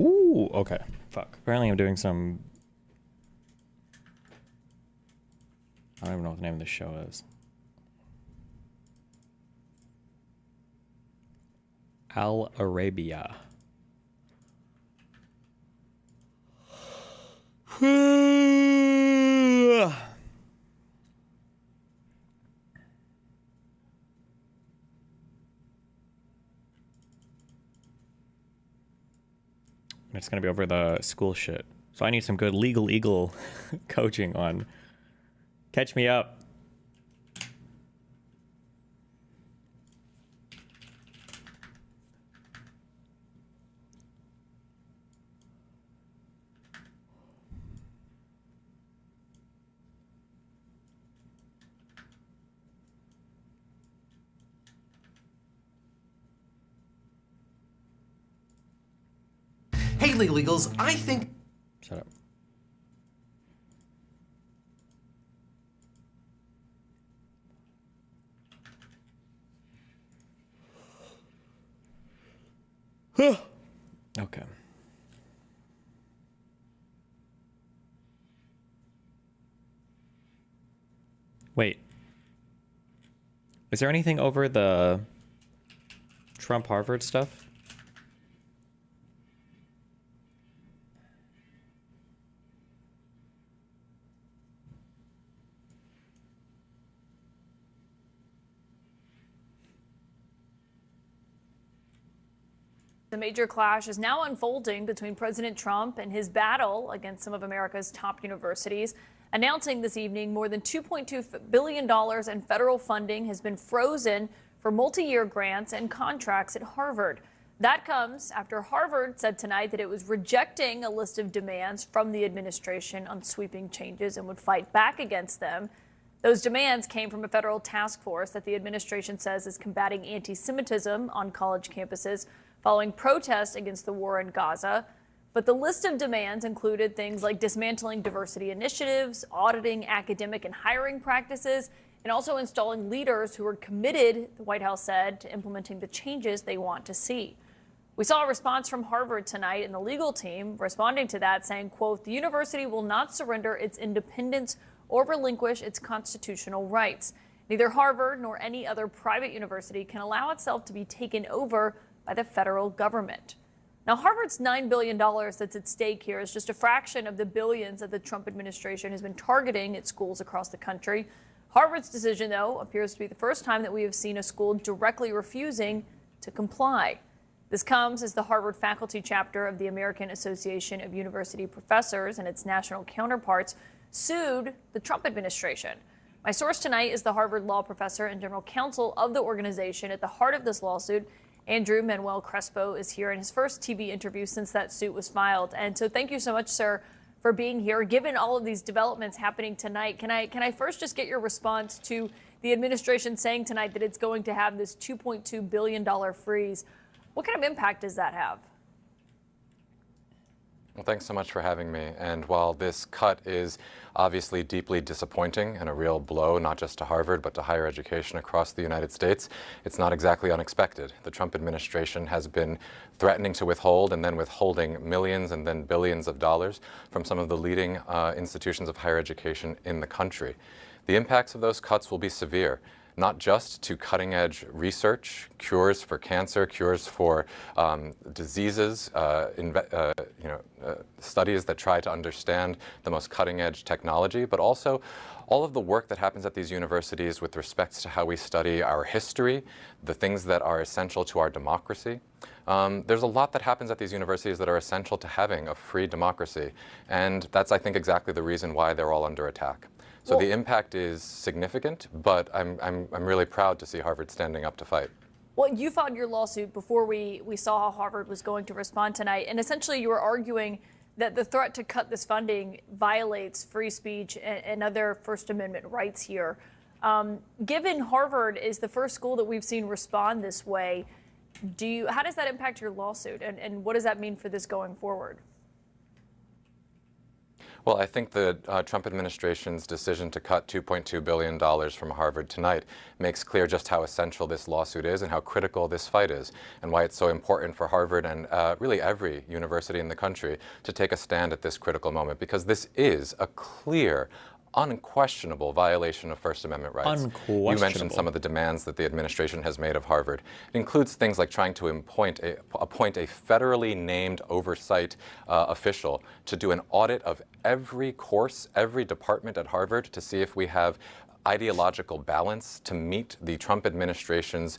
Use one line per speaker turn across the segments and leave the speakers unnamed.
Ooh, okay. Fuck. Apparently I'm doing some... I don't even know what the name of the show is. Al Arabia. It's going to be over the school shit. So I need some good legal eagle coaching on catch me up.
Hey, Legal Eagles, I think...
Shut up. Okay. Wait. Is there anything over the Trump Harvard stuff?
The major clash is now unfolding between President Trump and his battle against some of America's top universities, announcing this evening more than $2.2 billion in federal funding has been frozen for multi-year grants and contracts at Harvard. That comes after Harvard said tonight that it was rejecting a list of demands from the administration on sweeping changes and would fight back against them. Those demands came from a federal task force that the administration says is combating anti-Semitism on college campuses following protests against the war in Gaza. But the list of demands included things like dismantling diversity initiatives, auditing academic and hiring practices, and also installing leaders who are committed, the White House said, to implementing the changes they want to see. We saw a response from Harvard tonight, and the legal team responding to that saying, quote, the university will not surrender its independence or relinquish its constitutional rights. Neither Harvard nor any other private university can allow itself to be taken over by the federal government. Now, Harvard's $9 billion that's at stake here is just a fraction of the billions that the Trump administration has been targeting at schools across the country. Harvard's decision, though, appears to be the first time that we have seen a school directly refusing to comply. This comes as the Harvard faculty chapter of the American Association of University Professors and its national counterparts sued the Trump administration. My source tonight is the Harvard law professor and general counsel of the organization at the heart of this lawsuit. Andrew Manuel Crespo is here in his first TV interview since that suit was filed. And so thank you so much, sir, for being here. Given all of these developments happening tonight, can I first just get your response to the administration saying tonight that it's going to have this $2.2 billion freeze? What kind of impact does that have?
Well, thanks so much for having me. And while this cut is obviously deeply disappointing and a real blow, not just to Harvard, but to higher education across the United States, it's not exactly unexpected. The Trump administration has been threatening to withhold and then withholding millions and then billions of dollars from some of the leading institutions of higher education in the country. The impacts of those cuts will be severe, not just to cutting-edge research, cures for cancer, cures for diseases, studies that try to understand the most cutting-edge technology, but also all of the work that happens at these universities with respect to how we study our history, the things that are essential to our democracy. There's a lot that happens at these universities that are essential to having a free democracy, and that's, I think, exactly the reason why they're all under attack. So the impact is significant, but I'm really proud to see Harvard standing up to fight.
Well, you filed your lawsuit before we saw how Harvard was going to respond tonight, and essentially you were arguing that the threat to cut this funding violates free speech and other First Amendment rights here. Given Harvard is the first school that we've seen respond this way, how does that impact your lawsuit, and what does that mean for this going forward?
Well, I think the Trump administration's decision to cut $2.2 billion from Harvard tonight makes clear just how essential this lawsuit is and how critical this fight is, and why it's so important for Harvard and really every university in the country to take a stand at this critical moment, because this is a clear, unquestionable violation of First Amendment rights. You mentioned some of the demands that the administration has made of Harvard. It includes things like trying to appoint a federally named oversight official to do an audit of every course, every department at Harvard to see if we have ideological balance to meet the Trump administration's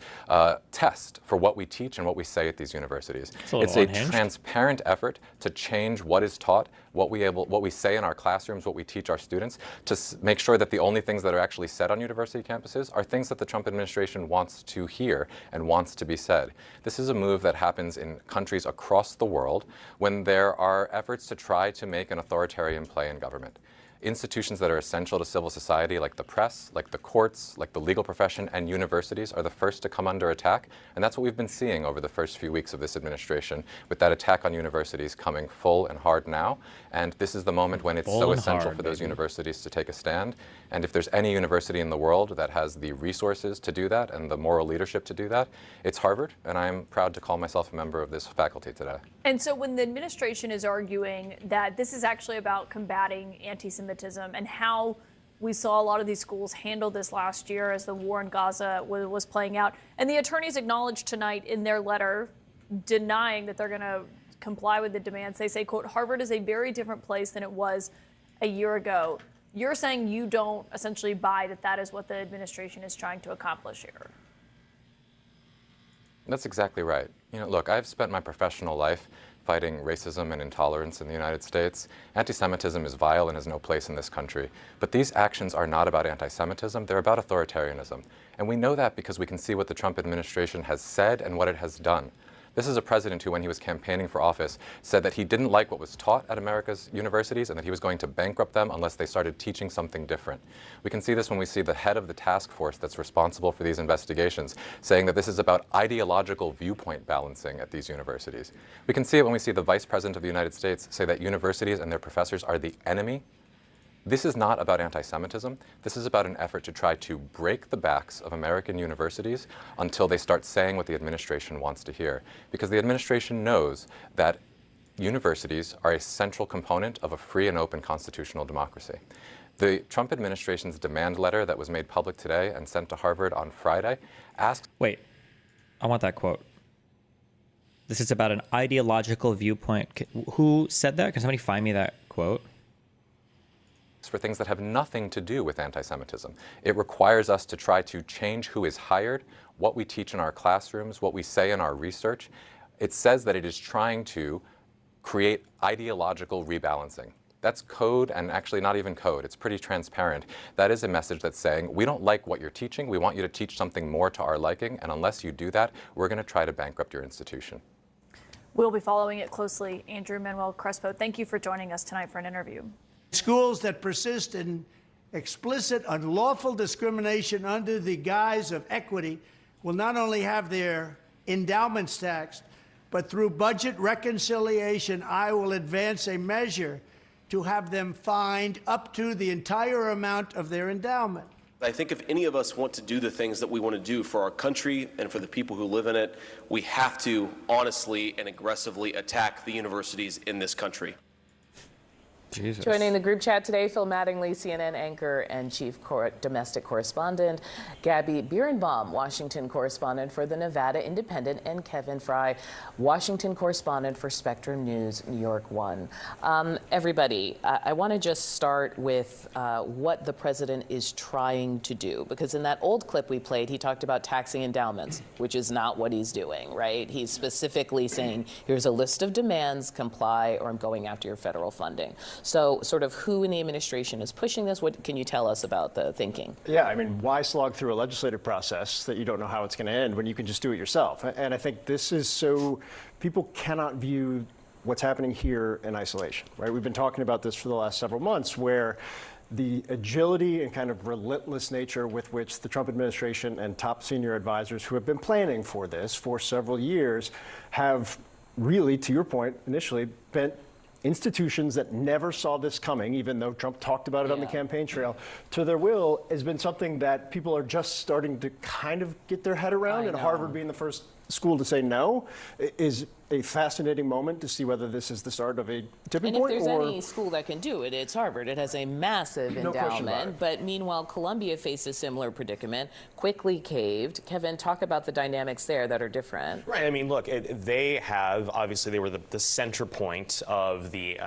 test for what we teach and what we say at these universities. It's a transparent effort to change what is taught, what we say in our classrooms, what we teach our students, to make sure that the only things that are actually said on university campuses are things that the Trump administration wants to hear and wants to be said. This is a move that happens in countries across the world when there are efforts to try to make an authoritarian play in government. Institutions that are essential to civil society, like the press, like the courts, like the legal profession, and universities, are the first to come under attack. And that's what we've been seeing over the first few weeks of this administration, with that attack on universities coming full and hard now. And this is the moment when it's so essential for those universities to take a stand. And if there's any university in the world that has the resources to do that and the moral leadership to do that, it's Harvard. And I'm proud to call myself a member of this faculty today.
And so when the administration is arguing that this is actually about combating anti-Semitism and how we saw a lot of these schools handle this last year as the war in Gaza was playing out, and the attorneys acknowledged tonight in their letter denying that they're going to comply with the demands, they say, quote, Harvard is a very different place than it was a year ago. You're saying you don't essentially buy that that is what the administration is trying to accomplish here.
That's exactly right. Look, I've spent my professional life fighting racism and intolerance in the United States. Anti-Semitism is vile and has no place in this country. But these actions are not about anti-Semitism, they're about authoritarianism. And we know that because we can see what the Trump administration has said and what it has done. This is a president who, when he was campaigning for office, said that he didn't like what was taught at America's universities and that he was going to bankrupt them unless they started teaching something different. We can see this when we see the head of the task force that's responsible for these investigations saying that this is about ideological viewpoint balancing at these universities. We can see it when we see the Vice President of the United States say that universities and their professors are the enemy. This is not about anti-Semitism. This is about an effort to try to break the backs of American universities until they start saying what the administration wants to hear. Because the administration knows that universities are a central component of a free and open constitutional democracy. The Trump administration's demand letter that was made public today and sent to Harvard on Friday asked...
Wait, I want that quote. This is about an ideological viewpoint. Who said that? Can somebody find me that quote?
For things that have nothing to do with anti-Semitism. It requires us to try to change who is hired, what we teach in our classrooms, what we say in our research. It says that it is trying to create ideological rebalancing. That's code, and actually not even code. It's pretty transparent. That is a message that's saying, we don't like what you're teaching, we want you to teach something more to our liking, and unless you do that, we're going to try to bankrupt your institution.
We'll be following it closely. Andrew Manuel Crespo, thank you for joining us tonight for an interview.
Schools that persist in explicit, unlawful discrimination under the guise of equity will not only have their endowments taxed, but through budget reconciliation, I will advance a measure to have them fined up to the entire amount of their endowment.
I think if any of us want to do the things that we want to do for our country and for the people who live in it, we have to honestly and aggressively attack the universities in this country.
Jesus.
Joining the group chat today, Phil Mattingly, CNN anchor and chief domestic correspondent, Gabby Birnbaum, Washington correspondent for the Nevada Independent, and Kevin Fry, Washington correspondent for Spectrum News, New York 1. Everybody, I want to just start with what the president is trying to do, because in that old clip we played, he talked about taxing endowments, which is not what he's doing, right? He's specifically saying, here's a list of demands, comply, or I'm going after your federal funding. So sort of who in the administration is pushing this? What can you tell us about the thinking?
Yeah, I mean, why slog through a legislative process that you don't know how it's going to end when you can just do it yourself? And I think this is so people cannot view what's happening here in isolation, right? We've been talking about this for the last several months, where the agility and kind of relentless nature with which the Trump administration and top senior advisors who have been planning for this for several years have really, to your point, initially bent institutions that never saw this coming, even though Trump talked about it on the campaign trail, to their will, has been something that people are just starting to kind of get their head around. And Harvard being the first school to say no is a fascinating moment to see whether this is the start of a tipping point.
And if there's any school that can do it, it's Harvard. It has a massive endowment. But meanwhile, Columbia faced a similar predicament, quickly caved. Kevin, talk about the dynamics there that are different.
Right. I mean, look, they have, obviously, they were the center point of the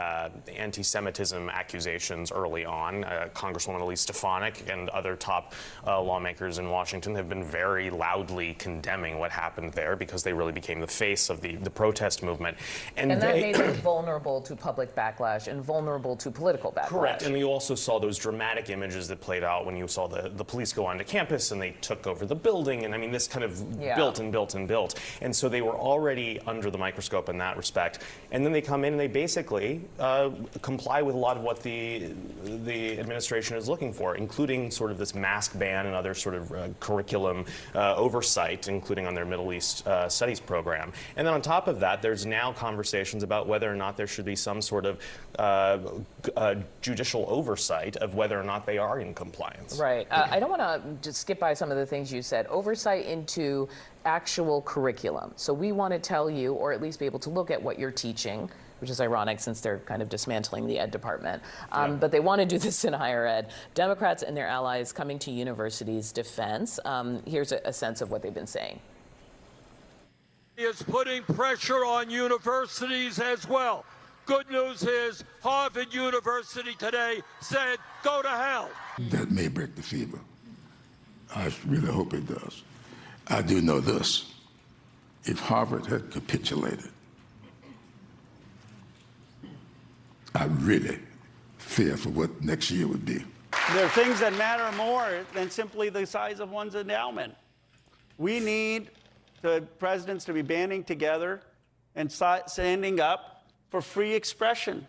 anti-Semitism accusations early on. Congresswoman Elise Stefanik and other top lawmakers in Washington have been very loudly condemning what happened there because they really became the face of the protest movement.
And that made them vulnerable to public backlash and vulnerable to political backlash.
Correct. And you also saw those dramatic images that played out when you saw the police go onto campus and they took over the building. And I mean, this kind of built and built and built. And so they were already under the microscope in that respect. And then they come in and they basically comply with a lot of what the administration is looking for, including sort of this mask ban and other sort of curriculum oversight, including on their Middle East studies program. And then on top of that, there's now conversations about whether or not there should be some sort of judicial oversight of whether or not they are in compliance.
Right. I don't want to just skip by some of the things you said. Oversight into actual curriculum. So we want to tell you, or at least be able to look at what you're teaching, which is ironic since they're kind of dismantling the ed department. But they want to do this in higher ed. Democrats and their allies coming to universities' defense. Here's a sense of what they've been saying.
Is putting pressure on universities as well. Good news is Harvard University today said, go to hell.
That may break the fever. I really hope it does. I do know this. If Harvard had capitulated, I really fear for what next year would be.
There are things that matter more than simply the size of one's endowment. We need the presidents to be banding together and standing up for free expression.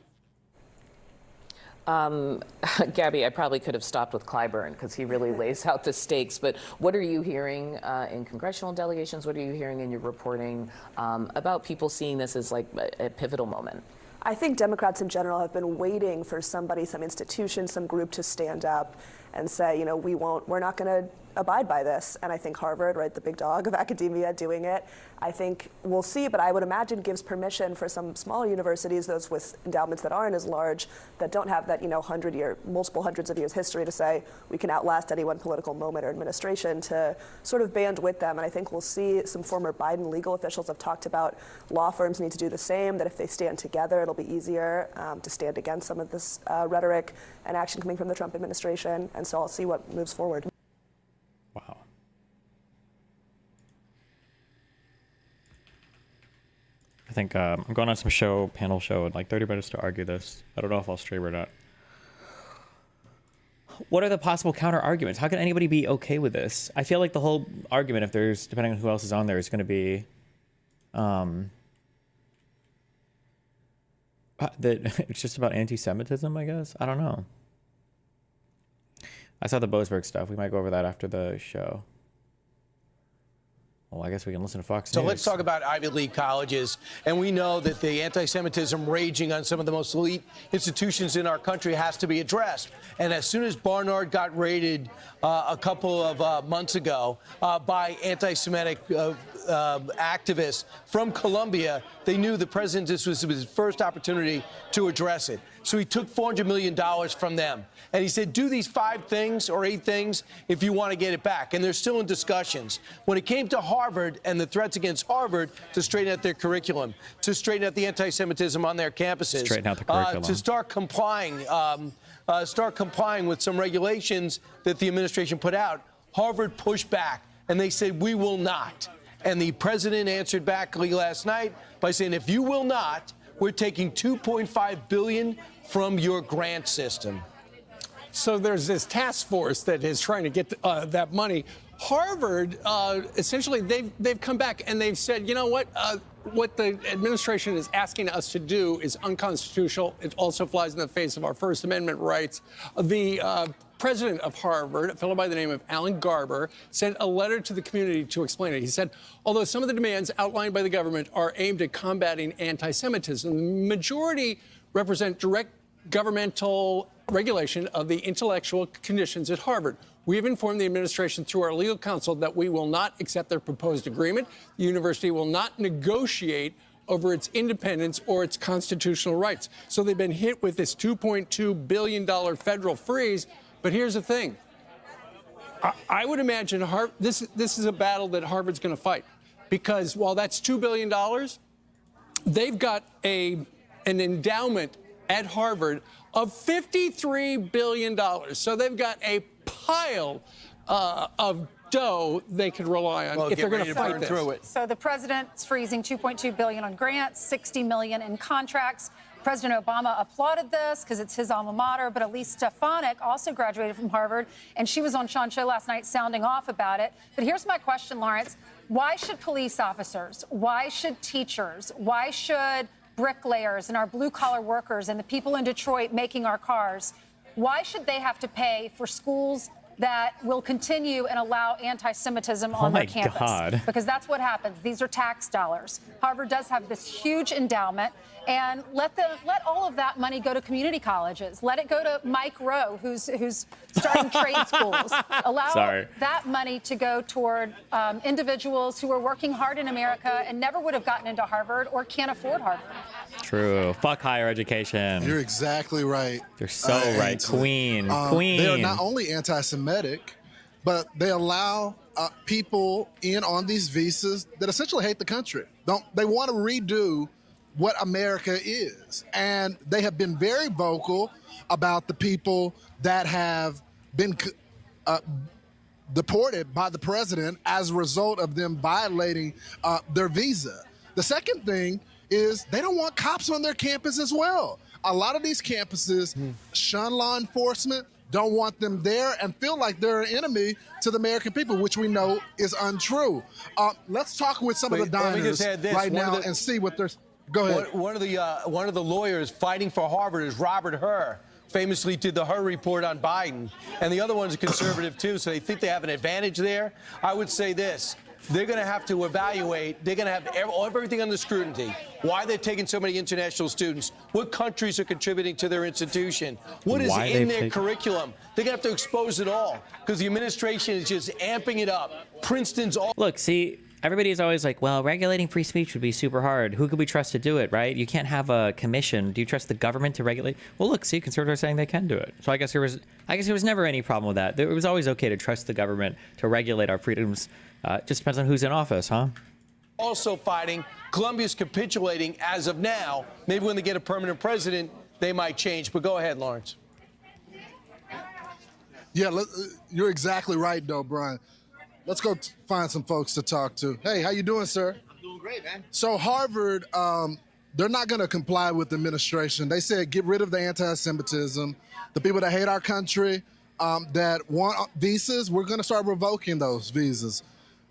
Gabby, I probably could have stopped with Clyburn because he really lays out the stakes. But what are you hearing in congressional delegations? What are you hearing in your reporting about people seeing this as like a pivotal moment?
I think Democrats in general have been waiting for somebody, some institution, some group to stand up and say, you know, we're not going to abide by this. And I think Harvard, right, the big dog of academia doing it, I think we'll see, but I would imagine gives permission for some smaller universities, those with endowments that aren't as large, that don't have that, you know, multiple hundreds of years history to say we can outlast any one political moment or administration, to sort of band with them. And I think we'll see some former Biden legal officials have talked about law firms need to do the same, that if they stand together, it'll be easier to stand against some of this rhetoric and action coming from the Trump administration. And so I'll see what moves forward.
Wow. I think I'm going on some panel show in like 30 minutes to argue this. I don't know if I'll stream or not. What are the possible counter arguments? How can anybody be okay with this? I feel like the whole argument, if there's, depending on who else is on there, is going to be that it's just about anti-Semitism, I guess. I don't know. I saw the Boasberg stuff. We might go over that after the show. Well, I guess we can listen to Fox News.
So let's talk about Ivy League colleges. And we know that the anti-Semitism raging on some of the most elite institutions in our country has to be addressed. And as soon as Barnard got raided a couple of months ago by anti-Semitic activists from Columbia, they knew the president, this was his first opportunity to address it. So he took $400 million from them. And he said, do these 5 things or 8 things if you want to get it back. And they're still in discussions. When it came to Harvard and the threats against Harvard to straighten out their curriculum, to straighten out the anti-Semitism on their campuses,
straighten out the curriculum,
to start complying with some regulations that the administration put out, Harvard pushed back and they said, we will not. And the president answered back last night by saying, if you will not, we're taking $2.5 billion from your grant system.
So there's this task force that is trying to get that money. Harvard, essentially, they've come back and they've said, you know what the administration is asking us to do is unconstitutional. It also flies in the face of our First Amendment rights. The president of Harvard, a fellow by the name of Alan Garber, sent a letter to the community to explain it. He said, although some of the demands outlined by the government are aimed at combating anti-Semitism, the majority represent direct governmental regulation of the intellectual conditions at Harvard. We have informed the administration through our legal counsel that we will not accept their proposed agreement. The university will not negotiate over its independence or its constitutional rights. So they've been hit with this $2.2 billion federal freeze. But here's the thing. I would imagine this is a battle that Harvard's going to fight, because while that's $2 billion, they've got an endowment at Harvard of $53 billion. So they've got a pile of dough they can rely on if they're going to fight this.
Through it.
So the president's freezing $2.2 billion on grants, $60 million in contracts. President Obama applauded this because it's his alma mater, but Elise Stefanik also graduated from Harvard, and she was on Sean's show last night sounding off about it. But here's my question, Lawrence. Why should police officers, why should teachers, why should bricklayers and our blue-collar workers and the people in Detroit making our cars, why should they have to pay for schools that will continue and allow anti-Semitism on their campus?
God.
Because that's what happens. These are tax dollars. Harvard does have this huge endowment, and let all of that money go to community colleges. Let it go to Mike Rowe, who's starting trade schools. Allow that money to go toward individuals who are working hard in America and never would have gotten into Harvard or can't afford Harvard.
True. Fuck higher education.
You're exactly right.
You're so right. Queen. Queen.
They are not only anti-Semitic, but they allow people in on these visas that essentially hate the country. They want to redo what America is. And they have been very vocal about the people that have been deported by the president as a result of them violating their visa. The second thing is they don't want cops on their campus as well. A lot of these campuses shun law enforcement, don't want them there, and feel like they're an enemy to the American people, which we know is untrue. Let's talk with some of the diners right now and see what they're... Go ahead.
One of the lawyers fighting for Harvard is Robert Hur. Famously did the Hur report on Biden, and the other one's a conservative too, so they think they have an advantage there. I would say this. They're going to have to evaluate. They're going to have everything under scrutiny. Why they're taking so many international students? What countries are contributing to their institution? What is in their curriculum? They're going to have to expose it all because the administration is just amping it up. Princeton's all.
Look, see, everybody's always like, well, regulating free speech would be super hard. Who could we trust to do it, right? You can't have a commission. Do you trust the government to regulate? Well, look, see, conservatives are saying they can do it. So I guess there was never any problem with that. It was always okay to trust the government to regulate our freedoms. Just depends on who's in office, huh?
Also fighting. Colombia's capitulating as of now. Maybe when they get a permanent president, they might change. But go ahead, Lawrence.
Yeah, you're exactly right, though, Brian. Let's go find some folks to talk to. Hey, how you doing, sir?
I'm doing great, man.
So Harvard, they're not going to comply with the administration. They said get rid of the anti-Semitism. The people that hate our country, that want visas, we're going to start revoking those visas.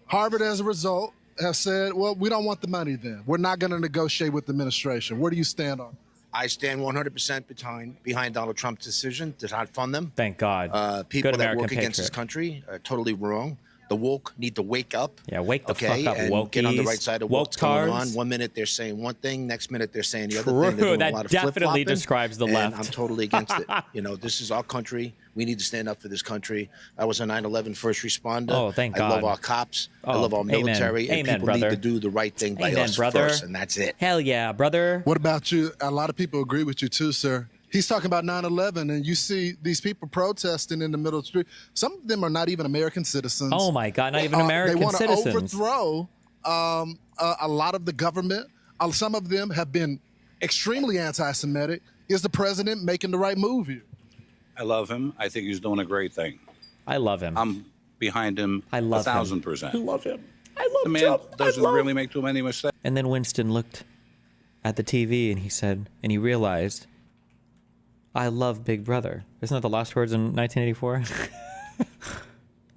Harvard, as a result, have said, well, we don't want the money then. We're not going to negotiate with the administration. Where do you stand on?
I stand 100% behind Donald Trump's decision to not fund them.
Thank God.
People
Good
that
American
work against this
patriot.
country are totally wrong. The woke need to wake up.
Yeah, wake the fuck up,
and
wokies.
get on the right side of what's
woke-tards.
going on. 1 minute they're saying one thing, next minute they're saying the other
True.
thing. They're doing
That
a lot of
definitely
flip-flopping,
describes the
and
left.
I'm totally against it. You know, this is our country. We need to stand up for this country. I was a 9/11 first responder.
Oh, thank God.
I love our cops. I
Oh,
love our military.
amen.
And
Amen,
people
brother.
need to do the right thing by
Amen,
us
brother.
first, and that's it.
Hell yeah, brother.
What about you? A lot of people agree with you too, sir. He's talking about 9/11, and you see these people protesting in the middle of the street. Some of them are not even American citizens.
Oh my God, not even American
they want to
citizens.
overthrow a lot of the government. Some of them have been extremely anti-Semitic. Is the president making the right move here?
I love him. I think he's doing a great thing.
I love him.
I'm behind him.
I love
1,000%.
I love him. I love
The man
Trump.
doesn't really make too many mistakes.
And then Winston looked at the TV and he said, and he realized, I love Big Brother. Isn't that the last words in 1984?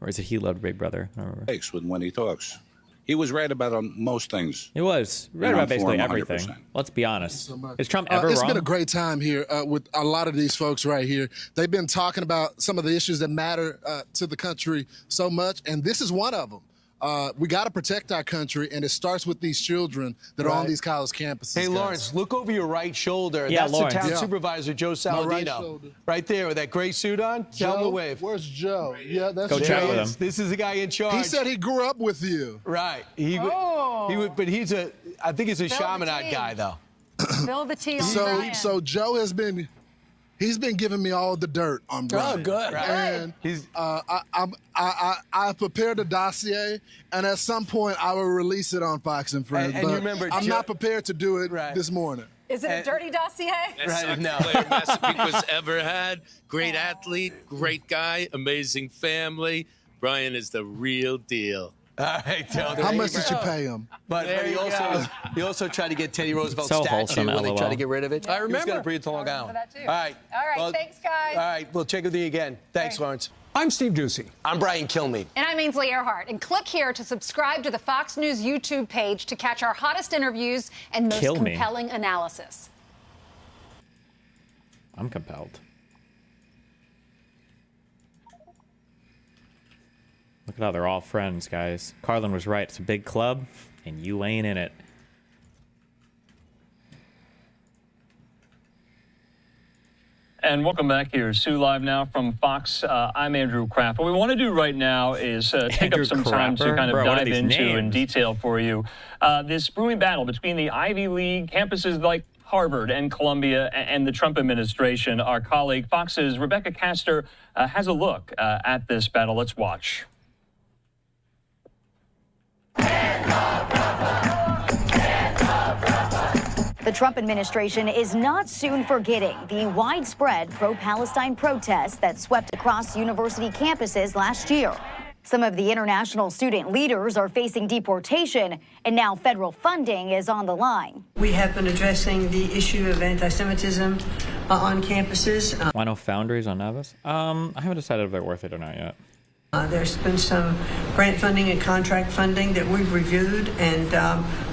Or is it he loved Big Brother? I don't remember.
When he talks. He was right about most things.
He was right
And
about
I'm for
basically
him
everything.
100%.
Let's be honest. Is Trump ever
It's
wrong?
been a great time here with a lot of these folks right here. They've been talking about some of the issues that matter to the country so much, and this is one of them. we got to protect our country, and it starts with these children that are on these college campuses.
Hey,
guys.
Lawrence, look over your right shoulder.
Yeah,
That's
Lawrence.
the town
Yeah.
supervisor, Joe
My right
Saladino.
shoulder.
Right there with that gray suit on. Tell him to wave.
Where's Joe? Yeah, that's
Go
Joe.
chat with him.
This is the guy in charge.
He said he grew up with you.
Right. He would, but I think he's a
Spill the
Chaminade
tea.
guy, though.
Spill the tea on Brian.
So Joe has been. He's been giving me all the dirt on Brian.
Oh, good.
And I prepared a dossier, and at some point I will release it on Fox and Friends.
And
but
you remember
I'm not prepared to do it this morning.
Is it a dirty dossier?
Right, no.
player Massapequa's ever had. Great athlete, great guy, amazing family. Brian is the real deal.
All right,
How much did you pay him?
But he also tried to get Teddy Roosevelt's
So
statue
wholesome,
when they
LOL.
tried to get rid of it.
I
He was
remember.
going to bring it to Long
I
Island.
remember that too.
All right.
All right,
Well,
thanks, guys.
All right, we'll check with you again. Thanks, Lawrence.
I'm Steve Ducey.
I'm Brian Kilmeade.
And I'm Ainsley Earhart. And click here to subscribe to the Fox News YouTube page to catch our hottest interviews and most
Kill me.
compelling analysis.
I'm compelled. Look at how they're all friends, guys. Carlin was right. It's a big club, and you ain't in it.
And welcome back here. Sue Live now from Fox. I'm Andrew Kraft. What we want to do right now is take
Andrew
up some time to
Crapper?
kind of
Bro, what are
dive
these
into in
names?
detail for you this brewing battle between the Ivy League campuses like Harvard and Columbia and the Trump administration. Our colleague Fox's Rebecca Castor has a look at this battle. Let's watch.
The Trump administration is not soon forgetting the widespread pro-Palestine protests that swept across university campuses last year. Some of the international student leaders are facing deportation, and now federal funding is on the line.
We have been addressing the issue of anti-Semitism on campuses.
Why no foundries on Navis? I haven't decided if they're worth it or not yet.
There's been some grant funding and contract funding that we've reviewed, and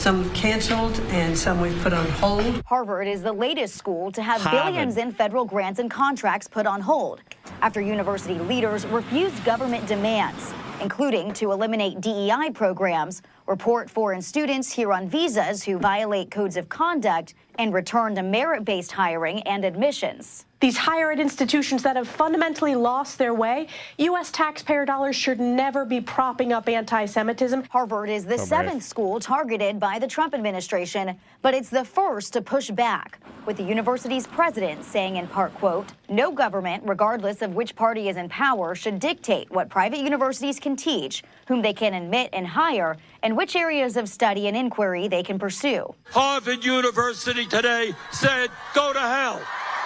some we've canceled and some we've put on hold.
Harvard is the latest school to have
Harvard.
billions in federal grants and contracts put on hold after university leaders refused government demands, including to eliminate DEI programs, report foreign students here on visas who violate codes of conduct, and return to merit-based hiring and admissions.
These higher ed institutions that have fundamentally lost their way, U.S. taxpayer dollars should never be propping up anti-Semitism.
Harvard is the seventh school targeted by the Trump administration, but it's the first to push back, with the university's president saying in part, quote, "No government, regardless of which party is in power, should dictate what private universities can teach, whom they can admit and hire, and which areas of study and inquiry they can pursue."
Harvard University today said, go to hell.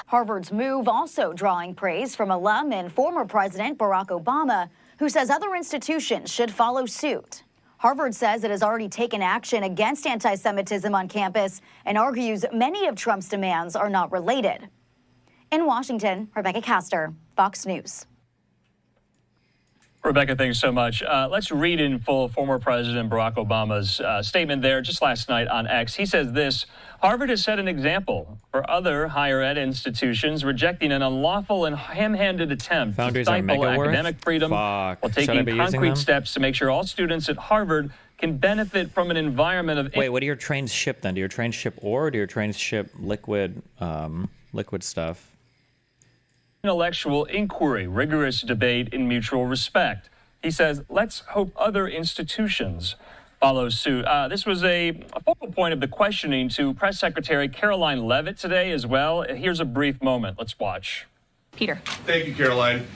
Harvard's move also drawing praise from alum and former President Barack Obama, who says other institutions should follow suit. Harvard says it has already taken action against anti-Semitism on campus and argues many of Trump's demands are not related. In Washington, Rebecca Castor, Fox News.
Rebecca, thanks so much. Let's read in full former President Barack Obama's statement there just last night on X. He says this: Harvard has set an example for other higher ed institutions, rejecting an unlawful and ham-handed attempt
Foundries
to
are
stifle
mega worth?
academic freedom
Fuck.
while
Should I
taking
be using
concrete
them?
steps to make sure all students at Harvard can benefit from an environment of
Wait, what do your trains ship then? Do your trains ship ore or do your trains ship liquid stuff?
intellectual inquiry, rigorous debate, and mutual respect. He says, let's hope other institutions follow suit. This was a focal point of the questioning to Press Secretary Caroline Leavitt today as well. Here's a brief moment. Let's watch.
Peter. Thank you, Caroline.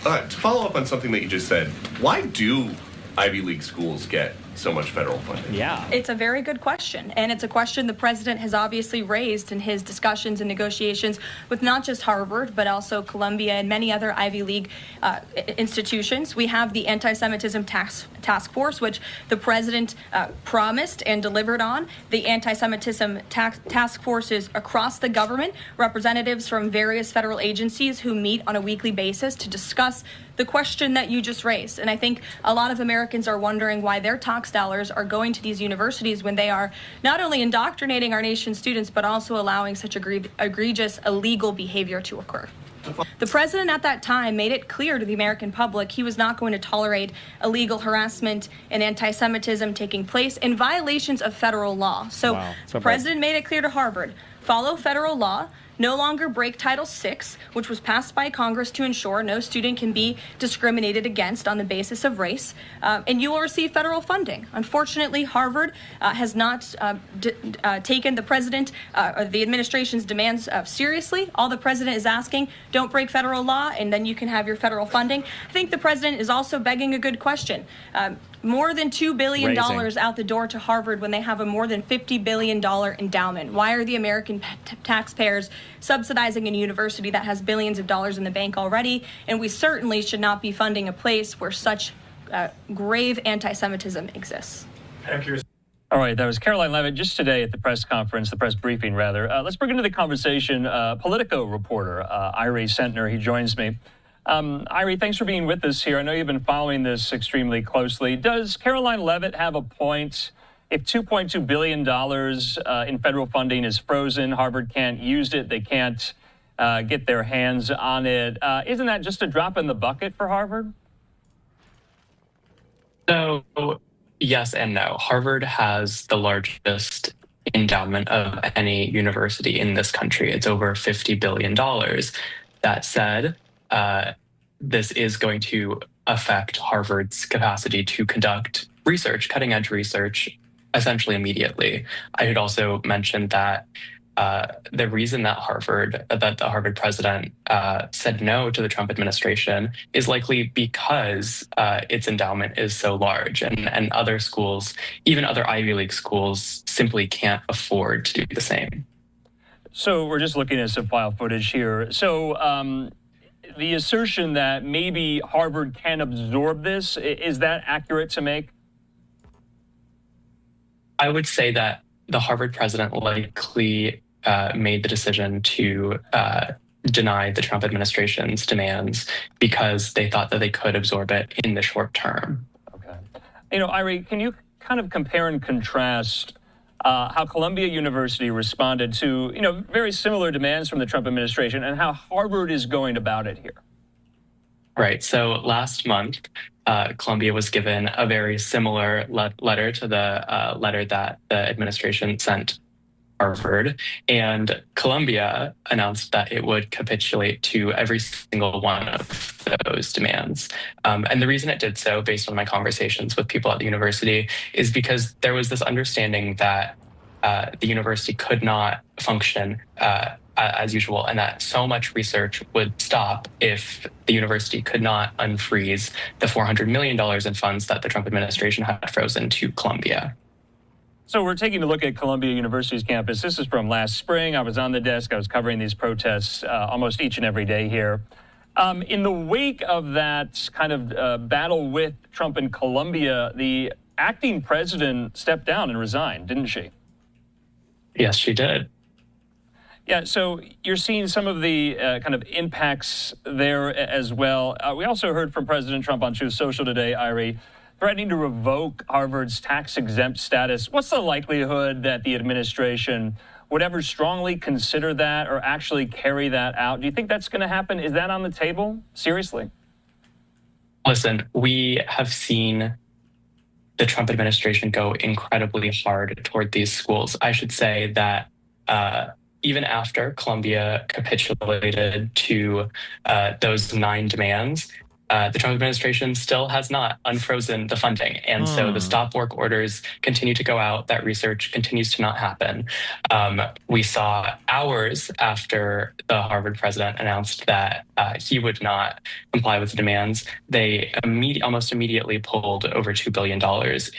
To follow up on something that you just said, why do Ivy League schools get so much federal funding?
Yeah.
It's a very good question, and it's a question the president has obviously raised in his discussions and negotiations with not just Harvard, but also Columbia and many other Ivy League institutions. We have the Anti-Semitism Task Force, which the president promised and delivered on. The Anti-Semitism Task Forces across the government, representatives from various federal agencies who meet on a weekly basis to discuss the question that you just raised. And I think a lot of Americans are wondering why their tax dollars are going to these universities when they are not only indoctrinating our nation's students, but also allowing such egregious illegal behavior to occur. The president at that time made it clear to the American public he was not going to tolerate illegal harassment and anti-Semitism taking place in violations of federal law. So the president made it clear to Harvard, follow federal law, no longer break Title VI, which was passed by Congress to ensure no student can be discriminated against on the basis of race, and you will receive federal funding. Unfortunately, Harvard has not taken the president or the administration's demands seriously. All the president is asking, don't break federal law, and then you can have your federal funding. I think the president is also begging a good question. More than $2 billion out the door to Harvard when they have a more than $50 billion endowment. Why are the American taxpayers subsidizing a university that has billions of dollars in the bank already? And we certainly should not be funding a place where such grave anti-Semitism exists.
I'm curious. All right, that was Caroline Levitt just today at the press conference, the press briefing rather. Let's bring into the conversation Politico reporter Irie Sentner. He joins me. Irie, thanks for being with us here. I know you've been following this extremely closely. Does Caroline Levitt have a point? If $2.2 billion in federal funding is frozen, Harvard can't use it, they can't get their hands on it. Isn't that just a drop in the bucket for Harvard?
So, yes and no. Harvard has the largest endowment of any university in this country. It's over $50 billion. That said, this is going to affect Harvard's capacity to conduct research, cutting-edge research, essentially immediately. I should also mention that the reason that the Harvard president said no to the Trump administration is likely because its endowment is so large, and other schools, even other Ivy League schools, simply can't afford to do the same.
So we're just looking at some file footage here. So the assertion that maybe Harvard can absorb this, is that accurate to make?
I would say that the Harvard president likely made the decision to deny the Trump administration's demands because they thought that they could absorb it in the short term.
Okay. You know, Irie, can you kind of compare and contrast how Columbia University responded to, very similar demands from the Trump administration and how Harvard is going about it here?
Right. So last month, Columbia was given a very similar letter to the letter that the administration sent Harvard, and Columbia announced that it would capitulate to every single one of those demands. And the reason it did so, based on my conversations with people at the university, is because there was this understanding that the university could not function as usual, and that so much research would stop if the university could not unfreeze the $400 million in funds that the Trump administration had frozen to Columbia.
So we're taking a look at Columbia University's campus. This is from last spring. I was on the desk. I was covering these protests almost each and every day here. In the wake of that kind of battle with Trump and Columbia, the acting president stepped down and resigned, didn't she?
Yes, she did.
Yeah, so you're seeing some of the kind of impacts there as well. We also heard from President Trump on Truth Social today, Irie, threatening to revoke Harvard's tax-exempt status. What's the likelihood that the administration would ever strongly consider that or actually carry that out? Do you think that's going to happen? Is that on the table? Seriously?
Listen, we have seen the Trump administration go incredibly hard toward these schools. I should say that even after Columbia capitulated to those 9 demands, the Trump administration still has not unfrozen the funding. And so the stop work orders continue to go out. That research continues to not happen. We saw hours after the Harvard president announced that he would not comply with the demands, they almost immediately pulled over $2 billion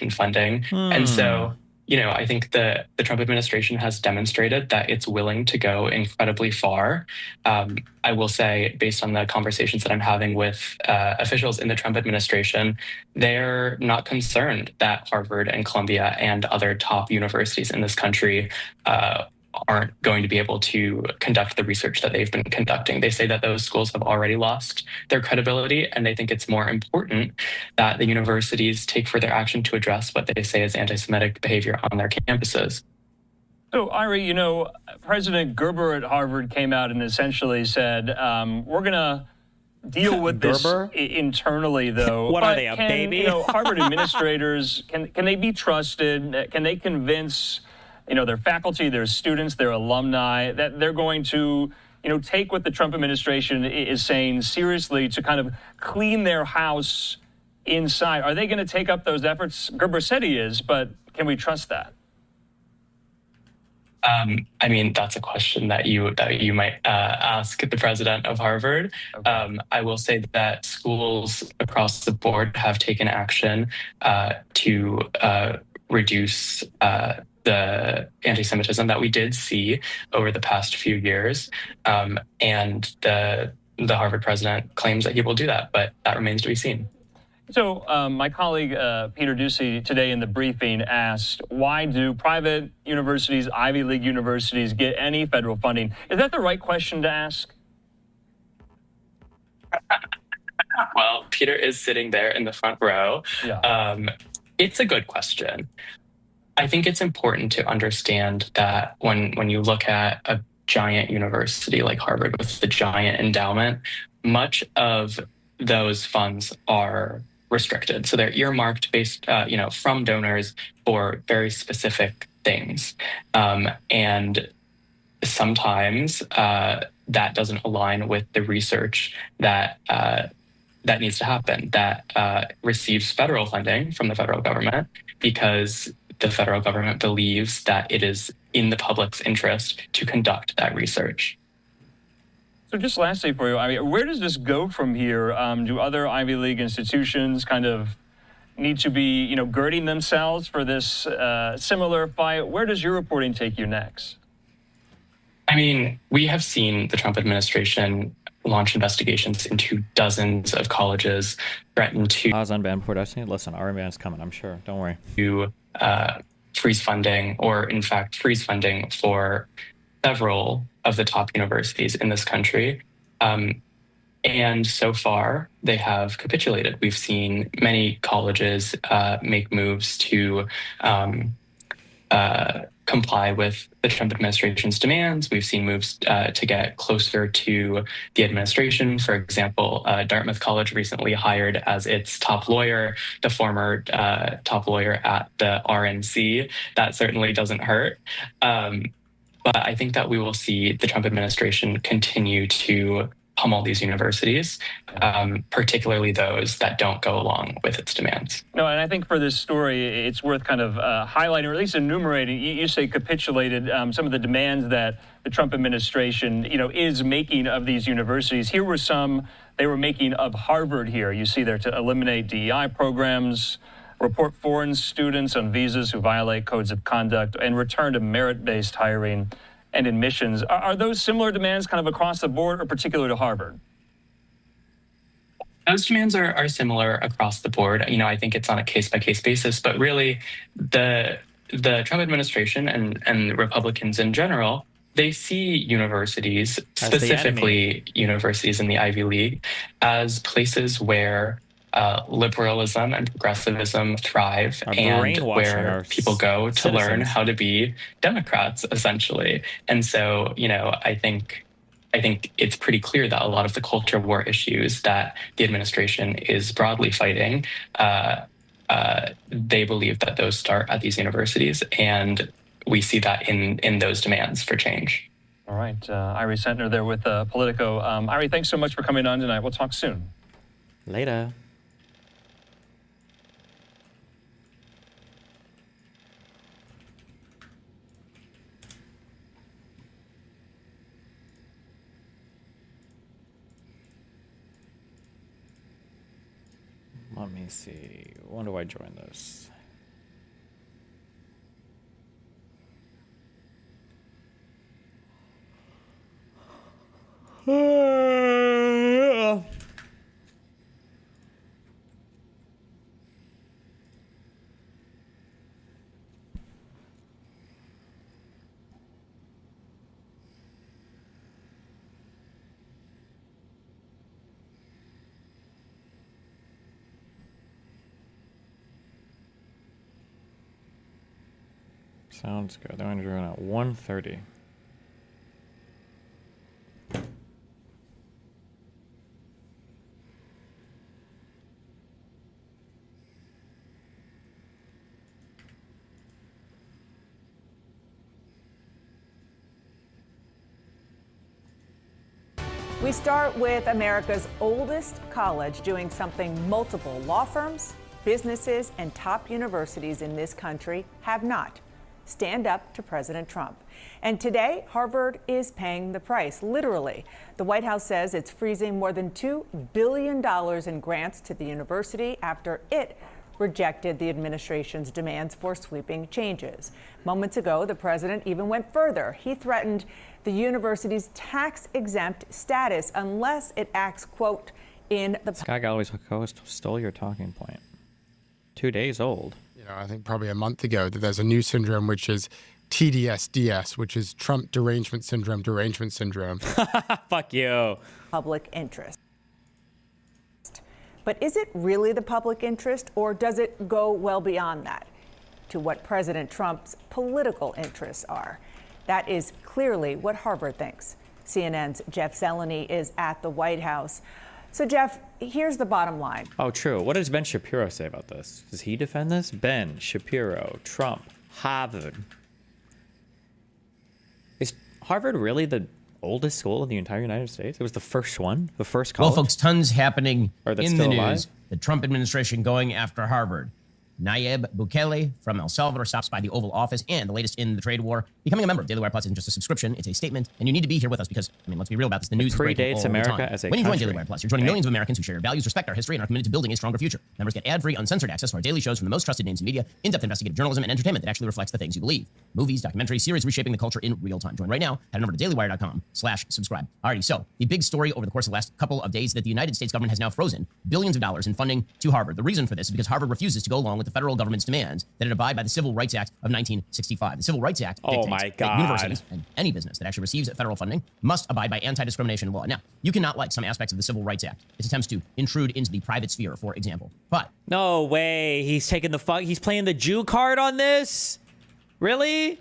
in funding. And so, I think the Trump administration has demonstrated that it's willing to go incredibly far. I will say, based on the conversations that I'm having with officials in the Trump administration, they're not concerned that Harvard and Columbia and other top universities in this country aren't going to be able to conduct the research that they've been conducting. They say that those schools have already lost their credibility, and they think it's more important that the universities take further action to address what they say is anti-Semitic behavior on their campuses.
So, Ari, you know, President Gerber at Harvard came out and essentially said, we're going to deal with this internally, though.
What
but
are they, a baby?
You know, Harvard administrators, can they be trusted? Can they convince, you know, their faculty, their students, their alumni that they're going to, you know, take what the Trump administration is saying seriously to kind of clean their house inside? Are they going to take up those efforts? Gerber said he is, but can we trust that?
I mean, that's a question that you might ask the president of Harvard. Okay. I will say that schools across the board have taken action to reduce the anti-Semitism that we did see over the past few years, and the Harvard president claims that he will do that, but that remains to be seen.
So my colleague Peter Ducey today in the briefing asked, why do private universities, Ivy League universities, get any federal funding? Is that the right question to ask?
Well, Peter is sitting there in the front row. Yeah. It's a good question. I think it's important to understand that when you look at a giant university like Harvard with the giant endowment, much of those funds are restricted. So they're earmarked based, from donors for very specific things. And sometimes that doesn't align with the research that needs to happen, that receives federal funding from the federal government, because the federal government believes that it is in the public's interest to conduct that research.
So just lastly for you, I mean, where does this go from here? Do other Ivy League institutions kind of need to be, you know, girding themselves for this similar fight? Where does your reporting take you next?
I mean, we have seen the Trump administration launch investigations into dozens of colleges, threaten to...
I was unbanned before Destiny. Listen, our band's coming, I'm sure. Don't worry.
To freeze funding, or in fact, freeze funding for several of the top universities in this country. And so far, they have capitulated. We've seen many colleges make moves to comply with the Trump administration's demands. We've seen moves to get closer to the administration. For example, Dartmouth College recently hired as its top lawyer the former top lawyer at the RNC. That certainly doesn't hurt. But I think that we will see the Trump administration continue to pummel these universities, particularly those that don't go along with its demands.
No, and I think for this story, it's worth kind of highlighting, or at least enumerating. You say capitulated some of the demands that the Trump administration, you know, is making of these universities. Here were some they were making of Harvard here. You see there, to eliminate DEI programs, report foreign students on visas who violate codes of conduct, and return to merit-based hiring and admissions. Are those similar demands kind of across the board, or particular to Harvard?
Those demands are similar across the board. You know, I think it's on a case-by-case basis, but really the Trump administration and Republicans in general, they see universities, specifically universities in the Ivy League, as places where liberalism and progressivism thrive, and where people go to learn how to be Democrats, essentially. And so, you know, I think it's pretty clear that a lot of the culture war issues that the administration is broadly fighting, they believe that those start at these universities, and we see that in those demands for change.
All right, Irie Sentner there with Politico. Irie, thanks so much for coming on tonight. We'll talk soon.
Later. Let me see. When do I join this? Sounds good. They're doing at 1:30.
We start with America's oldest college doing something multiple law firms, businesses, and top universities in this country have not. Stand up to President Trump. And today, Harvard is paying the price, literally. The White House says it's freezing more than $2 billion in grants to the university after it rejected the administration's demands for sweeping changes. Moments ago, the president even went further. He threatened the university's tax-exempt status unless it acts, quote, in the...
Sky Gallery's stole your talking point. 2 days old.
I think probably a month ago, that there's a new syndrome which is TDS-DS, which is Trump derangement syndrome.
Fuck you.
Public interest. But is it really the public interest, or does it go well beyond that to what President Trump's political interests are? That is clearly what Harvard thinks. CNN's Jeff Zeleny is at the White House. So, Jeff, here's the bottom line.
Oh, true. What does Ben Shapiro say about this? Does he defend this? Ben Shapiro, Trump, Harvard. Is Harvard really the oldest school in the entire United States? It was the first one, the first college?
Well, folks, tons happening in the news.
Alive?
The Trump administration going after Harvard. Nayib Bukele from El Salvador stops by the Oval Office, and the latest in the trade war. Becoming a member of Daily Wire Plus isn't just a subscription, it's a statement, and you need to be here with us because, let's be real about this, the news is breaking all the
America
time.
as a
When you join
country.
Daily Wire Plus, you're joining millions of Americans who share your values, respect our history, and are committed to building a stronger future. Members get ad-free, uncensored access to our daily shows from the most trusted names in media, in-depth investigative journalism, and entertainment that actually reflects the things you believe. Movies, documentaries, series reshaping the culture in real time. Join right now. Head over to dailywire.com/subscribe. Alrighty, so the big story over the course of the last couple of days that the United States government has now frozen billions of dollars in funding to Harvard. The reason for this is because Harvard refuses to go along with the federal government's demands that it abide by the Civil Rights Act of 1965. The Civil Rights Act dictates that universities and any business that actually receives federal funding must abide by anti-discrimination law. Now, you cannot like some aspects of the Civil Rights Act. Its attempts to intrude into the private sphere, for example. But
no way, he's taking the he's playing the Jew card on this? Really?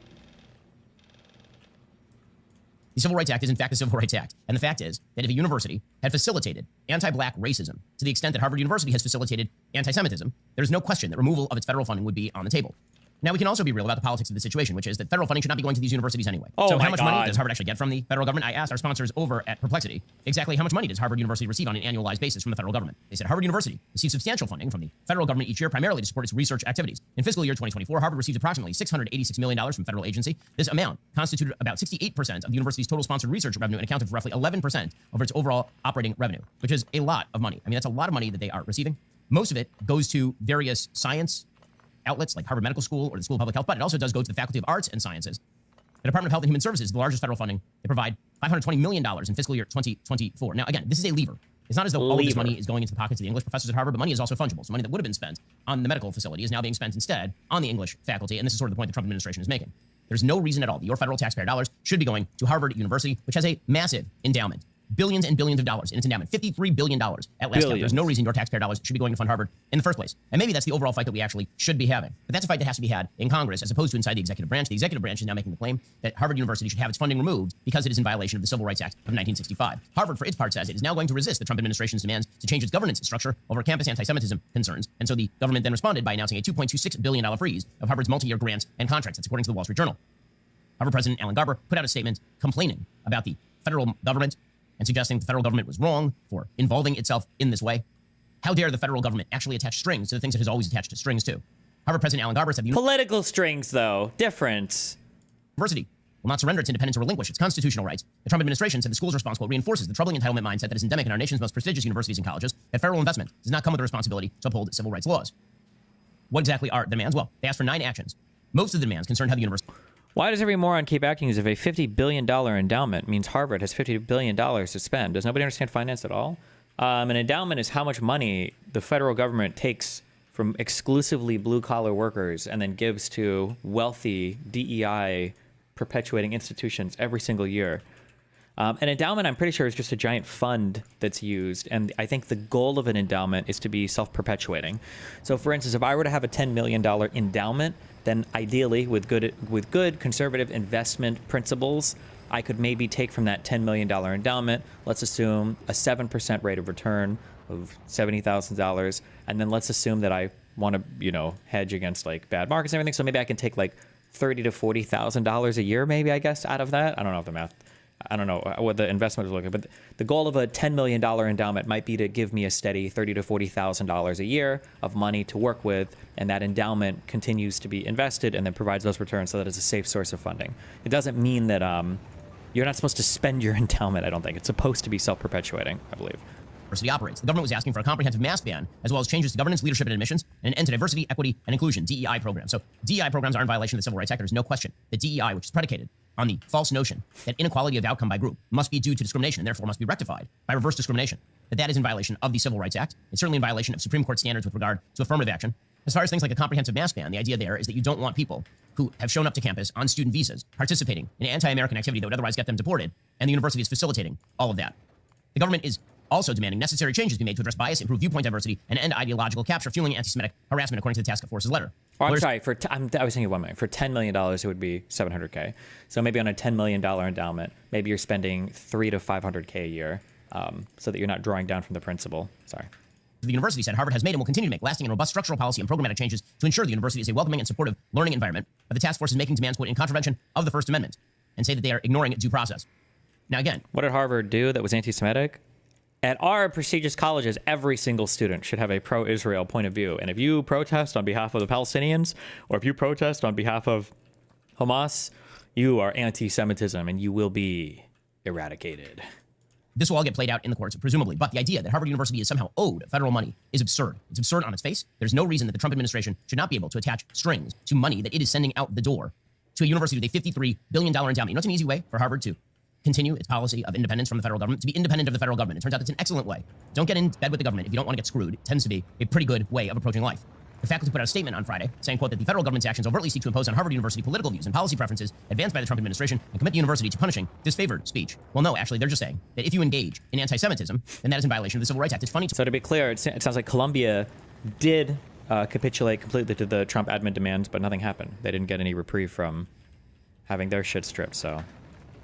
the Civil Rights Act is in fact the Civil Rights Act. And the fact is that if a university had facilitated anti-black racism to the extent that Harvard University has facilitated anti-Semitism, there's no question that removal of its federal funding would be on the table. Now, we can also be real about the politics of the situation, which is that federal funding should not be going to these universities anyway. So how much money does Harvard actually get from the federal government? I asked our sponsors over at Perplexity exactly how much money does Harvard University receive on an annualized basis from the federal government. They said Harvard University receives substantial funding from the federal government each year, primarily to support its research activities. In fiscal year 2024, Harvard received approximately $686 million from federal agency. This amount constituted about 68% of the university's total sponsored research revenue and accounted for roughly 11% of its overall operating revenue, which is a lot of money. I mean, that's a lot of money that they are receiving. Most of it goes to various science outlets like Harvard Medical School or the School of Public Health, but it also does go to the Faculty of Arts and Sciences. The Department of Health and Human Services is the largest federal funding. They provide $520 million in fiscal year 2024. Now, again, this is a lever. It's not as though all of this money is going into the pockets of the English professors at Harvard, but money is also fungible. So money that would have been spent on the medical facility is now being spent instead on the English faculty, and this is sort of the point the Trump administration is making. There's no reason at all that your federal taxpayer dollars should be going to Harvard University, which has a massive endowment. Billions and billions of dollars in its endowment. $53 billion at last count. There's no reason your taxpayer dollars should be going to fund Harvard in the first place. And maybe that's the overall fight that we actually should be having. But that's a fight that has to be had in Congress as opposed to inside the executive branch. The executive branch is now making the claim that Harvard University should have its funding removed because it is in violation of the Civil Rights Act of 1965. Harvard, for its part, says it is now going to resist the Trump administration's demands to change its governance structure over campus anti-Semitism concerns. And so the government then responded by announcing a $2.26 billion freeze of Harvard's multi-year grants and contracts. That's according to the Wall Street Journal. Harvard President Alan Garber put out a statement complaining about the federal government and suggesting the federal government was wrong for involving itself in this way. How dare the federal government actually attach strings to the things it has always attached strings to? Harvard President Alan Garber said...
Political strings, though. Different.
University will not surrender its independence or relinquish its constitutional rights. The Trump administration said the school's response, quote, reinforces the troubling entitlement mindset that is endemic in our nation's most prestigious universities and colleges, that federal investment does not come with the responsibility to uphold civil rights laws. What exactly are the demands? Well, they asked for 9 actions. Most of the demands concern how the university...
Why does every moron keep acting as if a $50 billion endowment means Harvard has $50 billion to spend? Does nobody understand finance at all? An endowment is how much money the federal government takes from exclusively blue-collar workers and then gives to wealthy DEI perpetuating institutions every single year. An endowment, I'm pretty sure, is just a giant fund that's used. And I think the goal of an endowment is to be self-perpetuating. So, for instance, if I were to have a $10 million endowment, then ideally with good conservative investment principles, I could maybe take from that $10 million endowment, let's assume a 7% rate of return of $70,000. And then let's assume that I want to, hedge against like bad markets and everything. So maybe I can take like $30,000 to $40,000 a year, maybe, I guess, out of that. I don't know if the math, I don't know what the investment is looking, but the goal of a $10 million endowment might be to give me a steady $30,000 to $40,000 a year of money to work with, and that endowment continues to be invested and then provides those returns so that it's a safe source of funding. It doesn't mean that you're not supposed to spend your endowment, I don't think. It's supposed to be self-perpetuating, I believe.
University operates. The government was asking for a comprehensive mask ban, as well as changes to governance, leadership, and admissions, and an end to diversity, equity, and inclusion, DEI programs. So DEI programs are in violation of the Civil Rights Act. There's no question that DEI, which is predicated on the false notion that inequality of outcome by group must be due to discrimination and therefore must be rectified by reverse discrimination, that is in violation of the Civil Rights Act. It's certainly in violation of Supreme Court standards with regard to affirmative action. As far as things like a comprehensive mask ban, the idea there is that you don't want people who have shown up to campus on student visas participating in anti-American activity that would otherwise get them deported, and the university is facilitating all of that. The government is also demanding necessary changes be made to address bias, improve viewpoint diversity, and end ideological capture, fueling anti-Semitic harassment, according to the task force's letter.
Oh, I'm sorry. I was thinking 1 million. For $10 million, it would be $700K. So maybe on a $10 million endowment, maybe you're spending $300K to $500K a year, so that you're not drawing down from the principal. Sorry.
The university said Harvard has made and will continue to make lasting and robust structural policy and programmatic changes to ensure the university is a welcoming and supportive learning environment. But the task force is making demands, quote, in contravention of the First Amendment, and say that they are ignoring due process. Now, again,
what did Harvard do that was anti-Semitic? At our prestigious colleges, every single student should have a pro-Israel point of view. And if you protest on behalf of the Palestinians, or if you protest on behalf of Hamas, you are anti-Semitism and you will be eradicated.
This will all get played out in the courts, presumably. But the idea that Harvard University is somehow owed federal money is absurd. It's absurd on its face. There's no reason that the Trump administration should not be able to attach strings to money that it is sending out the door to a university with a $53 billion endowment. You know what's an easy way for Harvard to continue its policy of independence from the federal government, to be independent of the federal government? It turns out it's an excellent way. Don't get in bed with the government if you don't want to get screwed. It tends to be a pretty good way of approaching life. The faculty put out a statement on Friday saying, quote, that the federal government's actions overtly seek to impose on Harvard University political views and policy preferences advanced by the Trump administration and commit the university to punishing disfavored speech. Well, no, actually, they're just saying that if you engage in anti-Semitism, then that is in violation of the Civil Rights Act. It's funny.
So to be clear, it sounds like Columbia did capitulate completely to the Trump admin demands, but nothing happened. They didn't get any reprieve from having their shit stripped, so.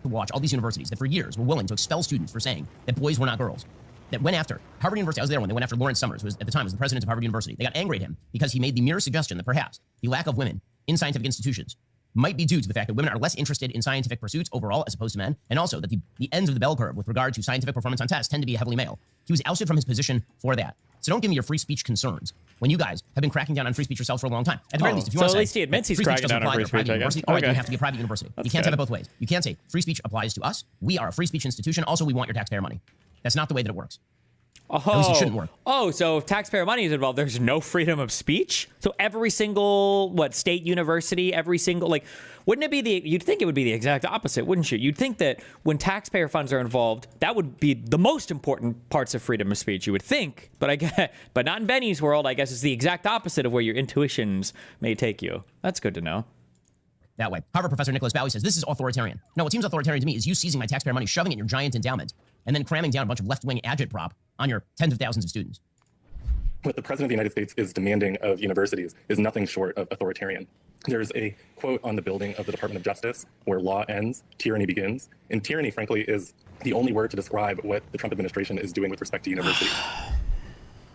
To watch all these universities that for years were willing to expel students for saying that boys were not girls, that went after Harvard University. I was there when they went after Lawrence Summers, who was, at the time was the president of Harvard University. They got angry at him because he made the mere suggestion that perhaps the lack of women in scientific institutions might be due to the fact that women are less interested in scientific pursuits overall as opposed to men, and also that the ends of the bell curve with regard to scientific performance on tests tend to be heavily male. He was ousted from his position for that. So don't give me your free speech concerns when you guys have been cracking down on free speech yourselves for a long time. At the very least, if you want to say,
at least he admits he's cracking down on free speech, I guess.
All right, you have to be a private university. You can't have it both ways. You can't say free speech applies to us. We are a free speech institution. Also, we want your taxpayer money. That's not the way that it works. At least it shouldn't work.
Oh, so if taxpayer money is involved, there's no freedom of speech? So every single, state university, every single, wouldn't it be you'd think it would be the exact opposite, wouldn't you? You'd think that when taxpayer funds are involved, that would be the most important parts of freedom of speech, you would think. But not in Benny's world. I guess it's the exact opposite of where your intuitions may take you. That's good to know.
That way. Harvard professor Nicholas Bowie says, this is authoritarian. No, what seems authoritarian to me is you seizing my taxpayer money, shoving it in your giant endowment, and then cramming down a bunch of left-wing agitprop on your tens of thousands of students.
What the President of the United States is demanding of universities is nothing short of authoritarian. There's a quote on the building of the Department of Justice where law ends, tyranny begins. And tyranny, frankly, is the only word to describe what the Trump administration is doing with respect to universities.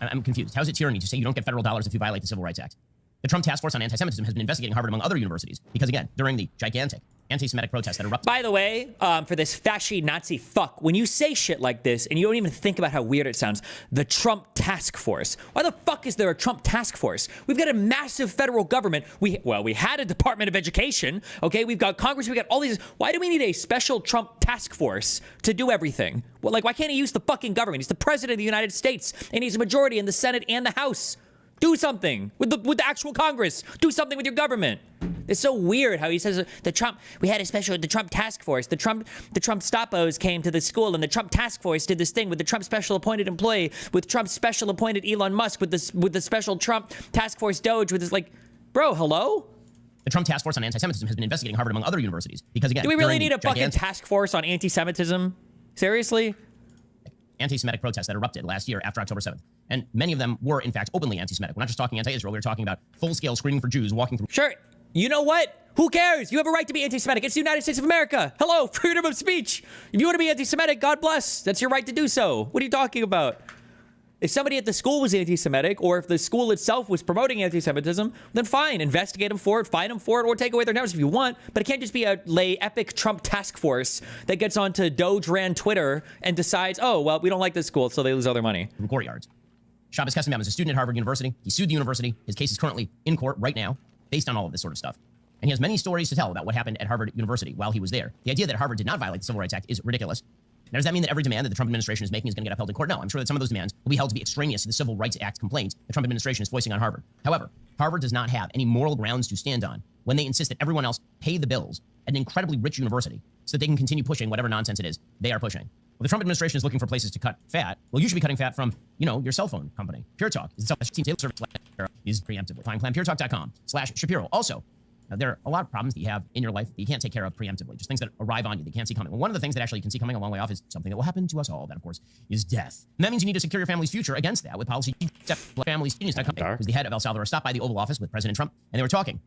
I'm confused. How is it tyranny to say you don't get federal dollars if you violate the Civil Rights Act? The Trump Task Force on Anti-Semitism has been investigating Harvard among other universities because, again, during the gigantic anti-Semitic protests that erupted.
By the way, for this fasci Nazi fuck, when you say shit like this and you don't even think about how weird it sounds, the Trump Task Force. Why the fuck is there a Trump Task Force? We've got a massive federal government. We had a Department of Education. Okay, we've got Congress. We got all these. Why do we need a special Trump Task Force to do everything? Well, why can't he use the fucking government? He's the president of the United States, and he's a majority in the Senate and the House. Do something with the actual Congress. Do something with your government. It's so weird how he says the Trump Task Force. The Trump Stoppos came to the school, and the Trump Task Force did this thing with the Trump special appointed employee, with Trump's special appointed Elon Musk, with the special Trump Task Force Doge, with this bro, hello?
The Trump Task Force on Anti-Semitism has been investigating Harvard among other universities because, again,
do we really need a fucking task force on anti-Semitism? Seriously?
Anti-Semitic protests that erupted last year after October 7th. And many of them were, in fact, openly anti-Semitic. We're not just talking anti-Israel. We're talking about full-scale screaming for Jews walking through.
Sure. You know what? Who cares? You have a right to be anti-Semitic. It's the United States of America. Hello, freedom of speech. If you want to be anti-Semitic, God bless. That's your right to do so. What are you talking about? If somebody at the school was anti-Semitic, or if the school itself was promoting anti-Semitism, then fine, investigate them for it, fine them for it, or take away their numbers if you want. But it can't just be a epic Trump task force that gets onto Doge ran Twitter and decides, oh, well, we don't like this school, so they lose all their money.
From courtyards. Shabbos Kesselman is a student at Harvard University. He sued the university. His case is currently in court right now, based on all of this sort of stuff. And he has many stories to tell about what happened at Harvard University while he was there. The idea that Harvard did not violate the Civil Rights Act is ridiculous. Now, does that mean that every demand that the Trump administration is making is going to get upheld in court? No, I'm sure that some of those demands will be held to be extraneous to the Civil Rights Act complaint the Trump administration is voicing on Harvard. However, Harvard does not have any moral grounds to stand on when they insist that everyone else pay the bills at an incredibly rich university so that they can continue pushing whatever nonsense it is they are pushing. Well, the Trump administration is looking for places to cut fat. Well, you should be cutting fat from, your cell phone company. Pure Talk is preemptively. Find PlanPureTalk.com/Shapiro. Also, now, there are a lot of problems that you have in your life that you can't take care of preemptively, just things that arrive on you that you can't see coming. Well, one of the things that actually you can see coming a long way off is something that will happen to us all. That, of course, is death. And that means you need to secure your family's future against that with policy. FamilyGenius.com, who's the head of El Salvador, stopped by the Oval Office with President Trump, and they were talking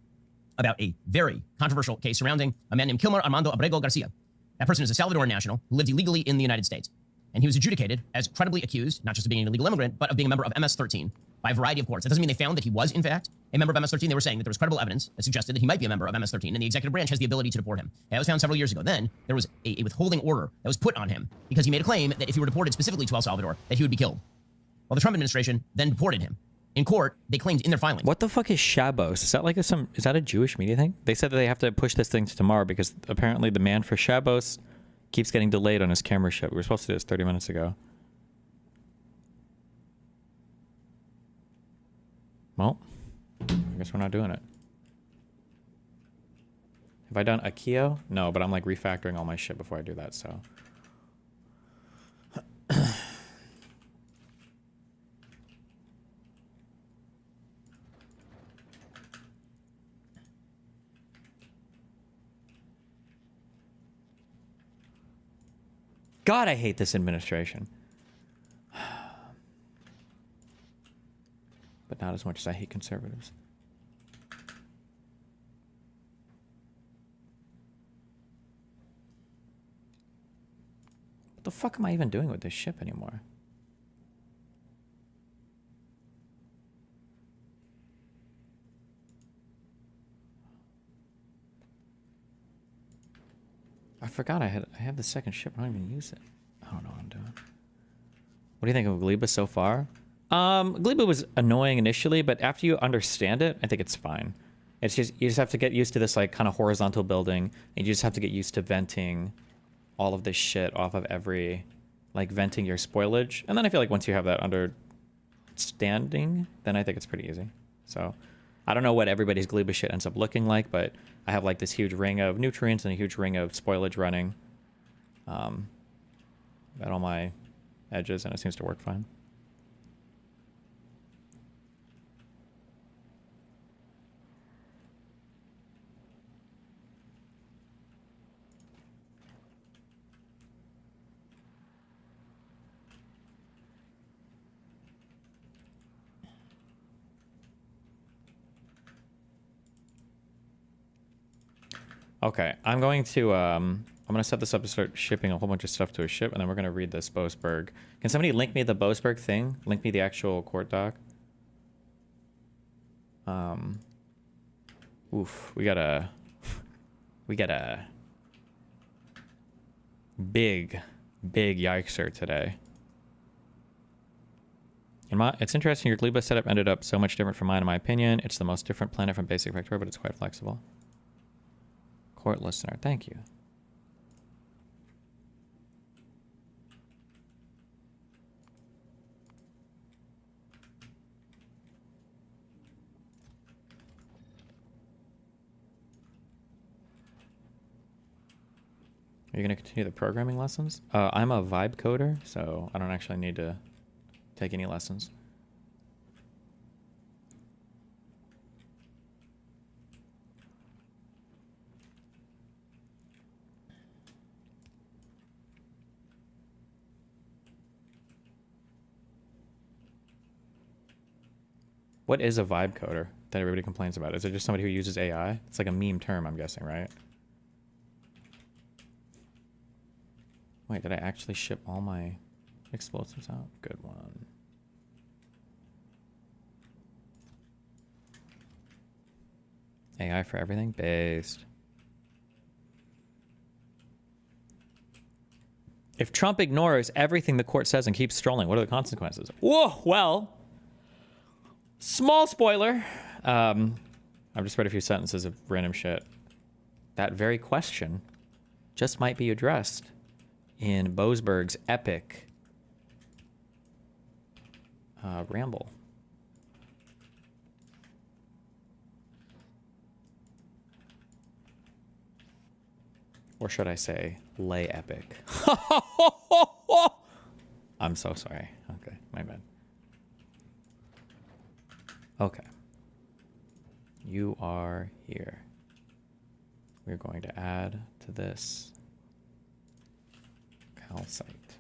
about a very controversial case surrounding a man named Kilmer Armando Abrego Garcia. That person is a Salvadoran national who lived illegally in the United States. And he was adjudicated as credibly accused, not just of being an illegal immigrant, but of being a member of MS-13 by a variety of courts. That doesn't mean they found that he was, in fact, a member of MS-13. They were saying that there was credible evidence that suggested that he might be a member of MS-13, and the executive branch has the ability to deport him. And that was found several years ago. Then there was a withholding order that was put on him because he made a claim that if he were deported specifically to El Salvador, that he would be killed. Well, the Trump administration then deported him. In court, they claimed in their filing.
What the fuck is Shabbos? Is that like is that a Jewish media thing? They said that they have to push this thing to tomorrow because apparently the man for Shabbos keeps getting delayed on his camera ship. We were supposed to do this 30 minutes ago. Well, I guess we're not doing it. Have I done Akio? No, but I'm like refactoring all my shit before I do that, so. God, I hate this administration. But not as much as I hate conservatives. What the fuck am I even doing with this ship anymore? I forgot I have the second ship. I don't even use it. I don't know what I'm doing. What do you think of Gleba so far? Gleba was annoying initially, but after you understand it, I think it's fine. It's just, you just have to get used to this like kind of horizontal building, and you just have to get used to venting all of this shit off of every, like venting your spoilage. And then I feel like once you have that understanding, then I think it's pretty easy. So I don't know what everybody's Gleba shit ends up looking like, but I have like this huge ring of nutrients and a huge ring of spoilage running at all my edges, and it seems to work fine. Okay, I'm going to set this up to start shipping a whole bunch of stuff to a ship, and then we're going to read this Boasberg. Can somebody link me the Boasberg thing? Link me the actual court doc? Oof, we got a big yikester today. It's interesting, your Gleba setup ended up so much different from mine in my opinion. It's the most different planet from Basic Vector, but it's quite flexible. Court listener, thank you. Are you going to continue the programming lessons? I'm a vibe coder, so I don't actually need to take any lessons. What is a vibe coder that everybody complains about? Is it just somebody who uses AI? It's like a meme term, I'm guessing, right? Wait, did I actually ship all my explosives out? Good one. AI for everything? Based. If Trump ignores everything the court says and keeps strolling, what are the consequences? Whoa, well, small spoiler. I've just read a few sentences of random shit. That very question just might be addressed in Boasberg's epic ramble. Or should I say, lay epic? I'm so sorry. Okay, my bad. Okay. You are here. We're going to add to this calcite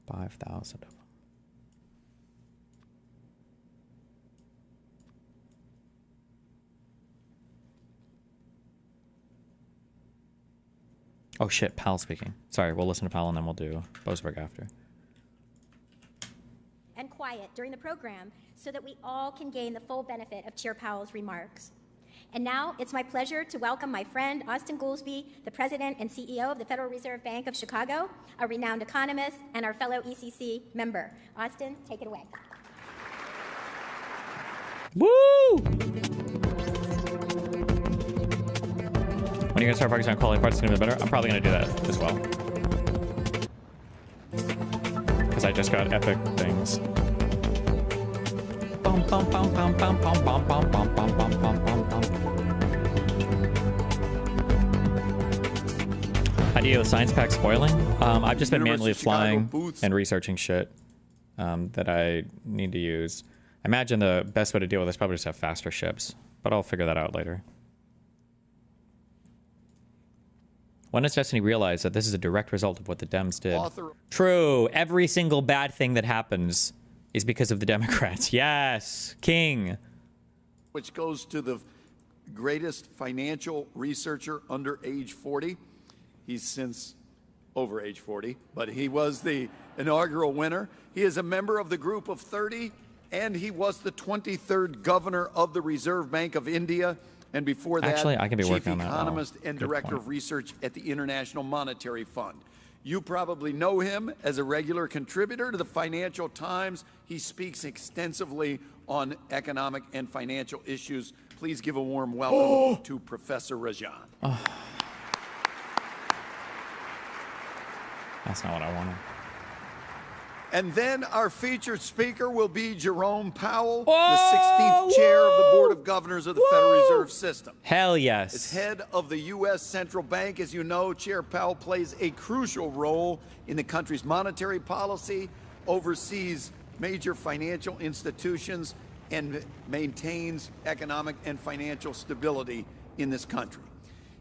5,000 of them. Oh shit, Pal speaking. Sorry, we'll listen to Pal and then we'll do Boasberg after.
And quiet during the program so that we all can gain the full benefit of Chair Powell's remarks. And now it's my pleasure to welcome my friend Austin Goolsbee, the President and CEO of the Federal Reserve Bank of Chicago, a renowned economist and our fellow ECC member. Austin, take it away.
Woo! When are you gonna start focusing on quality parts, it's gonna be better? I'm probably gonna do that as well. Because I just got epic things. Bum, bum, bum, bum, bum, bum, bum, bum, bum, bum, bum, bum, bum. Idea of the science pack spoiling? I've just been manually flying and researching shit that I need to use. I imagine the best way to deal with this is probably just have faster ships, but I'll figure that out later. When does Destiny realize that this is a direct result of what the Dems did? True. Every single bad thing that happens is because of the Democrats. Yes. King.
Which goes to the greatest financial researcher under age 40. He's since over age 40, but he was the inaugural winner. He is a member of the Group of 30, and he was the 23rd governor of the Reserve Bank of India. And before that,
actually, I can be
chief
working on that.
economist and director of research at the International Monetary Fund. You probably know him as a regular contributor to the Financial Times. He speaks extensively on economic and financial issues. Please give a warm welcome to Professor Rajan.
Oh. That's not what I wanted.
And then our featured speaker will be Jerome Powell, the 16th chair of the Board of Governors of the Federal Reserve System.
Hell yes.
As head of the U.S. Central Bank, as you know, Chair Powell plays a crucial role in the country's monetary policy, oversees major financial institutions, and maintains economic and financial stability in this country.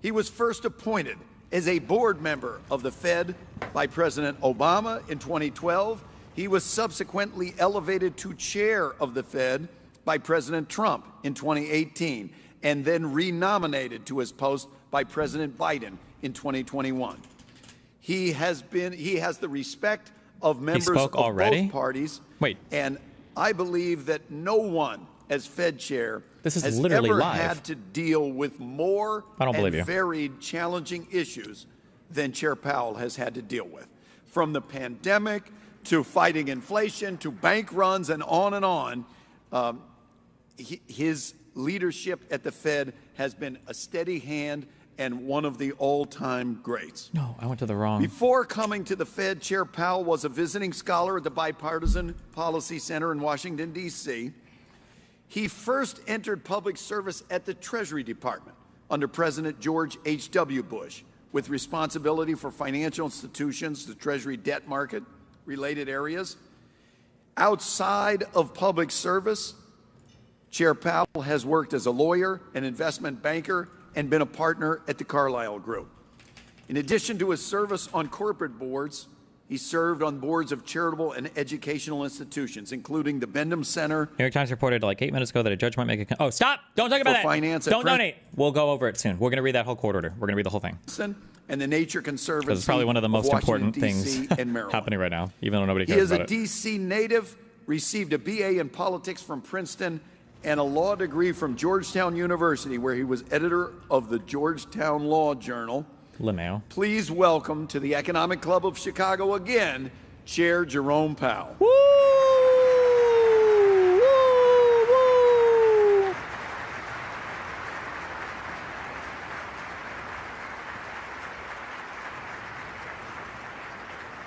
He was first appointed as a board member of the Fed by President Obama in 2012. He was subsequently elevated to chair of the Fed by President Trump in 2018, and then renominated to his post by President Biden in 2021. He has the respect of members of both parties.
Wait.
And I believe that no one as Fed chair has
literally
ever
live.
had to deal with more and varied challenging issues than Chair Powell has had to deal with. From the pandemic to fighting inflation to bank runs and on, his leadership at the Fed has been a steady hand and one of the all-time greats.
No, I went to the wrong.
Before coming to the Fed, Chair Powell was a visiting scholar at the Bipartisan Policy Center in Washington, D.C. He first entered public service at the Treasury Department under President George H.W. Bush, with responsibility for financial institutions, the Treasury debt market, related areas. Outside of public service, Chair Powell has worked as a lawyer, an investment banker, and been a partner at the Carlyle Group. In addition to his service on corporate boards He served on boards of charitable and educational institutions, including the Bendham Center.
New York Times reported like 8 minutes ago that a judge might make a... Oh, stop! Don't talk about that!
Finance
Don't donate! We'll go over it soon. We're going to read that whole court order. We're going to read the whole thing.
And the Nature Conservancy.
Because it's probably one of the most important
DC
things
and Maryland.
happening right now, even though nobody
He
cares
is
about
a
it.
D.C. native, received a BA in politics from Princeton, and a law degree from Georgetown University, where he was editor of the Georgetown Law Journal.
LeMayo.
Please welcome to the Economic Club of Chicago again, Chair Jerome Powell.
Woo!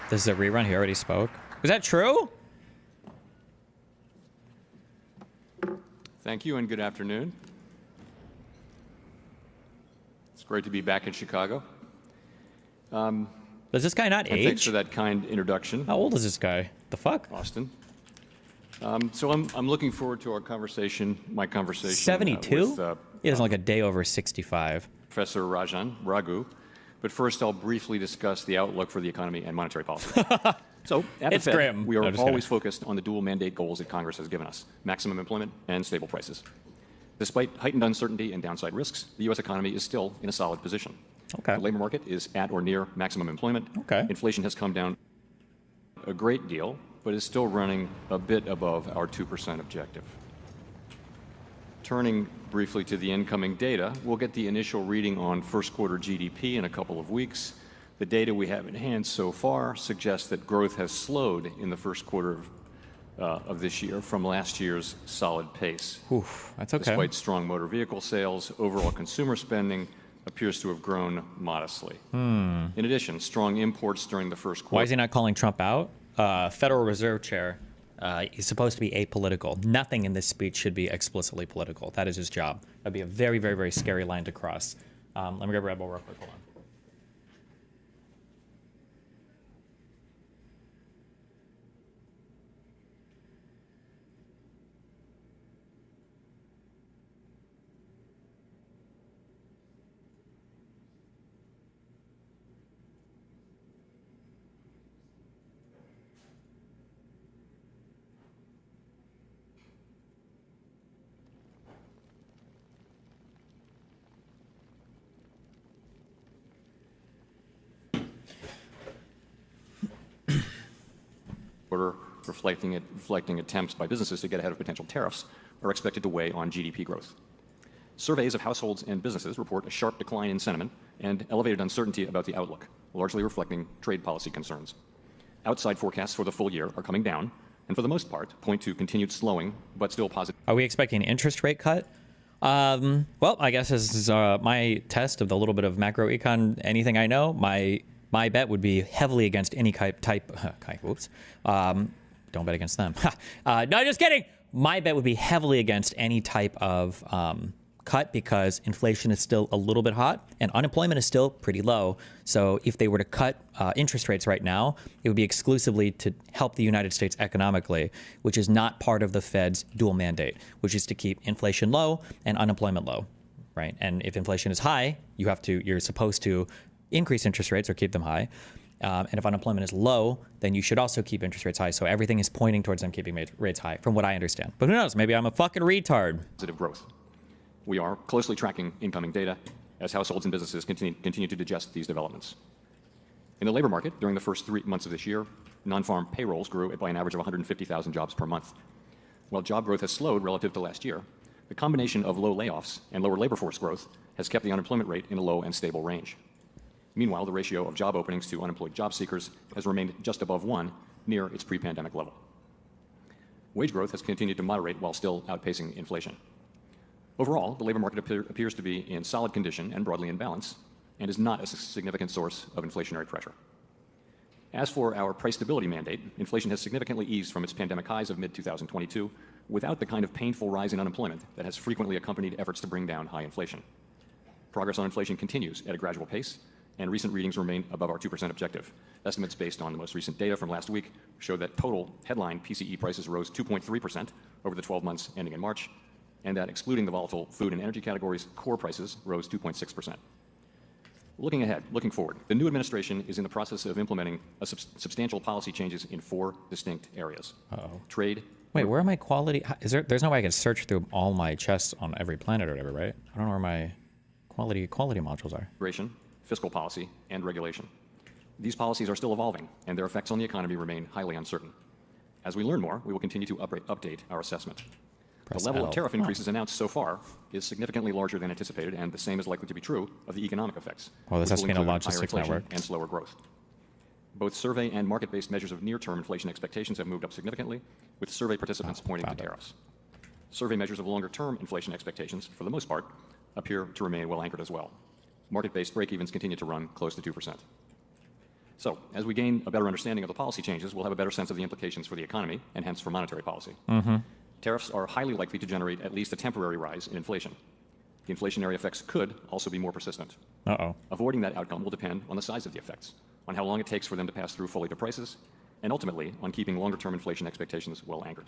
This is a rerun. He already spoke. Is that true?
Thank you and good afternoon. It's great to be back in Chicago.
Does this guy not age?
Thanks for that kind introduction.
How old is this guy? The fuck?
Austin. So I'm looking forward to our conversation, my conversation.
72?
With,
He doesn't look a day over 65.
Professor Rajan Raghu. But first, I'll briefly discuss the outlook for the economy and monetary policy. So, at the
It's
Fed,
grim.
we
No,
are
just
always
kidding.
focused on the dual mandate goals that Congress has given us: maximum employment and stable prices. Despite heightened uncertainty and downside risks, the U.S. economy is still in a solid position.
Okay.
The labor market is at or near maximum employment.
Okay.
Inflation has come down a great deal, but is still running a bit above our 2% objective. Turning briefly to the incoming data, we'll get the initial reading on first quarter GDP in a couple of weeks. The data we have in hand so far suggests that growth has slowed in the first quarter of this year from last year's solid pace.
Oof, that's okay.
Despite strong motor vehicle sales, overall consumer spending appears to have grown modestly. In addition, strong imports during the first quarter.
Why is he not calling Trump out? Federal Reserve Chair, he's supposed to be apolitical. Nothing in this speech should be explicitly political. That is his job. That'd be a very, very, very scary line to cross. Let me grab Red Bull real quick. Hold on.
Quarter reflecting attempts by businesses to get ahead of potential tariffs are expected to weigh on GDP growth. Surveys of households and businesses report a sharp decline in sentiment and elevated uncertainty about the outlook, largely reflecting trade policy concerns. Outside forecasts for the full year are coming down, and for the most part, point to continued slowing, but still positive.
Are we expecting an interest rate cut? Well, I guess this is my test of the little bit of macro econ, anything I know. My bet would be heavily against any whoops. Don't bet against them. No, just kidding. My bet would be heavily against any type of cut because inflation is still a little bit hot and unemployment is still pretty low. So if they were to cut interest rates right now, it would be exclusively to help the United States economically, which is not part of the Fed's dual mandate, which is to keep inflation low and unemployment low, right? And if inflation is high, you're supposed to increase interest rates or keep them high. And if unemployment is low, then you should also keep interest rates high. So everything is pointing towards them keeping rates high, from what I understand. But who knows? Maybe I'm a fucking retard.
Positive growth. We are closely tracking incoming data as households and businesses continue to digest these developments. In the labor market, during the first 3 months of this year, non-farm payrolls grew by an average of 150,000 jobs per month. While job growth has slowed relative to last year, the combination of low layoffs and lower labor force growth has kept the unemployment rate in a low and stable range. Meanwhile, the ratio of job openings to unemployed job seekers has remained just above 1, near its pre-pandemic level. Wage growth has continued to moderate while still outpacing inflation. Overall, the labor market appears to be in solid condition and broadly in balance, and is not a significant source of inflationary pressure. As for our price stability mandate, inflation has significantly eased from its pandemic highs of mid-2022 without the kind of painful rise in unemployment that has frequently accompanied efforts to bring down high inflation. Progress on inflation continues at a gradual pace, and recent readings remain above our 2% objective. Estimates based on the most recent data from last week show that total headline PCE prices rose 2.3% over the 12 months ending in March, and that excluding the volatile food and energy categories, core prices rose 2.6%. Looking ahead, looking forward, the new administration is in the process of implementing substantial policy changes in 4 distinct areas. Trade.
Wait, where are my quality? There's no way I can search through all my chests on every planet or whatever, right? I don't know where my quality modules are.
Immigration, fiscal policy, and regulation. These policies are still evolving, and their effects on the economy remain highly uncertain. As we learn more, we will continue to update our assessment. The level of tariff increases announced so far is significantly larger than anticipated, and the same is likely to be true of the economic effects.
Well, this has to be in a
higher
logistics
inflation
network.
and slower growth. Both survey and market-based measures of near-term inflation expectations have moved up significantly, with survey participants pointing to tariffs. Survey measures of longer-term inflation expectations, for the most part, appear to remain well anchored as well. Market-based break-evens continue to run close to 2%. So, as we gain a better understanding of the policy changes, we'll have a better sense of the implications for the economy, and hence for monetary policy. Tariffs are highly likely to generate at least a temporary rise in inflation. The inflationary effects could also be more persistent. Avoiding that outcome will depend on the size of the effects, on how long it takes for them to pass through fully to prices, and ultimately on keeping longer-term inflation expectations well anchored.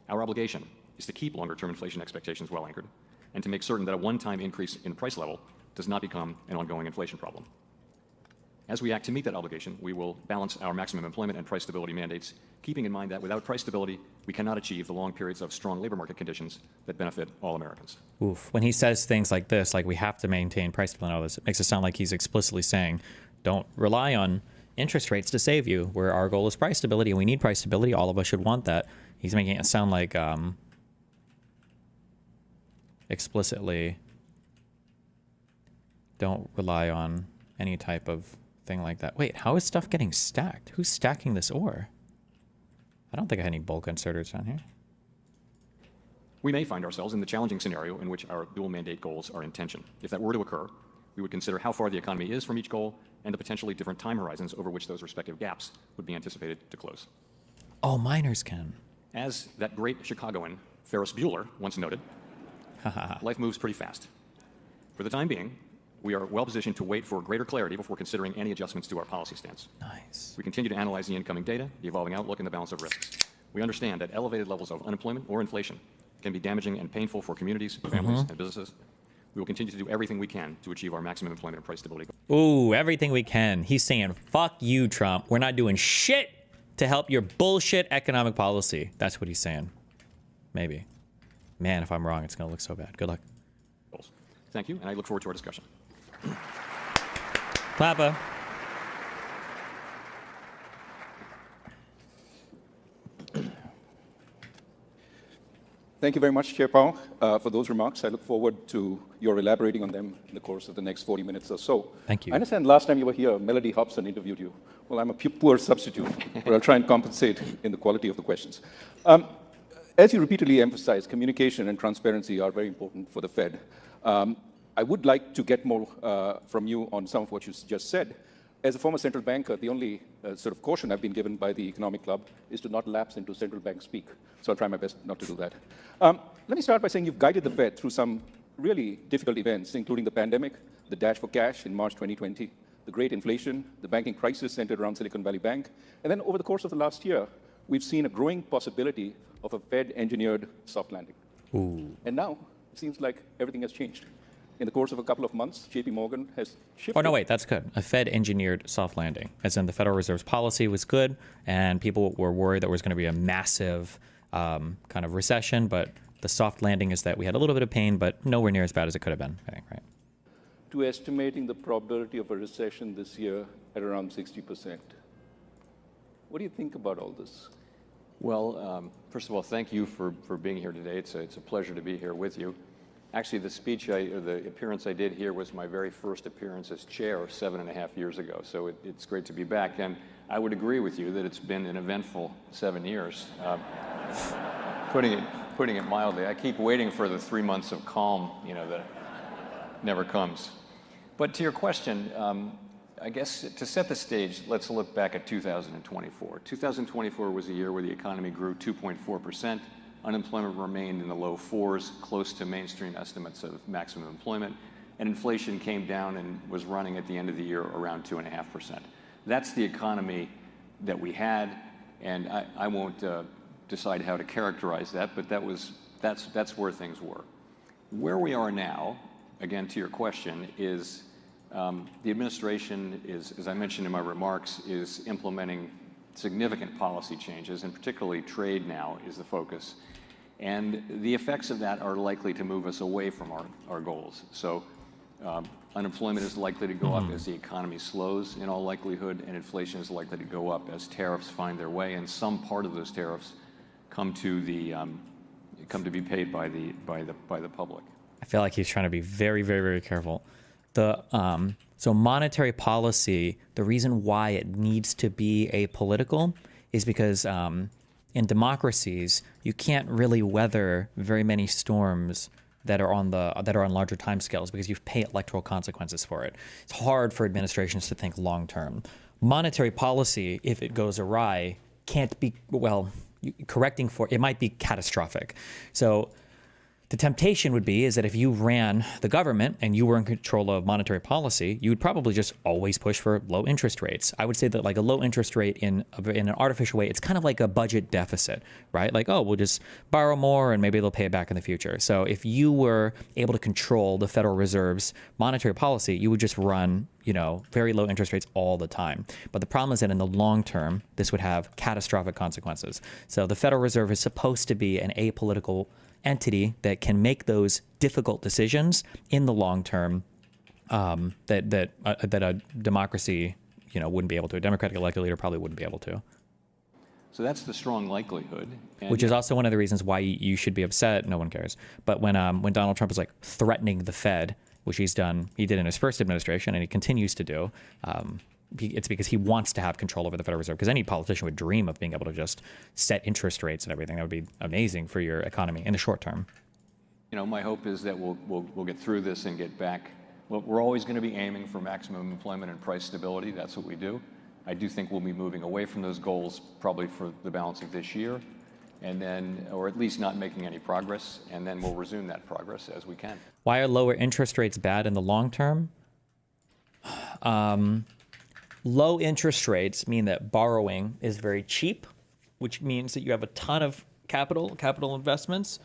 Our obligation is to keep longer-term inflation expectations well anchored, and to make certain that a one-time increase in price level does not become an ongoing inflation problem. As we act to meet that obligation, we will balance our maximum employment and price stability mandates, keeping in mind that without price stability, we cannot achieve the long periods of strong labor market conditions that benefit all Americans.
Oof. When he says things like this, like we have to maintain price stability and all this, it makes it sound like he's explicitly saying, don't rely on interest rates to save you, where our goal is price stability and we need price stability. All of us should want that. He's making it sound like explicitly don't rely on any type of thing like that. Wait, how is stuff getting stacked? Who's stacking this ore? I don't think I had any bulk inserters down here.
We may find ourselves in the challenging scenario in which our dual mandate goals are in tension. If that were to occur, we would consider how far the economy is from each goal and the potentially different time horizons over which those respective gaps would be anticipated to close.
Oh, miners can.
As that great Chicagoan Ferris Bueller once noted, life moves pretty fast. For the time being, we are well positioned to wait for greater clarity before considering any adjustments to our policy stance.
Nice.
We continue to analyze the incoming data, the evolving outlook, and the balance of risks. We understand that elevated levels of unemployment or inflation can be damaging and painful for communities, families, and businesses. We will continue to do everything we can to achieve our maximum employment and price stability goals.
Ooh, everything we can. He's saying, fuck you, Trump. We're not doing shit to help your bullshit economic policy. That's what he's saying. Maybe. Man, if I'm wrong, it's going to look so bad. Good luck.
Thank you, and I look forward to our discussion.
Clapper.
Thank you very much, Chair Powell, for those remarks. I look forward to your elaborating on them in the course of the next 40 minutes or so.
Thank you.
I understand last time you were here, Melody Hobson interviewed you. Well, I'm a poor substitute, but I'll try and compensate in the quality of the questions. As you repeatedly emphasize, communication and transparency are very important for the Fed. I would like to get more from you on some of what you just said. As a former central banker, the only sort of caution I've been given by the Economic Club is to not lapse into central bank speak. So I'll try my best not to do that. Let me start by saying you've guided the Fed through some really difficult events, including the pandemic, the dash for cash in March 2020, the great inflation, the banking crisis centered around Silicon Valley Bank. And then over the course of the last year, we've seen a growing possibility of a Fed-engineered soft landing.
Ooh.
And now it seems like everything has changed. In the course of a couple of months, JP Morgan has shifted.
Oh, no, wait, that's good. A Fed-engineered soft landing, as in the Federal Reserve's policy was good, and people were worried there was going to be a massive kind of recession, but the soft landing is that we had a little bit of pain, but nowhere near as bad as it could have been, I think, right?
To estimating the probability of a recession this year at around 60%. What do you think about all this?
Well, first of all, thank you for being here today. It's a pleasure to be here with you. Actually, the appearance I did here was my very first appearance as chair 7.5 years ago. So it's great to be back. And I would agree with you that it's been an eventful 7 years. Putting it mildly, I keep waiting for the 3 months of calm, that never comes. But to your question, I guess to set the stage, let's look back at 2024. 2024 was a year where the economy grew 2.4%. Unemployment remained in the low 4s, close to mainstream estimates of maximum employment, and inflation came down and was running at the end of the year around 2.5%. That's the economy that we had, and I won't decide how to characterize that, but that's where things were. Where we are now, again to your question, is The administration is, as I mentioned in my remarks, is implementing significant policy changes, and particularly trade now is the focus. And the effects of that are likely to move us away from our goals. So unemployment is likely to go up as the economy slows in all likelihood, and inflation is likely to go up as tariffs find their way, and some part of those tariffs come to be paid by the public.
I feel like he's trying to be very, very, very careful. So monetary policy, the reason why it needs to be apolitical is because in democracies, you can't really weather very many storms that are on larger timescales because you pay electoral consequences for it. It's hard for administrations to think long term. Monetary policy, if it goes awry, can't be, well, correcting for it might be catastrophic. So the temptation would be is that if you ran the government and you were in control of monetary policy, you would probably just always push for low interest rates. I would say that like a low interest rate in an artificial way, it's kind of like a budget deficit, right? Like, oh, we'll just borrow more and maybe they'll pay it back in the future. So if you were able to control the Federal Reserve's monetary policy, you would just run, very low interest rates all the time. But the problem is that in the long term, this would have catastrophic consequences. So the Federal Reserve is supposed to be an apolitical entity that can make those difficult decisions in the long term that a democracy wouldn't be able to. A democratic elected leader probably wouldn't be able to.
So that's the strong likelihood. And
which is also one of the reasons why you should be upset. No one cares. But when Donald Trump is like threatening the Fed, which he did in his first administration and he continues to do, it's because he wants to have control over the Federal Reserve, because any politician would dream of being able to just set interest rates and everything. That would be amazing for your economy in the short term.
My hope is that we'll get through this and get back. Well, we're always going to be aiming for maximum employment and price stability. That's what we do. I do think we'll be moving away from those goals probably for the balance of this year, and then, or at least not making any progress, and then we'll resume that progress as we can.
Why are lower interest rates bad in the long term? Low interest rates mean that borrowing is very cheap, which means that you have a ton of capital investments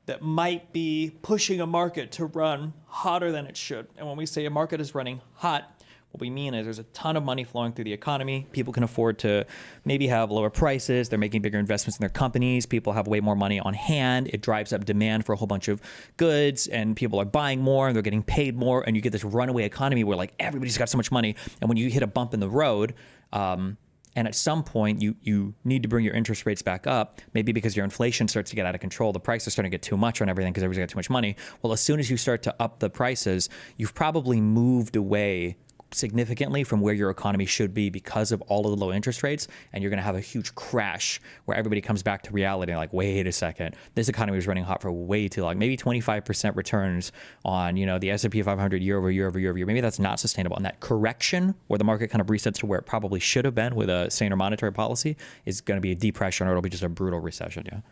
that might be pushing a market to run hotter than it should. And when we say a market is running hot, what we mean is there's a ton of money flowing through the economy. People can afford to maybe have lower prices. They're making bigger investments in their companies. People have way more money on hand. It drives up demand for a whole bunch of goods, and people are buying more and they're getting paid more. And you get this runaway economy where like everybody's got so much money. And when you hit a bump in the road, and at some point you need to bring your interest rates back up, maybe because your inflation starts to get out of control. The prices are starting to get too much on everything because everybody's got too much money. Well, as soon as you start to up the prices, you've probably moved away significantly from where your economy should be because of all of the low interest rates, and you're going to have a huge crash where everybody comes back to reality like, wait a second, this economy was running hot for way too long. Maybe 25% returns on the S&P 500 year over year over year over year. Maybe that's not sustainable, and that correction where the market kind of resets to where it probably should have been with a saner monetary policy is going to be a depression, or it'll be just a brutal recession.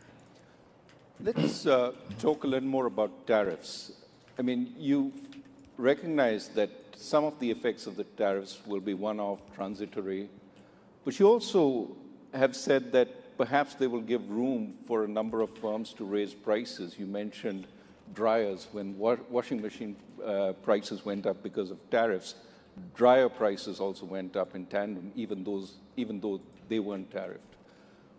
Let's talk a little more about tariffs. I mean, you recognize that some of the effects of the tariffs will be one-off, transitory, but you also have said that perhaps they will give room for a number of firms to raise prices. You mentioned dryers. When washing machine prices went up because of tariffs, dryer prices also went up in tandem, even though they weren't tariffed.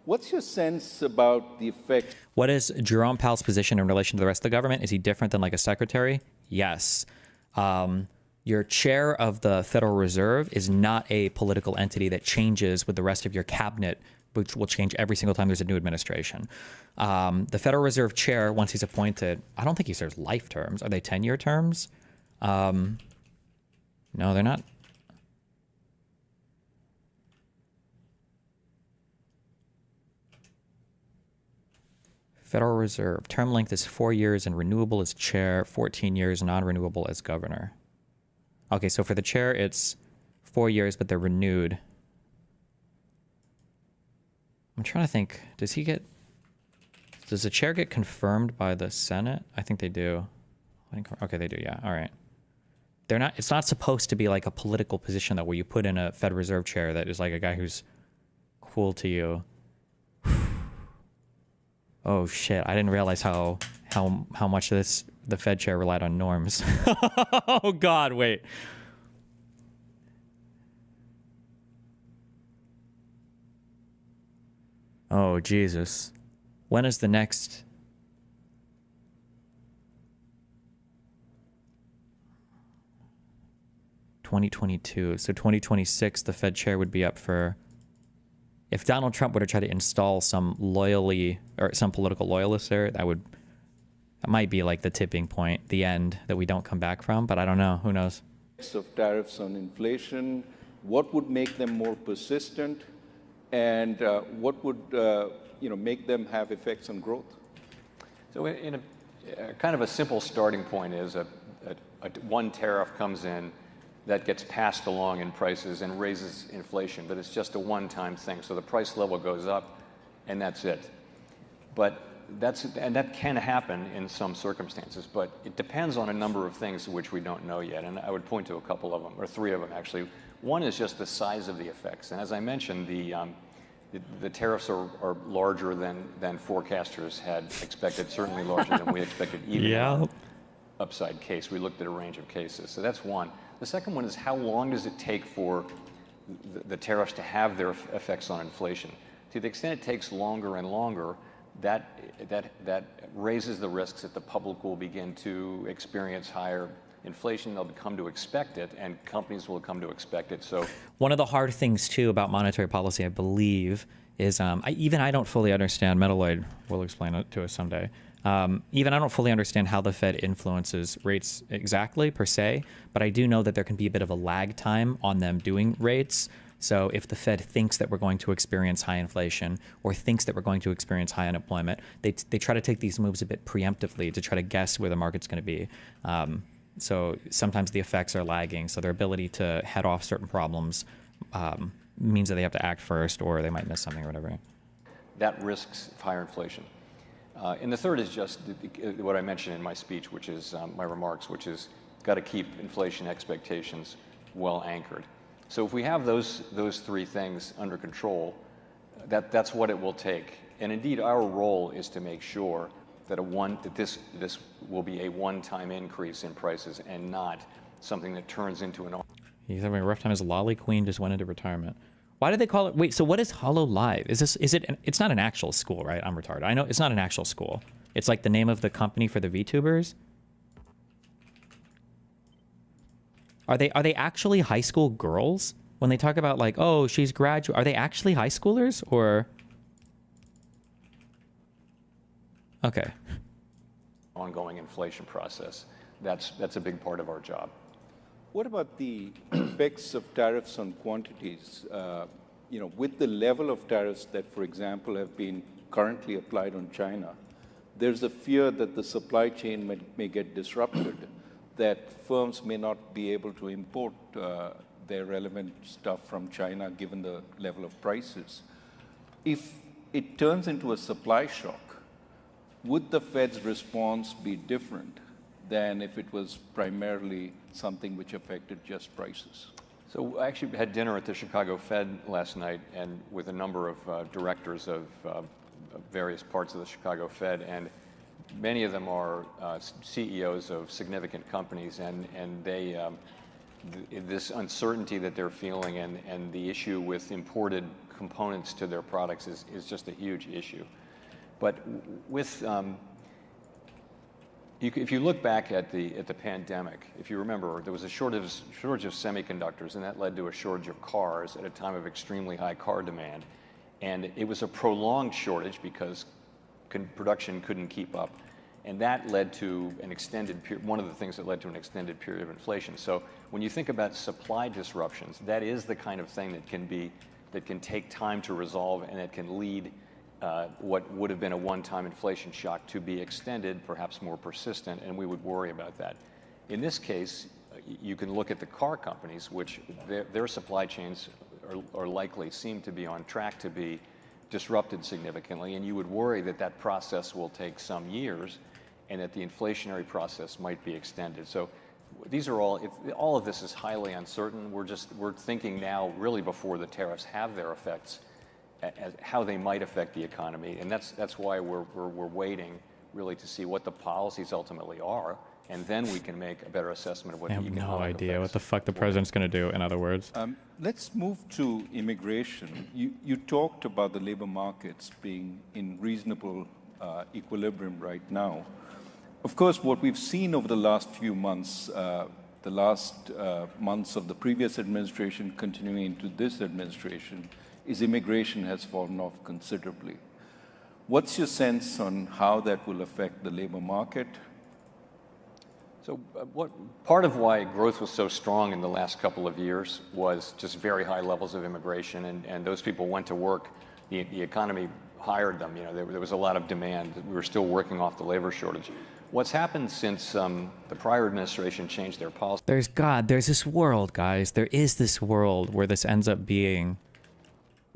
What's your sense about the effect?
What is Jerome Powell's position in relation to the rest of the government? Is he different than like a secretary? Yes. Your chair of the Federal Reserve is not a political entity that changes with the rest of your cabinet, which will change every single time there's a new administration. The Federal Reserve chair, once he's appointed, I don't think he serves life terms. Are they 10-year terms? No, they're not. Federal Reserve, term length is 4 years and renewable as chair, 14 years non-renewable as governor. Okay, so for the chair, it's 4 years, but they're renewed. I'm trying to think, does the chair get confirmed by the Senate? I think they do. Okay, they do, yeah, all right. It's not supposed to be like a political position though, where you put in a Fed Reserve chair that is like a guy who's cool to you. Oh shit, I didn't realize how much the Fed chair relied on norms. Oh God, wait. Oh, Jesus. When is the next... ...2022. So 2026, the Fed chair would be up for... If Donald Trump were to try to install some some political loyalists there, that might be like the tipping point, the end that we don't come back from, but I don't know. Who knows?
Of tariffs on inflation, what would make them more persistent, and what would make them have effects on growth?
So in a kind of a simple starting point is one tariff comes in that gets passed along in prices and raises inflation, but it's just a one-time thing. So the price level goes up, and that's it. But that can happen in some circumstances, but it depends on a number of things which we don't know yet. And I would point to a couple of them, or three of them actually. One is just the size of the effects. And as I mentioned, the tariffs are larger than forecasters had expected, certainly larger than we expected, even in our upside case. We looked at a range of cases. So that's one. The second one is how long does it take for the tariffs to have their effects on inflation? To the extent it takes longer and longer, that raises the risks that the public will begin to experience higher inflation. They'll come to expect it, and companies will come to expect it. So
one of the hard things too about monetary policy, I believe, is I don't fully understand. Metalloid will explain it to us someday. Even I don't fully understand how the Fed influences rates exactly per se, but I do know that there can be a bit of a lag time on them doing rates. So if the Fed thinks that we're going to experience high inflation or thinks that we're going to experience high unemployment, they try to take these moves a bit preemptively to try to guess where the market's going to be. So sometimes the effects are lagging. So their ability to head off certain problems means that they have to act first, or they might miss something or whatever.
That risks higher inflation. And the third is just what I mentioned in my speech, which is my remarks, which is got to keep inflation expectations well anchored. So if we have those three things under control, that's what it will take. And indeed, our role is to make sure that this will be a one-time increase in prices and not something that turns into an...
He's having a rough time. His Lolly Queen just went into retirement. Why did they call it? Wait, so what is Hollow Live? It's not an actual school, right? I'm retarded. I know it's not an actual school. It's like the name of the company for the VTubers. Are they actually high school girls? When they talk about like, oh, she's graduate, are they actually high schoolers or? Okay.
Ongoing inflation process. That's a big part of our job.
What about the effects of tariffs on quantities? With the level of tariffs that, for example, have been currently applied on China, there's a fear that the supply chain may get disrupted, that firms may not be able to import their relevant stuff from China given the level of prices. If it turns into a supply shock, would the Fed's response be different than if it was primarily something which affected just prices?
So I actually had dinner at the Chicago Fed last night, and with a number of directors of various parts of the Chicago Fed, and many of them are CEOs of significant companies, and they this uncertainty that they're feeling and the issue with imported components to their products is just a huge issue. But with if you look back at the pandemic, if you remember, there was a shortage of semiconductors, and that led to a shortage of cars at a time of extremely high car demand. And it was a prolonged shortage because production couldn't keep up. And that led to an extended period, one of the things that led to an extended period of inflation. So when you think about supply disruptions, that is the kind of thing that can take time to resolve, and it can lead what would have been a one-time inflation shock to be extended, perhaps more persistent, and we would worry about that. In this case, you can look at the car companies, which their supply chains are likely seem to be on track to be disrupted significantly, and you would worry that that process will take some years and that the inflationary process might be extended. So these are all of this is highly uncertain. We're thinking now really before the tariffs have their effects, as how they might affect the economy, and that's why we're waiting really to see what the policies ultimately are and then we can make a better assessment of what
I
the
have
economic
no idea
effects
what the fuck the president's going to do, in other words.
Let's move to immigration. You talked about the labor markets being in reasonable equilibrium right now. Of course, what we've seen over the last few months, the last months of the previous administration continuing into this administration, is immigration has fallen off considerably. What's your sense on how that will affect the labor market?
So part of why growth was so strong in the last couple of years was just very high levels of immigration, and those people went to work. The economy hired them. There was a lot of demand. We were still working off the labor shortage. What's happened since the prior administration changed their policy?
There's this world, guys. There is this world where this ends up being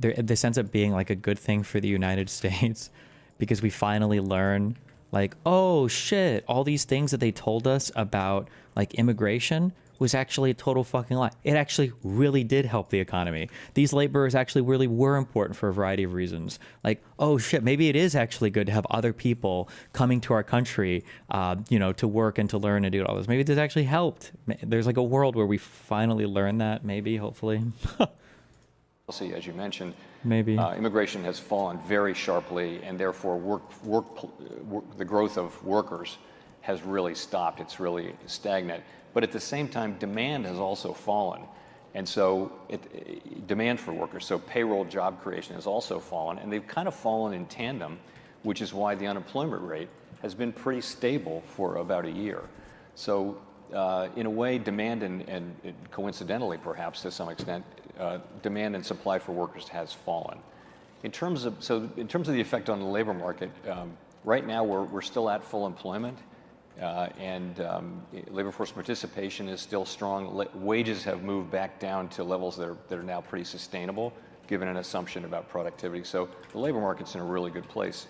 like a good thing for the United States, because we finally learn, like, oh shit, all these things that they told us about like immigration was actually a total fucking lie. It actually really did help the economy. These laborers actually really were important for a variety of reasons. Like, oh shit, maybe it is actually good to have other people coming to our country, to work and to learn and do all this. Maybe this actually helped. There's like a world where we finally learn that, maybe, hopefully.
As you mentioned,
maybe
immigration has fallen very sharply, and therefore the growth of workers has really stopped. It's really stagnant. But at the same time, demand has also fallen. And so demand for workers, so payroll job creation has also fallen. And they've kind of fallen in tandem, which is why the unemployment rate has been pretty stable for about a year. So in a way, demand and coincidentally, perhaps to some extent, demand and supply for workers has fallen. In terms of the effect on the labor market, right now we're still at full employment. And labor force participation is still strong. Wages have moved back down to levels that are now pretty sustainable, given an assumption about productivity. So the labor market's in a really good place.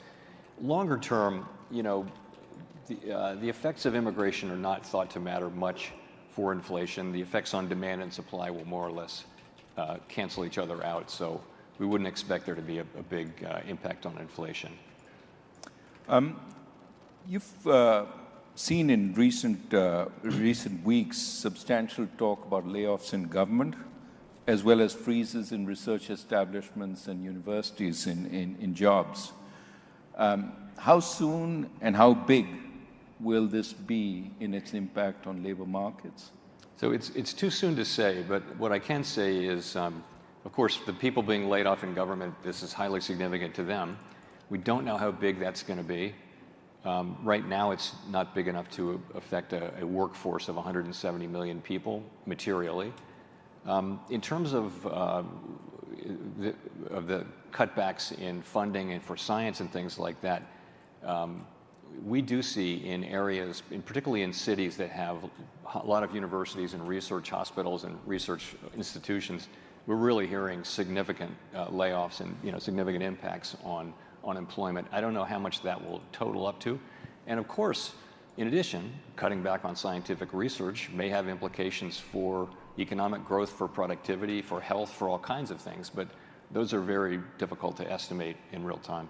Longer term, the effects of immigration are not thought to matter much for inflation. The effects on demand and supply will more or less cancel each other out. So we wouldn't expect there to be a big impact on inflation.
You've seen in recent weeks substantial talk about layoffs in government, as well as freezes in research establishments and universities in jobs. How soon and how big will this be in its impact on labor markets?
So it's too soon to say, but what I can say is, of course, the people being laid off in government, this is highly significant to them. We don't know how big that's going to be. Right now, it's not big enough to affect a workforce of 170 million people materially. In terms of the cutbacks in funding and for science and things like that, we do see in areas, particularly in cities that have a lot of universities and research hospitals and research institutions, we're really hearing significant layoffs and significant impacts on employment. I don't know how much that will total up to. And of course, in addition, cutting back on scientific research may have implications for economic growth, for productivity, for health, for all kinds of things. But those are very difficult to estimate in real time.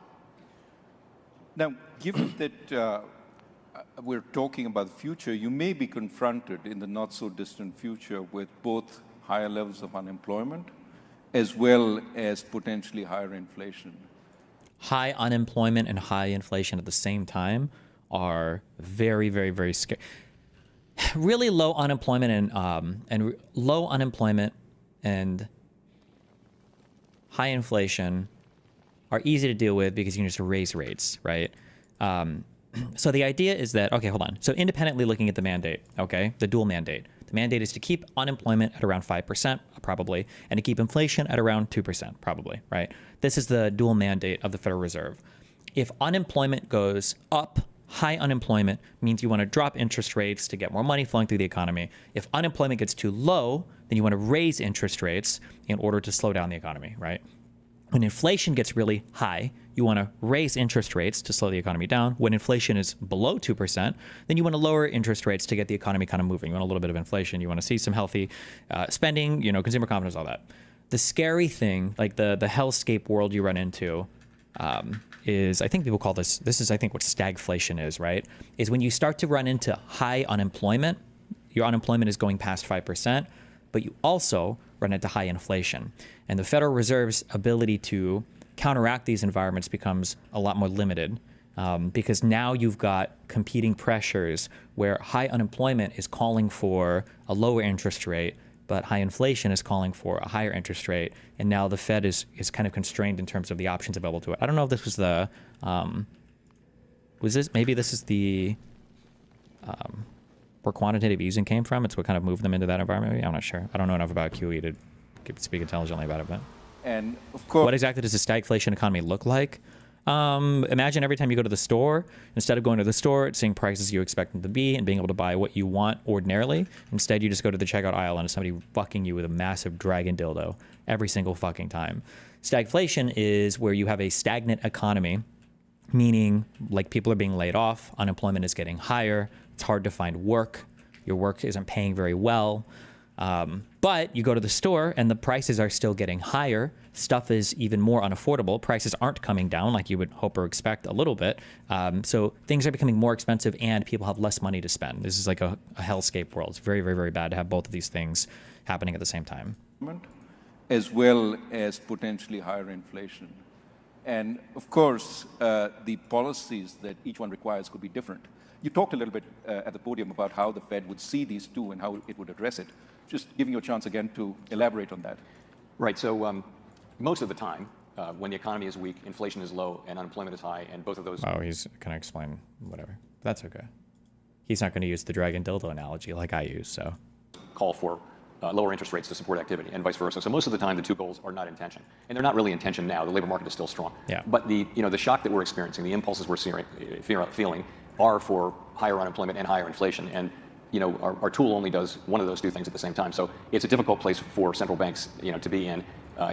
Now, given that we're talking about the future, you may be confronted in the not so distant future with both higher levels of unemployment as well as potentially higher inflation.
High unemployment and high inflation at the same time are very, very, very scary. Really low unemployment and low unemployment and high inflation are easy to deal with because you can just raise rates, right? So the idea is that, okay, hold on. So independently looking at the mandate, okay, the dual mandate. The mandate is to keep unemployment at around 5%, probably, and to keep inflation at around 2%, probably, right? This is the dual mandate of the Federal Reserve. If unemployment goes up, high unemployment means you want to drop interest rates to get more money flowing through the economy. If unemployment gets too low, then you want to raise interest rates in order to slow down the economy, right? When inflation gets really high, you want to raise interest rates to slow the economy down. When inflation is below 2%, then you want to lower interest rates to get the economy kind of moving. You want a little bit of inflation. You want to see some healthy spending, consumer confidence, all that. The scary thing, like the hellscape world you run into, is, I think people call this is I think what stagflation is, right? Is when you start to run into high unemployment, your unemployment is going past 5%, but you also run into high inflation. And the Federal Reserve's ability to counteract these environments becomes a lot more limited because now you've got competing pressures where high unemployment is calling for a lower interest rate, but high inflation is calling for a higher interest rate. And now the Fed is kind of constrained in terms of the options available to it. I don't know if this was the, maybe this is the, where quantitative easing came from. It's what kind of moved them into that environment. Maybe? I'm not sure. I don't know enough about QE to speak intelligently about it, but.
And of course,
what exactly does a stagflation economy look like? Imagine every time you go to the store, instead of going to the store, seeing prices you expect them to be and being able to buy what you want ordinarily, instead you just go to the checkout aisle and somebody fucking you with a massive dragon dildo every single fucking time. Stagflation is where you have a stagnant economy, meaning like people are being laid off, unemployment is getting higher, it's hard to find work, your work isn't paying very well. But you go to the store and the prices are still getting higher. Stuff is even more unaffordable. Prices aren't coming down like you would hope or expect a little bit. So things are becoming more expensive and people have less money to spend. This is like a hellscape world. It's very, very, very bad to have both of these things happening at the same time.
As well as potentially higher inflation. And of course, the policies that each one requires could be different. You talked a little bit at the podium about how the Fed would see these two and how it would address it. Just giving you a chance again to elaborate on that.
Right. So most of the time, when the economy is weak, inflation is low, and unemployment is high, and both of those.
Oh, he's going to explain whatever. That's okay. He's not going to use the dragon dildo analogy like I use. So
call for lower interest rates to support activity, and vice versa. So most of the time, the two goals are not in tension, and they're not really in tension now. The labor market is still strong.
Yeah.
But the shock that we're experiencing, the impulses we're feeling, are for higher unemployment and higher inflation. And our tool only does one of those two things at the same time. So it's a difficult place for central banks, to be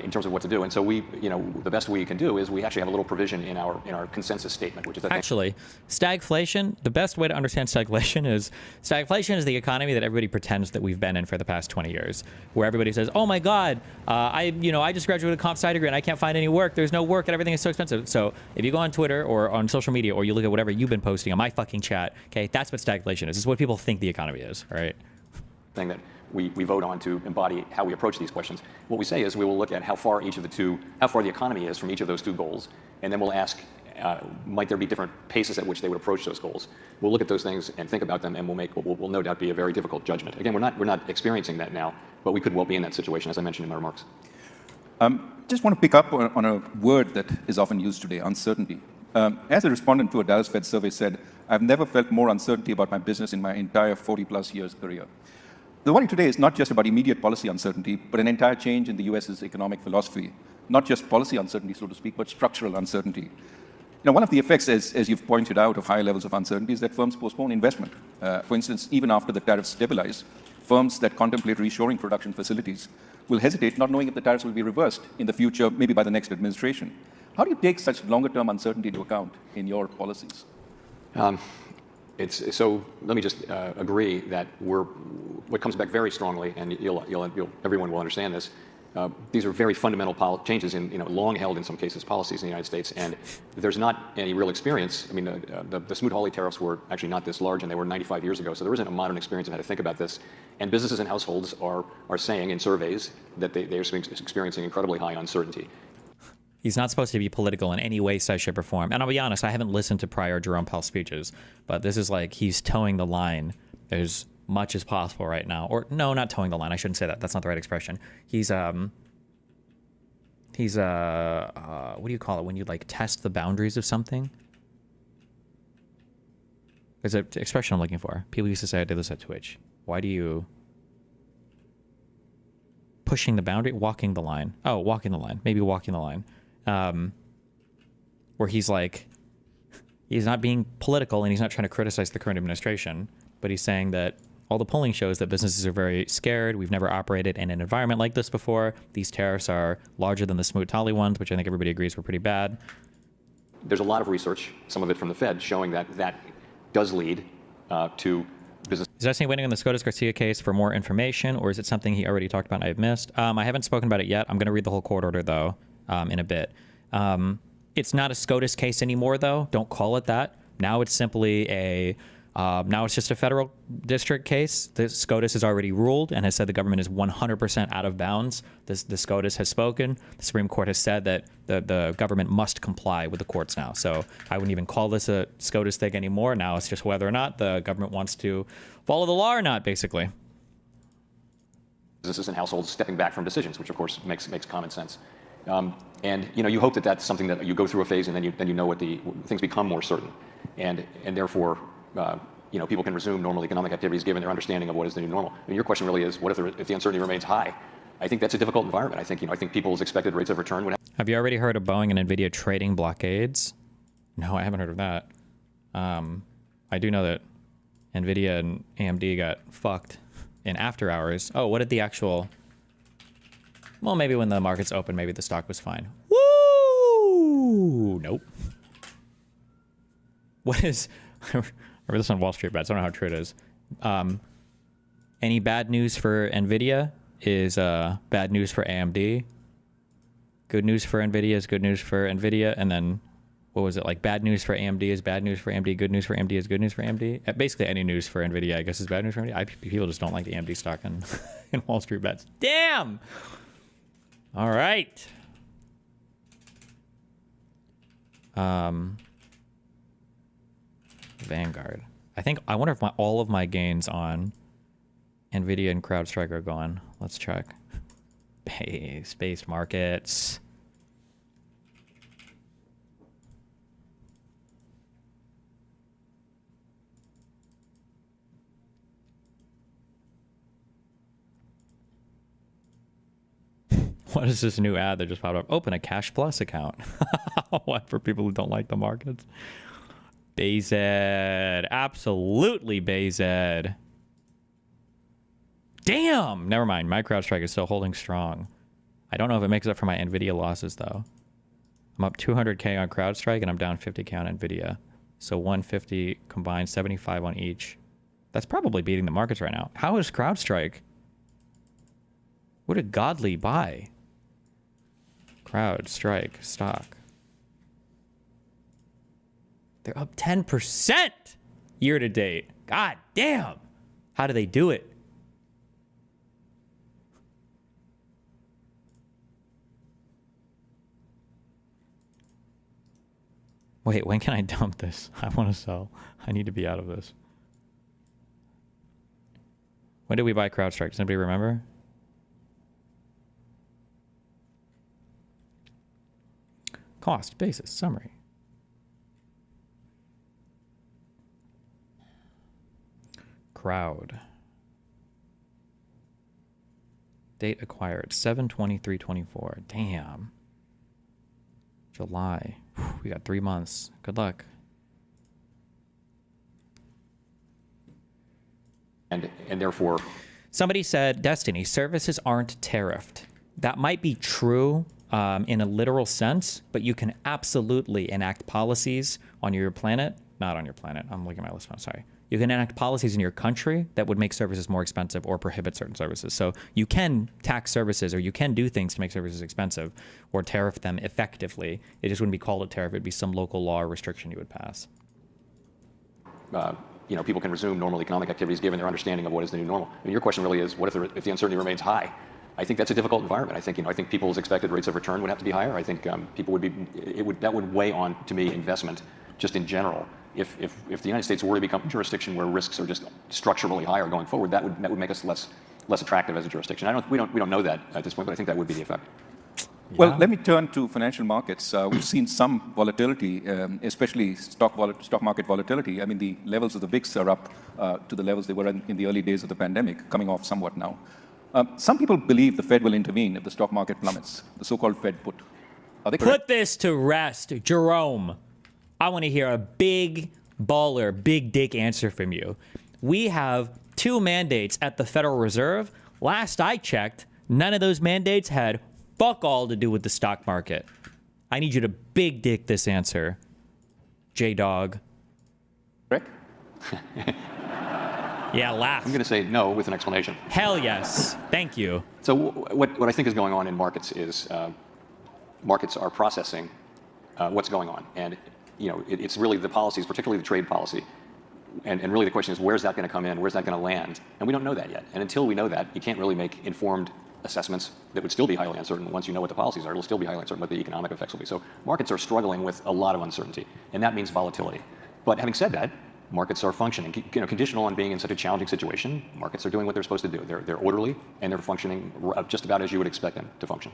in terms of what to do. And so the best we can do is we actually have a little provision in our consensus statement, which is that
actually stagflation. The best way to understand stagflation is the economy that everybody pretends that we've been in for the past 20 years, where everybody says, "Oh my God, I just graduated a comp sci degree and I can't find any work. There's no work and everything is so expensive." So if you go on Twitter or on social media or you look at whatever you've been posting on my fucking chat, okay, that's what stagflation is. It's what people think the economy is, all right?
Thing that we vote on to embody how we approach these questions. What we say is we will look at how far the economy is from each of those two goals, and then we'll ask, might there be different paces at which they would approach those goals? We'll look at those things and think about them, and we'll make what will no doubt be a very difficult judgment. Again, we're not experiencing that now, but we could well be in that situation, as I mentioned in my remarks.
Just want to pick up on a word that is often used today, uncertainty. As a respondent to a Dallas Fed survey said, "I've never felt more uncertainty about my business in my entire 40-plus years career." The worry today is not just about immediate policy uncertainty, but an entire change in the US's economic philosophy. Not just policy uncertainty, so to speak, but structural uncertainty. One of the effects, as you've pointed out, of high levels of uncertainty is that firms postpone investment. For instance, even after the tariffs stabilize, firms that contemplate reshoring production facilities will hesitate, not knowing if the tariffs will be reversed in the future, maybe by the next administration. How do you take such longer-term uncertainty into account in your policies?
So let me just agree that what comes back very strongly, and everyone will understand this. These are very fundamental changes in long held, in some cases, policies in the United States, and there's not any real experience. I mean, the Smoot-Hawley tariffs were actually not this large, and they were 95 years ago, so there isn't a modern experience of how to think about this. And businesses and households are saying in surveys that they're experiencing incredibly high uncertainty.
He's not supposed to be political in any way, size, shape, or form. And I'll be honest, I haven't listened to prior Jerome Powell speeches, but this is like he's towing the line as much as possible right now. Or no, not towing the line. I shouldn't say that. That's not the right expression. He's what do you call it when you like test the boundaries of something? There's an expression I'm looking for. People used to say I did this at Twitch. Why do you pushing the boundary, walking the line? Oh, walking the line. Maybe walking the line. Where he's like, he's not being political and he's not trying to criticize the current administration, but he's saying that all the polling shows that businesses are very scared. We've never operated in an environment like this before. These tariffs are larger than the Smoot-Hawley ones, which I think everybody agrees were pretty bad.
There's a lot of research, some of it from the Fed, showing that does lead to business.
Is Destiny waiting on the SCOTUS Garcia case for more information, or is it something he already talked about and I've missed? I haven't spoken about it yet. I'm going to read the whole court order, though, in a bit. It's not a SCOTUS case anymore, though. Don't call it that. Now it's simply now it's just a federal district case. The SCOTUS has already ruled and has said the government is 100% out of bounds. The SCOTUS has spoken. The Supreme Court has said that the government must comply with the courts now. So I wouldn't even call this a SCOTUS thing anymore. Now it's just whether or not the government wants to follow the law or not, basically.
Businesses and households stepping back from decisions, which of course makes common sense. And you hope that that's something that you go through a phase and then you know what things become more certain, and therefore people can resume normal economic activities given their understanding of what is the new normal. I mean, your question really is, what if the uncertainty remains high? I think that's a difficult environment. I think people's expected rates of return would
Have you already heard of Boeing and NVIDIA trading blockades? No, I haven't heard of that. I do know that NVIDIA and AMD got fucked in after hours. Oh, what did the actual... Well, maybe when the markets open, maybe the stock was fine. Woo! Nope. What is... I read this on Wall Street Bets. I don't know how true it is. Any bad news for NVIDIA is bad news for AMD. Good news for NVIDIA is good news for NVIDIA. And then, what was it? Like, bad news for AMD is bad news for AMD. Good news for AMD is good news for AMD. Basically, any news for NVIDIA, I guess, is bad news for AMD. People just don't like the AMD stock in Wall Street Bets. Damn! All right. Vanguard. I wonder if all of my gains on NVIDIA and CrowdStrike are gone. Let's check. Space markets. What is this new ad that just popped up? Open a Cash Plus account. What, for people who don't like the markets? BayZ. Absolutely BayZ. Damn! Never mind. My CrowdStrike is still holding strong. I don't know if it makes up for my NVIDIA losses, though. I'm up 200K on CrowdStrike, and I'm down 50K on NVIDIA. So 150 combined, 75 on each. That's probably beating the markets right now. How is CrowdStrike? What a godly buy. CrowdStrike stock. They're up 10% year to date. God damn. How do they do it? Wait, when can I dump this? I want to sell. I need to be out of this. When did we buy CrowdStrike? Does anybody remember? Cost, basis, summary. Crowd. Date acquired, 7/23/24. Damn. July. Whew, we got 3 months. Good luck.
and therefore...
Somebody said, Destiny, services aren't tariffed. That might be true in a literal sense, but you can absolutely enact policies on your planet. Not on your planet. I'm looking at my list now. Sorry. You can enact policies in your country that would make services more expensive or prohibit certain services. So you can tax services, or you can do things to make services expensive or tariff them effectively. It just wouldn't be called a tariff. It'd be some local law or restriction you would pass.
People can resume normal economic activities given their understanding of what is the new normal. I mean, your question really is, what if the uncertainty remains high? I think that's a difficult environment. I think people's expected rates of return would have to be higher. I think people would be, that would weigh on, to me, investment just in general. If the United States were to become a jurisdiction where risks are just structurally higher going forward, that would make us less attractive as a jurisdiction. We don't know that at this point, but I think that would be the effect.
Yeah. Well, let me turn to financial markets. We've seen some volatility, especially stock market volatility. I mean, the levels of the VIX are up to the levels they were in the early days of the pandemic, coming off somewhat now. Some people believe the Fed will intervene if the stock market plummets, the so-called Fed put. Are they correct?
Put this to rest, Jerome. I want to hear a big baller, big dick answer from you. We have 2 mandates at the Federal Reserve. Last I checked, none of those mandates had fuck all to do with the stock market. I need you to big dick this answer, J-Dog.
Rick?
Yeah, laugh.
I'm going to say no with an explanation.
Hell yes. Thank you.
So what I think is going on in markets is markets are processing what's going on. And it's really the policies, particularly the trade policy. And really the question is, where's that going to come in? Where's that going to land? And we don't know that yet. And until we know that, you can't really make informed assessments that would still be highly uncertain. Once you know what the policies are, it'll still be highly uncertain what the economic effects will be. So markets are struggling with a lot of uncertainty, and that means volatility. But having said that, markets are functioning. Conditional on being in such a challenging situation, markets are doing what they're supposed to do. They're orderly, and they're functioning just about as you would expect them to function.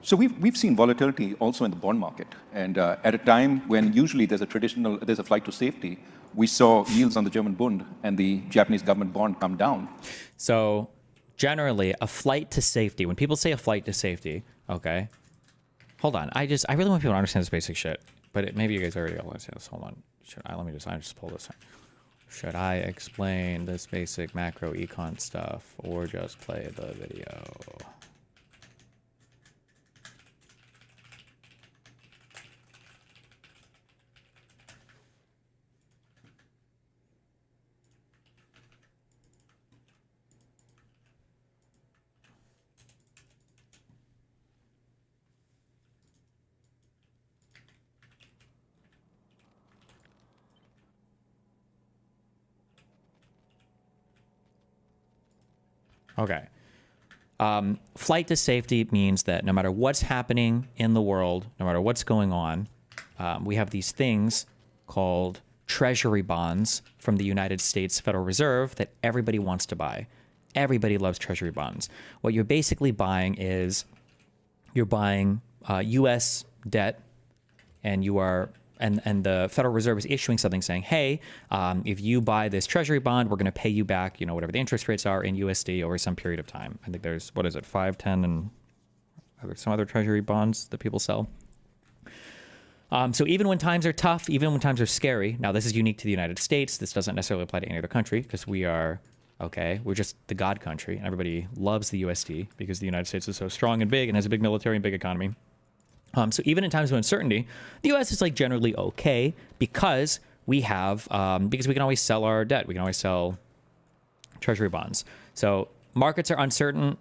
So we've seen volatility also in the bond market, and at a time when usually there's a flight to safety, we saw yields on the German Bund and the Japanese government bond come down.
So generally, a flight to safety, when people say a flight to safety, okay, hold on. I really want people to understand this basic shit, but maybe you guys already understand this. Hold on. I just pull this. Should I explain this basic macro econ stuff or just play the video? Okay. Flight to safety means that no matter what's happening in the world, no matter what's going on, we have these things called treasury bonds from the United States Federal Reserve that everybody wants to buy. Everybody loves treasury bonds. What you're basically buying is you're buying U.S. debt, and you are and the Federal Reserve is issuing something saying, hey, if you buy this treasury bond, we're going to pay you back, whatever the interest rates are in USD over some period of time. I think there's, 5, 10, and are there some other treasury bonds that people sell? So even when times are tough, even when times are scary, now this is unique to the United States. This doesn't necessarily apply to any other country because we're just the God country, and everybody loves the USD because the United States is so strong and big and has a big military and big economy. So even in times of uncertainty, the U.S. is generally okay because we have because we can always sell our debt. We can always sell treasury bonds. So markets are uncertain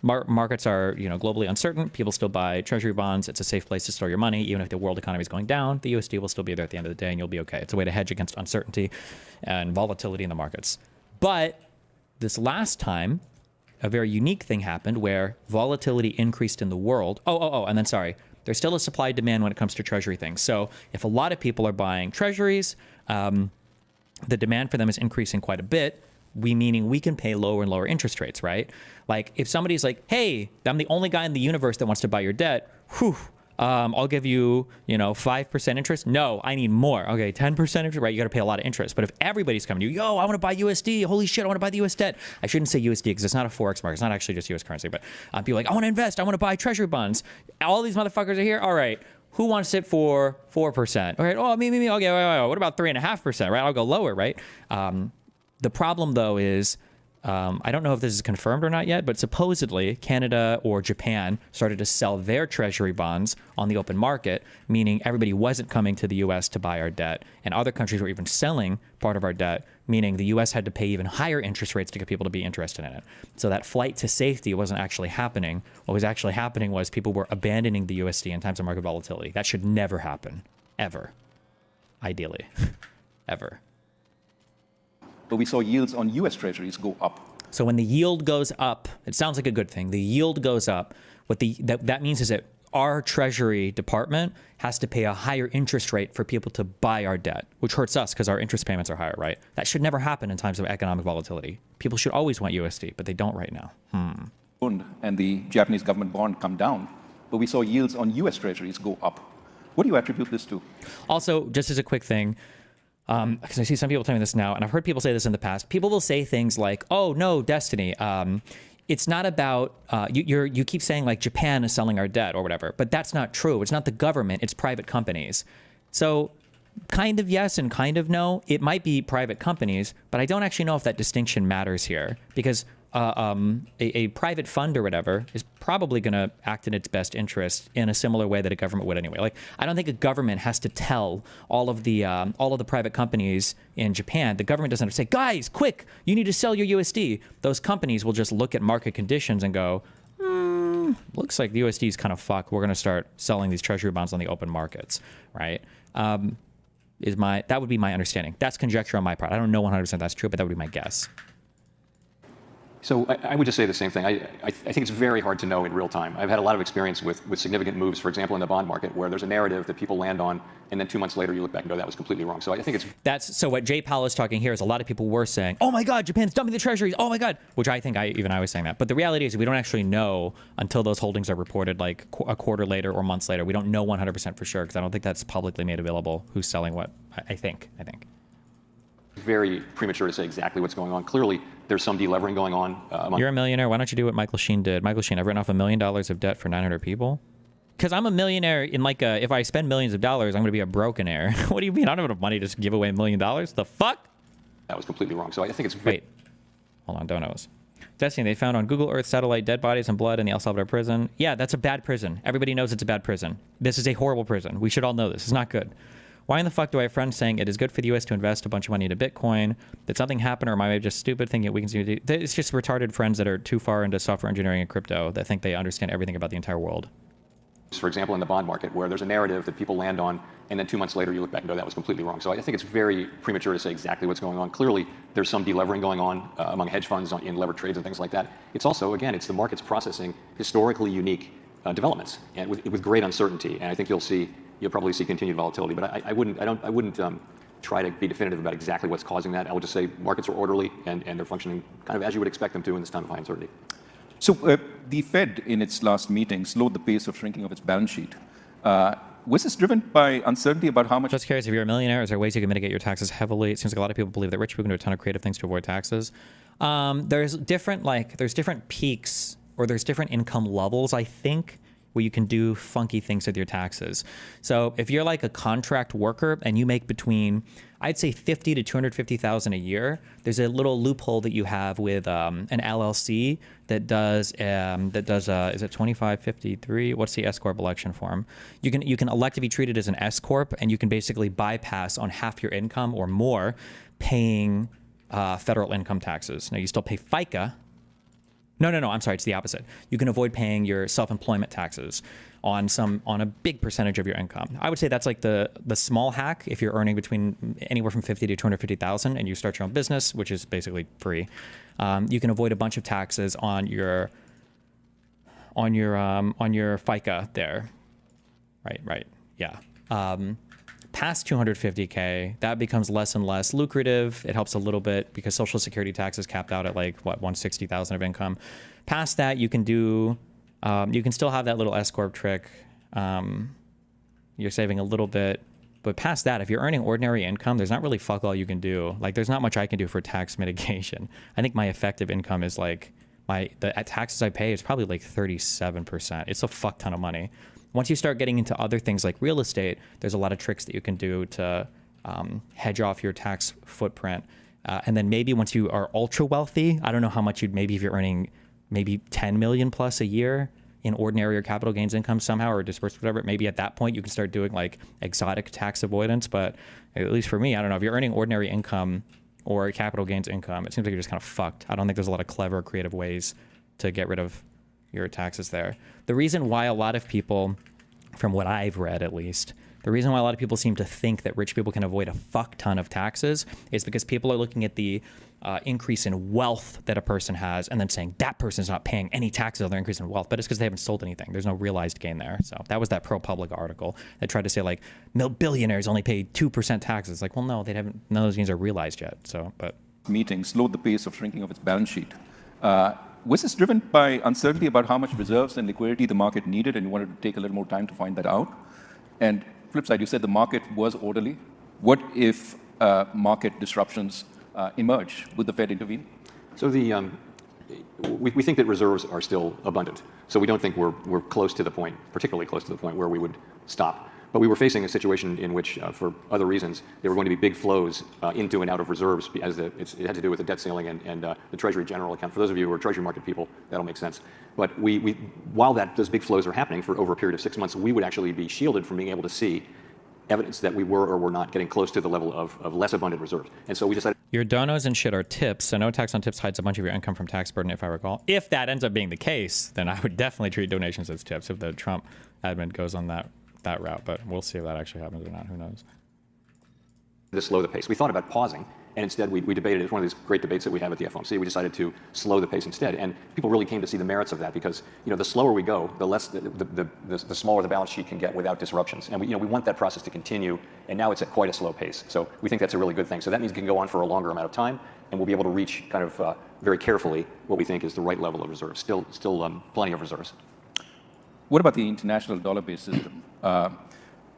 markets are globally uncertain. People still buy treasury bonds. It's a safe place to store your money. Even if the world economy is going down, the USD will still be there at the end of the day, and you'll be okay. It's a way to hedge against uncertainty and volatility in the markets. But this last time, a very unique thing happened where volatility increased in the world. And then there's still a supply demand when it comes to treasury things. So if a lot of people are buying treasuries, the demand for them is increasing quite a bit. Meaning we can pay lower and lower interest rates, right? Like if somebody's like, hey, I'm the only guy in the universe that wants to buy your debt. I'll give you, 5% interest. No, I need more. Okay, 10% interest, right? You got to pay a lot of interest. But if everybody's coming to you, I want to buy USD. Holy shit, I want to buy the US debt. I shouldn't say USD because it's not a Forex market. It's not actually just US currency. But people are like, I want to invest. I want to buy treasury bonds. All these motherfuckers are here. All right. Who wants it for 4%? All right. Oh, me. Okay. What about 3.5%? Right. I'll go lower. Right. The problem, though, is I don't know if this is confirmed or not yet, but supposedly Canada or Japan started to sell their treasury bonds on the open market, meaning everybody wasn't coming to the U.S. to buy our debt. And other countries were even selling part of our debt, meaning the U.S. had to pay even higher interest rates to get people to be interested in it. So that flight to safety wasn't actually happening. What was actually happening was people were abandoning the USD in times of market volatility. That should never happen, ever, ideally, ever.
But we saw yields on U.S. treasuries go up.
So when the yield goes up, it sounds like a good thing. The yield goes up. What that means is that our Treasury Department has to pay a higher interest rate for people to buy our debt, which hurts us because our interest payments are higher, right? That should never happen in times of economic volatility. People should always want USD, but they don't right now.
And the Japanese government bond come down. But we saw yields on U.S. treasuries go up. What do you attribute this to? Also,
just as a quick thing, because I see some people telling me this now, and I've heard people say this in the past. People will say things like, "Oh no, Destiny. It's not about you keep saying like Japan is selling our debt or whatever, but that's not true. It's not the government. It's private companies." So, kind of yes and kind of no. It might be private companies, but I don't actually know if that distinction matters here because a private fund or whatever is probably going to act in its best interest in a similar way that a government would anyway. Like, I don't think a government has to tell all of the private companies in Japan. The government doesn't have to say, guys, quick, you need to sell your USD. Those companies will just look at market conditions and go, looks like the USD is kind of fucked. We're going to start selling these treasury bonds on the open markets, right? That would be my understanding. That's conjecture on my part. I don't know 100% that's true, but that would be my guess.
So I would just say the same thing. I think it's very hard to know in real time. I've had a lot of experience with significant moves, for example, in the bond market, where there's a narrative that people land on, and then 2 months later you look back and go, that was completely wrong. So I think it's...
So what Jay Powell is talking here is a lot of people were saying, oh my God, Japan's dumping the treasuries, oh my God, which I think I was saying that. But the reality is we don't actually know until those holdings are reported like a quarter later or months later. We don't know 100% for sure because I don't think that's publicly made available who's selling what, I think.
Very premature to say exactly what's going on. Clearly, there's some delevering going on.
You're a millionaire. Why don't you do what Michael Sheen did? Michael Sheen, I've written off $1 million of debt for 900 people. Because I'm a millionaire in if I spend millions of dollars, I'm going to be a brokenaire. What do you mean? I don't have enough money to just give away $1 million. The fuck?
That was completely wrong. So I think it's...
Wait. Hold on. Donos. Destiny, they found on Google Earth satellite dead bodies and blood in the El Salvador prison. Yeah, that's a bad prison. Everybody knows it's a bad prison. This is a horrible prison. We should all know this. It's not good. Why in the fuck do I have friends saying it is good for the U.S. to invest a bunch of money into Bitcoin? Did something happen, or am I just stupid thinking it weakens you? It's just retarded friends that are too far into software engineering and crypto that think they understand everything about the entire world.
For example, in the bond market, where there's a narrative that people land on, and then 2 months later you look back and go, that was completely wrong. So I think it's very premature to say exactly what's going on. Clearly, there's some delevering going on among hedge funds in levered trades and things like that. It's also, again, it's the markets processing historically unique developments and with great uncertainty. And I think you'll probably see continued volatility. But I wouldn't try to be definitive about exactly what's causing that. I would just say markets are orderly and they're functioning kind of as you would expect them to in this time of high uncertainty.
So the Fed, in its last meeting, slowed the pace of shrinking of its balance sheet. Was this driven by uncertainty about how much...
Just curious, if you're a millionaire, is there ways you can mitigate your taxes heavily? It seems like a lot of people believe that rich people can do a ton of creative things to avoid taxes. There's different peaks, or there's different income levels, I think, where you can do funky things with your taxes. So if you're like a contract worker and you make between, I'd say 50 to 250,000 a year, there's a little loophole that you have with an LLC that does is it 2553? What's the S corp election form? You can elect to be treated as an S corp, and you can basically bypass on half your income or more paying federal income taxes. Now you still pay FICA. No, I'm sorry, it's the opposite. You can avoid paying your self-employment taxes on a big percentage of your income. I would say that's like the small hack if you're earning between anywhere from 50 to 250,000 and you start your own business, which is basically free. You can avoid a bunch of taxes on your FICA there. Right. Yeah. Past 250K, that becomes less and less lucrative. It helps a little bit because Social Security tax is capped out at 160,000 of income. Past that, you can still have that little S corp trick. You're saving a little bit, but past that, if you're earning ordinary income, there's not really fuck all you can do. There's not much I can do for tax mitigation. I think my effective income is the taxes I pay is probably 37%. It's a fuck ton of money. Once you start getting into other things like real estate, there's a lot of tricks that you can do to hedge off your tax footprint. And then maybe once you are ultra wealthy, I don't know how much if you're earning maybe 10 million plus a year in ordinary or capital gains income somehow, or dispersed, whatever, maybe at that point you can start doing exotic tax avoidance. But at least for me, I don't know, if you're earning ordinary income or capital gains income, it seems like you're just kind of fucked. I don't think there's a lot of clever, creative ways to get rid of your taxes there. The reason why a lot of people, from what I've read at least, the reason why a lot of people seem to think that rich people can avoid a fuck ton of taxes is because people are looking at the increase in wealth that a person has and then saying that person's not paying any taxes on their increase in wealth, but it's because they haven't sold anything. There's no realized gain there. So that was that ProPublica article that tried to say billionaires only pay 2% taxes. Well, no, none of those gains are realized yet. So, but
meeting slowed the pace of shrinking of its balance sheet. Was this driven by uncertainty about how much reserves and liquidity the market needed, and you wanted to take a little more time to find that out? And flip side, you said the market was orderly. What if market disruptions emerge? Would the Fed intervene?
So we think that reserves are still abundant. So we don't think we're close to the point, particularly close to the point where we would stop. But we were facing a situation in which, for other reasons, there were going to be big flows into and out of reserves, as it had to do with the debt ceiling and the Treasury General account. For those of you who are Treasury market people, that'll make sense. But while those big flows are happening for over a period of 6 months, we would actually be shielded from being able to see evidence that we were or were not getting close to the level of less abundant reserves. And so we decided...
Your donos and shit are tips, so no tax on tips hides a bunch of your income from tax burden, if I recall. If that ends up being the case, then I would definitely treat donations as tips if the Trump admin goes on that route. But we'll see if that actually happens or not. Who knows?
To slow the pace. We thought about pausing, and instead we debated. It's one of these great debates that we have at the FOMC. We decided to slow the pace instead, and people really came to see the merits of that because the slower we go, the less the smaller the balance sheet can get without disruptions. And we want that process to continue. And now it's at quite a slow pace. So we think that's a really good thing. So that means it can go on for a longer amount of time, and we'll be able to reach kind of very carefully what we think is the right level of reserves. Still plenty of reserves.
What about the international dollar-based system?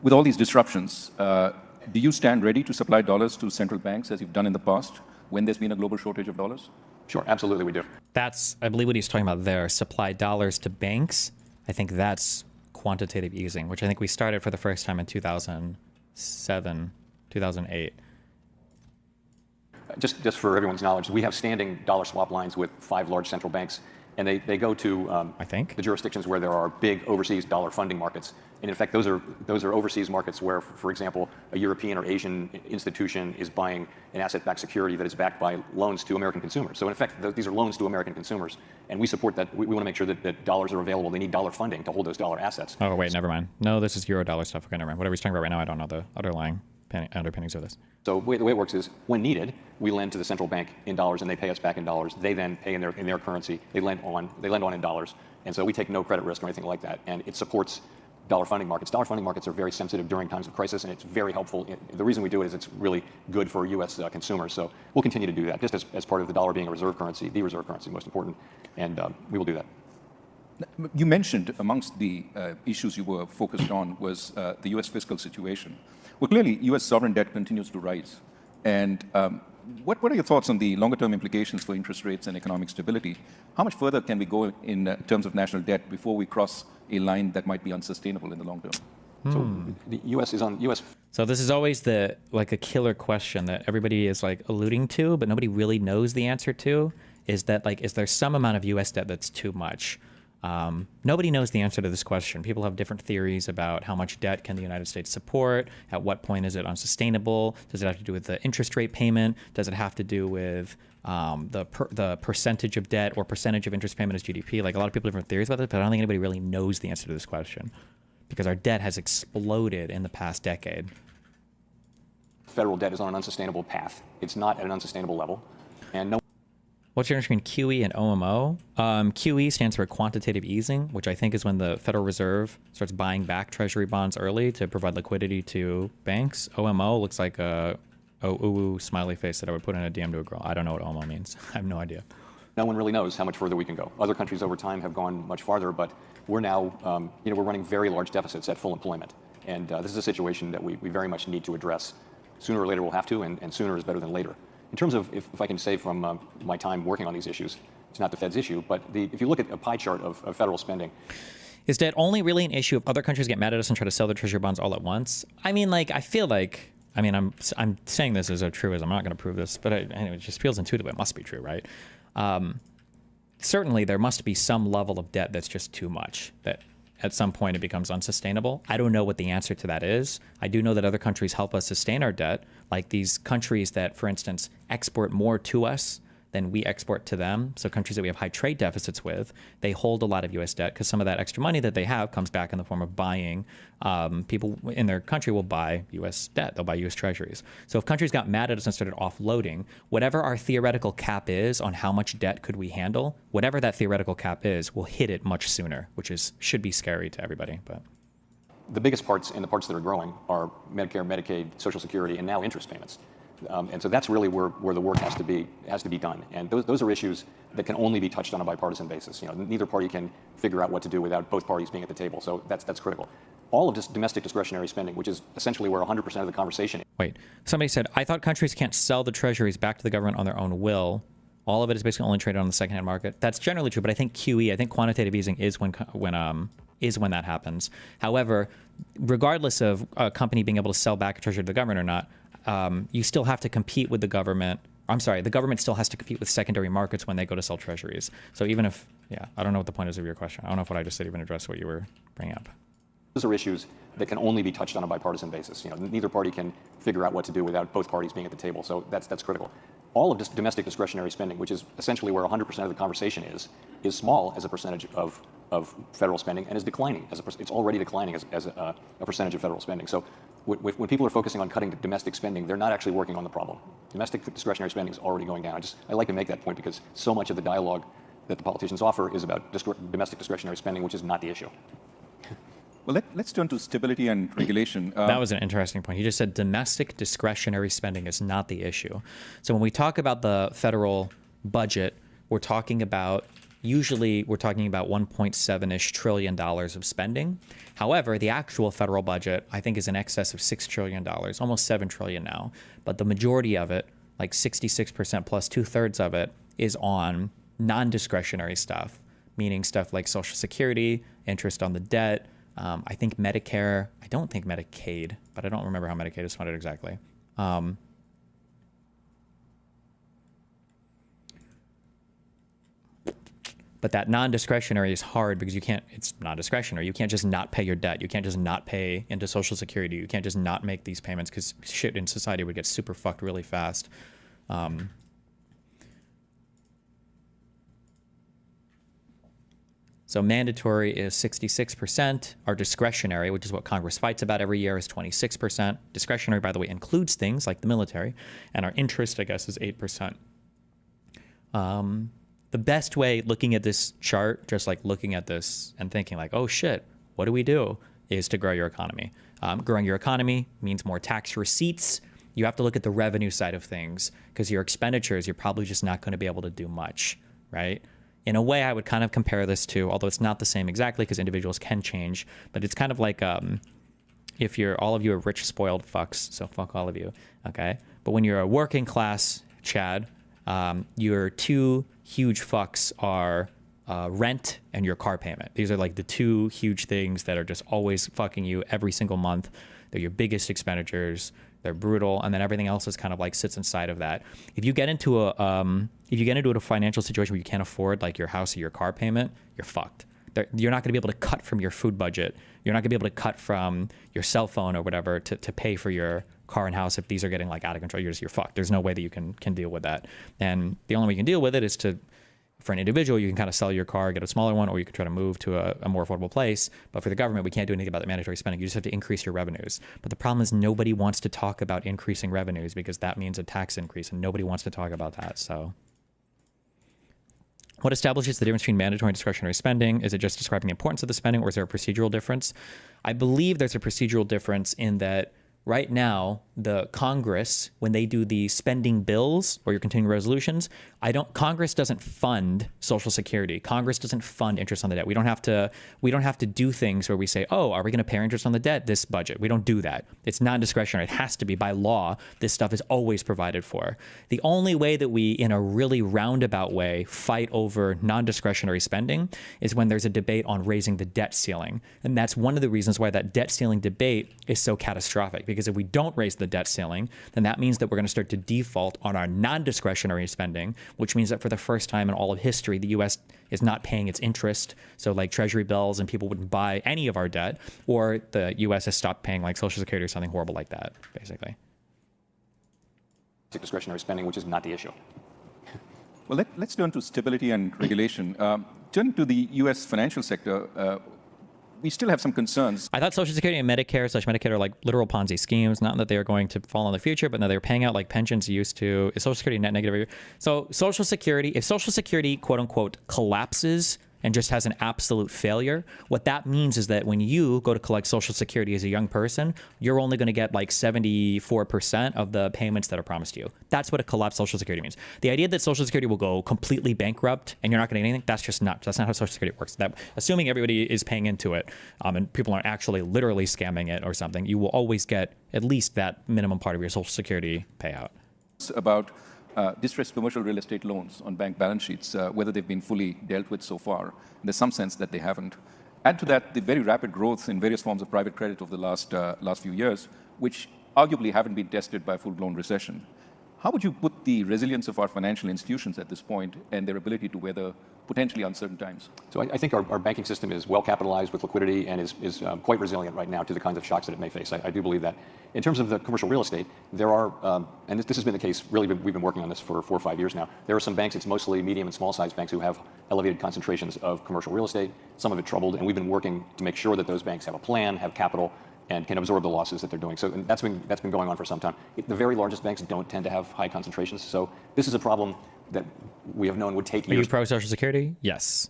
With all these disruptions, do you stand ready to supply dollars to central banks as you've done in the past when there's been a global shortage of dollars?
Sure, absolutely we do.
That's, I believe what he's talking about there, supply dollars to banks. I think that's quantitative easing, which I think we started for the first time in 2007, 2008.
Just for everyone's knowledge, we have standing dollar swap lines with 5 large central banks, and they go to
I think
the jurisdictions where there are big overseas dollar funding markets. And in fact, those are overseas markets where, for example, a European or Asian institution is buying an asset-backed security that is backed by loans to American consumers. So in effect, these are loans to American consumers, and we support that. We want to make sure that dollars are available. They need dollar funding to hold those dollar assets.
Oh wait, never mind. No, this is euro dollar stuff. Okay, never mind. Whatever he's talking about right now, I don't know the underlying underpinnings of this.
So the way it works is, when needed, we lend to the central bank in dollars, and they pay us back in dollars. They then pay in their currency. They lend on in dollars, and so we take no credit risk or anything like that. And it supports dollar funding markets. Dollar funding markets are very sensitive during times of crisis, and it's very helpful. The reason we do it is it's really good for U.S. Consumers. So we'll continue to do that, just as part of the dollar being a reserve currency, the reserve currency, most important, and we will do that.
You mentioned amongst the issues you were focused on was the U.S. fiscal situation. Well, clearly, U.S. sovereign debt continues to rise. And what are your thoughts on the longer-term implications for interest rates and economic stability? How much further can we go in terms of national debt before we cross a line that might be unsustainable in the long term?
So the U.S. is on U.S.
So this is always a killer question that everybody is alluding to, but nobody really knows the answer to. Is that is there some amount of U.S. debt that's too much? Nobody knows the answer to this question. People have different theories about how much debt can the United States support. At what point is it unsustainable? Does it have to do with the interest rate payment? Does it have to do with the percentage of debt or percentage of interest payment as GDP? A lot of people have different theories about this, but I don't think anybody really knows the answer to this question because our debt has exploded in the past decade.
Federal debt is on an unsustainable path. It's not at an unsustainable level, and no.
What's your difference between QE and OMO? QE stands for quantitative easing, which I think is when the Federal Reserve starts buying back Treasury bonds early to provide liquidity to banks. OMO looks like a smiley face that I would put in a DM to a girl. I don't know what OMO means. I have no idea.
No one really knows how much further we can go. Other countries over time have gone much farther, but we're now, we're running very large deficits at full employment. And this is a situation that we very much need to address. Sooner or later we'll have to, and sooner is better than later. In terms of, if I can say from my time working on these issues, it's not the Fed's issue, but if you look at a pie chart of federal spending.
Is debt only really an issue if other countries get mad at us and try to sell their treasury bonds all at once? I mean, I feel I'm saying this as a truism. I'm not going to prove this, but it just feels intuitive. It must be true, right? Certainly, there must be some level of debt that's just too much, that at some point it becomes unsustainable. I don't know what the answer to that is. I do know that other countries help us sustain our debt, like these countries that, for instance, export more to us than we export to them. So countries that we have high trade deficits with, they hold a lot of U.S. debt because some of that extra money that they have comes back in the form of buying. People in their country will buy U.S. debt. They'll buy U.S. treasuries. So if countries got mad at us and started offloading, whatever our theoretical cap is on how much debt could we handle, whatever that theoretical cap is, we'll hit it much sooner, which should be scary to everybody. But
the biggest parts and the parts that are growing are Medicare, Medicaid, Social Security, and now interest payments. And so that's really where the work has to be done. And those are issues that can only be touched on a bipartisan basis. Neither party can figure out what to do without both parties being at the table. So that's critical. All of this domestic discretionary spending, which is essentially where 100% of the conversation is.
Wait, somebody said, I thought countries can't sell the treasuries back to the government on their own will. All of it is basically only traded on the secondhand market. That's generally true, but I think QE, I think quantitative easing is when that happens. However, regardless of a company being able to sell back a treasury to the government or not, you still have to compete with the government. I'm sorry, the government still has to compete with secondary markets when they go to sell treasuries. So even if, I don't know what the point is of your question. I don't know if what I just said even addressed what you were bringing up.
Those are issues that can only be touched on a bipartisan basis. Neither party can figure out what to do without both parties being at the table. So that's critical. all of domestic discretionary spending, which is essentially where 100% of the conversation is small as a percentage of federal spending and is declining. It's already declining as a percentage of federal spending. So when people are focusing on cutting domestic spending, they're not actually working on the problem. Domestic discretionary spending is already going down. I like to make that point because so much of the dialogue that the politicians offer is about domestic discretionary spending, which is not the issue.
Well, let's turn to stability and regulation.
That was an interesting point. He just said domestic discretionary spending is not the issue. So when we talk about the federal budget, we're talking about usually 1.7-ish trillion dollars of spending. However, the actual federal budget, I think, is in excess of $6 trillion, almost 7 trillion now. But the majority of it, like 66% plus 2/3 of it, is on non-discretionary stuff, meaning stuff like Social Security, interest on the debt, I think Medicare, I don't think Medicaid, but I don't remember how Medicaid is funded exactly. But that non-discretionary is hard because it's non-discretionary. You can't just not pay your debt. You can't just not pay into Social Security. You can't just not make these payments because shit in society would get super fucked really fast. So mandatory is 66%. Our discretionary, which is what Congress fights about every year, is 26%. Discretionary, by the way, includes things like the military. And our interest, I guess, is 8%. The best way, looking at this chart, just like looking at this and thinking like, oh shit, what do we do, is to grow your economy. Growing your economy means more tax receipts. You have to look at the revenue side of things because your expenditures, you're probably just not going to be able to do much, right? In a way, I would kind of compare this to, although it's not the same exactly because individuals can change, but it's kind of like if all of you are rich, spoiled fucks, so fuck all of you, okay? But when you're a working class Chad, your two huge fucks are rent and your car payment. These are like the two huge things that are just always fucking you every single month. They're your biggest expenditures. They're brutal, and then everything else is kind of like sits inside of that. If you get into a financial situation where you can't afford like your house or your car payment, you're fucked. You're not going to be able to cut from your food budget. You're not going to be able to cut from your cell phone or whatever to pay for your car and house if these are getting like out of control. You're fucked. There's no way that you can deal with that. And the only way you can deal with it is for an individual, you can kind of sell your car, get a smaller one, or you can try to move to a more affordable place. But for the government, we can't do anything about the mandatory spending. You just have to increase your revenues. But the problem is nobody wants to talk about increasing revenues because that means a tax increase, and nobody wants to talk about that. So what establishes the difference between mandatory and discretionary spending? Is it just describing the importance of the spending, or is there a procedural difference? I believe there's a procedural difference in that right now, the Congress, when they do the spending bills or your continuing resolutions, Congress doesn't fund Social Security. Congress doesn't fund interest on the debt. We don't have to do things where we say, oh, are we going to pay interest on the debt this budget? We don't do that. It's non-discretionary. It has to be by law. This stuff is always provided for. The only way that we, in a really roundabout way, fight over non-discretionary spending is when there's a debate on raising the debt ceiling. And that's one of the reasons why that debt ceiling debate is so catastrophic. Because if we don't raise the debt ceiling, then that means that we're going to start to default on our non-discretionary spending, which means that for the first time in all of history, the U.S. is not paying its interest. So like treasury bills, and people wouldn't buy any of our debt, or the U.S. has stopped paying like Social Security or something horrible like that, basically.
Discretionary spending, which is not the issue.
Well, let's turn to stability and regulation. Turning to the U.S. financial sector, we still have some concerns.
I thought Social Security and Medicare are like literal Ponzi schemes. Not that they are going to fall in the future, but now they're paying out like pensions used to. Is Social Security net negative? So if Social Security, quote unquote, collapses and just has an absolute failure, what that means is that when you go to collect Social Security as a young person, you're only going to get like 74% of the payments that are promised you. That's what a collapsed Social Security means. The idea that Social Security will go completely bankrupt and you're not going to get anything, that's not how Social Security works. Assuming everybody is paying into it, and people aren't actually literally scamming it or something, you will always get at least that minimum part of your Social Security payout.
About distressed commercial real estate loans on bank balance sheets, whether they've been fully dealt with so far. There's some sense that they haven't. Add to that the very rapid growth in various forms of private credit over the last few years, which arguably haven't been tested by a full-blown recession. How would you put the resilience of our financial institutions at this point and their ability to weather potentially uncertain times?
So I think our banking system is well capitalized with liquidity and is quite resilient right now to the kinds of shocks that it may face. I do believe that. In terms of the commercial real estate, there are, and this has been the case, really, we've been working on this for 4 or 5 years now. There are some banks, it's mostly medium and small size banks who have elevated concentrations of commercial real estate, some of it troubled, and we've been working to make sure that those banks have a plan, have capital, and can absorb the losses that they're doing. So and that's been going on for some time. The very largest banks don't tend to have high concentrations. So this is a problem that we have known would take years.
Are you pro Social Security? Yes.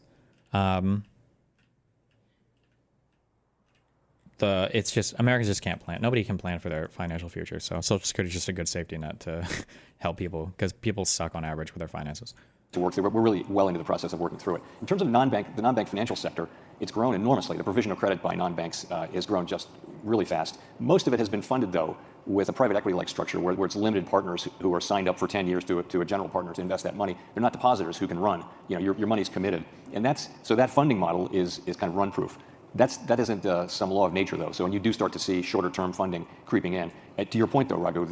It's just Americans just can't plan. Nobody can plan for their financial future. So Social Security is just a good safety net to help people because people suck on average with their finances.
To work through. We're really well into the process of working through it. In terms of the non-bank financial sector, it's grown enormously. The provision of credit by non-banks has grown just really fast. Most of it has been funded, though, with a private equity-like structure where it's limited partners who are signed up for 10 years to a general partner to invest that money. They're not depositors who can run. Your money's committed. And so that funding model is kind of run-proof. That isn't some law of nature, though. So when you do start to see shorter-term funding creeping in, to your point, though, Raghu,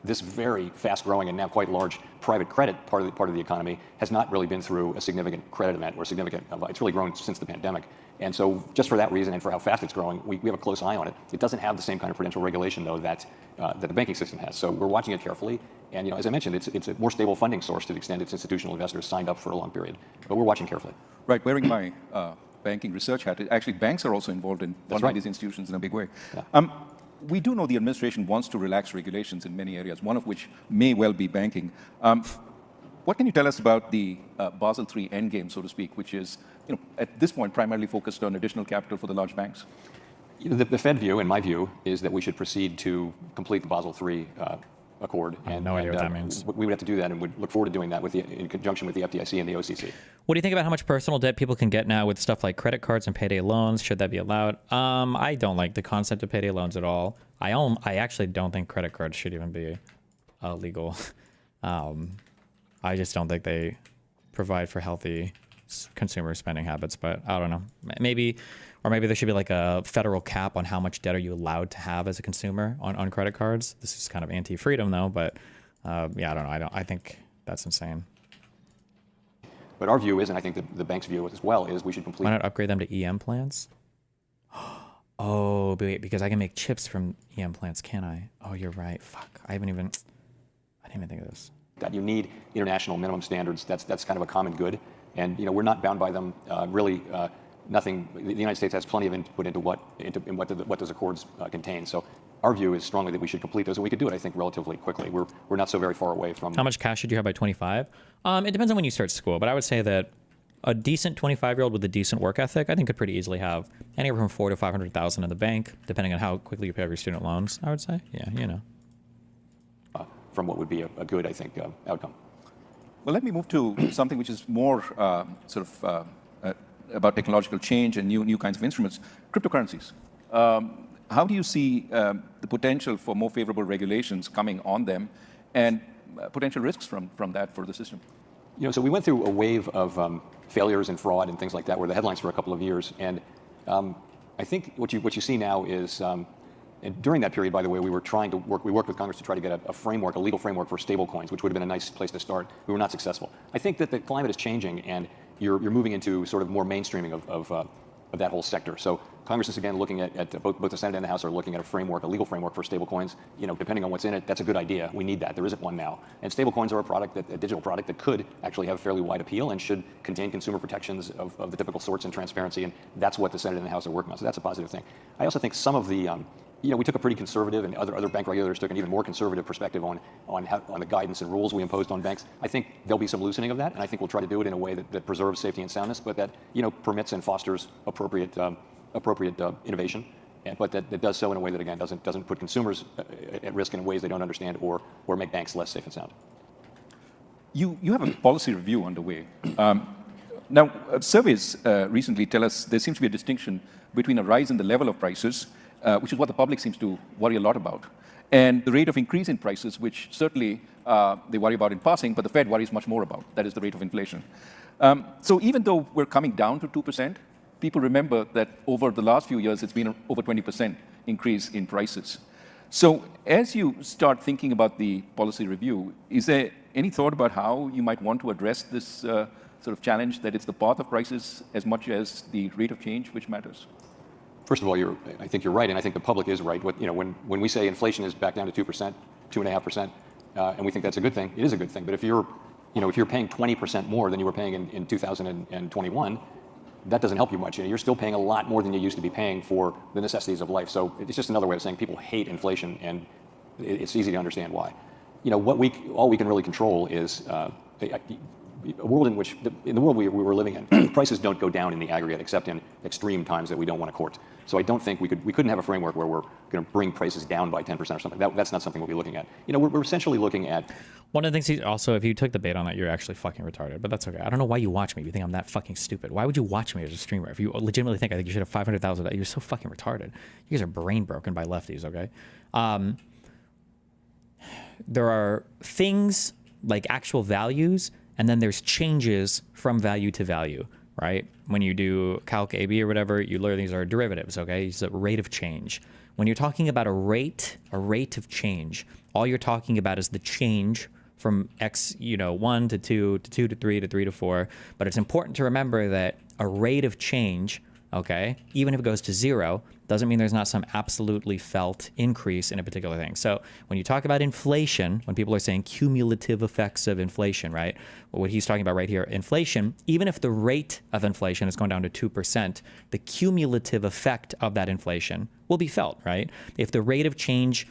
this very fast-growing and now quite large private credit part of the economy has not really been through a significant credit event or significant. It's really grown since the pandemic, and so just for that reason and for how fast it's growing, we have a close eye on it. It doesn't have the same kind of prudential regulation, though, that the banking system has. So we're watching it carefully, and as I mentioned, it's a more stable funding source to the extent it's institutional investors signed up for a long period. But we're watching carefully.
Right, wearing my banking research hat, actually banks are also involved in funding these institutions in a big way. Yeah. We do know the administration wants to relax regulations in many areas, one of which may well be banking. What can you tell us about the Basel III endgame, so to speak, which is at this point primarily focused on additional capital for the large banks?
The Fed view, in my view, is that we should proceed to complete the Basel III Accord.
I have no idea what that means.
We would have to do that, and would look forward to doing that in conjunction with the FDIC and the OCC.
What do you think about how much personal debt people can get now with stuff like credit cards and payday loans? Should that be allowed? I don't like the concept of payday loans at all. I actually don't think credit cards should even be legal. I just don't think they provide for healthy consumer spending habits, but I don't know. Maybe there should be like a federal cap on how much debt are you allowed to have as a consumer on credit cards. This is kind of anti-freedom though, but yeah, I don't know. I think that's insane.
But our view is, and I think the bank's view as well, is we should complete.
Why not upgrade them to EM plants? Oh, because I can make chips from EM plants, can I? Oh, you're right. Fuck. I didn't even think of this.
That you need international minimum standards. That's kind of a common good, and we're not bound by them. Nothing. The United States has plenty of input into what those accords contain. So our view is strongly that we should complete those, and we could do it, I think, relatively quickly. We're not so very far away from.
How much cash should you have by 25? It depends on when you start school, but I would say that a decent 25-year-old with a decent work ethic, I think, could pretty easily have anywhere from $400,000 to $500,000 in the bank, depending on how quickly you pay off your student loans. I would say, yeah,
from what would be a good, I think, outcome.
Well, let me move to something which is more about technological change and new kinds of instruments, cryptocurrencies. How do you see the potential for more favorable regulations coming on them and potential risks from that for the system?
So we went through a wave of failures and fraud and things like that were the headlines for a couple of years. And I think what you see now is, and during that period, by the way, we worked with Congress to try to get a legal framework for stable coins, which would have been a nice place to start. We were not successful. I think that the climate is changing, and you're moving into sort of more mainstreaming of that whole sector. So Congress is again looking at both the Senate and the House are looking at a legal framework for stable coins. Depending on what's in it, that's a good idea. We need that. There isn't one now. And stable coins are a digital product that could actually have fairly wide appeal and should contain consumer protections of the typical sorts and transparency. And that's what the Senate and the House are working on. So that's a positive thing. I also think some of the we took a pretty conservative, and other bank regulators took an even more conservative perspective on the guidance and rules we imposed on banks. I think there'll be some loosening of that, and I think we'll try to do it in a way that preserves safety and soundness, but that permits and fosters appropriate innovation, but that does so in a way that again doesn't put consumers at risk in ways they don't understand or make banks less safe and sound.
You have a policy review underway. Now, surveys recently tell us there seems to be a distinction between a rise in the level of prices, which is what the public seems to worry a lot about, and the rate of increase in prices, which certainly they worry about in passing, but the Fed worries much more about. That is the rate of inflation. So even though we're coming down to 2%, people remember that over the last few years, it's been over 20% increase in prices. So as you start thinking about the policy review, is there any thought about how you might want to address this sort of challenge that it's the path of prices as much as the rate of change which matters?
First of all, I think you're right, and I think the public is right. When we say inflation is back down to 2%, 2.5%, and we think that's a good thing, it is a good thing. But if you're paying 20% more than you were paying in 2021, that doesn't help you much. You're still paying a lot more than you used to be paying for the necessities of life. So it's just another way of saying people hate inflation, and it's easy to understand why. All we can really control is a world in the world we were living in, prices don't go down in the aggregate except in extreme times that we don't want to court. So I don't think we couldn't have a framework where we're going to bring prices down by 10% or something. That's not something we'll be looking at. We're essentially looking at.
One of the things also, if you took the bait on that, you're actually fucking retarded. But that's okay. I don't know why you watch me. If you think I'm that fucking stupid. Why would you watch me as a streamer? If you legitimately think you should have 500,000, you're so fucking retarded. You guys are brain broken by lefties. Okay. There are things like actual values, and then there's changes from value to value, right? When you do Calc AB or whatever, you learn these are derivatives, okay? It's a rate of change. When you're talking about a rate of change, all you're talking about is the change from X, 1 to 2 to 2 to 3 to 3 to 4. But it's important to remember that a rate of change, okay, even if it goes to 0, doesn't mean there's not some absolutely felt increase in a particular thing. So when you talk about inflation, when people are saying cumulative effects of inflation, right? Well, what he's talking about right here, inflation, even if the rate of inflation is going down to 2%, the cumulative effect of that inflation will be felt, right? If the rate of change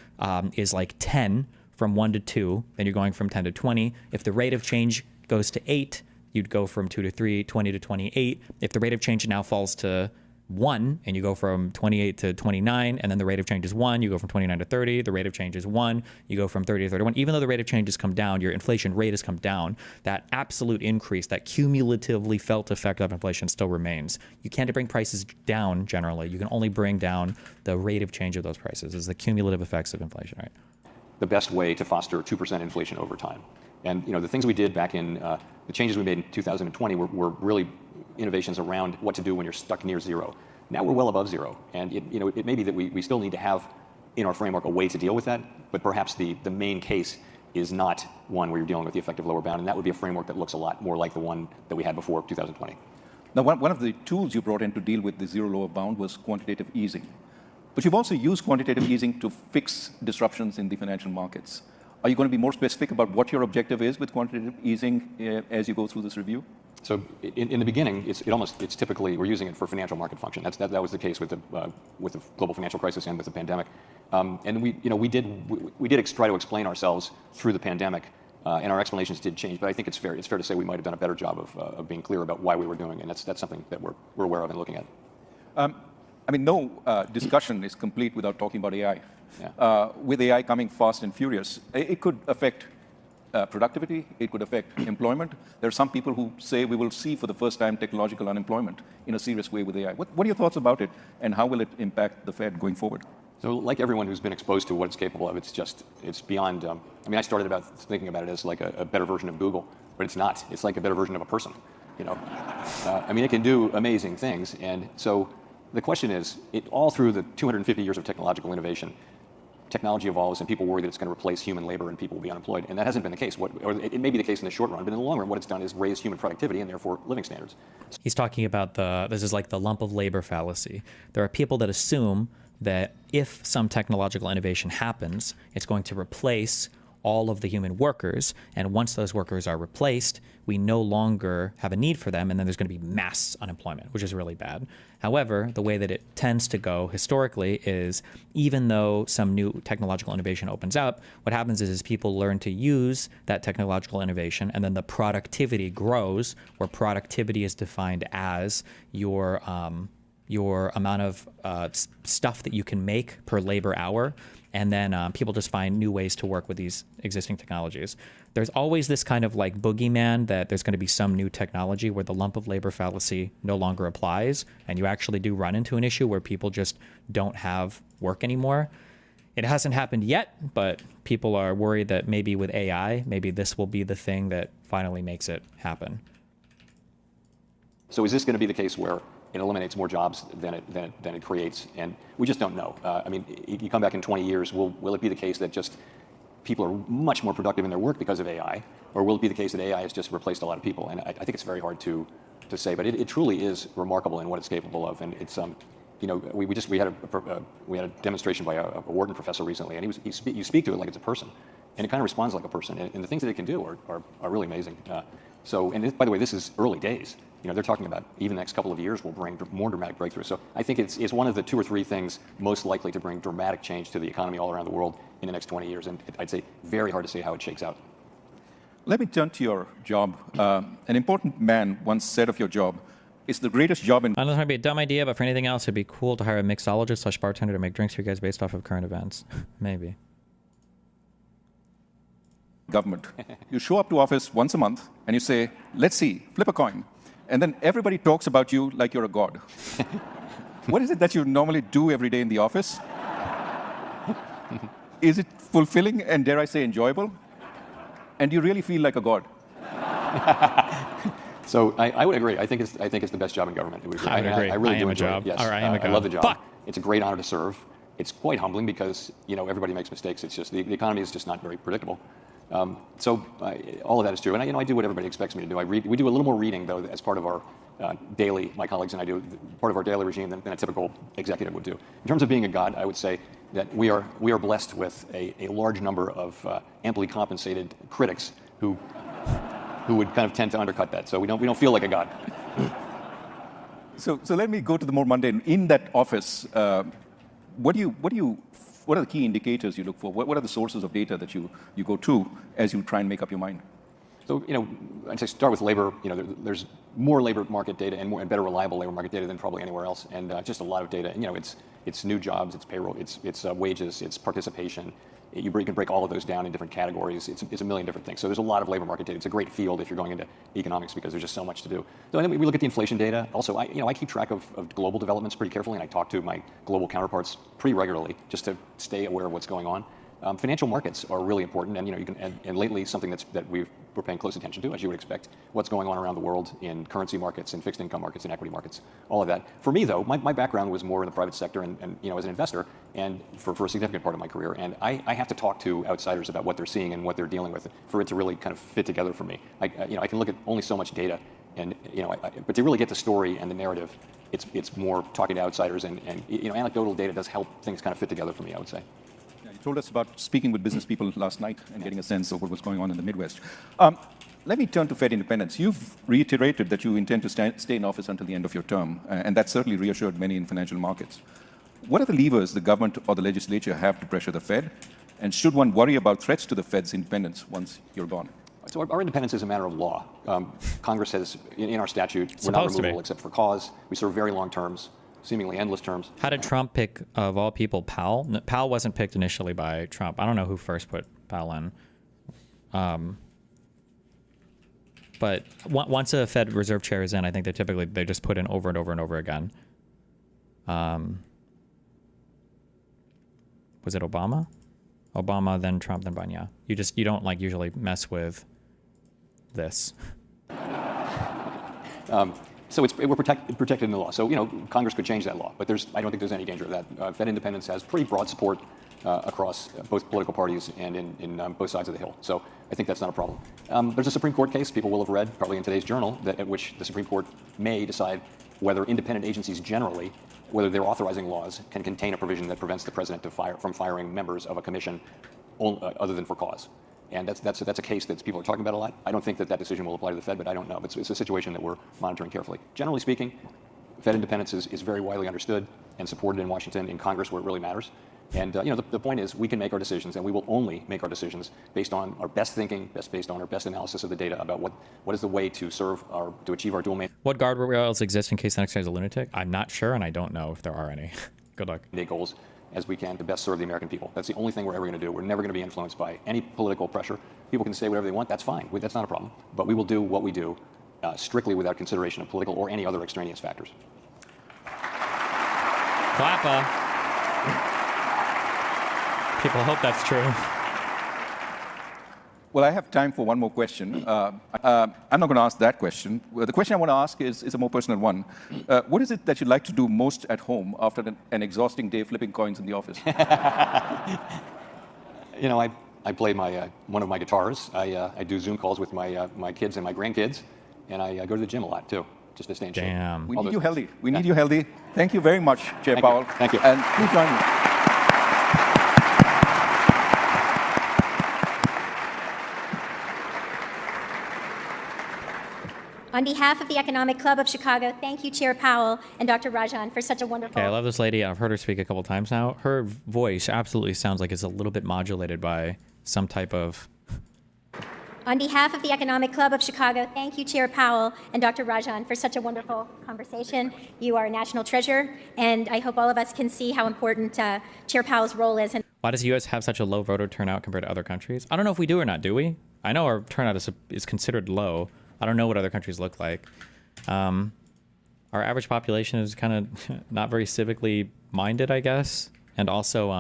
is like 10 from 1 to 2, then you're going from 10 to 20. If the rate of change goes to 8, you'd go from 2 to 3, 20 to 28. If the rate of change now falls to 1 and you go from 28 to 29, and then the rate of change is 1, you go from 29 to 30, the rate of change is 1, you go from 30 to 31. Even though the rate of change has come down, your inflation rate has come down, that absolute increase, that cumulatively felt effect of inflation still remains. You can't bring prices down generally. You can only bring down the rate of change of those prices, is the cumulative effects of inflation, right?
The best way to foster 2% inflation over time. And the things we did back in, the changes we made in 2020 were really innovations around what to do when you're stuck near 0. Now we're well above 0. And it may be that we still need to have in our framework a way to deal with that, but perhaps the main case is not one where you're dealing with the effective lower bound, and that would be a framework that looks a lot more like the one that we had before 2020.
Now, one of the tools you brought in to deal with the zero lower bound was quantitative easing. But you've also used quantitative easing to fix disruptions in the financial markets. Are you going to be more specific about what your objective is with quantitative easing as you go through this review?
So in the beginning, it's typically we're using it for financial market function. That was the case with the global financial crisis and with the pandemic. And we did try to explain ourselves through the pandemic, and our explanations did change. But I think it's fair to say we might have done a better job of being clear about why we were doing, and that's something that we're aware of and looking at.
No discussion is complete without talking about AI. Yeah. With AI coming fast and furious, it could affect productivity, it could affect employment. There are some people who say we will see for the first time technological unemployment in a serious way with AI. What are your thoughts about it, and how will it impact the Fed going forward?
So like everyone who's been exposed to what it's capable of, it's beyond, I started thinking about it as like a better version of Google, but it's not. It's like a better version of a person, it can do amazing things. And so the question is, all through the 250 years of technological innovation, technology evolves and people worry that it's going to replace human labor and people will be unemployed. And that hasn't been the case. Or it may be the case in the short run, but in the long run, what it's done is raise human productivity and therefore living standards.
He's talking about this is like the lump of labor fallacy. There are people that assume that if some technological innovation happens, it's going to replace all of the human workers. And once those workers are replaced, we no longer have a need for them. And then there's going to be mass unemployment, which is really bad. However, the way that it tends to go historically is even though some new technological innovation opens up, what happens is people learn to use that technological innovation, and then the productivity grows, where productivity is defined as your amount of stuff that you can make per labor hour. And then people just find new ways to work with these existing technologies. There's always this kind of like boogeyman that there's going to be some new technology where the lump of labor fallacy no longer applies, and you actually do run into an issue where people just don't have work anymore. It hasn't happened yet, but people are worried that maybe with AI, maybe this will be the thing that finally makes it happen.
So is this going to be the case where it eliminates more jobs than it creates? And we just don't know. You come back in 20 years, will it be the case that just people are much more productive in their work because of AI? or will it be the case that AI has just replaced a lot of people? And I think it's very hard to say, but it truly is remarkable in what it's capable of. And it's we had a demonstration by a Wharton professor recently, and you speak to it like it's a person, and it kind of responds like a person. And the things that it can do are really amazing. By the way, this is early days. They're talking about even the next couple of years will bring more dramatic breakthroughs. So I think it's one of the 2 or 3 things most likely to bring dramatic change to the economy all around the world in the next 20 years. And I'd say very hard to say how it shakes out.
Let me turn to your job. An important man once said of your job, it's the greatest job in...
I know this might be a dumb idea, but for anything else, it'd be cool to hire a mixologist/bartender to make drinks for you guys based off of current events. Maybe.
Government. You show up to office once a month and you say, let's see, flip a coin. And then everybody talks about you like you're a god. What is it that you normally do every day in the office? Is it fulfilling and, dare I say, enjoyable? And do you really feel like a god?
So I would agree. I think it's the best job in government.
I would agree.
I really do
am
enjoy
a job.
it. Yes.
All right, I am a job.
I love the job.
Fuck.
It's a great honor to serve. It's quite humbling because everybody makes mistakes. It's just the economy is just not very predictable. All of that is true, and I do what everybody expects me to do. I read. We do a little more reading though as part of our daily. My colleagues and I do part of our daily regime than a typical executive would do. In terms of being a god, I would say that we are blessed with a large number of amply compensated critics who would kind of tend to undercut that. So we don't feel like a god.
So let me go to the more mundane. In that office, what are the key indicators you look for? What are the sources of data that you go to as you try and make up your mind?
So I'd say start with labor. There's more labor market data and better reliable labor market data than probably anywhere else, and just a lot of data. It's new jobs, it's payroll, it's wages, it's participation. You can break all of those down in different categories. It's a million different things. So there's a lot of labor market data. It's a great field if you're going into economics because there's just so much to do. So then we look at the inflation data. Also, I keep track of global developments pretty carefully, and I talk to my global counterparts pretty regularly just to stay aware of what's going on. Financial markets are really important, and and lately something that we're paying close attention to, as you would expect, what's going on around the world in currency markets, in fixed income markets, in equity markets, all of that. For me, though, my background was more in the private sector and as an investor, and for a significant part of my career, and I have to talk to outsiders about what they're seeing and what they're dealing with for it to really kind of fit together for me. I can look at only so much data, and but to really get the story and the narrative, it's more talking to outsiders, and anecdotal data does help things kind of fit together for me, I would say.
You told us about speaking with business people last night and getting a sense of what was going on in the Midwest. Let me turn to Fed independence. You've reiterated that you intend to stay in office until the end of your term, and that certainly reassured many in financial markets. What are the levers the government or the legislature have to pressure the Fed? And should one worry about threats to the Fed's independence once you're gone?
So our independence is a matter of law. Congress has, in our statute, we're not removable except for cause. We serve very long terms, seemingly endless terms.
How did Trump pick, of all people, Powell? No, Powell wasn't picked initially by Trump. I don't know who first put Powell in. But once a Fed Reserve Chair is in, I think they just put in over and over and over again. Was it Obama? Obama, then Trump, then Biden. Yeah. You don't usually mess with this.
So we're protected in the law. So Congress could change that law, but I don't think there's any danger of that. Fed independence has pretty broad support across both political parties and in both sides of the hill. So I think that's not a problem. There's a Supreme Court case people will have read probably in today's journal at which the Supreme Court may decide whether independent agencies generally, whether they're authorizing laws, can contain a provision that prevents the president from firing members of a commission other than for cause. And that's a case that people are talking about a lot. I don't think that decision will apply to the Fed, but I don't know. It's a situation that we're monitoring carefully. Generally speaking, Fed independence is very widely understood and supported in Washington, in Congress, where it really matters. And the point is, we can make our decisions, and we will only make our decisions based on our best thinking, based on our best analysis of the data about what is the way to achieve our dual mandate.
What guardrails exist in case the next guy is a lunatic? I'm not sure, and I don't know if there are any. Good luck.
Goals as we can to best serve the American people. That's the only thing we're ever going to do. We're never going to be influenced by any political pressure. People can say whatever they want. That's fine. That's not a problem. But we will do what we do strictly without consideration of political or any other extraneous factors.
Clappa. People hope that's true.
Well, I have time for one more question. I'm not going to ask that question. The question I want to ask is a more personal one. What is it that you like to do most at home after an exhausting day flipping coins in the office?
I play my one of my guitars. I do Zoom calls with my kids and my grandkids, and I go to the gym a lot too, just to stay in shape.
Damn.
We need you healthy. We need you healthy. Thank you very much, Chair Powell.
Thank you.
And please join me.
On behalf of the Economic Club of Chicago, thank you, Chair Powell and Dr. Rajan, for such a wonderful...
Okay, I love this lady. I've heard her speak a couple times now. Her voice absolutely sounds like it's a little bit modulated by some type of...
On behalf of the Economic Club of Chicago, thank you, Chair Powell and Dr. Rajan, for such a wonderful conversation. You are a national treasure, and I hope all of us can see how important Chair Powell's role is.
Why does the U.S. have such a low voter turnout compared to other countries? I don't know if we do or not, do we? I know our turnout is considered low. I don't know what other countries look like. Our average population is kind of not very civically minded, I guess. And also,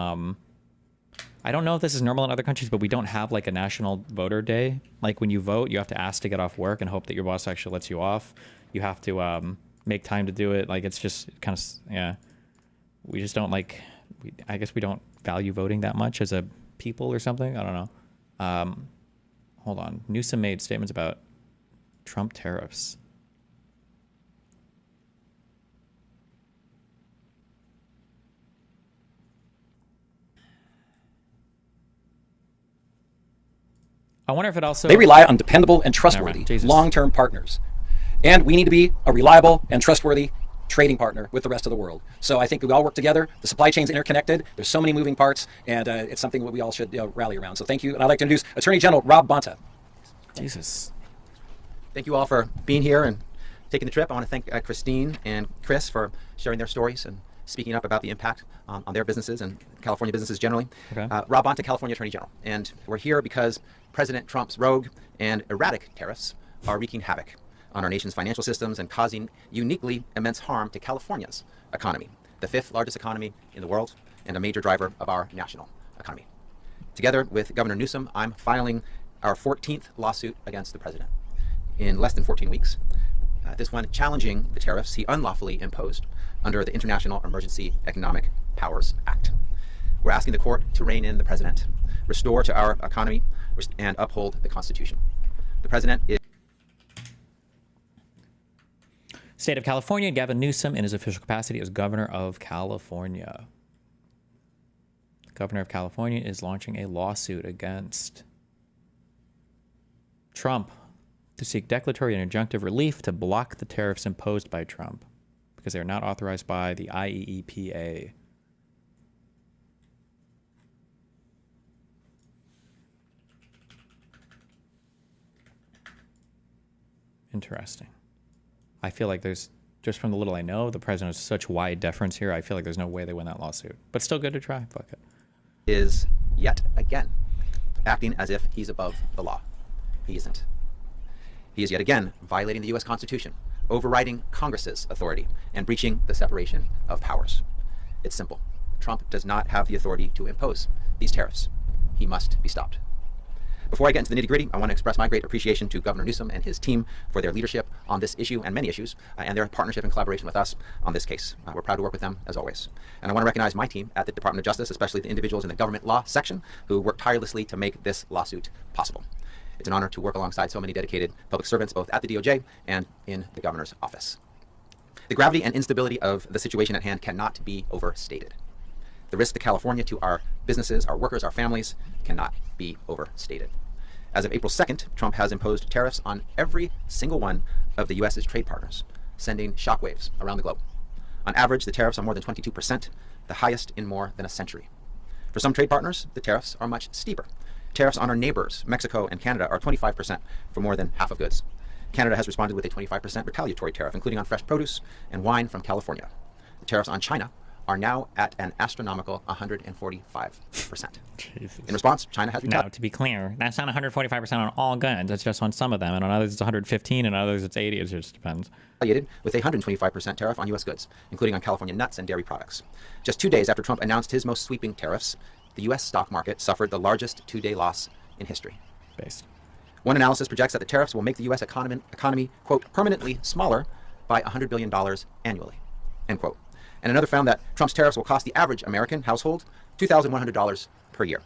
I don't know if this is normal in other countries, but we don't have like a national voter day. Like when you vote, you have to ask to get off work and hope that your boss actually lets you off. You have to make time to do it. Like it's just kind of, yeah. We just don't like, I guess we don't value voting that much as a people or something. I don't know. Hold on. Newsom made statements about Trump tariffs. I wonder if it also...
They rely on dependable and trustworthy long-term partners. And we need to be a reliable and trustworthy trading partner with the rest of the world. So I think we all work together. The supply chain's interconnected. There's so many moving parts, and it's something that we all should rally around. So thank you. And I'd like to introduce Attorney General Rob Bonta.
Jesus.
Thank you all for being here and taking the trip. I want to thank Christine and Chris for sharing their stories and speaking up about the impact on their businesses and California businesses generally.
Okay.
Rob Bonta, California Attorney General. And we're here because President Trump's rogue and erratic tariffs are wreaking havoc on our nation's financial systems and causing uniquely immense harm to California's economy, the 5th largest economy in the world and a major driver of our national economy. Together with Governor Newsom, I'm filing our 14th lawsuit against the president in less than 14 weeks. This one challenging the tariffs he unlawfully imposed under the International Emergency Economic Powers Act. We're asking the court to rein in the president, restore to our economy, and uphold the Constitution. The president is...
State of California, Gavin Newsom in his official capacity as Governor of California. The Governor of California is launching a lawsuit against Trump to seek declaratory and injunctive relief to block the tariffs imposed by Trump because they are not authorized by the IEEPA. Interesting. I feel like there's, just from the little I know, the president has such wide deference here. I feel like there's no way they win that lawsuit. But still good to try. Fuck it.
Is yet again acting as if he's above the law. He isn't. He is yet again violating the U.S. Constitution, overriding Congress's authority, and breaching the separation of powers. It's simple. Trump does not have the authority to impose these tariffs. He must be stopped. Before I get into the nitty-gritty, I want to express my great appreciation to Governor Newsom and his team for their leadership on this issue and many issues, and their partnership and collaboration with us on this case. We're proud to work with them, as always. And I want to recognize my team at the Department of Justice, especially the individuals in the government law section who worked tirelessly to make this lawsuit possible. It's an honor to work alongside so many dedicated public servants, both at the DOJ and in the governor's office. The gravity and instability of the situation at hand cannot be overstated. The risk to California, to our businesses, our workers, our families, cannot be overstated. As of April 2nd, Trump has imposed tariffs on every single one of the U.S.'s trade partners, sending shockwaves around the globe. On average, the tariffs are more than 22%, the highest in more than a century. For some trade partners, the tariffs are much steeper. Tariffs on our neighbors, Mexico and Canada, are 25% for more than half of goods. Canada has responded with a 25% retaliatory tariff, including on fresh produce and wine from California. The tariffs on China are now at an astronomical 145%.
Jesus.
In response, China has
Now, to be clear, that's not 145% on all goods. That's just on some of them. And on others, it's 115, and on others, it's 80. It just depends.
Retaliated with a 125% tariff on U.S. goods, including on California nuts and dairy products. Just 2 days after Trump announced his most sweeping tariffs, the U.S. stock market suffered the largest two-day loss in history.
Based.
One analysis projects that the tariffs will make the U.S. economy, quote, permanently smaller by $100 billion annually, end quote. And another found that Trump's tariffs will cost the average American household $2,100 per year.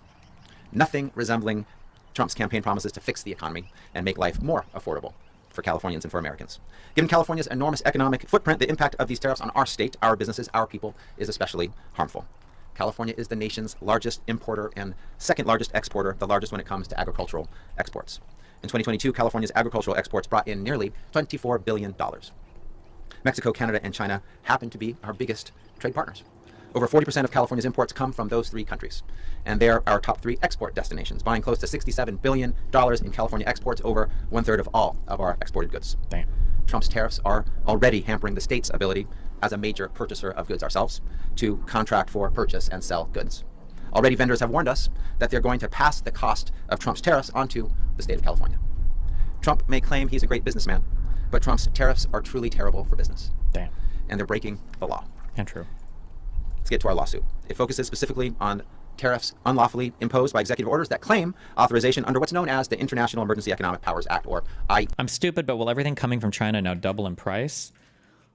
nothing resembling Trump's campaign promises to fix the economy and make life more affordable for Californians and for Americans. Given California's enormous economic footprint, the impact of these tariffs on our state, our businesses, our people is especially harmful. California is the nation's largest importer and second largest exporter, the largest when it comes to agricultural exports. In 2022, California's agricultural exports brought in nearly $24 billion. Mexico, Canada, and China happen to be our biggest trade partners. Over 40% of California's imports come from those three countries, and they're our top three export destinations, buying close to $67 billion in California exports, over 1/3 of all of our exported goods.
Damn.
Trump's tariffs are already hampering the state's ability, as a major purchaser of goods ourselves, to contract for, purchase, and sell goods. Already vendors have warned us that they're going to pass the cost of Trump's tariffs onto the state of California. Trump may claim he's a great businessman, but Trump's tariffs are truly terrible for business.
Damn.
And they're breaking the law.
And true.
Let's get to our lawsuit. It focuses specifically on tariffs unlawfully imposed by executive orders that claim authorization under what's known as the International Emergency Economic Powers Act, or
I'm stupid, but will everything coming from China now double in price?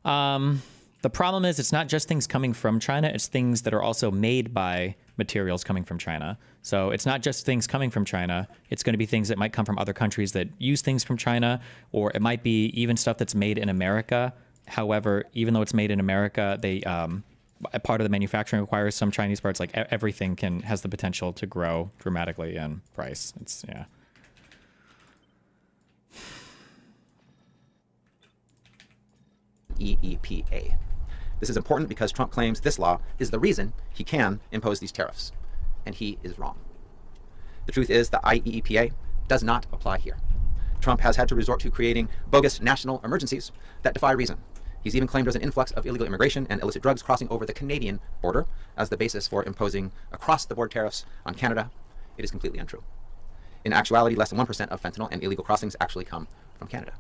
The problem is it's not just things coming from China, it's things that are also made by materials coming from China. So it's not just things coming from China, it's going to be things that might come from other countries that use things from China, or it might be even stuff that's made in America. However, even though it's made in America, they part of the manufacturing requires some Chinese parts. Like everything has the potential to grow dramatically in price. It's, yeah.
EEPA. This is important because Trump claims this law is the reason he can impose these tariffs, and he is wrong. The truth is the IEEPA does not apply here. Trump has had to resort to creating bogus national emergencies that defy reason. He's even claimed there's an influx of illegal immigration and illicit drugs crossing over the Canadian border as the basis for imposing across-the-board tariffs on Canada. It is completely untrue. In actuality, less than 1% of fentanyl and illegal crossings actually come from Canada.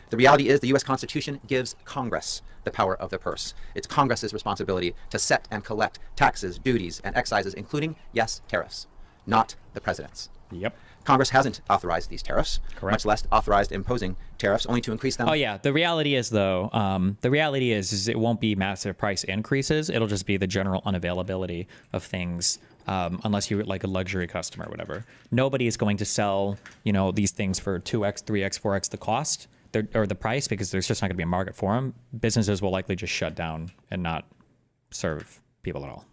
The reality is the U.S. Constitution gives Congress the power of the purse. It's Congress's responsibility to set and collect taxes, duties, and excises, including, yes, tariffs, not the president's.
Yep.
Congress hasn't authorized these tariffs,
Correct.
much less authorized imposing tariffs, only to increase them.
Oh yeah, the reality is though, is it won't be massive price increases. It'll just be the general unavailability of things, unless you're like a luxury customer or whatever. Nobody is going to sell, these things for 2x, 3x, 4x the cost or the price, because there's just not going to be a market for them. Businesses will likely just shut down and not serve people at all.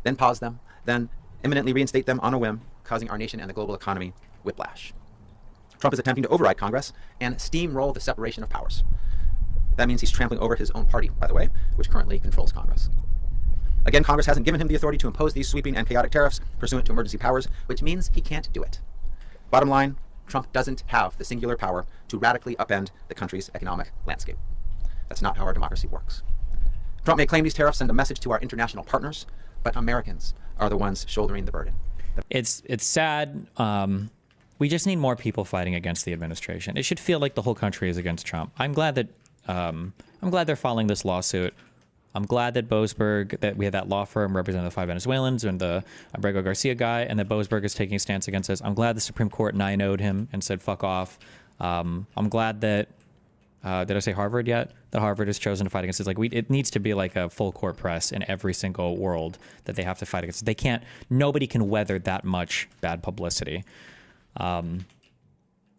Then pause them, then imminently reinstate them on a whim, causing our nation and the global economy whiplash. Trump is attempting to override Congress and steamroll the separation of powers. That means he's trampling over his own party, by the way, which currently controls Congress. Again, Congress hasn't given him the authority to impose these sweeping and chaotic tariffs pursuant to emergency powers, which means he can't do it. Bottom line, Trump doesn't have the singular power to radically upend the country's economic landscape. That's not how our democracy works. Trump may claim these tariffs send a message to our international partners, but Americans are the ones shouldering the burden.
It's sad. We just need more people fighting against the administration. It should feel like the whole country is against Trump. I'm glad they're following this lawsuit. I'm glad that that we have that law firm representing the 5 Venezuelans and the Abrego Garcia guy, and that Boasberg is taking a stance against this. I'm glad the Supreme Court 9-0'd him and said fuck off. I'm glad that did I say Harvard yet? That Harvard has chosen to fight against it. It needs to be like a full court press in every single world that they have to fight against. They can't. Nobody can weather that much bad publicity.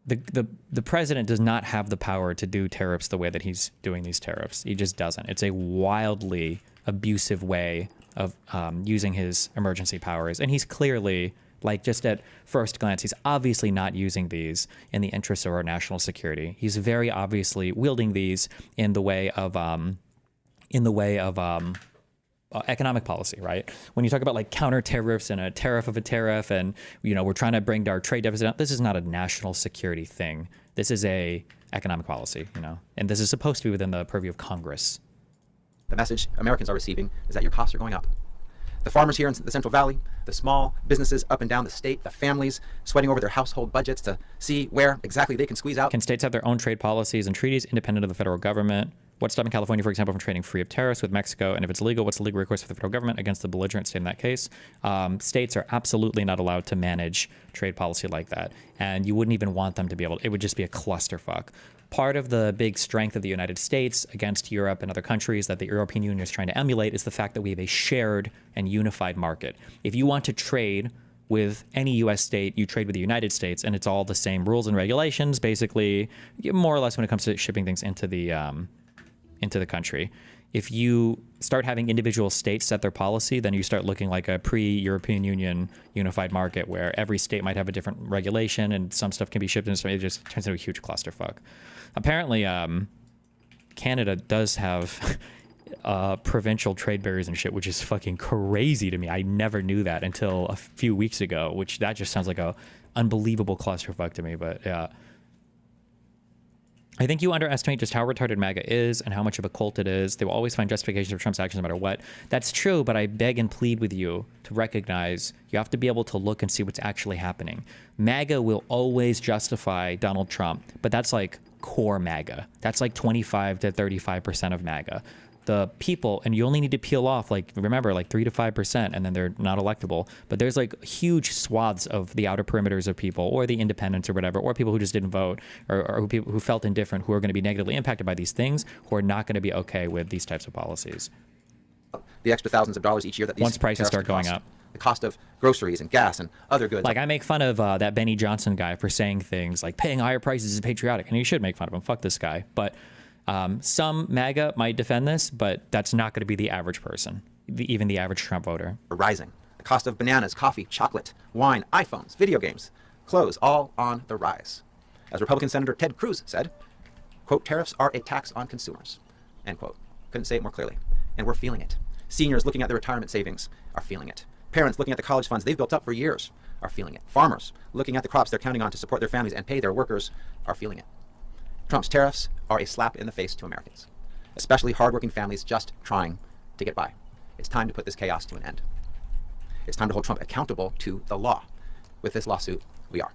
The president does not have the power to do tariffs the way that he's doing these tariffs. He just doesn't. It's a wildly abusive way of using his emergency powers, and he's clearly, just at first glance, he's obviously not using these in the interests of our national security. He's very obviously wielding these in the way of economic policy, right? When you talk about counter tariffs and a tariff of a tariff, and we're trying to bring our trade deficit down, this is not a national security thing. This is a economic policy, and this is supposed to be within the purview of Congress.
The message Americans are receiving is that your costs are going up. The farmers here in the Central Valley, the small businesses up and down the state, the families sweating over their household budgets to see where exactly they can squeeze out.
Can states have their own trade policies and treaties independent of the federal government? What's stopping California, for example, from trading free of tariffs with Mexico? And if it's illegal, what's the legal recourse for the federal government against the belligerent state in that case? States are absolutely not allowed to manage trade policy like that. And you wouldn't even want them to be able to. It would just be a clusterfuck. Part of the big strength of the United States against Europe and other countries that the European Union is trying to emulate is the fact that we have a shared and unified market. If you want to trade with any U.S. state, you trade with the United States, and it's all the same rules and regulations, basically, more or less when it comes to shipping things into the country. If you start having individual states set their policy, then you start looking like a pre-European Union unified market where every state might have a different regulation and some stuff can be shipped in. So it just turns into a huge clusterfuck. Apparently, Canada does have provincial trade barriers and shit, which is fucking crazy to me. I never knew that until a few weeks ago, which that just sounds like a unbelievable clusterfuck to me. But yeah. I think you underestimate just how retarded MAGA is and how much of a cult it is. They will always find justifications for Trump's actions no matter what. That's true, but I beg and plead with you to recognize you have to be able to look and see what's actually happening. MAGA will always justify Donald Trump, but that's like core MAGA. That's like 25 to 35% of MAGA. The people, and you only need to peel off, like, remember, like 3 to 5%, and then they're not electable. But there's like huge swaths of the outer perimeters of people, or the independents or whatever, or people who just didn't vote, or people who felt indifferent, who are going to be negatively impacted by these things, who are not going to be okay with these types of policies.
The extra thousands of dollars each year that these
once prices start going up.
The cost of groceries and gas and other goods.
Like, I make fun of that Benny Johnson guy for saying things like paying higher prices is patriotic, and you should make fun of him. Fuck this guy. But some MAGA might defend this, but that's not going to be the average person, even the average Trump voter.
Rising. The cost of bananas, coffee, chocolate, wine, iPhones, video games, clothes, all on the rise. As Republican Senator Ted Cruz said, quote, tariffs are a tax on consumers, end quote. Couldn't say it more clearly. And we're feeling it. Seniors looking at their retirement savings are feeling it. Parents looking at the college funds they've built up for years are feeling it. Farmers looking at the crops they're counting on to support their families and pay their workers are feeling it. Trump's tariffs are a slap in the face to Americans, especially hardworking families just trying to get by. It's time to put this chaos to an end. It's time to hold Trump accountable to the law. With this lawsuit, we are.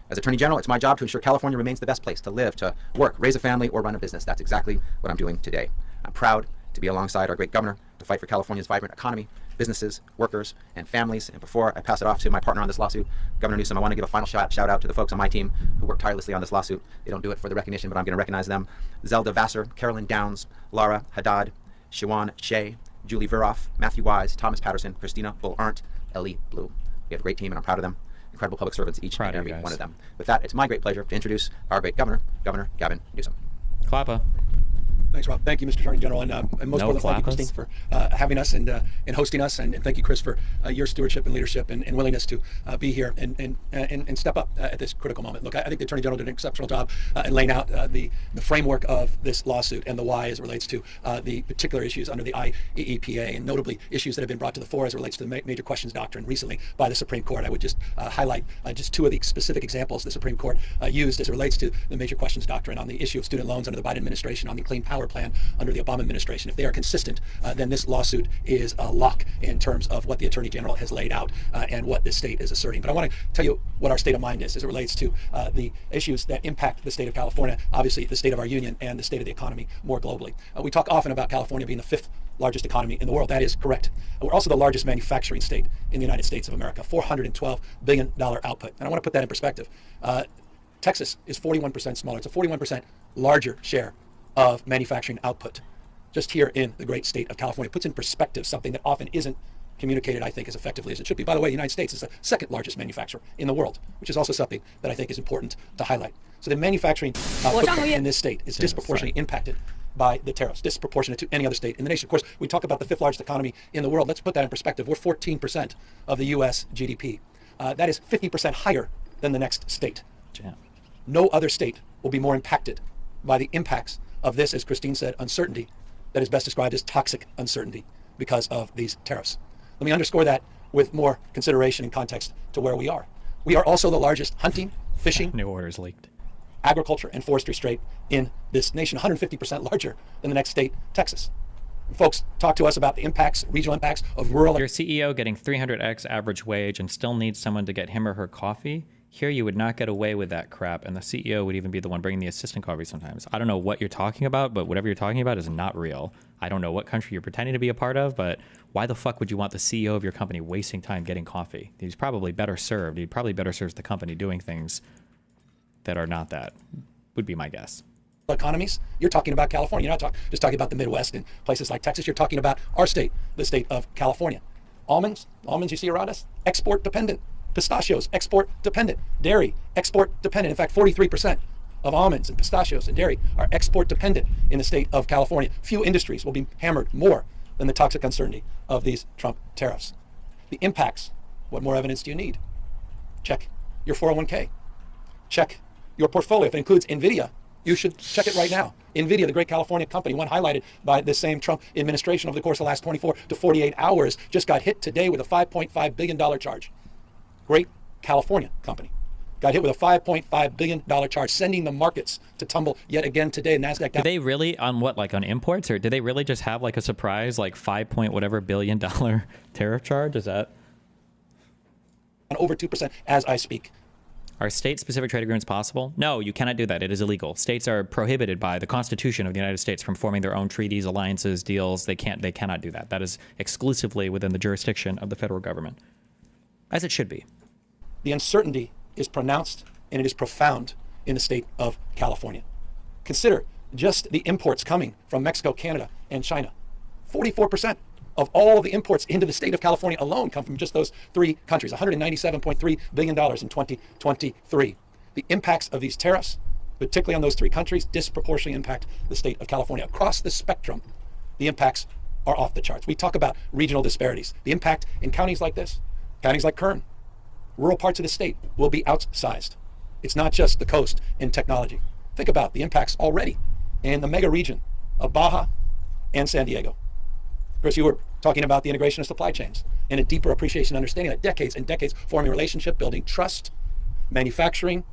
As Attorney General, it's my job to ensure California remains the best place to live, to work, raise a family, or run a business. That's exactly what I'm doing today. I'm proud to be alongside our great governor to fight for California's vibrant economy, businesses, workers, and families. And before I pass it off to my partner on this lawsuit, Governor Newsom, I want to give a final shout out to the folks on my team who work tirelessly on this lawsuit. They don't do it for the recognition, but I'm going to recognize them. Zelda Vassar, Carolyn Downs, Laura Haddad, Shawan Shea, Julie Veroff, Matthew Wise, Thomas Patterson, Christina Bull-Arndt, Ellie Blue. We have a great team, and I'm proud of them. Incredible public servants, each and every one of them. With that, it's my great pleasure to introduce our great governor, Governor Gavin Newsom.
Clappa.
Thanks, Rob. Thank you, Mr. Attorney General, and most importantly, thank you, Christine, for having us and hosting us, and thank you, Chris, for your stewardship and leadership and willingness to be here and step up at this critical moment. Look, I think the Attorney General did an exceptional job in laying out the framework of this lawsuit and the why as it relates to the particular issues under the IEEPA, and notably issues that have been brought to the fore as it relates to the major questions doctrine recently by the Supreme Court. I would just highlight just two of the specific examples the Supreme Court used as it relates to the major questions doctrine on the issue of student loans under the Biden administration, on the Clean Power Plan under the Obama administration. If they are consistent, then this lawsuit is a lock in terms of what the Attorney General has laid out and what this state is asserting. But I want to tell you what our state of mind is as it relates to the issues that impact the state of California, obviously the state of our union, and the state of the economy more globally. We talk often about California being the fifth largest economy in the world. That is correct. We're also the largest manufacturing state in the United States of America, $412 billion output. And I want to put that in perspective. Texas is 41% smaller. It's a 41% larger share of manufacturing output just here in the great state of California. It puts in perspective something that often isn't communicated, I think, as effectively as it should be. By the way, the United States is the second largest manufacturer in the world, which is also something that I think is important to highlight. So the manufacturing footprint in this state is disproportionately impacted by the tariffs, disproportionate to any other state in the nation. Of course, we talk about the fifth largest economy in the world. Let's put that in perspective. We're 14% of the U.S. GDP. That is 50% higher than the next state.
Yeah.
No other state will be more impacted by the impacts of this, as Christine said, uncertainty that is best described as toxic uncertainty because of these tariffs. Let me underscore that with more consideration and context to where we are. We are also the largest hunting, fishing,
new orders leaked,
agriculture, and forestry state in this nation, 150% larger than the next state, Texas. Folks talk to us about the impacts, regional impacts of rural.
Your CEO getting 300x average wage and still needs someone to get him or her coffee. Here, you would not get away with that crap, and the CEO would even be the one bringing the assistant coffee sometimes. I don't know what you're talking about, but whatever you're talking about is not real. I don't know what country you're pretending to be a part of, but why the fuck would you want the CEO of your company wasting time getting coffee? He's probably better served. He probably better serves the company doing things that are not that, would be my guess.
Economies, you're talking about California. You're not just talking about the Midwest and places like Texas. You're talking about our state, the state of California. Almonds you see around us, export dependent Pistachios, export dependent. Dairy, export dependent. In fact, 43% of almonds and pistachios and dairy are export dependent in the state of California. Few industries will be hammered more than the toxic uncertainty of these Trump tariffs. The impacts, what more evidence do you need? Check your 401k. Check your portfolio. If it includes NVIDIA, you should check it right now. NVIDIA, the great California company, one highlighted by the same Trump administration over the course of the last 24 to 48 hours, just got hit today with a $5.5 billion charge. Great California company got hit with a $5.5 billion charge, sending the markets to tumble yet again today. NASDAQ down.
Did they really, on what, like on imports, or did they really just have like a surprise, like $5 billion tariff charge? Is that?
On over 2% as I speak.
Are state-specific trade agreements possible? No, you cannot do that. It is illegal. States are prohibited by the Constitution of the United States from forming their own treaties, alliances, deals. They cannot do that. That is exclusively within the jurisdiction of the federal government, as it should be.
The uncertainty is pronounced and it is profound in the state of California. Consider just the imports coming from Mexico, Canada, and China. 44% of all of the imports into the state of California alone come from just those three countries, $197.3 billion in 2023. The impacts of these tariffs, particularly on those three countries, disproportionately impact the state of California. Across the spectrum, the impacts are off the charts. We talk about regional disparities. The impact in counties like this, counties like Kern, rural parts of the state will be outsized. It's not just the coast and technology. Think about the impacts already in the mega region of Baja and San Diego. Chris, you were talking about the integration of supply chains and a deeper appreciation and understanding that decades and decades forming a relationship, building trust, manufacturing,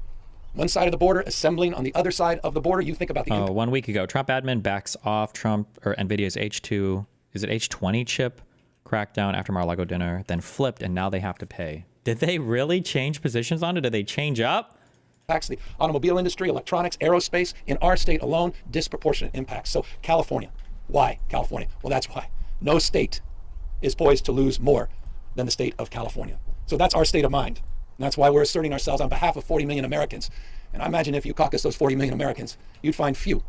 one side of the border, assembling on the other side of the border. You think about the impact.
1 week ago, Trump admin backs off NVIDIA's H20 chip crackdown after Mar-a-Lago dinner, then flipped, and now they have to pay. Did they really change positions on it? Did they change up?
Impacts the automobile industry, electronics, aerospace, in our state alone, disproportionate impacts. So California, why California? Well, that's why. No state is poised to lose more than the state of California. So that's our state of mind. And that's why we're asserting ourselves on behalf of 40 million Americans. And I imagine if you caucus those 40 million Americans, you'd find few,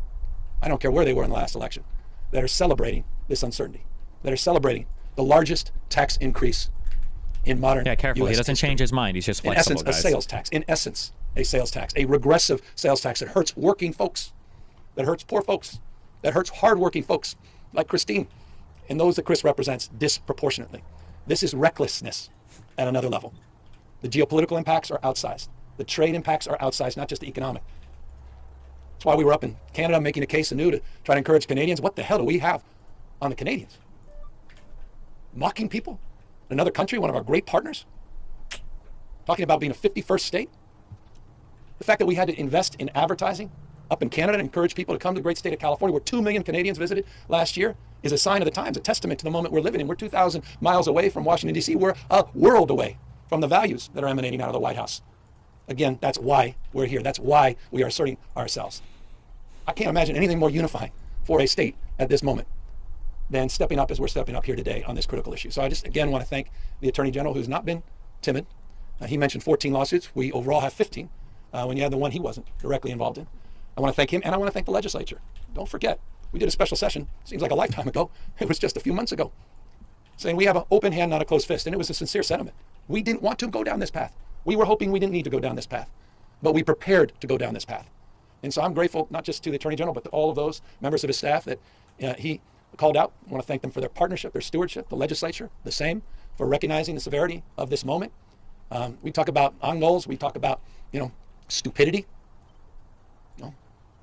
I don't care where they were in the last election, that are celebrating this uncertainty, that are celebrating the largest tax increase in modern
careful.
US
He doesn't
history.
change his mind. He's just flexible,
In essence,
guys.
a sales tax. In essence, a sales tax, a regressive sales tax that hurts working folks, that hurts poor folks, that hurts hardworking folks like Christine and those that Chris represents disproportionately. This is recklessness at another level. The geopolitical impacts are outsized. The trade impacts are outsized, not just the economic. That's why we were up in Canada making a case anew to try to encourage Canadians. What the hell do we have on the Canadians? Mocking people? Another country, one of our great partners? Talking about being a 51st state? The fact that we had to invest in advertising up in Canada to encourage people to come to the great state of California, where 2 million Canadians visited last year, is a sign of the times, a testament to the moment we're living in. We're 2,000 miles away from Washington, D.C. We're a world away from the values that are emanating out of the White House. Again, that's why we're here. That's why we are asserting ourselves. I can't imagine anything more unifying for a state at this moment than stepping up as we're stepping up here today on this critical issue. So I just, again, want to thank the Attorney General, who's not been timid. He mentioned 14 lawsuits. We overall have 15 when you had the one he wasn't directly involved in. I want to thank him, and I want to thank the legislature. Don't forget, we did a special session, seems like a lifetime ago. It was just a few months ago, saying we have an open hand, not a closed fist. And it was a sincere sentiment. We didn't want to go down this path. We were hoping we didn't need to go down this path, but we prepared to go down this path. And so I'm grateful, not just to the Attorney General, but to all of those members of his staff that he called out. I want to thank them for their partnership, their stewardship, the legislature, the same, for recognizing the severity of this moment. We talk about on goals. We talk about, stupidity.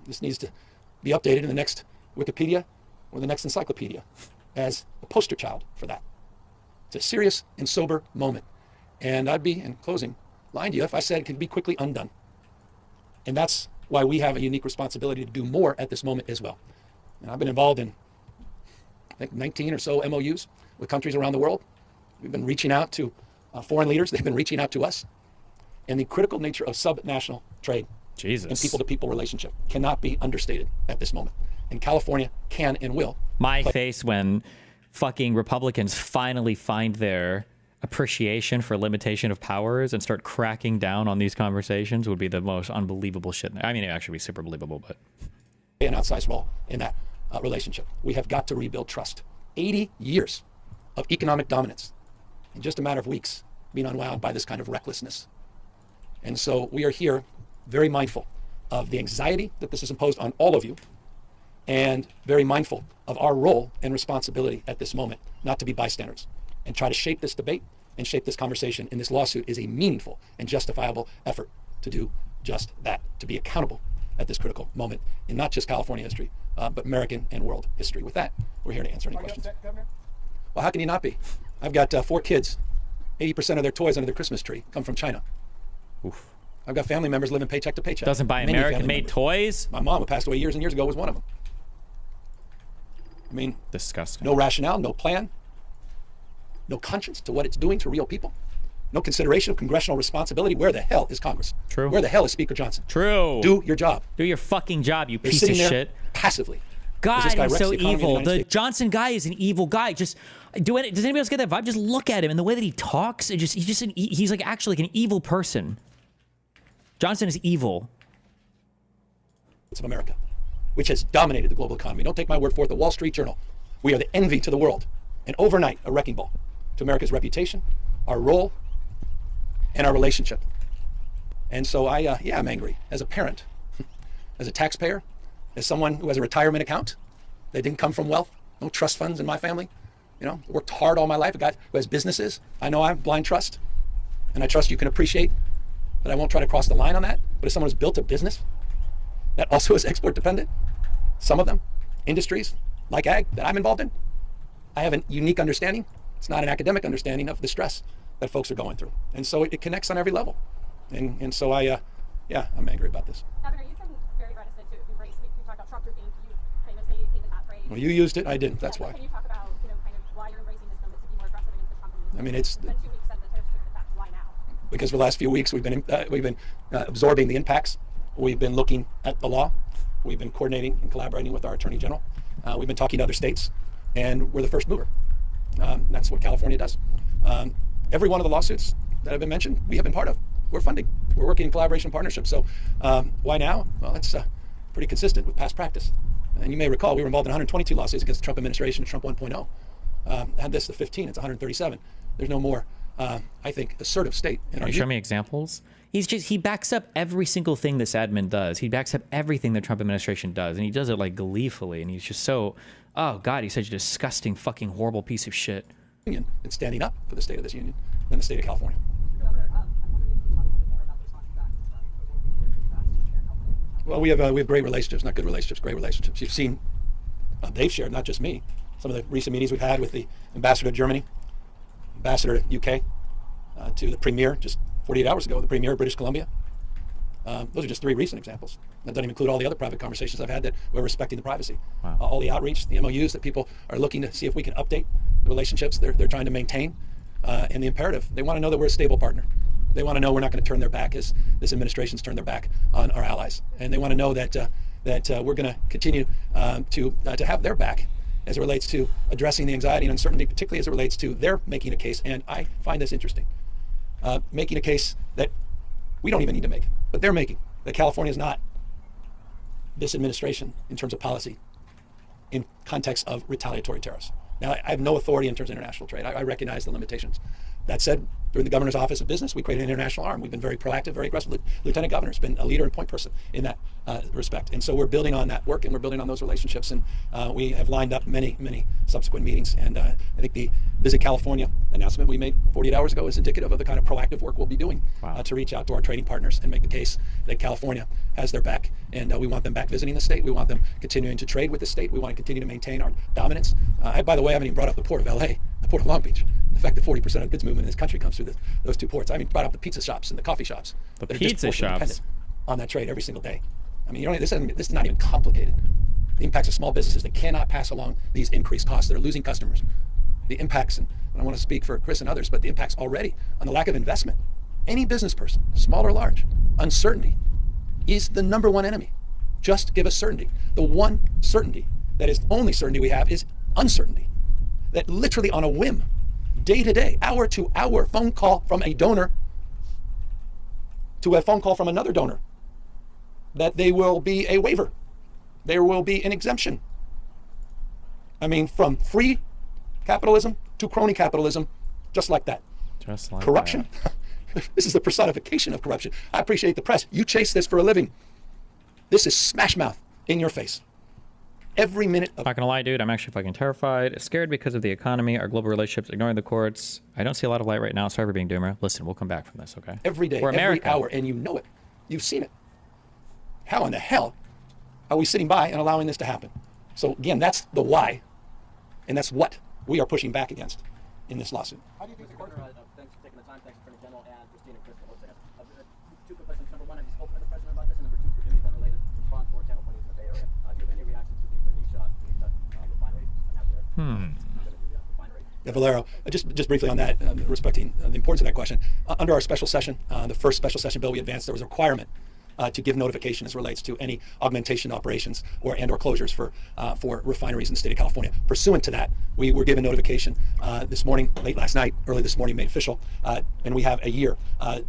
This needs to be updated in the next Wikipedia or the next encyclopedia as a poster child for that. It's a serious and sober moment. And I'd be, in closing, lying to you if I said it could be quickly undone. And that's why we have a unique responsibility to do more at this moment as well. And I've been involved in, I think, 19 or so MOUs with countries around the world. We've been reaching out to foreign leaders. They've been reaching out to us. And the critical nature of subnational trade and people-to-people relationship cannot be understated at this moment. And California can and will.
My face when fucking Republicans finally find their appreciation for limitation of powers and start cracking down on these conversations would be the most unbelievable shit. I mean, it actually be super believable, but
an outsized role in that relationship. We have got to rebuild trust. 80 years of economic dominance in just a matter of weeks being unwound by this kind of recklessness. And so we are here very mindful of the anxiety that this has imposed on all of you, and very mindful of our role and responsibility at this moment, not to be bystanders, and try to shape this debate and shape this conversation in this lawsuit is a meaningful and justifiable effort to do just that, to be accountable at this critical moment in not just California history, but American and world history. With that, we're here to answer any questions. Well, how can you not be? I've got 4 kids. 80% of their toys under their Christmas tree come from China.
Oof.
I've got family members living paycheck to paycheck.
Doesn't buy American-made toys?
My mom, who passed away years and years ago, was one of them. I mean,
disgusting.
No rationale, no plan, no conscience to what it's doing to real people, no consideration of congressional responsibility. Where the hell is Congress?
True.
Where the hell is Speaker Johnson?
True.
Do your job.
Do your fucking job, you
They're
piece of
sitting there
shit.
Passively.
God,
This guy
he's
wrecks
so
the economy of the
evil.
United
The
States.
Johnson guy is an evil guy. Just does anybody else get that vibe? Just look at him and the way that he talks. He's like actually like an evil person. Johnson is evil.
Of America, which has dominated the global economy. Don't take my word for it. The Wall Street Journal. We are the envy to the world, and overnight a wrecking ball to America's reputation, our role, and our relationship. And so I'm angry as a parent, as a taxpayer, as someone who has a retirement account that didn't come from wealth, no trust funds in my family. You know, worked hard all my life. A guy who has businesses. I know I'm blind trust, and I trust you can appreciate that I won't try to cross the line on that. But as someone who's built a business that also is export dependent, some of them, industries like ag that I'm involved in, I have a unique understanding. It's not an academic understanding of the stress that folks are going through. And so it connects on every level. And so I'm angry about this.
Governor, you've been very reticent to embrace, we talked about Trump grouping, you famously hated that phrase.
Well, you used it, I didn't, that's why.
Can you talk about, kind of why you're embracing this moment to be more aggressive against the Trump administration?
I mean, it's
been 2 weeks since the tariffs took effect, why now?
Because for the last few weeks we've been absorbing the impacts. We've been looking at the law. We've been coordinating and collaborating with our Attorney General. We've been talking to other states, and we're the first mover. That's what California does. Every one of the lawsuits that have been mentioned, we have been part of. We're funding. We're working in collaboration and partnership. So why now? Well, it's pretty consistent with past practice. And you may recall we were involved in 122 lawsuits against the Trump administration and Trump 1.0. Had this the 15, it's 137. There's no more, I think, assertive state in our
Can you show me examples? He backs up every single thing this admin does. He backs up everything the Trump administration does, and he does it like gleefully. And he's just so, oh God, he's such a disgusting, fucking, horrible piece of shit.
Union and standing up for the state of this union and the state of California. Well, we have great relationships, not good relationships, great relationships. You've seen, they've shared, not just me, some of the recent meetings we've had with the ambassador to Germany, ambassador to UK, to the premier just 48 hours ago, the premier of British Columbia. Those are just 3 recent examples. That doesn't even include all the other private conversations I've had that we're respecting the privacy.
Wow.
All the outreach, the MOUs that people are looking to see if we can update the relationships they're trying to maintain, and the imperative. They want to know that we're a stable partner. They want to know we're not going to turn their back as this administration's turned their back on our allies. And they want to know that we're going to continue to have their back as it relates to addressing the anxiety and uncertainty, particularly as it relates to their making a case. And I find this interesting. Making a case that we don't even need to make, but they're making, that California is not this administration in terms of policy in context of retaliatory tariffs. Now, I have no authority in terms of international trade. I recognize the limitations. That said, during the Governor's Office of Business, we created an international arm. We've been very proactive, very aggressive. Lieutenant Governor's been a leader and point person in that respect. And so we're building on that work, and we're building on those relationships. And we have lined up many, many subsequent meetings. And I think the Visit California announcement we made 48 hours ago is indicative of the kind of proactive work we'll be doing to reach out to our trading partners and make the case that California has their back. And we want them back visiting the state. We want them continuing to trade with the state. We want to continue to maintain our dominance. By the way, I haven't even brought up the Port of LA, the Port of Long Beach. The fact that 40% of goods movement in this country comes through those 2 ports. I mean, brought up the pizza shops and the coffee shops.
The
that
pizza
are just
shops
on that trade every single day. I mean, this is not even complicated. The impacts of small businesses that cannot pass along these increased costs, that are losing customers. The impacts, and I want to speak for Chris and others, but the impacts already on the lack of investment. Any business person, small or large, uncertainty is the number one enemy. Just give us certainty. The one certainty that is the only certainty we have is uncertainty. That literally on a whim, day to day, hour to hour, phone call from a donor to a phone call from another donor, that there will be a waiver. There will be an exemption. I mean, from free capitalism to crony capitalism, just like that.
Just like
corruption. This is the personification of corruption. I appreciate the press. You chase this for a living. This is smash mouth in your face. Every minute of...
Not gonna lie, dude, I'm actually fucking terrified. Scared because of the economy, our global relationships, ignoring the courts. I don't see a lot of light right now. Sorry for being doomer. Listen, we'll come back from this, okay?
Every day,
We're
every
America.
hour, and you know it. You've seen it. How in the hell are we sitting by and allowing this to happen? So again, that's the why, and that's what we are pushing back against in this lawsuit.
How do you think the court... Thanks for taking the time. Thanks, Attorney General and Christina and Chris for hosting us. Two quick questions. Number one, have you spoken to the president about this? And number two, for Jimmy's unrelated response for channel funding in the Bay Area. Do you have any reaction to the Venetia refinery announcement?
Yeah, Valero, just briefly on that, respecting the importance of that question. Under our special session, the first special session bill we advanced, there was a requirement to give notification as relates to any augmentation operations or closures for refineries in the state of California. Pursuant to that, we were given notification this morning, late last night, early this morning, made official, and we have a year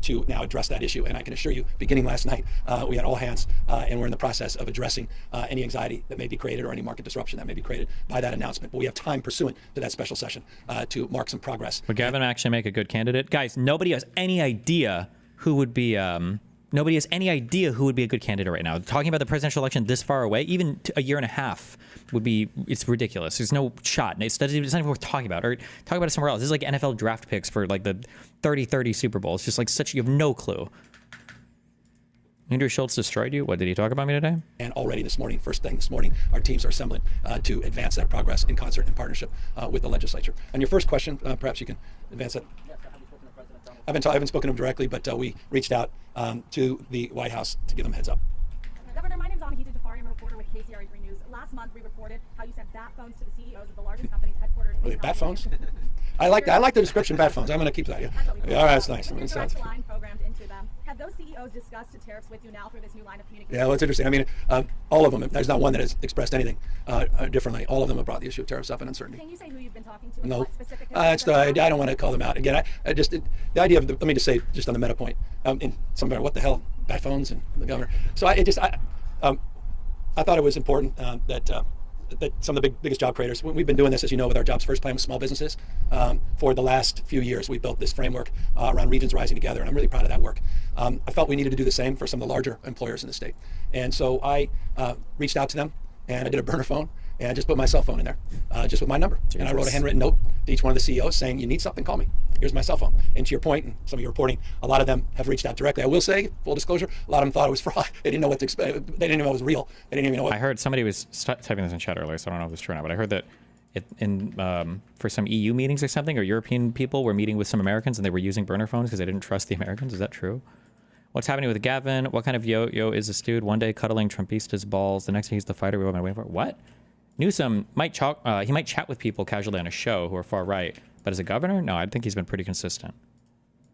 to now address that issue. And I can assure you, beginning last night, we had all hands, and we're in the process of addressing any anxiety that may be created or any market disruption that may be created by that announcement. But we have time pursuant to that special session to mark some progress.
Would Gavin actually make a good candidate? Guys, nobody has any idea who would be... Nobody has any idea who would be a good candidate right now. Talking about the presidential election this far away, even a year and a half would be, it's ridiculous. There's no shot. It's not even worth talking about. Or talk about it somewhere else. This is like NFL draft picks for like the 30-30 Super Bowl. It's just like you have no clue. Andrew Schultz destroyed you? What, did he talk about me today?
And already this morning, first thing this morning, our teams are assembling to advance that progress in concert and partnership with the legislature. And your first question, perhaps you can advance that. I haven't spoken to him directly, but we reached out to the White House to give them a heads up.
Governor, my name is Anahita Jafari. I'm a reporter with KCRA 3 News. Last month, we reported how you sent bat phones to the CEOs of the largest companies headquartered in
Bat phones? I like the description, bat phones. I'm going to keep that. Yeah. All right, that's nice.
Klein programmed into them. Have those CEOs discussed tariffs with you now through this new line of communication?
Yeah, well, it's interesting. I mean, all of them. There's not one that has expressed anything differently. All of them have brought the issue of tariffs up and uncertainty.
Can you say who you've been talking to?
No,
specific
I don't want to call them out. Again, the idea of let me just say, just on the meta point, in somebody, what the hell, bat phones and the governor. So I thought it was important that some of the biggest job creators, we've been doing this, as you know, with our Jobs First plan with small businesses. For the last few years, we built this framework around regions rising together, and I'm really proud of that work. I felt we needed to do the same for some of the larger employers in the state. And so I reached out to them, and I did a burner phone, and I just put my cell phone in there, just with my number. Jesus. And I wrote a handwritten note to each one of the CEOs saying, you need something, call me. Here's my cell phone. And to your point, and some of your reporting, a lot of them have reached out directly. I will say, full disclosure, a lot of them thought it was fraud. They didn't know what to expect. They didn't even know it was real. They didn't even know what...
I heard somebody was typing this in chat earlier, so I don't know if it's true or not, but I heard that for some EU meetings or something, or European people were meeting with some Americans and they were using burner phones because they didn't trust the Americans. Is that true? What's happening with Gavin? What kind of yo is this dude? One day cuddling Trumpista's balls, the next day he's the fighter we've all been waiting for. What? Newsom might he might chat with people casually on a show who are far right, but as a governor, no, I think he's been pretty consistent.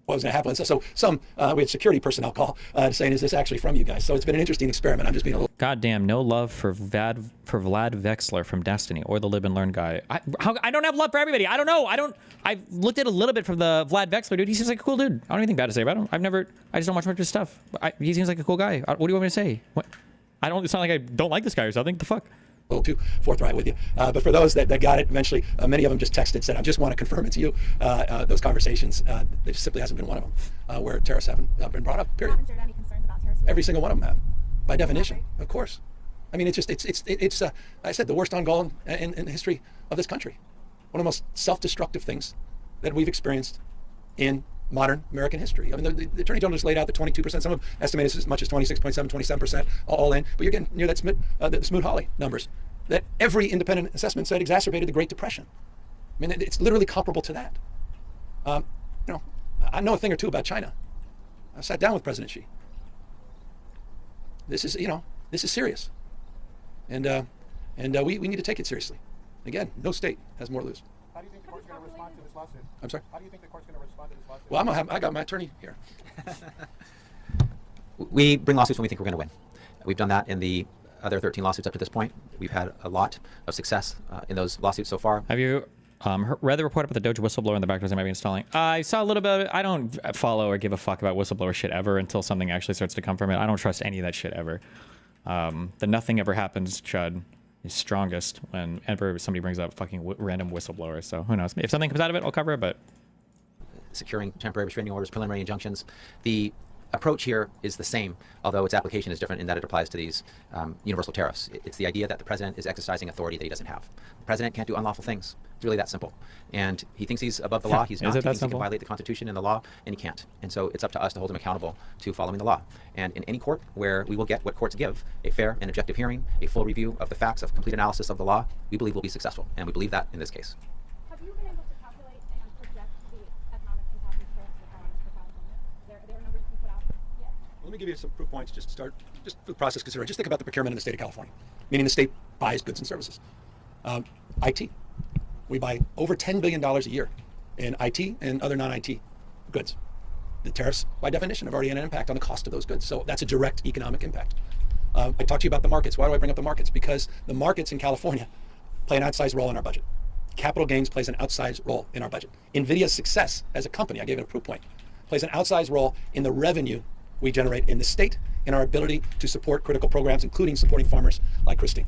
What was going to happen? So some we had security personnel call saying, "Is this actually from you guys?" So it's been an interesting experiment. I'm just being a little.
Goddamn, no love for Vlad Vexler from Destiny or the Live and Learn guy. I don't have love for everybody. I don't know. I've looked at a little bit from the Vlad Vexler dude. He seems like a cool dude. I don't have anything bad to say about him. I just don't watch much of his stuff. He seems like a cool guy. What do you want me to say? What? It's not like I don't like this guy or something. The fuck?
A little too forthright with you. But for those that got it, eventually, many of them just texted, said, I just want to confirm it to you. Those conversations, there just simply hasn't been one of them where tariffs haven't been brought up, period.
Haven't there any concerns about tariffs?
Every single one of them have, by definition, of course. I mean, it's I said, the worst on goal in the history of this country. One of the most self-destructive things that we've experienced in modern American history. I mean, the Attorney General just laid out the 22%. Some have estimated as much as 26.7, 27% all in. But you're getting near that Smoot-Hawley numbers that every independent assessment said exacerbated the Great Depression. I mean, it's literally comparable to that. I know a thing or two about China. I sat down with President Xi. This is serious, and we need to take it seriously. Again, no state has more to lose.
How do you think the court's going to respond to this lawsuit?
I'm sorry?
How do you think the court's going to respond to this lawsuit?
Well, I got my attorney here.
We bring lawsuits when we think we're going to win. We've done that in the other 13 lawsuits up to this point. We've had a lot of success in those lawsuits so far.
Have you read the report about the Doge whistleblower in the background they might be installing? I saw a little bit of it. I don't follow or give a fuck about whistleblower shit ever until something actually starts to come from it. I don't trust any of that shit ever. The nothing ever happens chud is strongest whenever somebody brings up fucking random whistleblowers. So who knows? If something comes out of it, I'll cover it, but...
securing temporary restraining orders, preliminary injunctions. The approach here is the same, although its application is different in that it applies to these universal tariffs. It's the idea that the president is exercising authority that he doesn't have. The president can't do unlawful things. It's really that simple. And he thinks he's above the law. He's not. He thinks he can violate the Constitution and the law, and he can't. And so it's up to us to hold him accountable to following the law. And in any court where we will get what courts give, a fair and objective hearing, a full review of the facts, of complete analysis of the law, we believe we'll be successful. And we believe that in this case.
Have you been able to calculate and project the economic impact of tariffs for California? Is there a number you can put out? Yeah.
Let me give you some proof points just to start, just for the process consideration. Just think about the procurement in the state of California, meaning the state buys goods and services. IT. We buy over $10 billion a year in IT and other non-IT goods. The tariffs, by definition, have already had an impact on the cost of those goods. So that's a direct economic impact. I talked to you about the markets. Why do I bring up the markets? Because the markets in California play an outsized role in our budget. Capital gains plays an outsized role in our budget. NVIDIA's success as a company, I gave it a proof point, plays an outsized role in the revenue we generate in the state and our ability to support critical programs, including supporting farmers like Christine.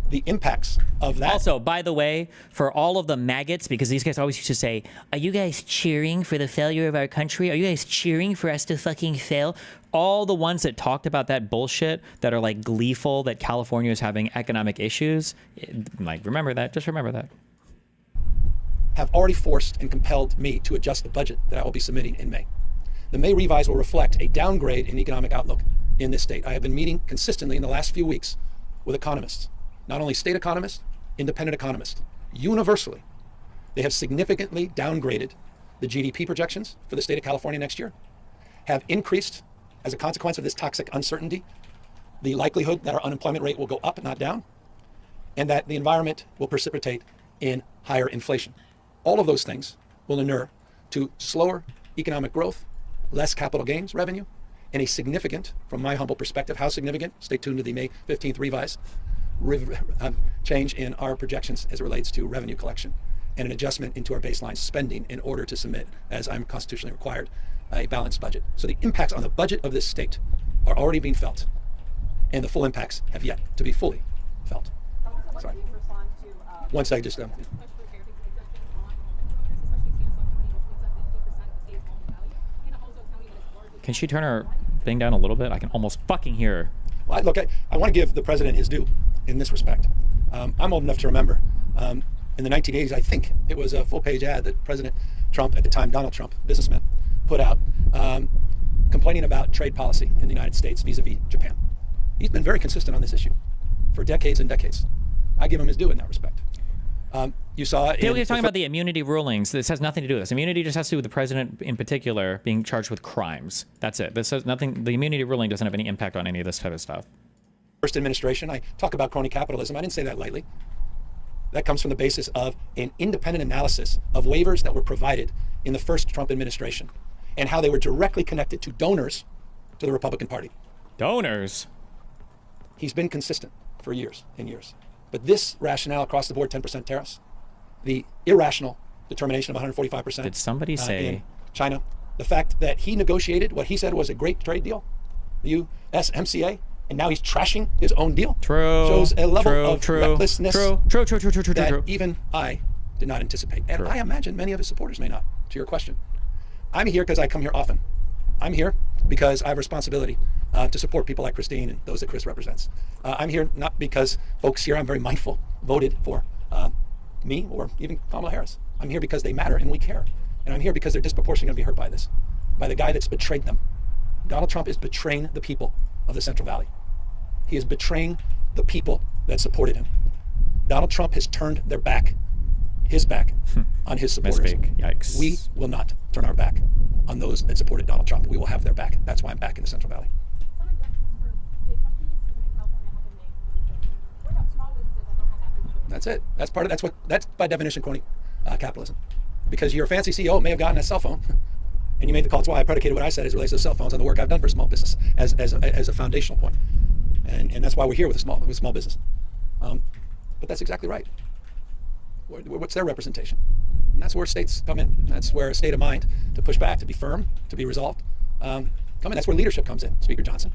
The impacts of that.
Also, by the way, for all of the maggots, because these guys always used to say, are you guys cheering for the failure of our country? Are you guys cheering for us to fucking fail? All the ones that talked about that bullshit, that are like gleeful that California is having economic issues, like, remember that, just remember that.
Have already forced and compelled me to adjust the budget that I will be submitting in May. The May revise will reflect a downgrade in economic outlook in this state. I have been meeting consistently in the last few weeks with economists. Not only state economists, independent economists, universally. They have significantly downgraded the GDP projections for the state of California next year, have increased, as a consequence of this toxic uncertainty, the likelihood that our unemployment rate will go up, not down, and that the environment will precipitate in higher inflation. All of those things will inure to slower economic growth, less capital gains revenue, and a significant, from my humble perspective, how significant, stay tuned to the May 15th revise, change in our projections as it relates to revenue collection and an adjustment into our baseline spending in order to submit, as I'm constitutionally required, a balanced budget. So the impacts on the budget of this state are already being felt, and the full impacts have yet to be fully felt. Sorry. Once I just...
Can she turn her thing down a little bit? I can almost fucking hear her.
Well, look, I want to give the president his due in this respect. I'm old enough to remember in the 1980s, I think it was a full-page ad that President Trump, at the time Donald Trump, businessman, put out complaining about trade policy in the United States vis-a-vis Japan. He's been very consistent on this issue for decades and decades. I give him his due in that respect. You saw...
We're talking about the immunity rulings. This has nothing to do with this. Immunity just has to do with the president in particular being charged with crimes. That's it. This has nothing... The immunity ruling doesn't have any impact on any of this type of stuff.
First administration, I talk about crony capitalism. I didn't say that lightly. That comes from the basis of an independent analysis of waivers that were provided in the first Trump administration and how they were directly connected to donors to the Republican Party.
Donors?
He's been consistent for years and years. But this rationale across the board, 10% tariffs, the irrational determination of 145%.
Did somebody say...
in China, the fact that he negotiated what he said was a great trade deal, the USMCA, and now he's trashing his own deal.
True.
Shows a level of recklessness
that
that even I did not anticipate. And I imagine many of his supporters may not, to your question. I'm here because I come here often. I'm here because I have responsibility to support people like Christine and those that Chris represents. I'm here not because folks here, I'm very mindful, voted for me or even Kamala Harris. I'm here because they matter and we care. And I'm here because they're disproportionately going to be hurt by this, by the guy that's betrayed them. Donald Trump is betraying the people of the Central Valley. He is betraying the people that supported him. Donald Trump has turned their back, his back, on his supporters.
Yikes.
We will not turn our back on those that supported Donald Trump. We will have their back. That's why I'm back in the Central Valley. That's it. That's part of that's by definition crony capitalism. Because your fancy CEO may have gotten a cell phone, and you made the call. That's why I predicated what I said as it relates to cell phones on the work I've done for small business as a foundational point, and that's why we're here with small business. But that's exactly right. What's their representation? And that's where states come in. That's where a state of mind to push back, to be firm, to be resolved, come in. That's where leadership comes in, Speaker Johnson.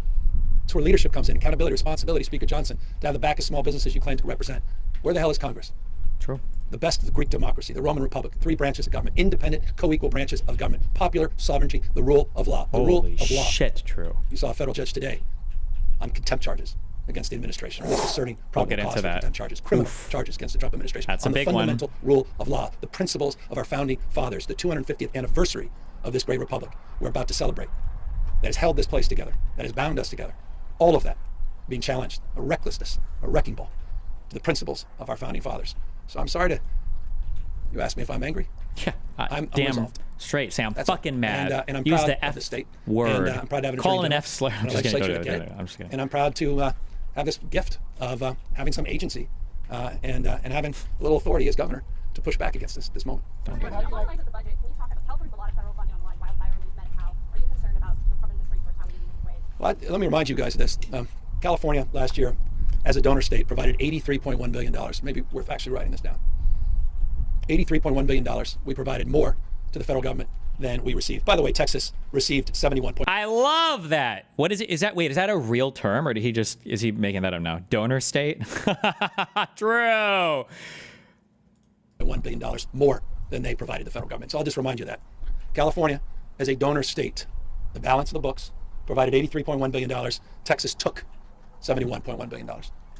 That's where leadership comes in. Accountability, responsibility, Speaker Johnson, to have the back of small businesses you claim to represent. Where the hell is Congress?
True.
the best of the Greek democracy, the Roman Republic, 3 branches of government, independent, co-equal branches of government, popular sovereignty, the rule of law. The rule of law.
Shit, true.
You saw a federal judge today on contempt charges against the administration, or asserting probable cause for contempt charges, criminal charges against the Trump administration.
That's
on
a
the
big one.
fundamental rule of law, the principles of our founding fathers, the 250th anniversary of this great republic we're about to celebrate, that has held this place together, that has bound us together. All of that being challenged, a recklessness, a wrecking ball to the principles of our founding fathers. So I'm sorry to, you asked me if I'm angry?
Yeah,
I'm
damn
resolved.
straight. Say I'm
That's
fucking
all.
mad.
And I'm
Use
proud
the F
of the state.
word.
And I'm proud to have an
Call
attorney
an
general
F slur.
and
I'm
a
just kidding.
legislature
Go,
that
go,
get
go,
it.
I'm just kidding.
And I'm proud to have this gift of having some agency and having a little authority as governor to push back against this moment.
Along the lines of the budget, can you talk about California's a lot of federal funding on wildfire relief, Medi-Cal. Are you concerned about the Department of Administration retaliating in any ways?
Well, let me remind you guys of this. California last year, as a donor state, provided $83.1 billion. Maybe worth actually writing this down. $83.1 billion. We provided more to the federal government than we received. By the way, Texas received 71.
I love that. What is it? Is that a real term, or did he just, is he making that up now? Donor state? True.
$1 billion more than they provided the federal government. So I'll just remind you that. California, as a donor state, the balance of the books, provided $83.1 billion. Texas took $71.1 billion.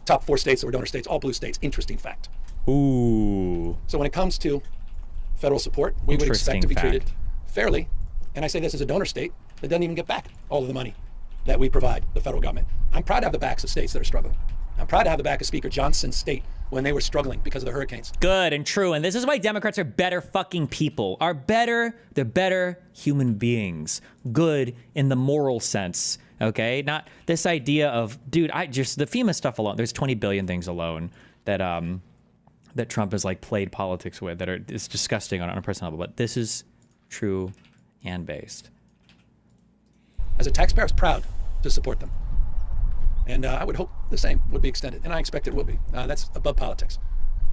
Top 4 states that were donor states, all blue states. Interesting fact.
Ooh.
So when it comes to federal support, we would expect to be treated fairly. And I say this as a donor state that doesn't even get back all of the money that we provide the federal government. I'm proud to have the backs of states that are struggling. I'm proud to have the back of Speaker Johnson's state when they were struggling because of the hurricanes.
Good and true. And this is why Democrats are better fucking people. They're better human beings. Good in the moral sense. Okay? Not this idea of, dude, the FEMA stuff alone. There's 20 billion things alone that that Trump has like played politics with that it's disgusting on a personal level. But this is true and based.
As a taxpayer, I was proud to support them. And I would hope the same would be extended, and I expect it will be. That's above politics.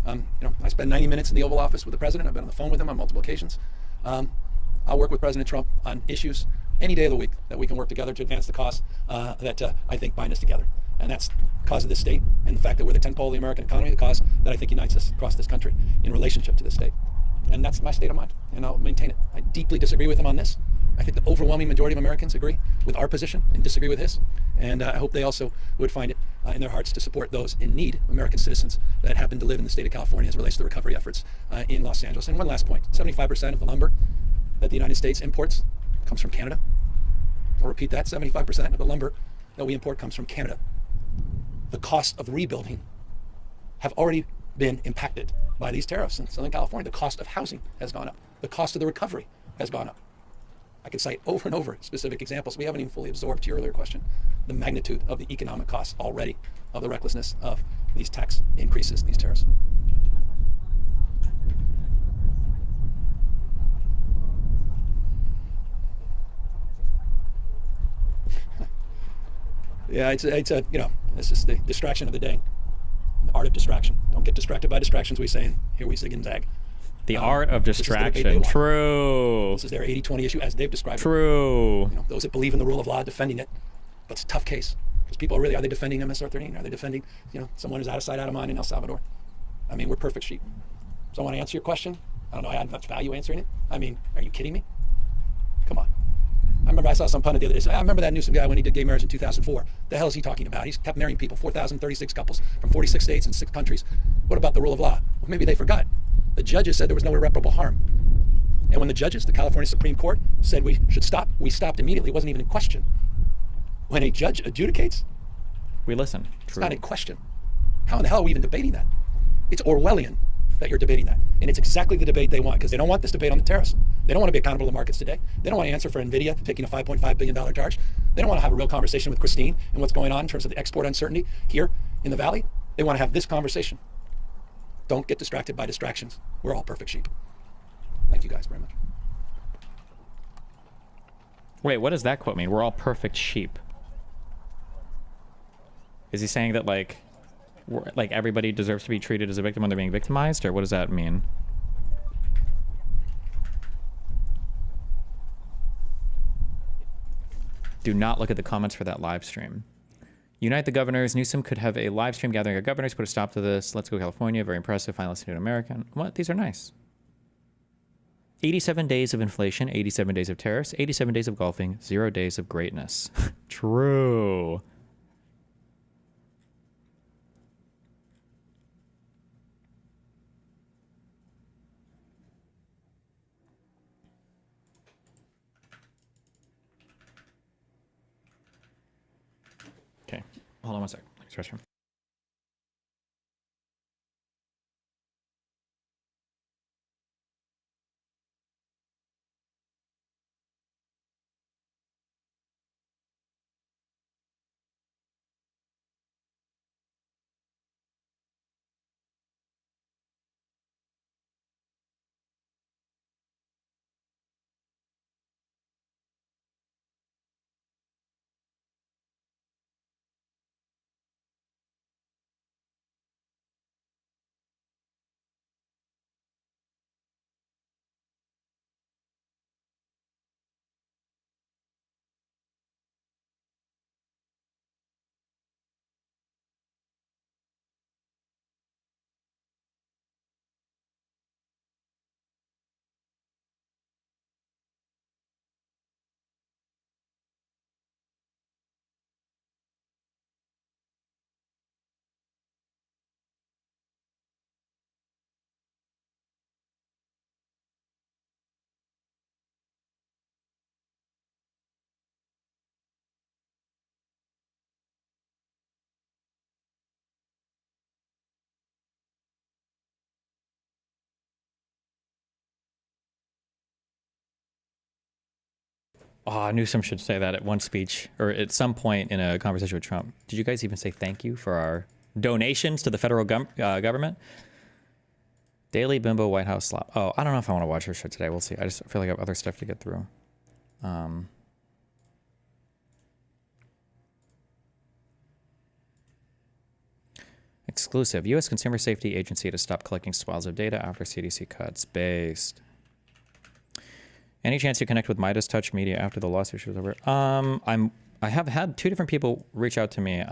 I spent 90 minutes in the Oval Office with the president. I've been on the phone with him on multiple occasions. I'll work with President Trump on issues any day of the week that we can work together to advance the cause that I think bind us together. And that's the cause of this state, and the fact that we're the 10th pole of the American economy, the cause that I think unites us across this country in relationship to this state. And that's my state of mind, and I'll maintain it. I deeply disagree with him on this. I think the overwhelming majority of Americans agree with our position and disagree with his. And I hope they also would find it in their hearts to support those in need, American citizens that happen to live in the state of California as it relates to the recovery efforts in Los Angeles. And one last point, 75% of the lumber that the United States imports comes from Canada. I'll repeat that, 75% of the lumber that we import comes from Canada. The cost of rebuilding have already been impacted by these tariffs in Southern California. The cost of housing has gone up. The cost of the recovery has gone up. I can cite over and over specific examples. We haven't even fully absorbed, to your earlier question, the magnitude of the economic costs already of the recklessness of these tax increases, these tariffs. Yeah, it's just the distraction of the day. The art of distraction. Don't get distracted by distractions, we say, and here we zig and zag.
The art of distraction. True.
This is their 80-20 issue, as they've described it.
True.
Those that believe in the rule of law defending it, but it's a tough case because people are they defending MS-13? Are they defending, someone who's out of sight, out of mind in El Salvador? I mean, we're perfect sheep. So I want to answer your question. I don't know. I add much value answering it. I mean, are you kidding me? Come on. I remember I saw some pundit the other day say, I remember that Newsom guy when he did gay marriage in 2004. The hell is he talking about? He's kept marrying people, 4,036 couples from 46 states and 6 countries. What about the rule of law? Well, maybe they forgot. The judges said there was no irreparable harm. And when the judges, the California Supreme Court, said we should stop, we stopped immediately. It wasn't even in question. When a judge adjudicates,
we listen.
It's not in question. How in the hell are we even debating that? It's Orwellian that you're debating that. And it's exactly the debate they want, because they don't want this debate on the tariffs. They don't want to be accountable to markets today. They don't want to answer for NVIDIA taking a $5.5 billion charge. They don't want to have a real conversation with Christine and what's going on in terms of the export uncertainty here in the Valley. They want to have this conversation. Don't get distracted by distractions. We're all perfect sheep. Thank you guys very much.
Wait, what does that quote mean? We're all perfect sheep. Is he saying that like everybody deserves to be treated as a victim when they're being victimized, or what does that mean? Do not look at the comments for that live stream. Unite the governors. Newsom could have a live stream gathering of governors. Put a stop to this. Let's go California. Very impressive. Finally listening to an American. What? These are nice. 87 days of inflation. 87 days of tariffs. 87 days of golfing. 0 days of greatness. True. Okay. Hold on one sec. Let's restroom. Oh, Newsom should say that at one speech or at some point in a conversation with Trump. Did you guys even say thank you for our donations to the federal government? Daily Bimbo White House slap. Oh, I don't know if I want to watch her shit today. We'll see. I just feel like I have other stuff to get through. Exclusive. U.S. Consumer Safety Agency to stop collecting swathes of data after CDC cuts. Based. Any chance you connect with Midas Touch Media after the lawsuit was over? I have had 2 different people reach out to me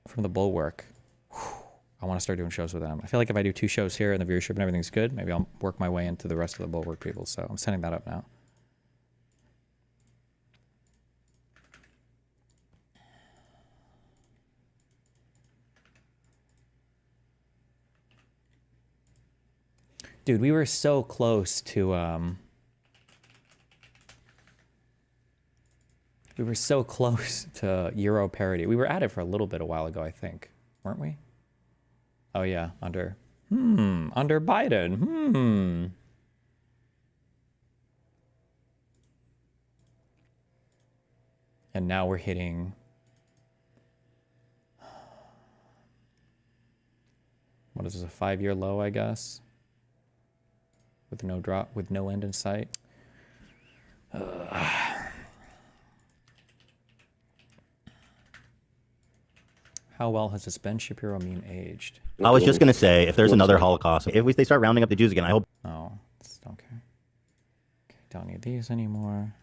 from the Bulwark. I want to start doing shows with them. I feel like if I do 2 shows here and the viewership and everything's good, maybe I'll work my way into the rest of the Bulwark people. So I'm setting that up now. Dude, we were so close to Euro parity. We were at it for a little bit a while ago, I think, weren't we? Oh yeah, under Biden. And now we're hitting what is this, a 5-year low, I guess? With no drop, with no end in sight. How well has this Ben Shapiro meme aged?
I was just going to say, if there's another Holocaust, if they start rounding up the Jews again, I hope...
Oh, okay. Don't need these anymore.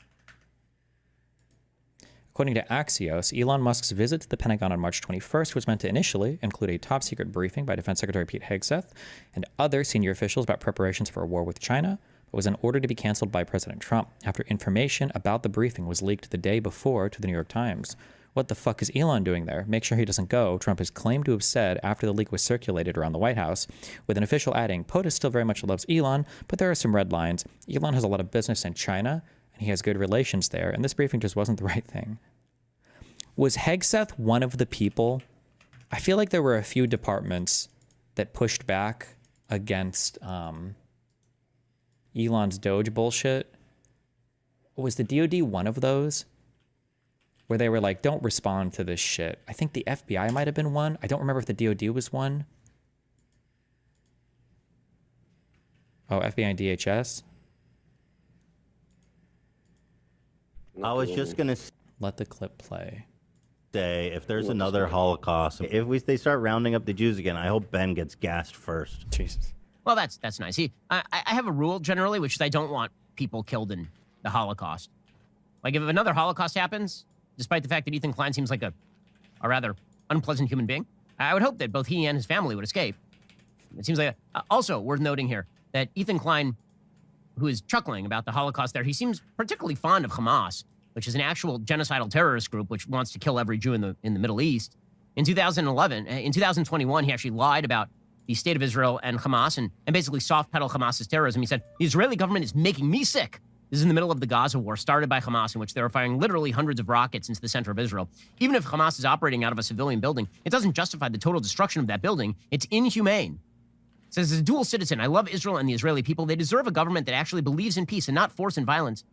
According to Axios, Elon Musk's visit to the Pentagon on March 21st was meant to initially include a top-secret briefing by Defense Secretary Pete Hegseth and other senior officials about preparations for a war with China, but was in order to be canceled by President Trump after information about the briefing was leaked the day before to the New York Times. What the fuck is Elon doing there? Make sure he doesn't go, Trump has claimed to have said after the leak was circulated around the White House, with an official adding, POTUS still very much loves Elon, but there are some red lines. Elon has a lot of business in China, and he has good relations there, and this briefing just wasn't the right thing. Was Hegseth one of the people? I feel like there were a few departments that pushed back against Elon's Doge bullshit. Was the DOD one of those? Where they were like, don't respond to this shit. I think the FBI might have been one. I don't remember if the DOD was one. Oh, FBI and DHS?
I was just going to...
Let the clip play.
Say, if there's another Holocaust, if they start rounding up the Jews again, I hope Ben gets gassed first.
Jesus.
Well, that's nice. I have a rule generally, which is I don't want people killed in the Holocaust. Like, if another Holocaust happens, despite the fact that Ethan Klein seems like a rather unpleasant human being, I would hope that both he and his family would escape. It seems like also worth noting here that Ethan Klein, who is chuckling about the Holocaust there, he seems particularly fond of Hamas, which is an actual genocidal terrorist group which wants to kill every Jew in the Middle East. In 2021, he actually lied about the state of Israel and Hamas and basically soft-pedal Hamas's terrorism. He said, the Israeli government is making me sick. This is in the middle of the Gaza war, started by Hamas, in which they were firing literally hundreds of rockets into the center of Israel. Even if Hamas is operating out of a civilian building, it doesn't justify the total destruction of that building. It's inhumane. It says, as a dual citizen, I love Israel and the Israeli people. They deserve a government that actually believes in peace and not force and violence.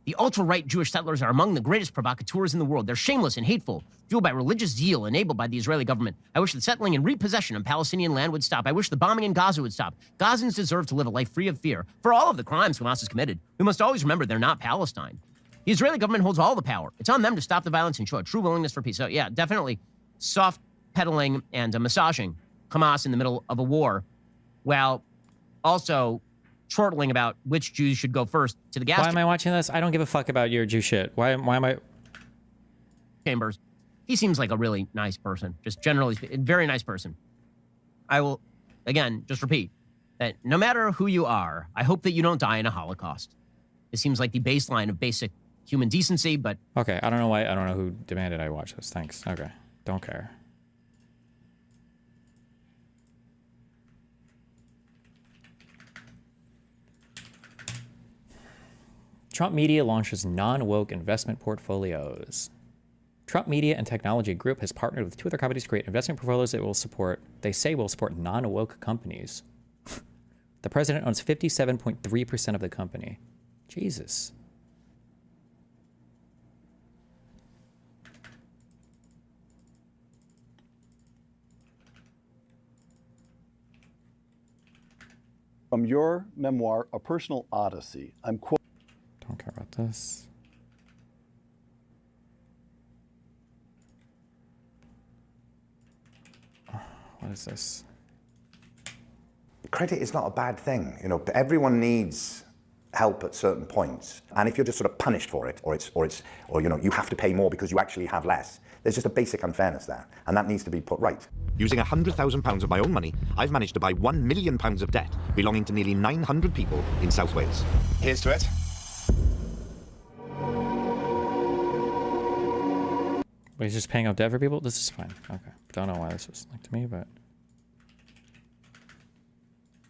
The ultra-right Jewish settlers are among the greatest provocateurs in the world. They're shameless and hateful, fueled by religious zeal enabled by the Israeli government. I wish the settling and repossession of Palestinian land would stop. I wish the bombing in Gaza would stop. Gazans deserve to live a life free of fear. For all of the crimes Hamas has committed, we must always remember they're not Palestine. The Israeli government holds all the power. It's on them to stop the violence and show a true willingness for peace. So yeah, definitely soft pedaling and massaging Hamas in the middle of a war, while also chortling about which Jews should go first to the gas.
Why am I watching this? I don't give a fuck about your Jew shit. Why am I?
Chambers. He seems like a really nice person, just generally, very nice person. I will, again, just repeat that no matter who you are, I hope that you don't die in a Holocaust. It seems like the baseline of basic human decency, but...
Okay, I don't know why. I don't know who demanded I watch this. Thanks. Okay, don't care. Trump Media launches non-woke investment portfolios. Trump Media and Technology Group has partnered with two other companies to create investment portfolios that they say will support non-woke companies. The president owns 57.3% of the company. Jesus.
From your memoir, A Personal Odyssey, I'm quoting.
Don't care about this. What is this?
Credit is not a bad thing, you know. Everyone needs help at certain points, and if you're just sort of punished for it, or you know, you have to pay more because you actually have less, there's just a basic unfairness there, and that needs to be put right.
Using £100,000 of my own money, I've managed to buy £1 million of debt belonging to nearly 900 people in South Wales.
Here's to it.
Wait, he's just paying out debt for people? This is fine. Okay. Don't know why this was like to me, but...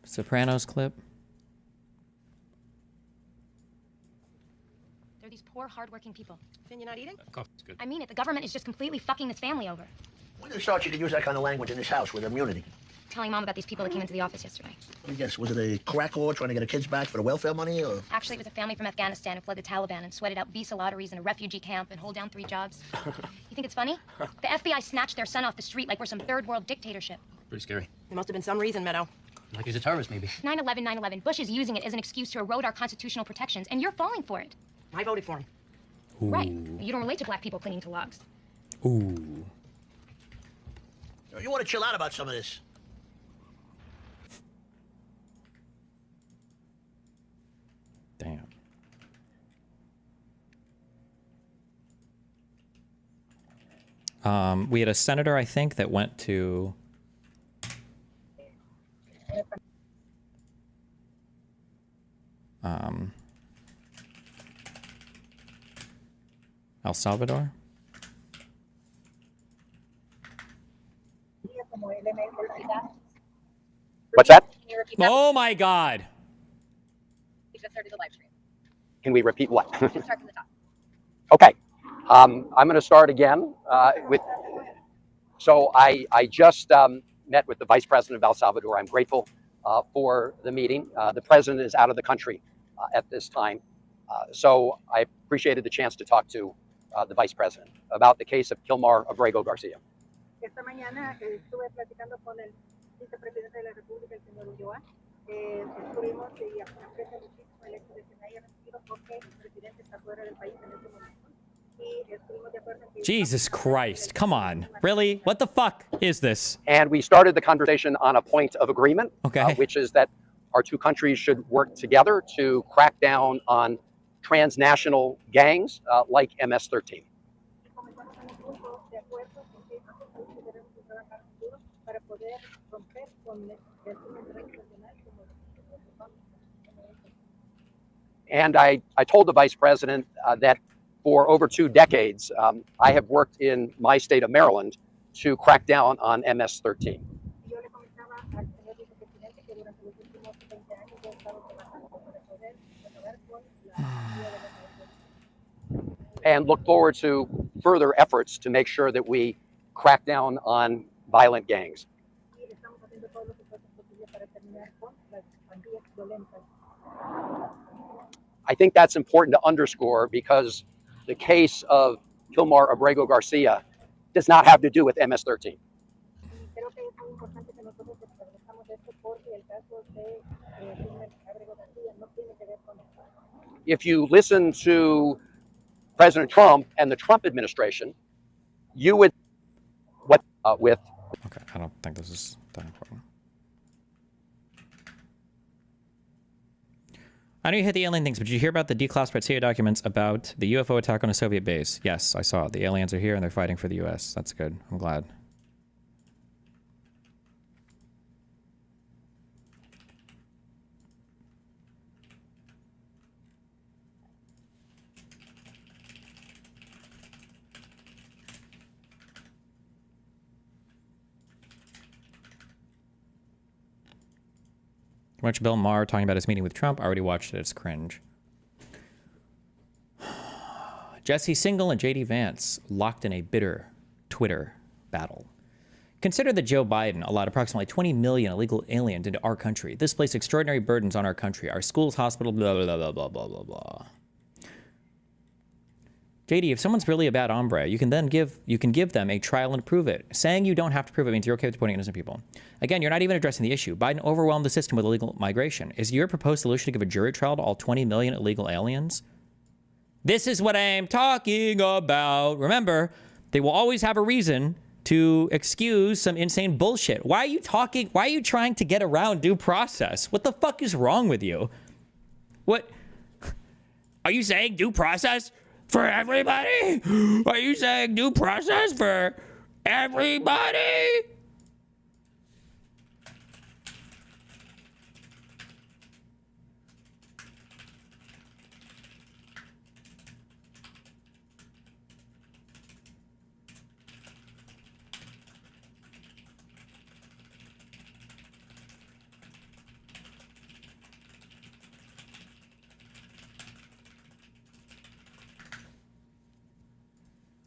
Sopranos clip.
They're these poor, hardworking people.
Then you're not eating?
Coffee's good.
I mean it. The government is just completely fucking this family over.
When did it start you to use that kind of language in this house with immunity?
Telling Mom about these people that came into the office yesterday.
Let me guess, was it a crack whore trying to get her kids back for the welfare money, or?
Actually, it was a family from Afghanistan who fled the Taliban and sweated out visa lotteries in a refugee camp and hold down 3 jobs. You think it's funny? The FBI snatched their son off the street like we're some third world dictatorship.
Pretty scary.
There must have been some reason, Meadow.
Like he's a terrorist, maybe.
9/11, 9/11. Bush is using it as an excuse to erode our constitutional protections, and you're falling for it.
I voted for him.
Ooh.
Right. You don't relate to black people clinging to logs.
Ooh.
You want to chill out about some of this.
Damn. We had a senator, I think, that went to... El Salvador?
What's that?
Oh my God.
Can we repeat what? Okay. I'm going to start again with. So I just met with the Vice President of El Salvador. I'm grateful for the meeting. The President is out of the country at this time. So I appreciated the chance to talk to the Vice President about the case of Kilmar Abrego Garcia.
Esta mañana estuve platicando con el vicepresidente de la República, el señor Ulloa. Descubrimos y aprecio muchísimo el hecho de que me haya recibido porque el presidente está fuera del país en este momento.
Jesus Christ, come on. Really? What the fuck is this?
And we started the conversation on a point of agreement,
okay.
Which is that our two countries should work together to crack down on transnational gangs like MS-13. And I told the vice president that for over 2 decades, I have worked in my state of Maryland to crack down on MS-13. And look forward to further efforts to make sure that we crack down on violent gangs. I think that's important to underscore because the case of Gilmar Abrego Garcia does not have to do with MS-13. If you listen to President Trump and the Trump administration, you would with.
Okay, I don't think this is that important. I know you hit the alien things, but did you hear about the declassified CIA documents about the UFO attack on a Soviet base? Yes, I saw it. The aliens are here and they're fighting for the U.S. That's good. I'm glad. Much Bill Maher talking about his meeting with Trump. I already watched it. It's cringe. Jesse Singal and JD Vance locked in a bitter Twitter battle. Consider that Joe Biden allowed approximately 20 million illegal aliens into our country. This placed extraordinary burdens on our country, our schools, hospitals, blah, blah, blah, blah, blah, blah, blah. JD, if someone's really a bad hombre, you can give them a trial and prove it. Saying you don't have to prove it means you're okay with deporting innocent people. Again, you're not even addressing the issue. Biden overwhelmed the system with illegal migration. Is your proposed solution to give a jury trial to all 20 million illegal aliens? This is what I'm talking about. Remember, they will always have a reason to excuse some insane bullshit. Why are you talking? Why are you trying to get around due process? What the fuck is wrong with you? What? Are you saying due process for everybody? Are you saying due process for everybody?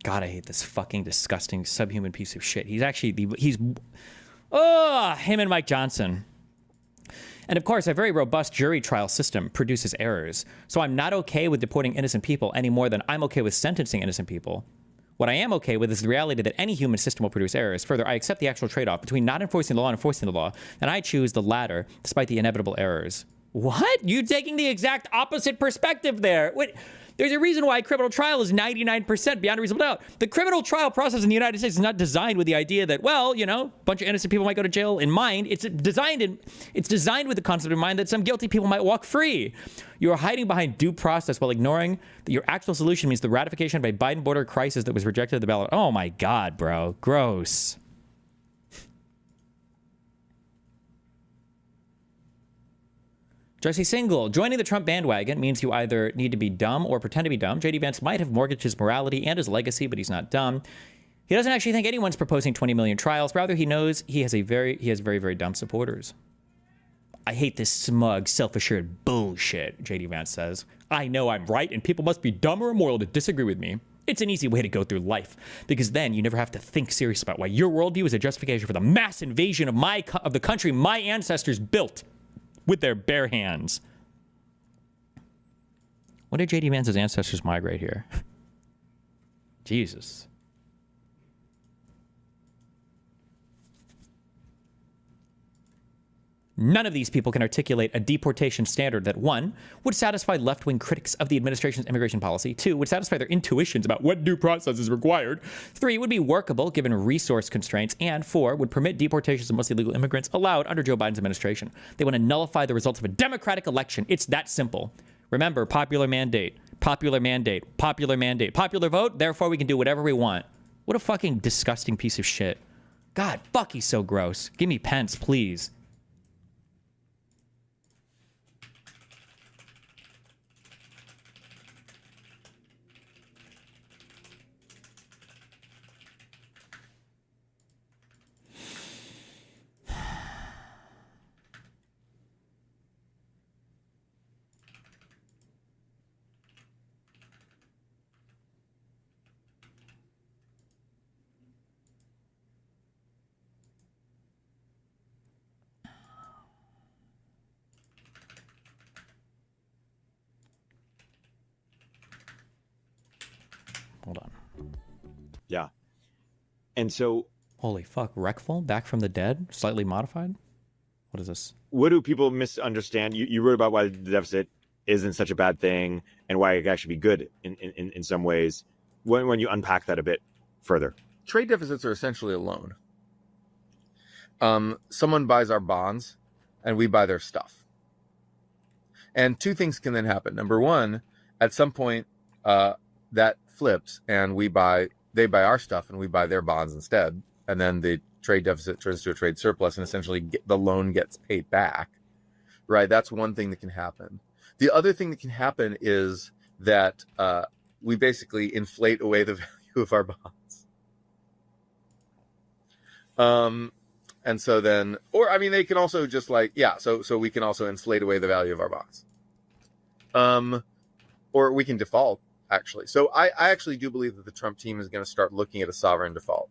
God, I hate this fucking disgusting subhuman piece of shit. He's actually, him and Mike Johnson. And of course, a very robust jury trial system produces errors. So I'm not okay with deporting innocent people any more than I'm okay with sentencing innocent people. What I am okay with is the reality that any human system will produce errors. Further, I accept the actual trade-off between not enforcing the law and enforcing the law, and I choose the latter despite the inevitable errors. What? You're taking the exact opposite perspective there. What? There's a reason why criminal trial is 99% beyond a reasonable doubt. The criminal trial process in the United States is not designed with the idea that, well, you know, a bunch of innocent people might go to jail in mind. It's designed with the concept in mind that some guilty people might walk free. You are hiding behind due process while ignoring that your actual solution means the ratification of a Biden border crisis that was rejected at the ballot. Oh my God, bro. Gross. Jesse Singal, joining the Trump bandwagon means you either need to be dumb or pretend to be dumb. JD Vance might have mortgaged his morality and his legacy, but he's not dumb. He doesn't actually think anyone's proposing 20 million trials. Rather, he knows he has very, very dumb supporters. I hate this smug, self-assured bullshit, JD Vance says. I know I'm right, and people must be dumb or immoral to disagree with me. It's an easy way to go through life, because then you never have to think seriously about why your worldview is a justification for the mass invasion of the country my ancestors built with their bare hands. When did J.D. Vance's ancestors migrate here? Jesus. None of these people can articulate a deportation standard that, 1, would satisfy left-wing critics of the administration's immigration policy, 2, would satisfy their intuitions about what due process is required, 3, would be workable given resource constraints, and 4, would permit deportations of mostly illegal immigrants allowed under Joe Biden's administration. They want to nullify the results of a democratic election. It's that simple. Remember, popular mandate. Popular mandate. Popular mandate. Popular vote. Therefore, we can do whatever we want. What a fucking disgusting piece of shit. God, fuck, he's so gross. Give me Pence, please. Hold on.
Yeah. And so...
Holy fuck. Wreckful? Back from the dead? Slightly modified? What is this?
What do people misunderstand? You wrote about why the deficit isn't such a bad thing and why it can actually be good in some ways. When you unpack that a bit further.
Trade deficits are essentially a loan. Someone buys our bonds and we buy their stuff. And two things can then happen. Number one, at some point, that flips and they buy our stuff and we buy their bonds instead. And then the trade deficit turns to a trade surplus and essentially the loan gets paid back, right? That's one thing that can happen. The other thing that can happen is that we basically inflate away the value of our bonds. And so then, or I mean, they can also just like, yeah, so we can also inflate away the value of our bonds. Or we can default, actually. So I actually do believe that the Trump team is going to start looking at a sovereign default.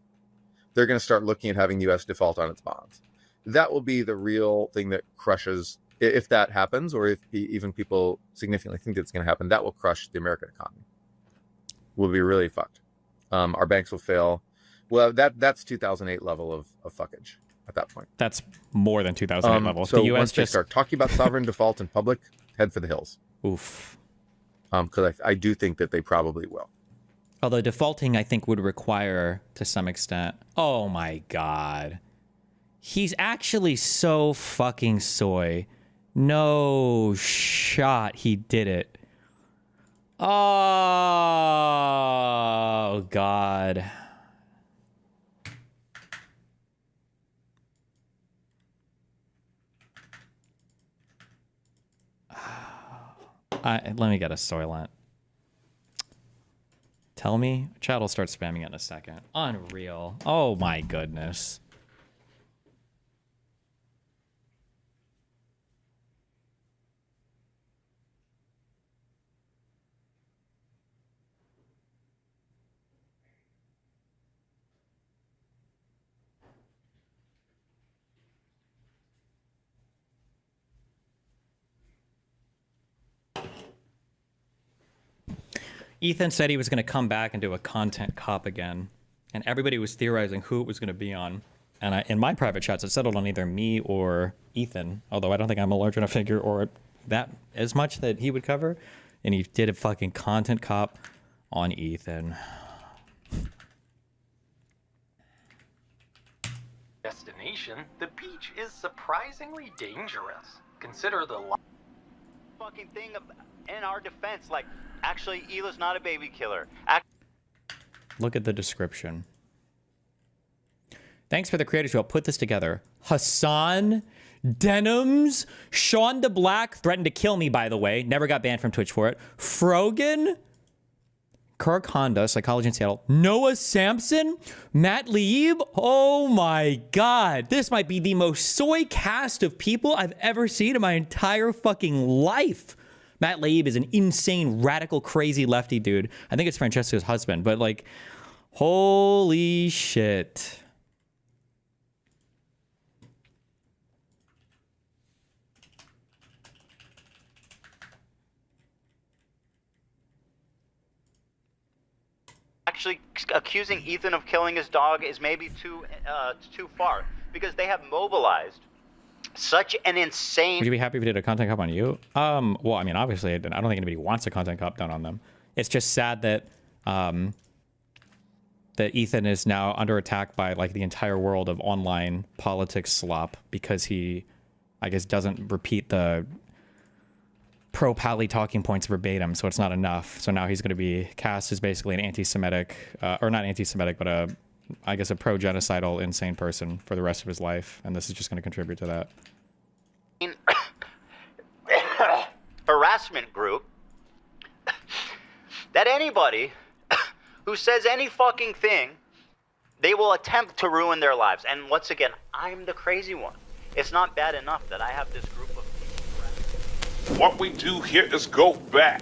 They're going to start looking at having the U.S. default on its bonds. That will be the real thing that crushes, if that happens, or if even people significantly think that it's going to happen, that will crush the American economy. We'll be really fucked. Our banks will fail. Well, that's 2008 level of fuckage at that point.
That's more than 2008 level.
So
the US
once they start talking about sovereign default in public, head for the hills.
Oof.
Because I do think that they probably will.
Although defaulting, I think, would require, to some extent... Oh, my God. He's actually so fucking soy. No shot he did it. Oh, God. Let me get a Soylent. Tell me. Chat will start spamming it in a second. Unreal. Oh my goodness. Ethan said he was going to come back and do a content cop again. And everybody was theorizing who it was going to be on. And in my private chats, it settled on either me or Ethan. Although I don't think I'm a large enough figure or that as much that he would cover. And he did a fucking content cop on Ethan.
Destination, the beach is surprisingly dangerous. Consider the
fucking thing in our defense. Like, actually, Hila's not a baby killer.
Look at the description. Thanks for the creators who helped put this together. Hassan, Denims, Sean DeBlack threatened to kill me, by the way. Never got banned from Twitch for it. Frogan, Kirk Honda, Psychology in Seattle, Noah Sampson, Matt Lieb. Oh my God. This might be the most soy cast of people I've ever seen in my entire fucking life. Matt Lieb is an insane, radical, crazy lefty dude. I think it's Francesca's husband, but like, holy shit.
Actually, accusing Ethan of killing his dog is maybe too far, because they have mobilized such an insane...
Would you be happy if we did a content cop on you? Well, I mean, obviously, I don't think anybody wants a content cop done on them. It's just sad that that Ethan is now under attack by like the entire world of online politics slop because he, I guess, doesn't repeat the pro-Pally talking points verbatim, so it's not enough. So now he's going to be cast as basically an anti-Semitic, or not anti-Semitic, but I guess a pro-genocidal insane person for the rest of his life, and this is just going to contribute to that.
Harassment group that anybody who says any fucking thing, they will attempt to ruin their lives. And once again, I'm the crazy one. It's not bad enough that I have this group of people.
What we do here is go back.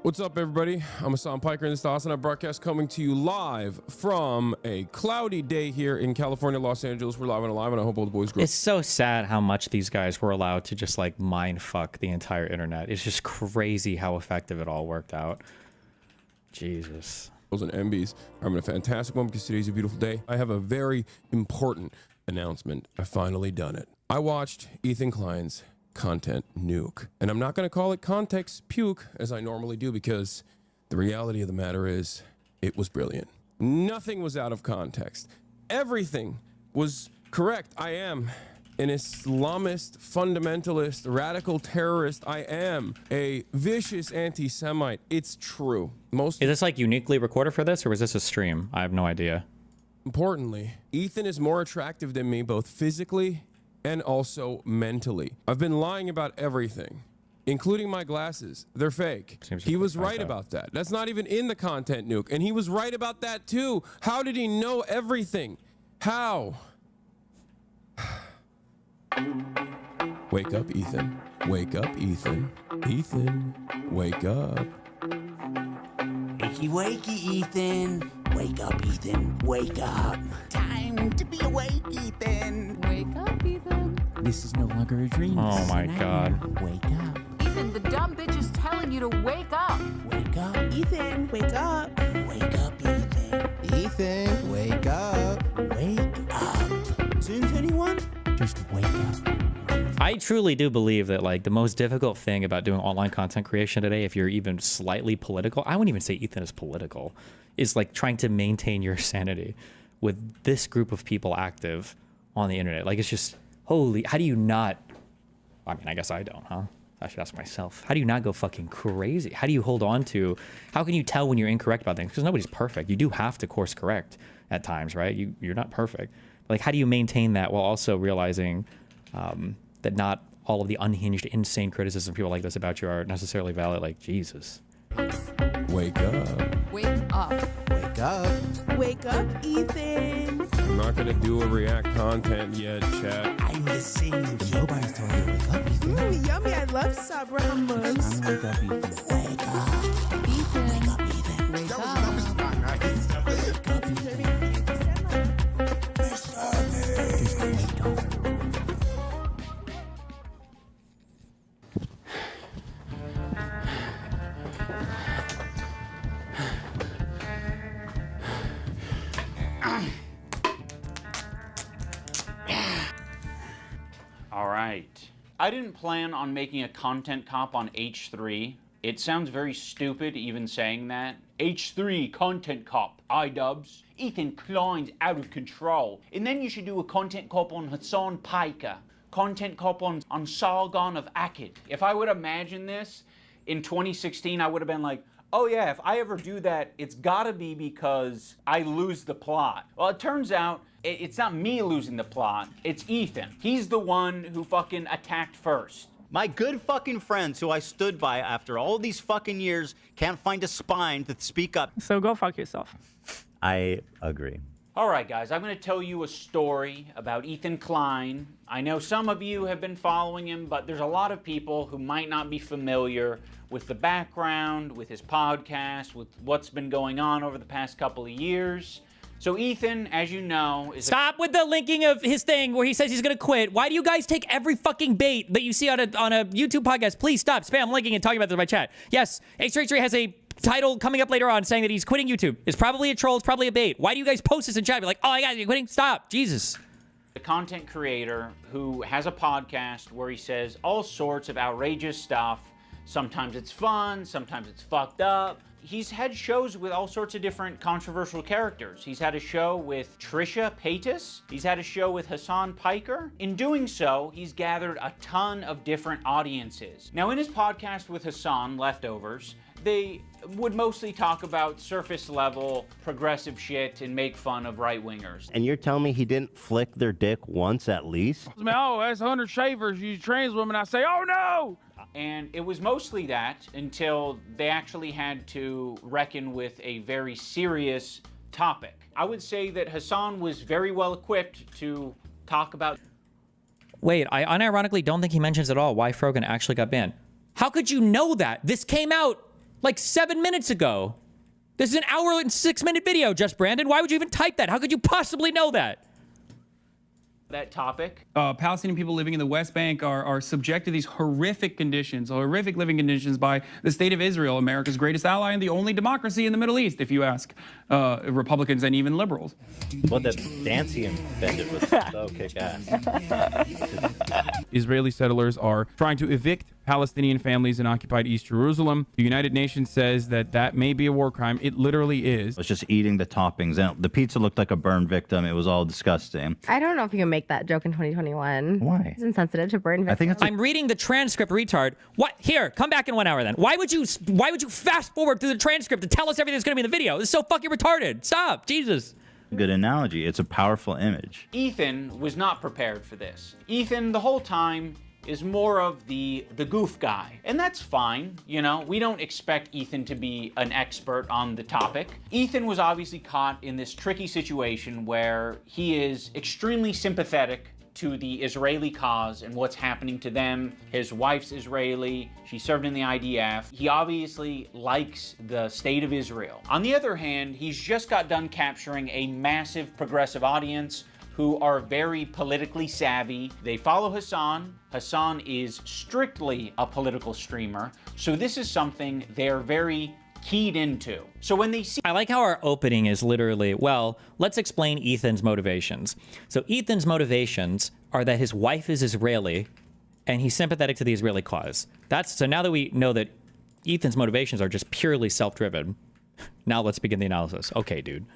What's up, everybody? I'm Hassan Piker, and this is the Hassan broadcast coming to you live from a cloudy day here in California, Los Angeles. We're live and alive, and I hope all the boys grow.
It's so sad how much these guys were allowed to just like mind fuck the entire internet. It's just crazy how effective it all worked out. Jesus.
And MBs are having a fantastic one because today's a beautiful day. I have a very important announcement. I finally done it. I watched Ethan Klein's content nuke, and I'm not going to call it context puke as I normally do, because the reality of the matter is it was brilliant. Nothing was out of context. Everything was correct. I am an Islamist, fundamentalist, radical terrorist. I am a vicious anti-Semite. It's true.
Is this like uniquely recorded for this, or was this a stream? I have no idea.
Importantly, Ethan is more attractive than me, both physically and also mentally. I've been lying about everything, including my glasses. They're fake. He was right about that. That's not even in the content nuke. And he was right about that too. How did he know everything? How? Wake up, Ethan. Wake up, Ethan. Ethan, wake up.
Wakey, wakey, Ethan. Wake up, Ethan. Wake up. Time to be awake, Ethan. Wake up, Ethan. This is no longer a dream.
Oh my God.
Wake up.
Ethan, the dumb bitch is telling you to wake up.
Wake up, Ethan. Wake up. Wake up, Ethan. Ethan, wake up. Wake up. Since anyone? Just wake up.
I truly do believe that like the most difficult thing about doing online content creation today, if you're even slightly political, I wouldn't even say Ethan is political, is like trying to maintain your sanity with this group of people active on the internet. Like, it's just, holy, how do you not, I mean, I guess I don't, huh? I should ask myself, how do you not go fucking crazy? How do you hold on to, how can you tell when you're incorrect about things? Because nobody's perfect. You do have to course correct at times, right? You're not perfect. Like, how do you maintain that while also realizing that not all of the unhinged, insane criticism people like this about you are necessarily valid? Like, Jesus.
Wake up.
Wake up.
Wake up. Wake up, Ethan.
I'm not gonna do a react content yet, chat.
I'm the same. Nobody's telling you to wake up, Ethan.
Yummy, I love Sabra hummus.
Wake up, Ethan. Wake up. Ethan. Wake up, Ethan.
Wake up.
Wake up, Ethan. Just wake up.
All right. I didn't plan on making a content cop on H3. It sounds very stupid even saying that. H3 content cop, iDubbbz. Ethan Klein's out of control. And then you should do a content cop on Hassan Piker. Content cop on Sargon of Akkad. If I would imagine this in 2016, I would have been like, oh yeah, if I ever do that, it's gotta be because I lose the plot. Well, it turns out it's not me losing the plot, it's Ethan. He's the one who fucking attacked first.
My good fucking friends who I stood by after all these fucking years can't find a spine to speak up.
So go fuck yourself.
I agree.
All right, guys, I'm going to tell you a story about Ethan Klein. I know some of you have been following him, but there's a lot of people who might not be familiar with the background, with his podcast, with what's been going on over the past couple of years. So Ethan, as you know, is
Stop with the linking of his thing where he says he's gonna quit. Why do you guys take every fucking bait that you see on a YouTube podcast? Please stop spam linking and talking about this in my chat. Yes, H33 has a title coming up later on saying that he's quitting YouTube. It's probably a troll, it's probably a bait. Why do you guys post this in chat? Be like, oh my god, you're quitting? Stop, Jesus.
a content creator who has a podcast where he says all sorts of outrageous stuff. Sometimes it's fun, sometimes it's fucked up. He's had shows with all sorts of different controversial characters. He's had a show with Trisha Paytas. He's had a show with Hassan Piker. In doing so, he's gathered a ton of different audiences. Now, in his podcast with Hassan, Leftovers, they would mostly talk about surface level progressive shit and make fun of right-wingers.
And you're telling me he didn't flick their dick once at least?
Oh, that's 100 shavers. You trans women. I say, oh no!
And it was mostly that until they actually had to reckon with a very serious topic. I would say that Hassan was very well equipped to talk about...
Wait, I unironically don't think he mentions at all why Frogan actually got banned. How could you know that? This came out like 7 minutes ago. This is an hour and 6-minute video, Just Brandon. Why would you even type that? How could you possibly know that?
that topic.
Palestinian people living in the West Bank are subject to these horrific conditions, horrific living conditions by the state of Israel, America's greatest ally and the only democracy in the Middle East, if you ask Republicans and even liberals.
Well, that dance he invented was so kick-ass.
Israeli settlers are trying to evict Palestinian families in occupied East Jerusalem. The United Nations says that may be a war crime. It literally is.
I was just eating the toppings. And the pizza looked like a burn victim. It was all disgusting.
I don't know if you can make that joke in 2021.
Why?
It's insensitive to burn victims.
I think it's
I'm reading the transcript, retard. What? Here, come back in 1 hour then. Why would you fast forward through the transcript to tell us everything that's going to be in the video? This is so fucking retarded. Stop. Jesus.
Good analogy. It's a powerful image.
Ethan was not prepared for this. Ethan, the whole time, is more of the goof guy. And that's fine, you know? We don't expect Ethan to be an expert on the topic. Ethan was obviously caught in this tricky situation where he is extremely sympathetic to the Israeli cause and what's happening to them. His wife's Israeli. She served in the IDF. He obviously likes the state of Israel. On the other hand, he's just got done capturing a massive progressive audience who are very politically savvy. They follow Hassan. Hassan is strictly a political streamer. So this is something they're very keyed into. So when they see...
I like how our opening is literally, well, let's explain Ethan's motivations. So Ethan's motivations are that his wife is Israeli and he's sympathetic to the Israeli cause. So now that we know that Ethan's motivations are just purely self-driven, now let's begin the analysis. Okay, dude.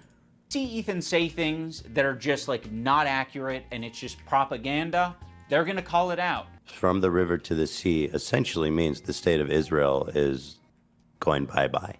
See Ethan say things that are just like not accurate and it's just propaganda, they're gonna call it out.
From the river to the sea essentially means the state of Israel is going bye-bye.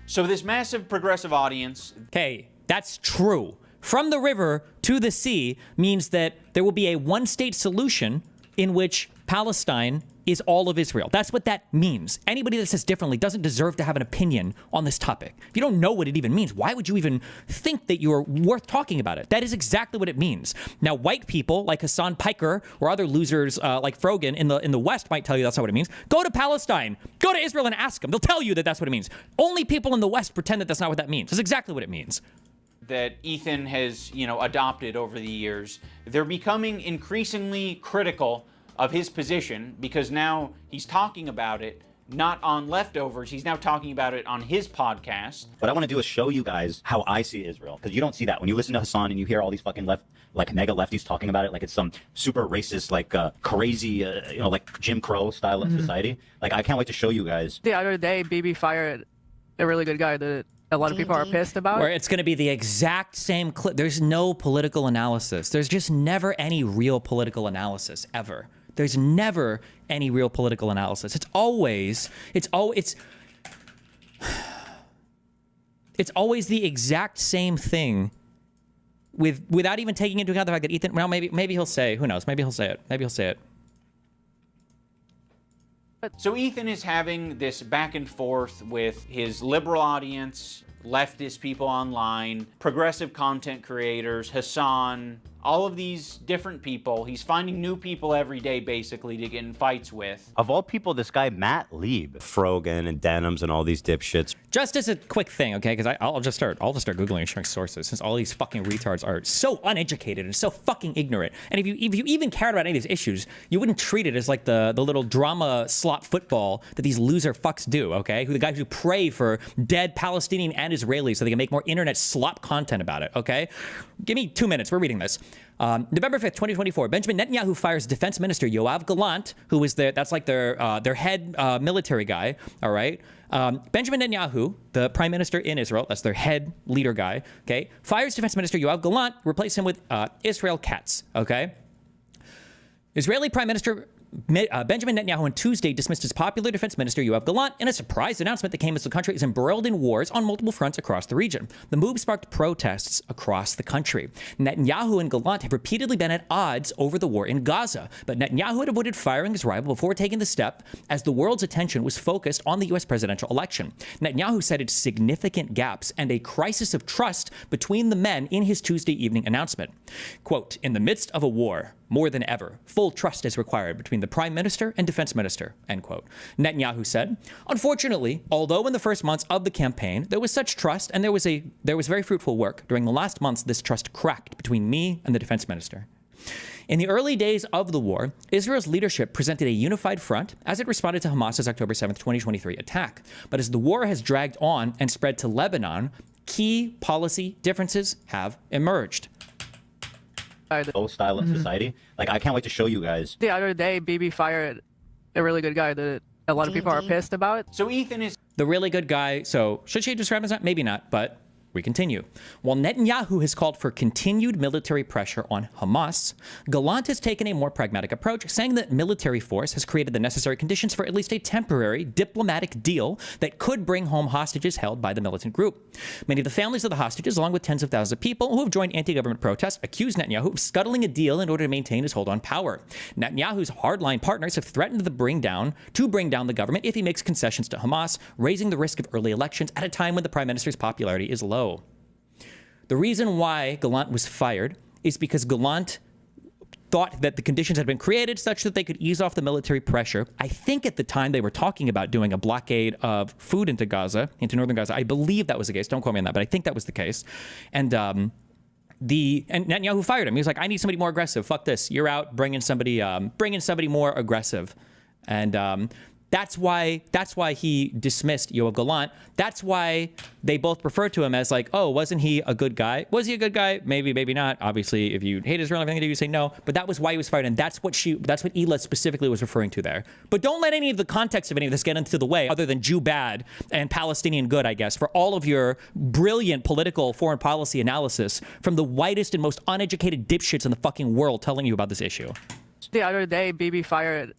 So this massive progressive audience...
Okay, that's true. From the river to the sea means that there will be a one-state solution in which Palestine is all of Israel. That's what that means. Anybody that says differently doesn't deserve to have an opinion on this topic. If you don't know what it even means, why would you even think that you're worth talking about it? That is exactly what it means. Now, white people like Hassan Piker or other losers like Frogan in the West might tell you that's not what it means. Go to Palestine. Go to Israel and ask them. They'll tell you that that's what it means. Only people in the West pretend that that's not what that means. That's exactly what it means.
That Ethan has, adopted over the years. They're becoming increasingly critical of his position because now he's talking about it not on Leftovers, he's now talking about it on his podcast.
What I want to do is show you guys how I see Israel, because you don't see that. When you listen to Hassan and you hear all these fucking mega lefties talking about it like it's some super racist, crazy, like Jim Crow style of society. Like, I can't wait to show you guys.
The other day, BB fired a really good guy that a lot of people are pissed about.
Where it's going to be the exact same clip. There's no political analysis. There's just never any real political analysis, ever. There's never any real political analysis. It's always the exact same thing without even taking into account the fact that Ethan, well, maybe he'll say, who knows, maybe he'll say it.
So Ethan is having this back and forth with his liberal audience, leftist people online, progressive content creators, Hassan, all of these different people. He's finding new people every day, basically, to get in fights with.
Of all people, this guy, Matt Lieb, Frogan and Denims and all these dipshits.
Just as a quick thing, okay, because I'll just start Googling and sharing sources, since all these fucking retards are so uneducated and so fucking ignorant. And if you even cared about any of these issues, you wouldn't treat it as like the little drama slop football that these loser fucks do, okay? The guys who pray for dead Palestinian and Israelis so they can make more internet slop content about it, okay? Give me 2 minutes. We're reading this. November 5th, 2024, Benjamin Netanyahu fires Defense Minister Yoav Gallant, who is that's like their head military guy, all right? Benjamin Netanyahu, the prime minister in Israel, that's their head leader guy, okay, fires Defense Minister Yoav Gallant, replace him with Israel Katz, okay? Israeli Prime Minister Benjamin Netanyahu on Tuesday dismissed his popular defense minister Yoav Gallant in a surprise announcement that came as the country is embroiled in wars on multiple fronts across the region. The move sparked protests across the country. Netanyahu and Gallant have repeatedly been at odds over the war in Gaza, but Netanyahu had avoided firing his rival before taking the step as the world's attention was focused on the U.S. presidential election. Netanyahu cited significant gaps and a crisis of trust between the men in his Tuesday evening announcement. Quote, "In the midst of a war, more than ever, full trust is required between the prime minister and defense minister," end quote. Netanyahu said, "Unfortunately, although in the first months of the campaign there was such trust and there was very fruitful work, during the last months this trust cracked between me and the defense minister." In the early days of the war, Israel's leadership presented a unified front as it responded to Hamas's October 7th, 2023 attack. But as the war has dragged on and spread to Lebanon, key policy differences have emerged.
Old style of society. Like, I can't wait to show you guys.
The other day, Bibi fired a really good guy that a lot of people are pissed about.
So Ethan is
the really good guy. So should she describe him as that? Maybe not, but we continue. While Netanyahu has called for continued military pressure on Hamas, Gallant has taken a more pragmatic approach, saying that military force has created the necessary conditions for at least a temporary diplomatic deal that could bring home hostages held by the militant group. Many of the families of the hostages, along with tens of thousands of people who have joined anti-government protests, accuse Netanyahu of scuttling a deal in order to maintain his hold on power. Netanyahu's hardline partners have threatened to bring down the government if he makes concessions to Hamas, raising the risk of early elections at a time when the prime minister's popularity is low. The reason why Gallant was fired is because Gallant thought that the conditions had been created such that they could ease off the military pressure. I think at the time they were talking about doing a blockade of food into northern Gaza. I believe that was the case. Don't quote me on that, but I think that was the case. And Netanyahu fired him. He was like, "I need somebody more aggressive. Fuck this. You're out. Bring in somebody more aggressive." And that's why he dismissed Yoav Gallant. That's why they both refer to him as like, "Oh, wasn't he a good guy? Was he a good guy? Maybe, maybe not." Obviously, if you hate Israel and everything they do, you say no. But that was why he was fired, and that's what Ela specifically was referring to there. But don't let any of the context of any of this get into the way, other than Jew bad and Palestinian good, I guess, for all of your brilliant political foreign policy analysis from the whitest and most uneducated dipshits in the fucking world telling you about this issue.
The other day, Bibi fired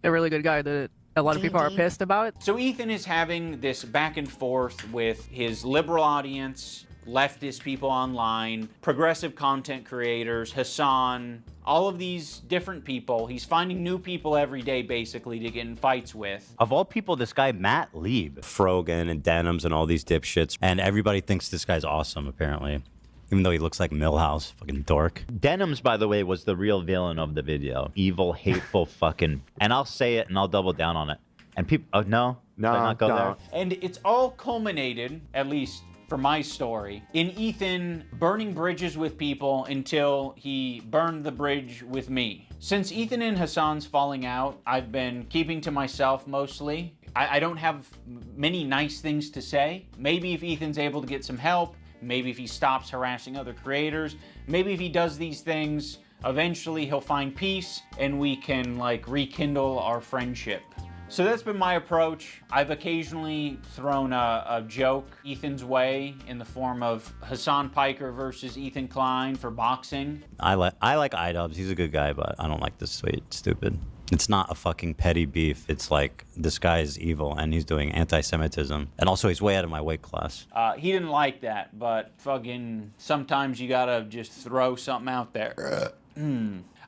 a really good guy that a lot of people are pissed about.
So Ethan is having this back and forth with his liberal audience, leftist people online, progressive content creators, Hassan, all of these different people. He's finding new people every day, basically, to get in fights with.
Of all people, this guy, Matt Lieb, Frogan and Denims and all these dipshits. And everybody thinks this guy's awesome, apparently. Even though he looks like Millhouse, fucking dork.
Denims, by the way, was the real villain of the video. Evil, hateful, fucking. And I'll say it and I'll double down on it. And people, oh no, not go there.
And it's all culminated, at least for my story, in Ethan burning bridges with people until he burned the bridge with me. Since Ethan and Hassan's falling out, I've been keeping to myself mostly. I don't have many nice things to say. Maybe if Ethan's able to get some help, maybe if he stops harassing other creators, maybe if he does these things, eventually he'll find peace and we can like rekindle our friendship. So that's been my approach. I've occasionally thrown a joke Ethan's way in the form of Hassan Piker versus Ethan Klein for boxing.
I like iDubbbz. He's a good guy, but I don't like this stupid. It's not a fucking petty beef. It's like, this guy is evil and he's doing anti-Semitism. And also he's way out of my weight class.
He didn't like that, but fucking sometimes you gotta just throw something out there.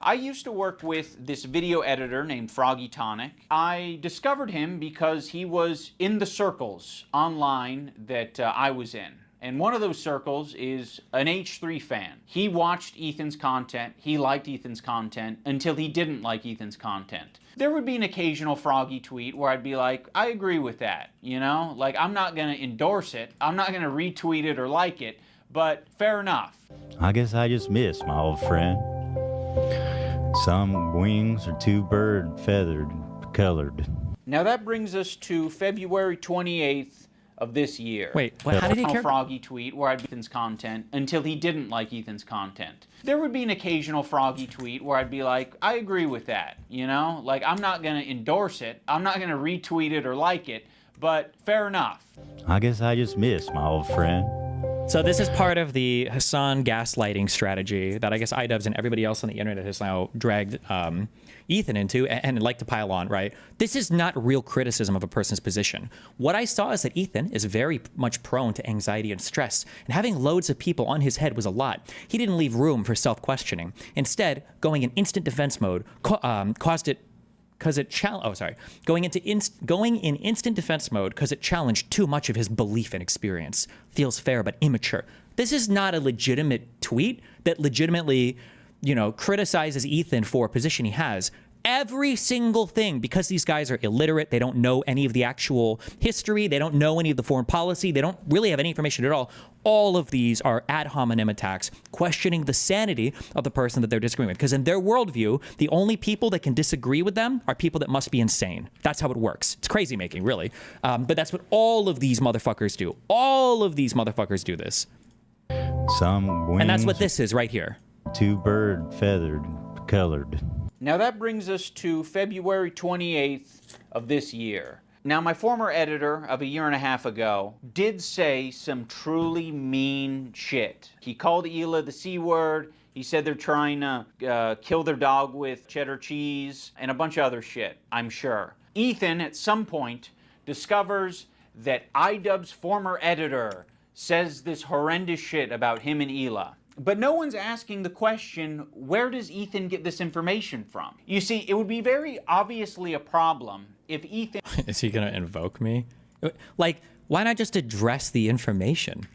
I used to work with this video editor named Froggy Tonic. I discovered him because he was in the circles online that I was in. And one of those circles is an H3 fan. He watched Ethan's content, he liked Ethan's content, until he didn't like Ethan's content. There would be an occasional Froggy tweet where I'd be like, I agree with that, you know? Like, I'm not gonna endorse it, I'm not gonna retweet it or like it, but fair enough.
I guess I just missed my old friend. Some wings are too bird feathered, colored.
Now that brings us to February 28th of this year.
Wait, what, how did he care?
Froggy tweet where I'd like Ethan's content until he didn't like Ethan's content. There would be an occasional Froggy tweet where I'd be like, I agree with that, you know? Like, I'm not gonna endorse it, I'm not gonna retweet it or like it, but fair enough.
I guess I just missed my old friend.
So this is part of the Hassan gaslighting strategy that I guess iDubbbz and everybody else on the internet has now dragged Ethan into and like to pile on, right? This is not real criticism of a person's position. What I saw is that Ethan is very much prone to anxiety and stress, and having loads of people on his head was a lot. He didn't leave room for self-questioning. Instead, going in instant defense mode caused it going in instant defense mode because it challenged too much of his belief and experience. Feels fair but immature. This is not a legitimate tweet that legitimately, you know, criticizes Ethan for a position he has. Every single thing, because these guys are illiterate, they don't know any of the actual history, they don't know any of the foreign policy, they don't really have any information at all of these are ad hominem attacks, questioning the sanity of the person that they're disagreeing with. Because in their worldview, the only people that can disagree with them are people that must be insane. That's how it works. It's crazy making, really. But that's what all of these motherfuckers do. All of these motherfuckers do this.
Some wings.
And that's what this is right here.
Too bird feathered, colored.
Now that brings us to February 28th of this year. Now my former editor of a year and a half ago did say some truly mean shit. He called Hila the C word, he said they're trying to kill their dog with cheddar cheese, and a bunch of other shit, I'm sure. Ethan, at some point, discovers that iDubbbz's former editor says this horrendous shit about him and Hila. But no one's asking the question, where does Ethan get this information from? You see, it would be very obviously a problem if Ethan...
Is he gonna invoke me? Like, why not just address the information?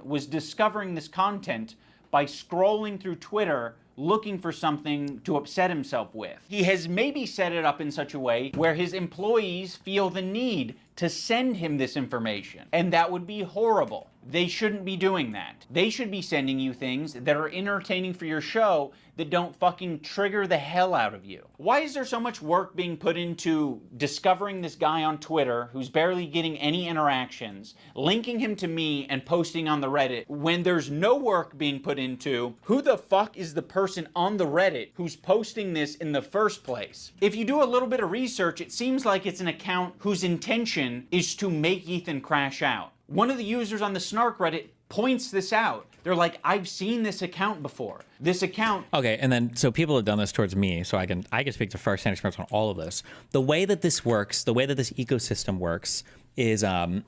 ...was discovering this content by scrolling through Twitter looking for something to upset himself with. He has maybe set it up in such a way where his employees feel the need to send him this information. And that would be horrible. They shouldn't be doing that. They should be sending you things that are entertaining for your show that don't fucking trigger the hell out of you. Why is there so much work being put into discovering this guy on Twitter who's barely getting any interactions, linking him to me and posting on the Reddit, when there's no work being put into who the fuck is the person on the Reddit who's posting this in the first place? If you do a little bit of research, it seems like it's an account whose intention is to make Ethan crash out. One of the users on the Snark Reddit points this out. They're like, I've seen this account before. This account...
Okay, and then, so people have done this towards me, so I can speak to first-hand experience on all of this. The way that this works, the way that this ecosystem works is, yeah,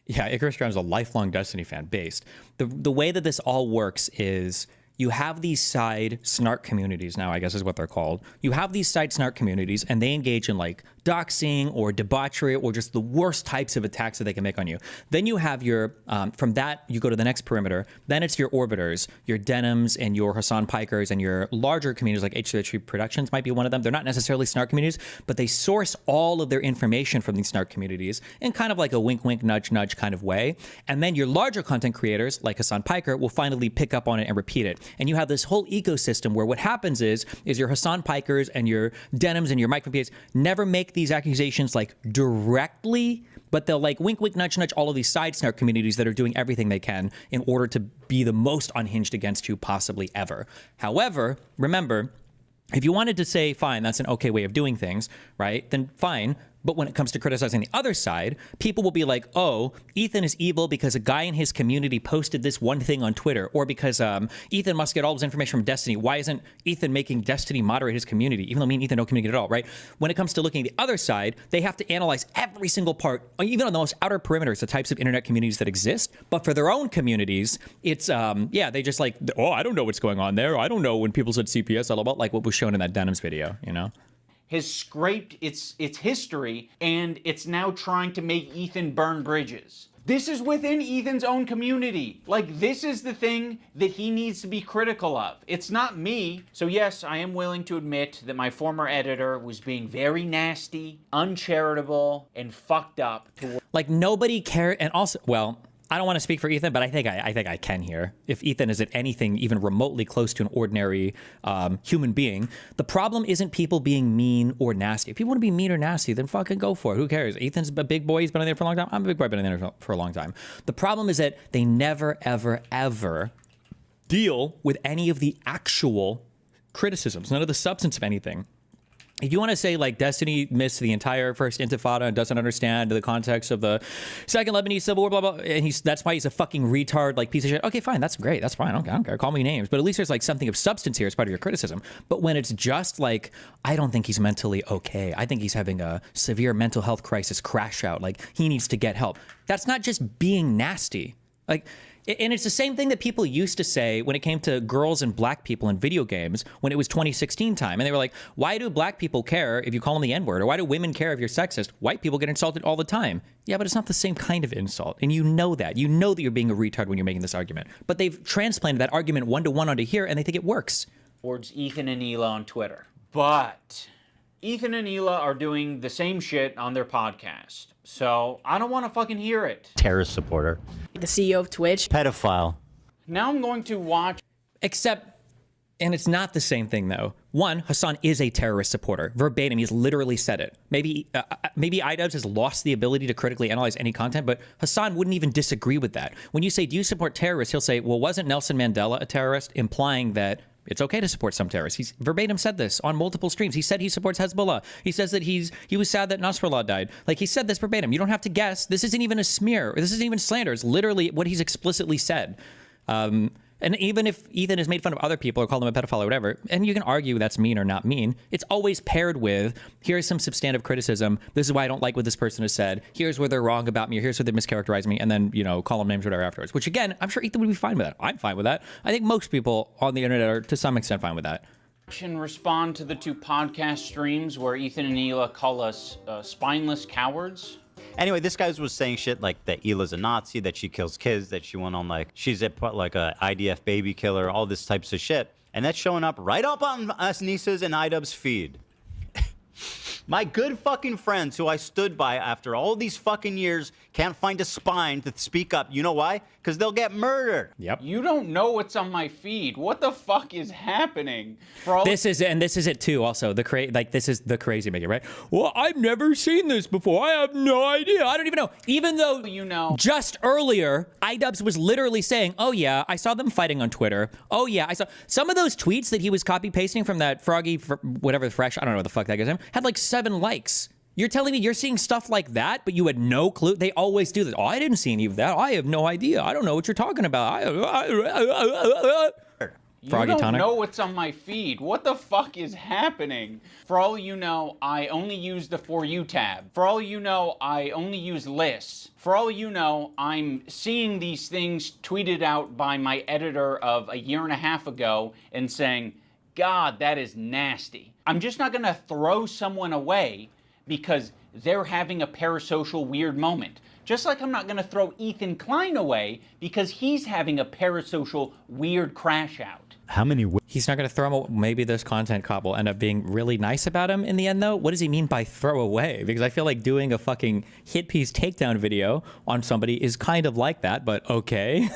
Icarus Drown's a lifelong Destiny fan, based. The way that this all works is... you have these side snark communities now, I guess is what they're called. You have these side snark communities and they engage in like doxing or debauchery or just the worst types of attacks that they can make on you. Then you have your, from that, you go to the next perimeter. Then it's your orbiters, your Denims and your Hassan Pikers and your larger communities like H3 Productions might be one of them. They're not necessarily snark communities, but they source all of their information from these snark communities in kind of like a wink, wink, nudge, nudge kind of way. And then your larger content creators like Hassan Piker will finally pick up on it and repeat it. And you have this whole ecosystem where what happens is your Hassan Pikers and your Denims and your Mike PAs never make these accusations like directly, but they'll like wink, wink, nudge, nudge all of these side snark communities that are doing everything they can in order to be the most unhinged against you possibly ever. However, remember, if you wanted to say, fine, that's an okay way of doing things, right? Then fine. But when it comes to criticizing the other side, people will be like, oh, Ethan is evil because a guy in his community posted this one thing on Twitter, or because Ethan must get all his information from Destiny. Why isn't Ethan making Destiny moderate his community? Even though me and Ethan don't communicate at all, right? When it comes to looking at the other side, they have to analyze every single part, even on the most outer perimeters, the types of internet communities that exist. But for their own communities, it's, they just like, oh, I don't know what's going on there. I don't know when people said CPS, all about like what was shown in that Denims video, you know?
Has scraped its history, and it's now trying to make Ethan burn bridges. This is within Ethan's own community. Like, this is the thing that he needs to be critical of. It's not me. So yes, I am willing to admit that my former editor was being very nasty, uncharitable, and fucked up.
Like, nobody cared. And also, well, I don't want to speak for Ethan, but I think I can here. If Ethan is at anything even remotely close to an ordinary human being, the problem isn't people being mean or nasty. If people want to be mean or nasty, then fucking go for it. Who cares? Ethan's a big boy. He's been in there for a long time. I'm a big boy. I've been in there for a long time. The problem is that they never, ever, ever deal with any of the actual criticisms, none of the substance of anything. If you want to say like Destiny missed the entire first Intifada and doesn't understand the context of the second Lebanese civil war, blah, blah, and that's why he's a fucking retard, like piece of shit. Okay, fine. That's great. That's fine. I don't care. Call me names. But at least there's like something of substance here as part of your criticism. But when it's just like, I don't think he's mentally okay. I think he's having a severe mental health crisis crash out. Like he needs to get help. That's not just being nasty. Like, and it's the same thing that people used to say when it came to girls and black people in video games when it was 2016 time. And they were like, why do black people care if you call them the N-word? Or why do women care if you're sexist? White people get insulted all the time. Yeah, but it's not the same kind of insult. And you know that. You know that you're being a retard when you're making this argument. But they've transplanted that argument one-to-one onto here, and they think it works.
Towards Ethan and Hila on Twitter. But Ethan and Hila are doing the same shit on their podcast. So I don't want to fucking hear it.
Terrorist supporter.
The CEO of Twitch.
Pedophile.
Now I'm going to watch.
Except, and it's not the same thing though. One, Hassan is a terrorist supporter. Verbatim, he's literally said it. Maybe iDubbbz has lost the ability to critically analyze any content, but Hassan wouldn't even disagree with that. When you say, do you support terrorists? He'll say, well, wasn't Nelson Mandela a terrorist? Implying that it's okay to support some terrorists. He's verbatim said this on multiple streams. He said he supports Hezbollah. He says that he was sad that Nasrallah died. Like, he said this verbatim. You don't have to guess. This isn't even a smear. This isn't even slander. It's literally what he's explicitly said. And even if Ethan has made fun of other people or called them a pedophile or whatever, and you can argue that's mean or not mean, it's always paired with, here's some substantive criticism. This is why I don't like what this person has said. Here's where they're wrong about me, or here's where they mischaracterized me, and then, you know, call them names or whatever afterwards. Which, again, I'm sure Ethan would be fine with that. I'm fine with that. I think most people on the internet are, to some extent, fine with that.
And respond to the two podcast streams where Ethan and Hila call us spineless cowards.
Anyway, this guy was saying shit like that Hila's a Nazi, that she kills kids, that she went on like, she's a IDF baby killer, all this types of shit. And that's showing up right up on us Nisa's and iDubbbz's feed. My good fucking friends who I stood by after all these fucking years can't find a spine to speak up. You know why? Because they'll get murdered.
Yep.
You don't know what's on my feed. What the fuck is happening?
This is it too. Also, this is the crazy maker, right? Well, I've never seen this before. I have no idea. I don't even know. Even though,
you know,
just earlier, iDubbbz was literally saying, "Oh yeah, I saw them fighting on Twitter. Oh yeah, I saw some of those tweets that he was copy pasting from that Froggy, whatever fresh. I don't know what the fuck that guy's name had like 7 likes." You're telling me you're seeing stuff like that, but you had no clue? They always do this. Oh, I didn't see any of that. I have no idea. I don't know what you're talking about.
You don't know what's on my feed. What the fuck is happening? For all you know, I only use the For You tab. For all you know, I only use lists. For all you know, I'm seeing these things tweeted out by my editor of a year and a half ago and saying, God, that is nasty. I'm just not gonna throw someone away because they're having a parasocial weird moment. Just like I'm not gonna throw Ethan Klein away because he's having a parasocial weird crash out.
How many?
He's not gonna throw him away. Maybe this content cop will end up being really nice about him in the end, though. What does he mean by throw away? Because I feel like doing a fucking hit piece takedown video on somebody is kind of like that, but okay.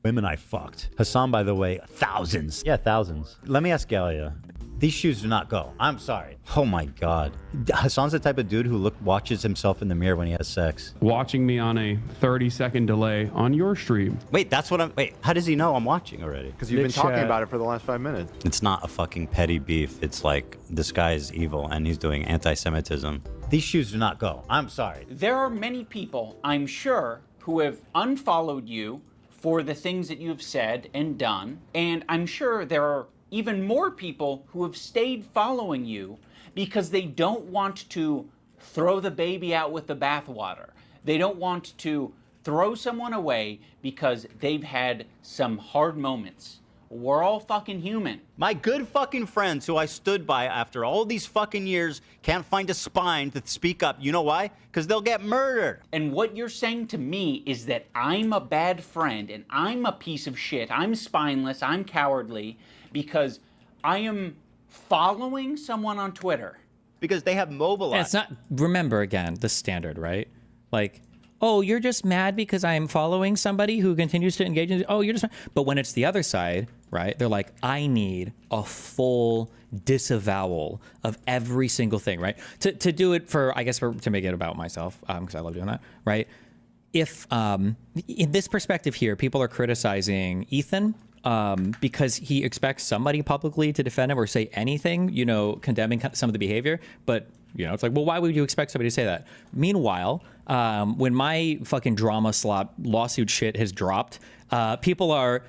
Women I fucked. Hassan, by the way, thousands. Yeah, thousands. Let me ask Galia. These shoes do not go. I'm sorry. Oh my God. Hassan's the type of dude who watches himself in the mirror when he has sex.
Watching me on a 30-second delay on your stream.
Wait, how does he know I'm watching already?
Because you've been talking about it for the last 5 minutes.
It's not a fucking petty beef. It's like, this guy is evil and he's doing anti-Semitism. These shoes do not go. I'm sorry.
There are many people, I'm sure, who have unfollowed you for the things that you've said and done. And I'm sure there are even more people who have stayed following you because they don't want to throw the baby out with the bathwater. They don't want to throw someone away because they've had some hard moments. We're all fucking human.
My good fucking friends who I stood by after all these fucking years can't find a spine to speak up. You know why? Because they'll get murdered.
And what you're saying to me is that I'm a bad friend and I'm a piece of shit. I'm spineless. I'm cowardly because I am following someone on Twitter.
Because they have mobilized.
And it's not, remember again, the standard, right? Like, oh, you're just mad because I'm following somebody who continues to engage in, oh, you're just mad. But when it's the other side, right? They're like, I need a full disavowal of every single thing, right? To do it for, I guess, to make it about myself, because I love doing that, right? If, in this perspective here, people are criticizing Ethan because he expects somebody publicly to defend him or say anything, you know, condemning some of the behavior. But, you know, it's like, well, why would you expect somebody to say that? Meanwhile, when my fucking drama slop lawsuit shit has dropped, people are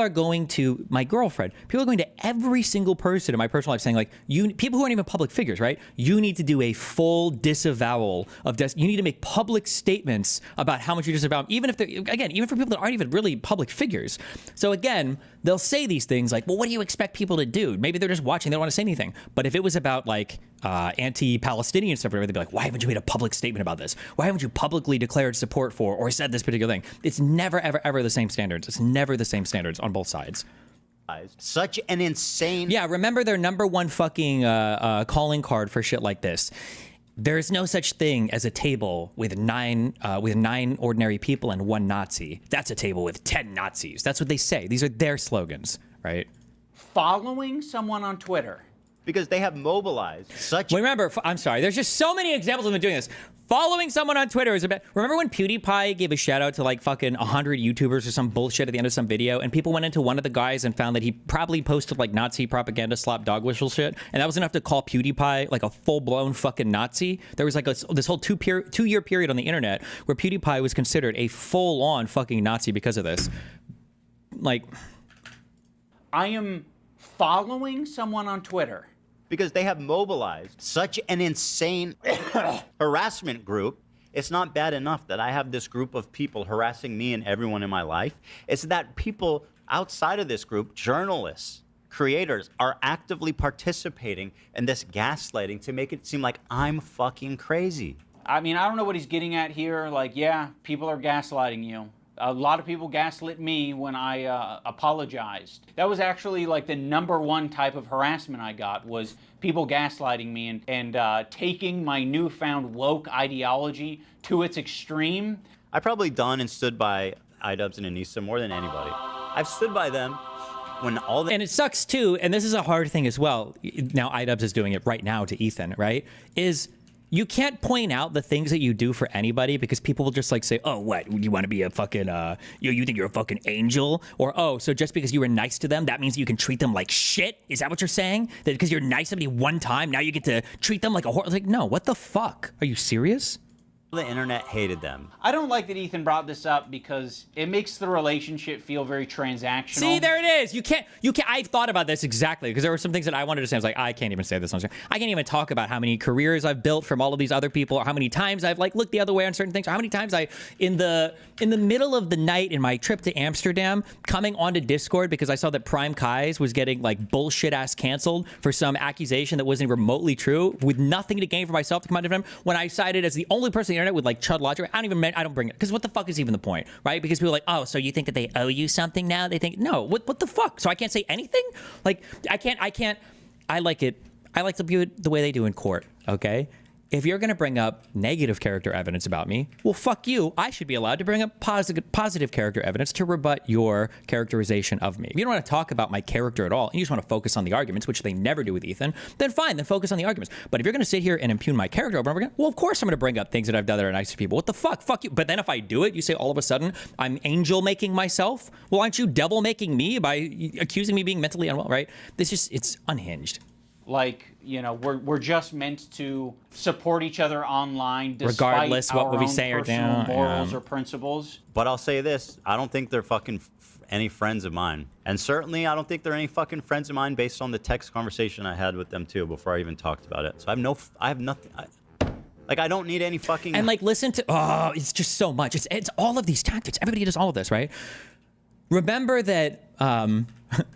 going to my girlfriend. People are going to every single person in my personal life saying, like, people who aren't even public figures, right? You need to do a full disavowal of you need to make public statements about how much you disavow, even if they're, again, even for people that aren't even really public figures. So again, they'll say these things like, well, what do you expect people to do? Maybe they're just watching, they don't want to say anything. But if it was about like anti-Palestinian stuff or whatever, they'd be like, why haven't you made a public statement about this? Why haven't you publicly declared support for or said this particular thing? It's never, ever, ever the same standards. It's never the same standards on both sides.
Such an insane...
Yeah, remember their number one fucking calling card for shit like this. There's no such thing as a table with nine ordinary people and one Nazi. That's a table with 10 Nazis. That's what they say. These are their slogans, right?
Following someone on Twitter.
Because they have mobilized such...
Remember, I'm sorry, there's just so many examples of them doing this. Following someone on Twitter is about... Remember when PewDiePie gave a shout out to like fucking 100 YouTubers or some bullshit at the end of some video, and people went into one of the guys and found that he probably posted like Nazi propaganda slap dog whistle shit, and that was enough to call PewDiePie like a full-blown fucking Nazi? There was like this whole two-year period on the internet where PewDiePie was considered a full-on fucking Nazi because of this. Like...
I am following someone on Twitter.
Because they have mobilized such an insane harassment group. It's not bad enough that I have this group of people harassing me and everyone in my life. It's that people outside of this group, journalists, creators, are actively participating in this gaslighting to make it seem like I'm fucking crazy.
I mean, I don't know what he's getting at here. Like, yeah, people are gaslighting you. A lot of people gaslit me when I apologized. That was actually like the #1 type of harassment I got, was people gaslighting me and taking my newfound woke ideology to its extreme.
I probably done and stood by iDubbbz and Anissa more than anybody. I've stood by them when all the...
And it sucks too, and this is a hard thing as well. Now iDubbbz is doing it right now to Ethan, right? Is... You can't point out the things that you do for anybody because people will just like say, oh, what? You want to be a fucking, you think you're a fucking angel? Or, oh, so just because you were nice to them, that means you can treat them like shit? Is that what you're saying? That because you're nice to somebody one time, now you get to treat them like a horse? Like, no, what the fuck? Are you serious?
The internet hated them.
I don't like that Ethan brought this up because it makes the relationship feel very transactional.
See, there it is. You can't, I've thought about this exactly because there were some things that I wanted to say. I was like, I can't even say this on screen. I can't even talk about how many careers I've built from all of these other people, or how many times I've like looked the other way on certain things, or how many times in the middle of the night in my trip to Amsterdam, coming onto Discord because I saw that Prime Kai's was getting like bullshit ass canceled for some accusation that wasn't remotely true, with nothing to gain for myself to come out of him, when I cited as the only person on the internet with like chud logic. I don't bring it because what the fuck is even the point, right? Because people are like, oh, so you think that they owe you something now? They think, no, what the fuck? So I can't say anything? Like, I like to view it the way they do in court, okay? If you're going to bring up negative character evidence about me, well, fuck you. I should be allowed to bring up positive character evidence to rebut your characterization of me. If you don't want to talk about my character at all, and you just want to focus on the arguments, which they never do with Ethan, then fine, then focus on the arguments. But if you're going to sit here and impugn my character over and over again, well, of course I'm going to bring up things that I've done that are nice to people. What the fuck? Fuck you. But then if I do it, you say all of a sudden I'm angel making myself? Well, aren't you devil making me by accusing me being mentally unwell, right? It's unhinged.
like, you know, we're just meant to support each other online despite
regardless
our
what we
own
say or do.
personal morals
Yeah.
or principles.
But I'll say this: I don't think they're fucking any friends of mine, and certainly I don't think they're any fucking friends of mine based on the text conversation I had with them too before I even talked about it. So I have nothing. Like, I don't need any fucking.
And like, listen to, oh, it's just so much. It's all of these tactics. Everybody does all of this, right? Remember that.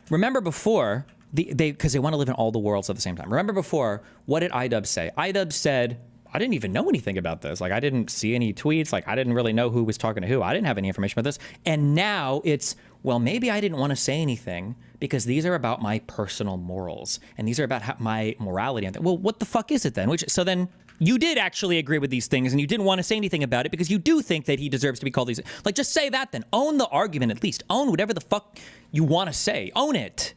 Remember before because they want to live in all the worlds at the same time. Remember before, what did iDubbbz say? iDubbbz said, I didn't even know anything about this. Like, I didn't see any tweets. Like, I didn't really know who was talking to who. I didn't have any information about this. And now it's, well, maybe I didn't want to say anything because these are about my personal morals and these are about my morality. Well, what the fuck is it then? So then you did actually agree with these things and you didn't want to say anything about it because you do think that he deserves to be called these. Like, just say that then. Own the argument at least. Own whatever the fuck you want to say. Own it.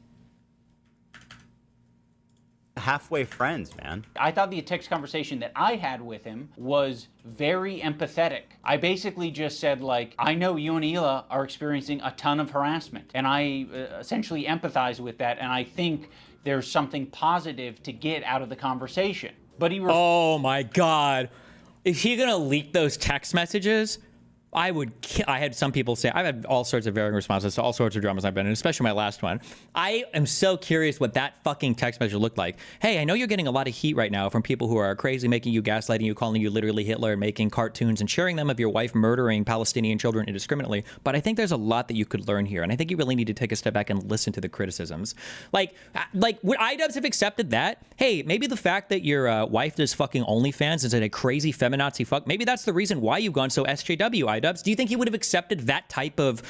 Halfway friends, man.
I thought the text conversation that I had with him was very empathetic. I basically just said, like, I know you and Hila are experiencing a ton of harassment, and I essentially empathize with that, and I think there's something positive to get out of the conversation. But he
oh my God. Is he gonna leak those text messages? I had some people say, I've had all sorts of varying responses to all sorts of dramas I've been in, especially my last one. I am so curious what that fucking text message looked like. Hey, I know you're getting a lot of heat right now from people who are crazy, making you, gaslighting you, calling you literally Hitler, and making cartoons and sharing them of your wife murdering Palestinian children indiscriminately. But I think there's a lot that you could learn here. And I think you really need to take a step back and listen to the criticisms. Like would iDubbbz have accepted that? Hey, maybe the fact that your wife does fucking OnlyFans is a crazy feminazi fuck. Maybe that's the reason why you've gone so SJW, iDubbbz. Do you think he would have accepted that type of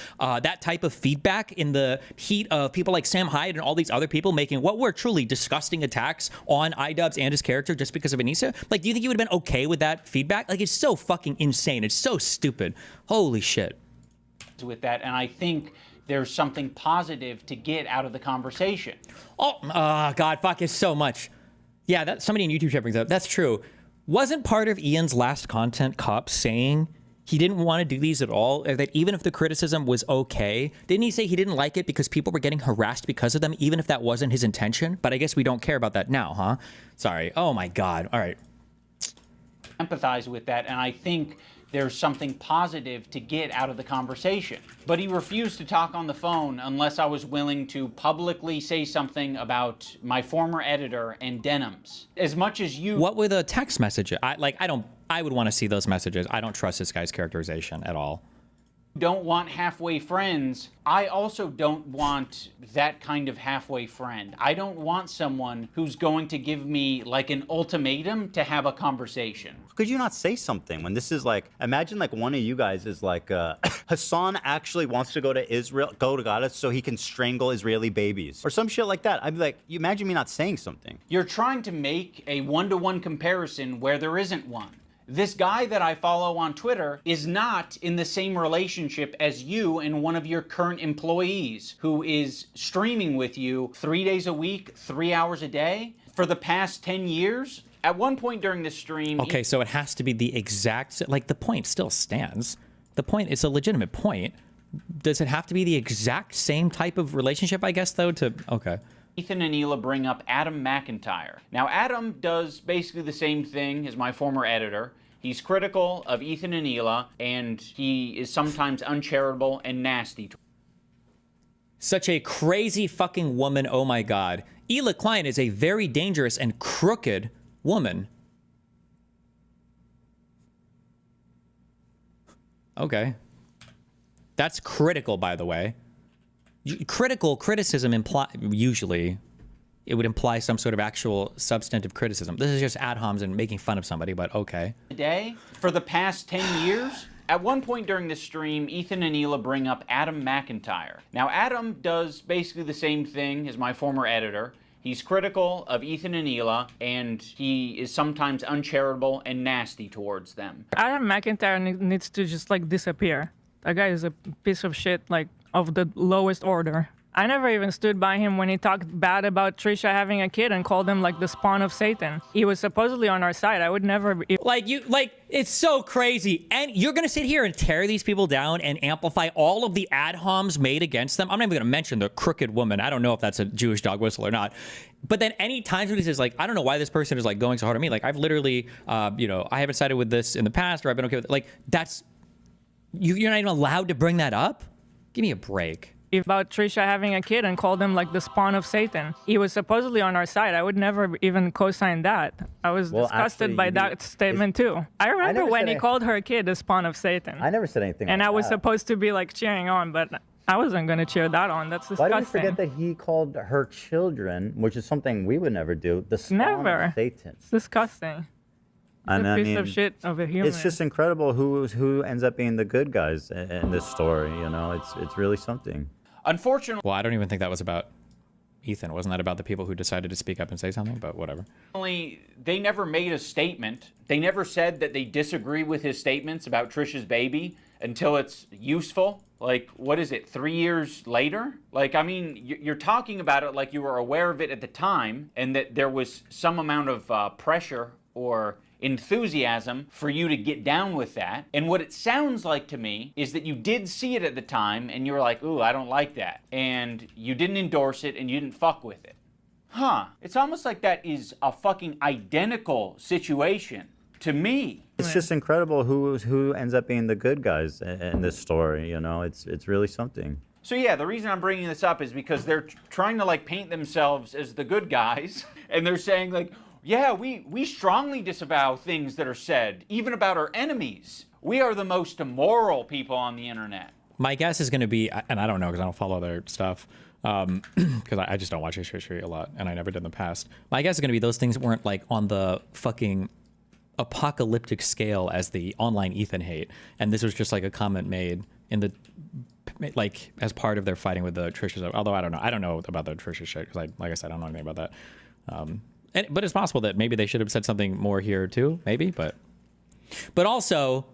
feedback in the heat of people like Sam Hyde and all these other people making what were truly disgusting attacks on iDubbbz and his character just because of Anissa? Like, do you think he would have been okay with that feedback? Like, it's so fucking insane. It's so stupid. Holy shit.
with that, and I think there's something positive to get out of the conversation.
Oh, God, fuck, it's so much. Yeah, that somebody in YouTube chat brings up. That's true. Wasn't part of Ian's last content cop saying he didn't want to do these at all? Or that even if the criticism was okay, didn't he say he didn't like it because people were getting harassed because of them, even if that wasn't his intention? But I guess we don't care about that now, huh? Sorry. Oh my God. All right.
Empathize with that, and I think there's something positive to get out of the conversation. But he refused to talk on the phone unless I was willing to publicly say something about my former editor and denims. As much as you...
What were the text messages? I would want to see those messages. I don't trust this guy's characterization at all.
Don't want halfway friends. I also don't want that kind of halfway friend. I don't want someone who's going to give me like an ultimatum to have a conversation.
Could you not say something when this is like, imagine like one of you guys is like, Hassan actually wants to go to Israel, go to Gaza so he can strangle Israeli babies or some shit like that. I'd be like, you imagine me not saying something.
You're trying to make a one-to-one comparison where there isn't one. This guy that I follow on Twitter is not in the same relationship as you and one of your current employees who is streaming with you 3 days a week, 3 hours a day for the past 10 years. At one point during the stream...
Okay, so it has to be the exact... Like, the point still stands. The point is a legitimate point. Does it have to be the exact same type of relationship, I guess, though, to... Okay.
Ethan and Hila bring up Adam McIntyre. Now, Adam does basically the same thing as my former editor. He's critical of Ethan and Hila, and he is sometimes uncharitable and nasty.
Such a crazy fucking woman, oh my God. Hila Klein is a very dangerous and crooked woman. Okay. That's critical, by the way. Criticism usually it would imply some sort of actual substantive criticism. This is just ad homs and making fun of somebody, but okay.
Today, for the past 10 years, at one point during the stream, Ethan and Hila bring up Adam McIntyre. Now, Adam does basically the same thing as my former editor. He's critical of Ethan and Hila, and he is sometimes uncharitable and nasty towards them.
Adam McIntyre needs to just like disappear. That guy is a piece of shit, like of the lowest order. I never even stood by him when he talked bad about Trisha having a kid and called him like the spawn of Satan. He was supposedly on our side. I would never
it's so crazy. And you're going to sit here and tear these people down and amplify all of the ad homs made against them. I'm not even going to mention the crooked woman. I don't know if that's a Jewish dog whistle or not. But then any times when he says, like, I don't know why this person is like going so hard on me. Like, I've literally, I haven't sided with this in the past, or I've been okay with it. Like, that's, you're not even allowed to bring that up? Give me a break.
About Trisha having a kid and called him like the spawn of Satan. He was supposedly on our side. I would never even co-sign that. I was disgusted by that statement too. I remember when he called her kid the spawn of Satan.
I never said anything
And
like
I was
that.
supposed to be like cheering on, but I wasn't going to cheer that on. That's disgusting.
Why do we forget that he called her children, which is something we would never do, the spawn of Satan?
It's disgusting. He's a piece of shit of a human.
It's just incredible who ends up being the good guys in this story. You know, it's really something.
Unfortunately,
well, I don't even think that was about Ethan. Wasn't that about the people who decided to speak up and say something? But whatever.
They never made a statement. They never said that they disagree with his statements about Trisha's baby until it's useful. Like, what is it, 3 years later? Like, I mean, you're talking about it like you were aware of it at the time and that there was some amount of pressure or enthusiasm for you to get down with that. And what it sounds like to me is that you did see it at the time and you were like, ooh, I don't like that. And you didn't endorse it and you didn't fuck with it. Huh. It's almost like that is a fucking identical situation to me.
It's just incredible who ends up being the good guys in this story. You know, it's really something.
So yeah, the reason I'm bringing this up is because they're trying to like paint themselves as the good guys, and they're saying like, yeah, we strongly disavow things that are said, even about our enemies. We are the most immoral people on the internet.
My guess is going to be, and I don't know because I don't follow their stuff, because I just don't watch history a lot, and I never did in the past. My guess is going to be those things weren't like on the fucking apocalyptic scale as the online Ethan hate, and this was just like a comment made in the, like, as part of their fighting with the Trisha. Although I don't know about the Trisha shit because like I said, I don't know anything about that. But it's possible that maybe they should have said something more here too, maybe. But also,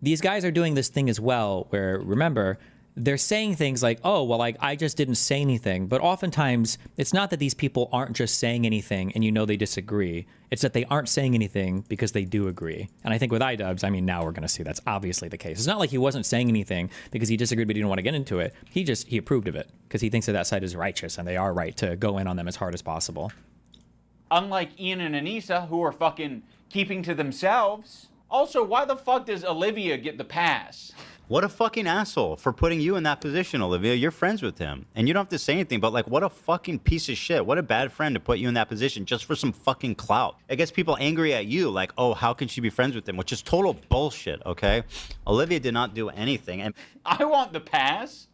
these guys are doing this thing as well, where remember they're saying things like, "Oh, well, like I just didn't say anything." But oftentimes, it's not that these people aren't just saying anything and they disagree. It's that they aren't saying anything because they do agree. And I think with iDubbbz, I mean, now we're going to see that's obviously the case. It's not like he wasn't saying anything because he disagreed but he didn't want to get into it. He approved of it because he thinks that side is righteous and they are right to go in on them as hard as possible.
Unlike Ian and Anissa, who are fucking keeping to themselves. Also, why the fuck does Olivia get the pass?
What a fucking asshole for putting you in that position, Olivia. You're friends with him. And you don't have to say anything, but like, what a fucking piece of shit. What a bad friend to put you in that position just for some fucking clout. It gets people angry at you, like, oh, how can she be friends with him? Which is total bullshit, okay? Olivia did not do anything. And
I want the pass.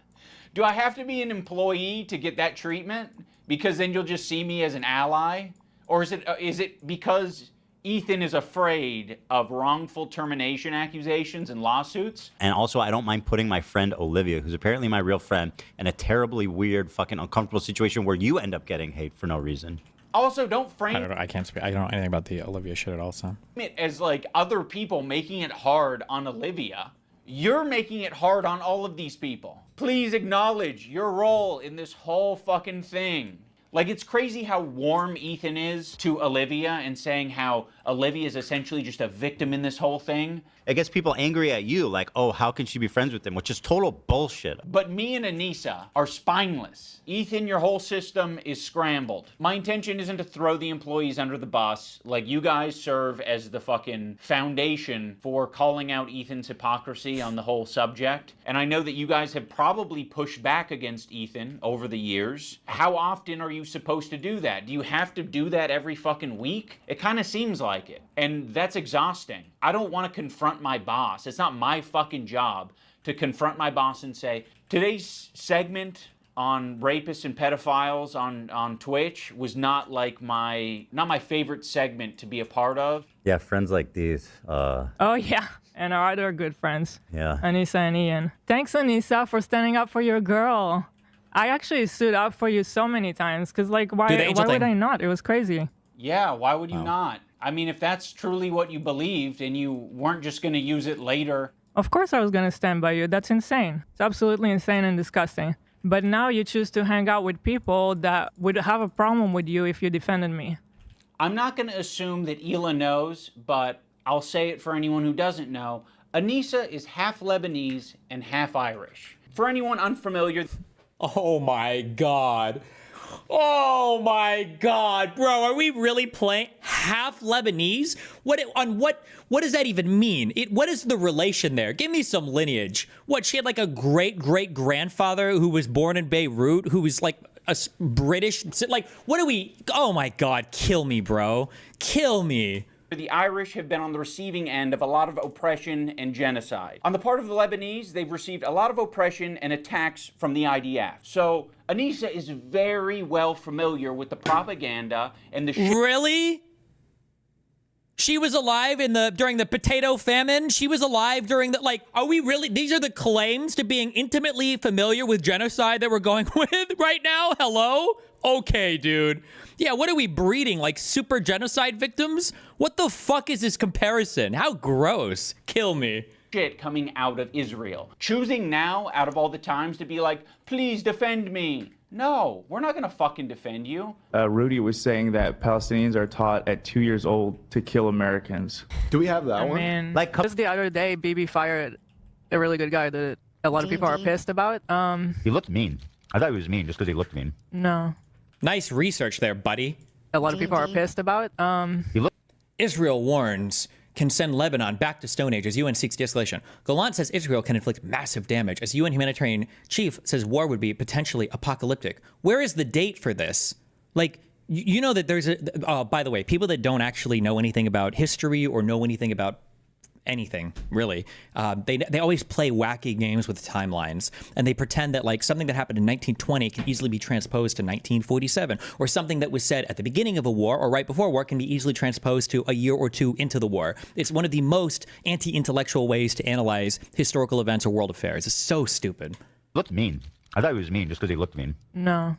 Do I have to be an employee to get that treatment? Because then you'll just see me as an ally? Or is it because Ethan is afraid of wrongful termination accusations and lawsuits?
And also, I don't mind putting my friend Olivia, who's apparently my real friend, in a terribly weird, fucking uncomfortable situation where you end up getting hate for no reason.
Also, don't frame
I don't know. I can't speak. I don't know anything about the Olivia shit at all, so.
it as like other people making it hard on Olivia. You're making it hard on all of these people. Please acknowledge your role in this whole fucking thing. Like, it's crazy how warm Ethan is to Olivia and saying how Olivia is essentially just a victim in this whole thing.
It gets people angry at you, like, oh, how can she be friends with him? Which is total bullshit.
But me and Anissa are spineless. Ethan, your whole system is scrambled. My intention isn't to throw the employees under the bus. Like, you guys serve as the fucking foundation for calling out Ethan's hypocrisy on the whole subject. And I know that you guys have probably pushed back against Ethan over the years. How often are you supposed to do that? Do you have to do that every fucking week? It kind of seems like it. And that's exhausting. I don't want to confront my boss. It's not my fucking job to confront my boss and say, today's segment on rapists and pedophiles on Twitch was not my favorite segment to be a part of.
Yeah, friends like these.
Oh, yeah. And our other good friends.
Yeah.
Anissa and Ian. Thanks, Anissa, for standing up for your girl. I actually stood up for you so many times because, like, why would I not? It was crazy.
Yeah, why would you not? I mean, if that's truly what you believed and you weren't just going to use it later.
Of course I was going to stand by you. That's insane. It's absolutely insane and disgusting. But now you choose to hang out with people that would have a problem with you if you defended me.
I'm not going to assume that Hila knows, but I'll say it for anyone who doesn't know. Anissa is half Lebanese and half Irish. For anyone unfamiliar...
Oh my God. Oh my God, bro, are we really playing half Lebanese? What does that even mean? What is the relation there? Give me some lineage. What, she had like a great-great-grandfather who was born in Beirut, who was like a British, like, what are we, oh my God, kill me, bro. Kill me.
The Irish have been on the receiving end of a lot of oppression and genocide. On the part of the Lebanese, they've received a lot of oppression and attacks from the IDF. So Anissa is very well familiar with the propaganda and the
Really? She was alive during the potato famine? She was alive during the, like, are we really, these are the claims to being intimately familiar with genocide that we're going with right now? Hello? Okay, dude. Yeah, what are we breeding? Like super genocide victims? What the fuck is this comparison? How gross. Kill me.
Shit coming out of Israel. Choosing now, out of all the times, to be like, please defend me. No, we're not gonna fucking defend you.
Rudy was saying that Palestinians are taught at 2 years old to kill Americans.
Do we have that
I
one?
mean,
Like,
just the other day, BB fired a really good guy that a lot of people are pissed about.
He looked mean. I thought he was mean just because he looked mean.
No.
Nice research there, buddy.
A lot of people are pissed about.
Israel warns can send Lebanon back to Stone Age as UN seeks de-escalation. Gallant says Israel can inflict massive damage as UN humanitarian chief says war would be potentially apocalyptic. Where is the date for this? Like, you know that there's by the way, people that don't actually know anything about history or know anything about anything really, they always play wacky games with timelines, and they pretend that like something that happened in 1920 can easily be transposed to 1947, or something that was said at the beginning of a war or right before war can be easily transposed to a year or two into the war. It's one of the most anti-intellectual ways to analyze historical events or world affairs. It's so stupid.
Looked mean. I thought he was mean just because he looked mean.
No,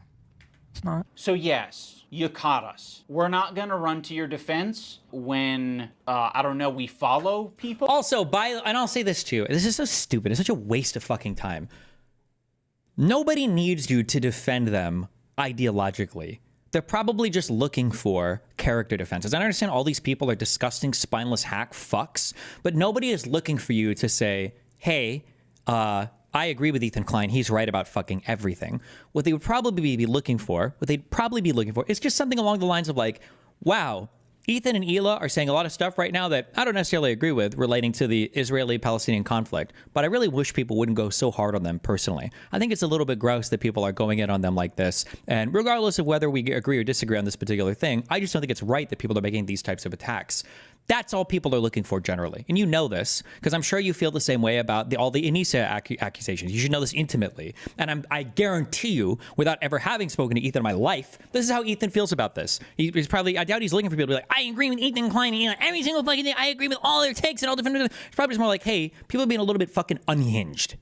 it's not.
So yes, you caught us. We're not gonna run to your defense when, I don't know, we follow people.
Also, and I'll say this too, this is so stupid. It's such a waste of fucking time. Nobody needs you to defend them ideologically. They're probably just looking for character defenses. I understand all these people are disgusting, spineless hack fucks, but nobody is looking for you to say, hey, I agree with Ethan Klein. He's right about fucking everything. What they would probably be looking for, is just something along the lines of like, wow, Ethan and Hila are saying a lot of stuff right now that I don't necessarily agree with relating to the Israeli-Palestinian conflict, but I really wish people wouldn't go so hard on them personally. I think it's a little bit gross that people are going in on them like this, and regardless of whether we agree or disagree on this particular thing, I just don't think it's right that people are making these types of attacks. That's all people are looking for generally. And you know this, because I'm sure you feel the same way about all the Anissa accusations. You should know this intimately. And I guarantee you, without ever having spoken to Ethan in my life, this is how Ethan feels about this. He's probably, I doubt he's looking for people to be like, I agree with Ethan Klein and every single fucking thing. I agree with all their takes and all different. It's probably just more like, hey, people are being a little bit fucking unhinged.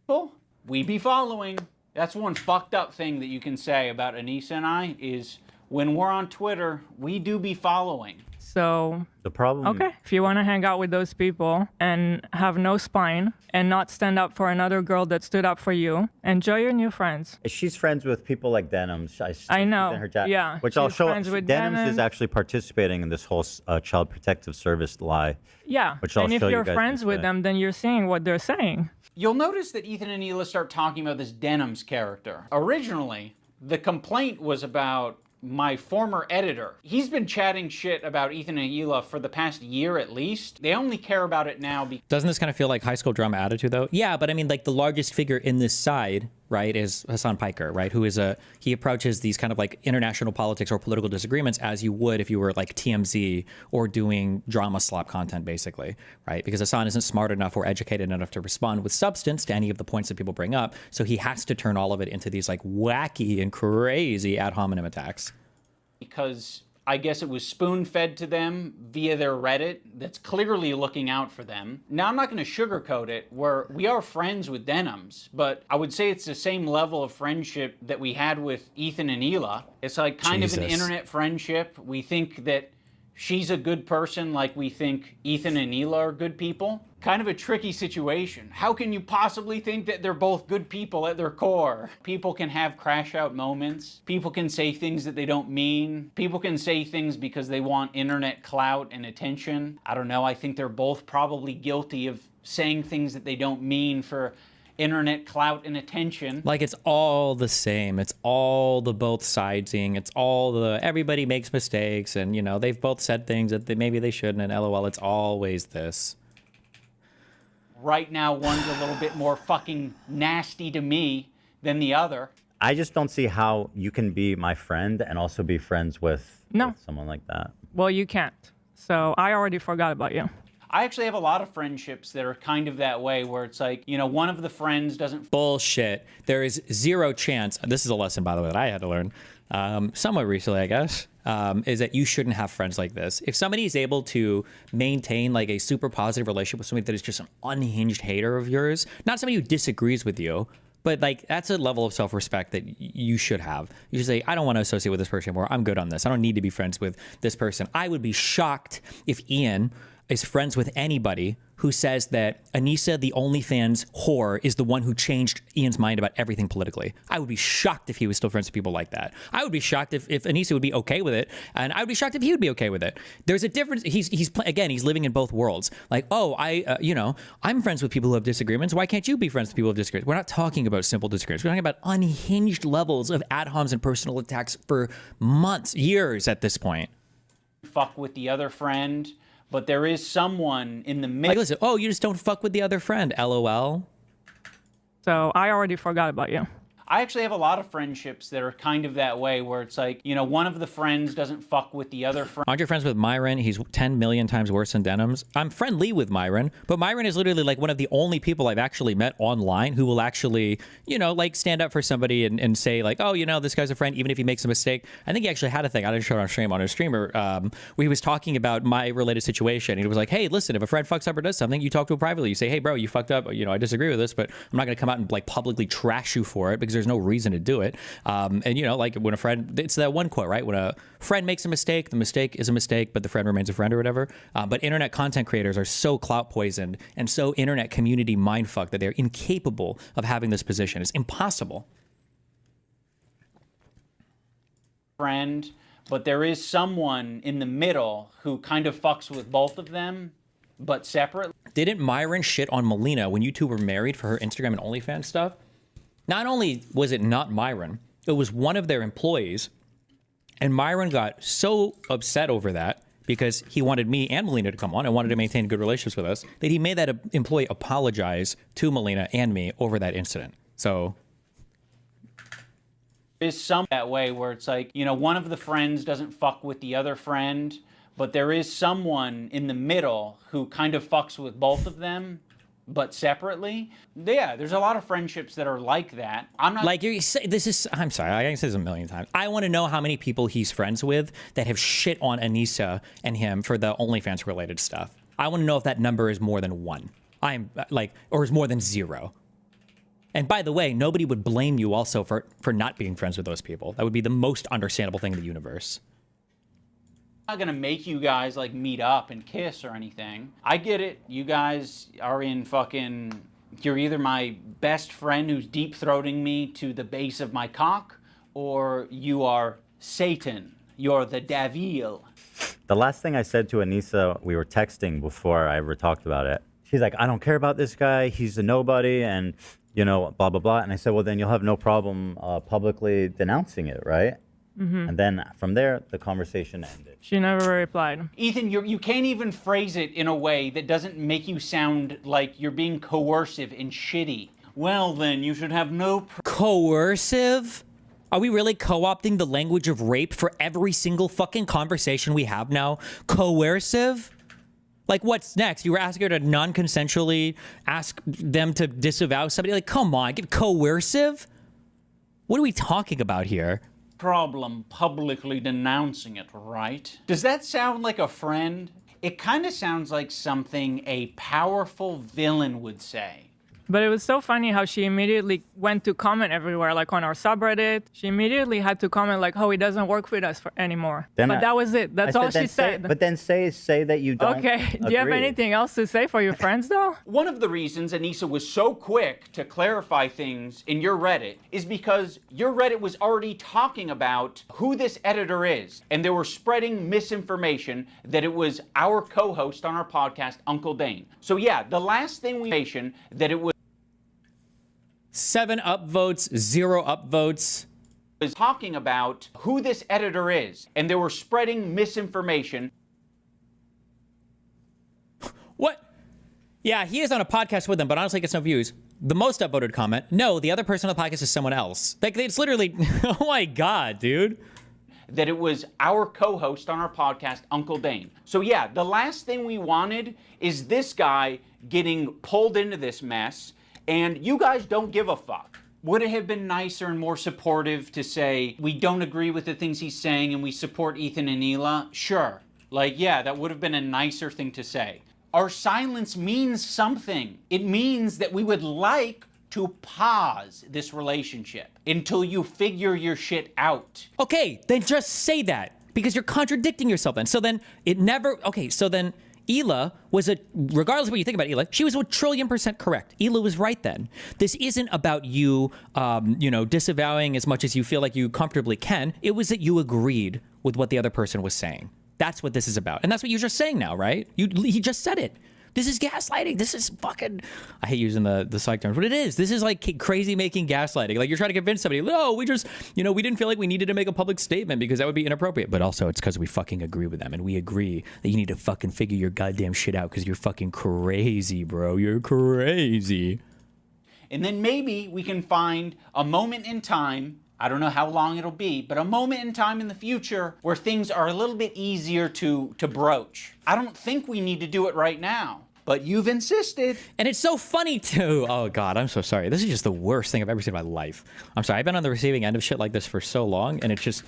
Well, we be following. That's one fucked up thing that you can say about Anissa and I is when we're on Twitter, we do be following.
So,
the problem.
Okay, if you want to hang out with those people and have no spine and not stand up for another girl that stood up for you, enjoy your new friends.
She's friends with people like Denims.
I know. Yeah.
Which I'll
she's
show.
friends with
Denims is
Denim.
actually participating in this whole child protective service lie.
Yeah.
Which I'll
and if
show
you're
you guys
friends with them, then you're saying what they're saying.
You'll notice that Ethan and Hila start talking about this Denims character. Originally, the complaint was about my former editor. He's been chatting shit about Ethan and Hila for the past year at least. They only care about it now because...
Doesn't this kind of feel like high school drama attitude though? Yeah, but I mean like the largest figure in this side, right, is Hassan Piker, right? Who is he approaches these kind of like international politics or political disagreements as you would if you were like TMZ or doing drama slop content basically, right? Because Hassan isn't smart enough or educated enough to respond with substance to any of the points that people bring up. So he has to turn all of it into these like wacky and crazy ad hominem attacks.
Because I guess it was spoon-fed to them via their Reddit that's clearly looking out for them. Now, I'm not going to sugarcoat it, where we are friends with Denims, but I would say it's the same level of friendship that we had with Ethan and Hila. It's like kind of an internet friendship. We think that she's a good person like we think Ethan and Hila are good people. Kind of a tricky situation. How can you possibly think that they're both good people at their core? People can have crash out moments. People can say things that they don't mean. People can say things because they want internet clout and attention. I don't know, I think they're both probably guilty of saying things that they don't mean for internet clout and attention.
Like, it's all the same. It's all the both sidesing. It's all the everybody makes mistakes, and you know, they've both said things that maybe they shouldn't, and LOL, it's always this.
Right now, one's a little bit more fucking nasty to me than the other.
I just don't see how you can be my friend and also be friends with someone like that.
Well, you can't. So I already forgot about you.
I actually have a lot of friendships that are kind of that way, where it's like, you know, one of the friends doesn't...
Bullshit. There is zero chance. This is a lesson, by the way, that I had to learn somewhat recently, I guess, is that you shouldn't have friends like this. If somebody is able to maintain like a super positive relationship with somebody that is just an unhinged hater of yours, not somebody who disagrees with you, but like that's a level of self-respect that you should have. You should say, I don't want to associate with this person anymore. I'm good on this. I don't need to be friends with this person. I would be shocked if Ian is friends with anybody who says that Anissa, the OnlyFans whore, is the one who changed Ian's mind about everything politically. I would be shocked if he was still friends with people like that. I would be shocked if Anissa would be okay with it, and I would be shocked if he would be okay with it. There's a difference. He's living in both worlds. Like, oh, I'm friends with people who have disagreements. Why can't you be friends with people who have disagreements? We're not talking about simple disagreements. We're talking about unhinged levels of ad homs and personal attacks for months, years at this point.
Fuck with the other friend. But there is someone in the middle.
Like, listen, oh, you just don't fuck with the other friend, LOL.
So I already forgot about you.
I actually have a lot of friendships that are kind of that way, where it's like, you know, one of the friends doesn't fuck with the other friend.
Aren't you friends with Myron? He's 10 million times worse than Denims. I'm friendly with Myron, but Myron is literally like one of the only people I've actually met online who will actually, you know, like stand up for somebody and say like, oh, you know, this guy's a friend, even if he makes a mistake. I think he actually had a thing. I didn't show it on stream on his streamer. Where he was talking about my related situation. He was like, hey, listen, if a friend fucks up or does something, you talk to him privately. You say, hey, bro, you fucked up. You know, I disagree with this, but I'm not going to come out and like publicly trash you for it because there's no reason to do it. And you know, like when a friend, it's that one quote, right? When a friend makes a mistake, the mistake is a mistake, but the friend remains a friend or whatever. But internet content creators are so clout poisoned and so internet community mindfucked that they're incapable of having this position. It's impossible.
Friend, but there is someone in the middle who kind of fucks with both of them, but separate.
Didn't Myron shit on Melina when you two were married for her Instagram and OnlyFans stuff? Not only was it not Myron, it was one of their employees. And Myron got so upset over that because he wanted me and Melina to come on and wanted to maintain good relationships with us that he made that employee apologize to Melina and me over that incident. So
There's some that way where it's like, you know, one of the friends doesn't fuck with the other friend, but there is someone in the middle who kind of fucks with both of them, but separately. Yeah, there's a lot of friendships that are like that. I'm not
like you say, this is. I'm sorry, I can say this a million times. I want to know how many people he's friends with that have shit on Anissa and him for the OnlyFans related stuff. I want to know if that number is more than one. I'm like, or is more than zero. And by the way, nobody would blame you also for not being friends with those people. That would be the most understandable thing in the universe.
I'm not gonna make you guys like meet up and kiss or anything. I get it. You guys are in fucking... You're either my best friend who's deep throating me to the base of my cock, or you are Satan. You're the devil.
The last thing I said to Anissa, we were texting before I ever talked about it. She's like, I don't care about this guy. He's a nobody, and you know, blah blah blah. And I said, well, then you'll have no problem publicly denouncing it, right?
Mm-hmm.
And then from there, the conversation ended.
She never replied.
Ethan, you can't even phrase it in a way that doesn't make you sound like you're being coercive and shitty. Well, then, you should have no...
Coercive? Are we really co-opting the language of rape for every single fucking conversation we have now? Coercive? Like, what's next? You were asking her to non-consensually ask them to disavow somebody? Like, come on, get coercive? What are we talking about here?
Problem publicly denouncing it, right? Does that sound like a friend? It kind of sounds like something a powerful villain would say.
But it was so funny how she immediately went to comment everywhere, like on our subreddit. She immediately had to comment like, "Oh, he doesn't work with us anymore." But that was it. That's all she said.
But then say that you don't.
Okay. Do you have anything else to say for your friends, though?
One of the reasons Anissa was so quick to clarify things in your Reddit is because your Reddit was already talking about who this editor is, and they were spreading misinformation that it was our co-host on our podcast, Uncle Dane. So yeah, the last thing we mentioned that it was
7 upvotes, 0 upvotes.
Was talking about who this editor is, and they were spreading misinformation.
What? Yeah, he is on a podcast with them, but honestly gets no views. The most upvoted comment, no, the other person on the podcast is someone else. Like, it's literally, oh my God, dude.
That it was our co-host on our podcast, Uncle Dane. So yeah, the last thing we wanted is this guy getting pulled into this mess, and you guys don't give a fuck. Would it have been nicer and more supportive to say, we don't agree with the things he's saying and we support Ethan and Hila? Sure. Like, yeah, that would have been a nicer thing to say. Our silence means something. It means that we would like to pause this relationship until you figure your shit out.
Okay, then just say that, because you're contradicting yourself then. So then it never, okay, so then Hila was regardless of what you think about Hila, she was 1,000,000,000% correct. Hila was right then. This isn't about you, disavowing as much as you feel like you comfortably can. It was that you agreed with what the other person was saying. That's what this is about. And that's what you're just saying now, right? He just said it. This is gaslighting. This is fucking, I hate using the psych terms, but it is. This is like crazy making gaslighting. Like you're trying to convince somebody, no, we just, we didn't feel like we needed to make a public statement because that would be inappropriate. But also it's because we fucking agree with them. And we agree that you need to fucking figure your goddamn shit out because you're fucking crazy, bro. You're crazy.
And then maybe we can find a moment in time, I don't know how long it'll be, but a moment in time in the future where things are a little bit easier to broach. I don't think we need to do it right now, but you've insisted.
And it's so funny too. Oh God, I'm so sorry. This is just the worst thing I've ever seen in my life. I'm sorry. I've been on the receiving end of shit like this for so long, and it's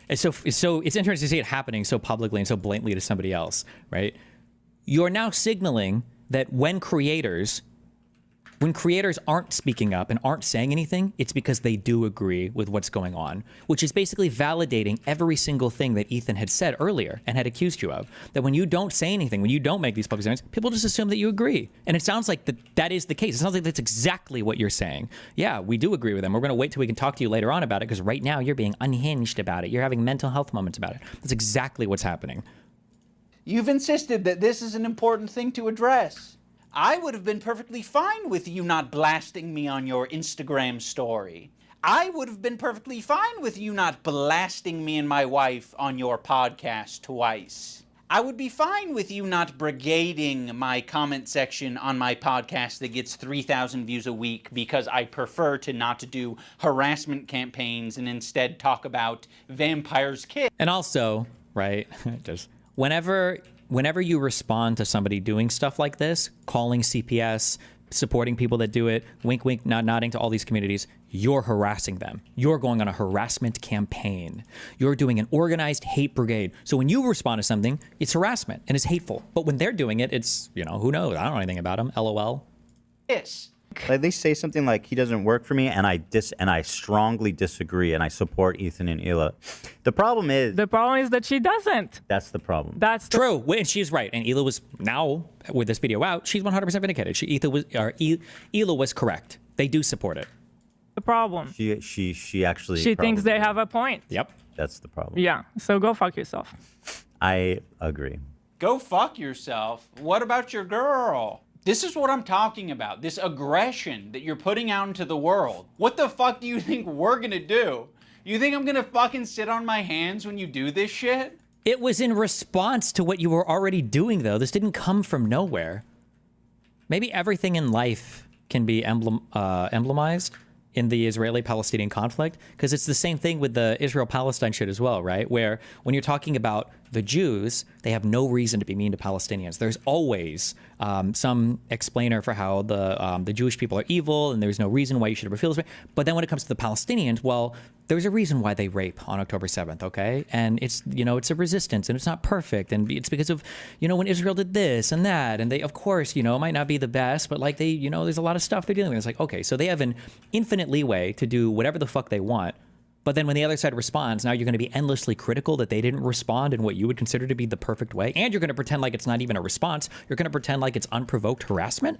interesting to see it happening so publicly and so blatantly to somebody else, right? You're now signaling that when creators aren't speaking up and aren't saying anything, it's because they do agree with what's going on, which is basically validating every single thing that Ethan had said earlier and had accused you of. That when you don't say anything, when you don't make these public statements, people just assume that you agree. And it sounds like that is the case. It sounds like that's exactly what you're saying. Yeah, we do agree with them. We're going to wait till we can talk to you later on about it because right now you're being unhinged about it. You're having mental health moments about it. That's exactly what's happening.
You've insisted that this is an important thing to address. I would have been perfectly fine with you not blasting me on your Instagram story. I would have been perfectly fine with you not blasting me and my wife on your podcast twice. I would be fine with you not brigading my comment section on my podcast that gets 3,000 views a week because I prefer to not do harassment campaigns and instead talk about vampires' kids.
And also, right, just whenever you respond to somebody doing stuff like this, calling CPS, supporting people that do it, wink, wink, nod, nodding to all these communities, you're harassing them. You're going on a harassment campaign. You're doing an organized hate brigade. So when you respond to something, it's harassment and it's hateful. But when they're doing it, it's, who knows? I don't know anything about them. LOL.
Yes.
Like they say something like he doesn't work for me, and I strongly disagree, and I support Ethan and Hila. The problem is
that she doesn't.
That's the problem.
That's
true, and she's right. And Hila was now with this video out, she's 100% vindicated. Hila was correct. They do support it.
The problem.
She actually.
She thinks they have a point.
Yep.
That's the problem.
Yeah. So go fuck yourself.
I agree.
Go fuck yourself. What about your girl? This is what I'm talking about. This aggression that you're putting out into the world. What the fuck do you think we're gonna do? You think I'm gonna fucking sit on my hands when you do this shit?
It was in response to what you were already doing, though. This didn't come from nowhere. Maybe everything in life can be emblemized in the Israeli-Palestinian conflict, because it's the same thing with the Israel-Palestine shit as well, right? Where when you're talking about the Jews, they have no reason to be mean to Palestinians. There's always some explainer for how the Jewish people are evil and there's no reason why you should ever feel this way. But then when it comes to the Palestinians, well, there's a reason why they rape on October 7th, okay? And it's, it's a resistance and it's not perfect. And it's because of, when Israel did this and that. And they, of course, it might not be the best, but like they, there's a lot of stuff they're dealing with. It's like, okay, so they have an infinite leeway to do whatever the fuck they want. But then when the other side responds, now you're going to be endlessly critical that they didn't respond in what you would consider to be the perfect way. And you're going to pretend like it's not even a response. You're going to pretend like it's unprovoked harassment.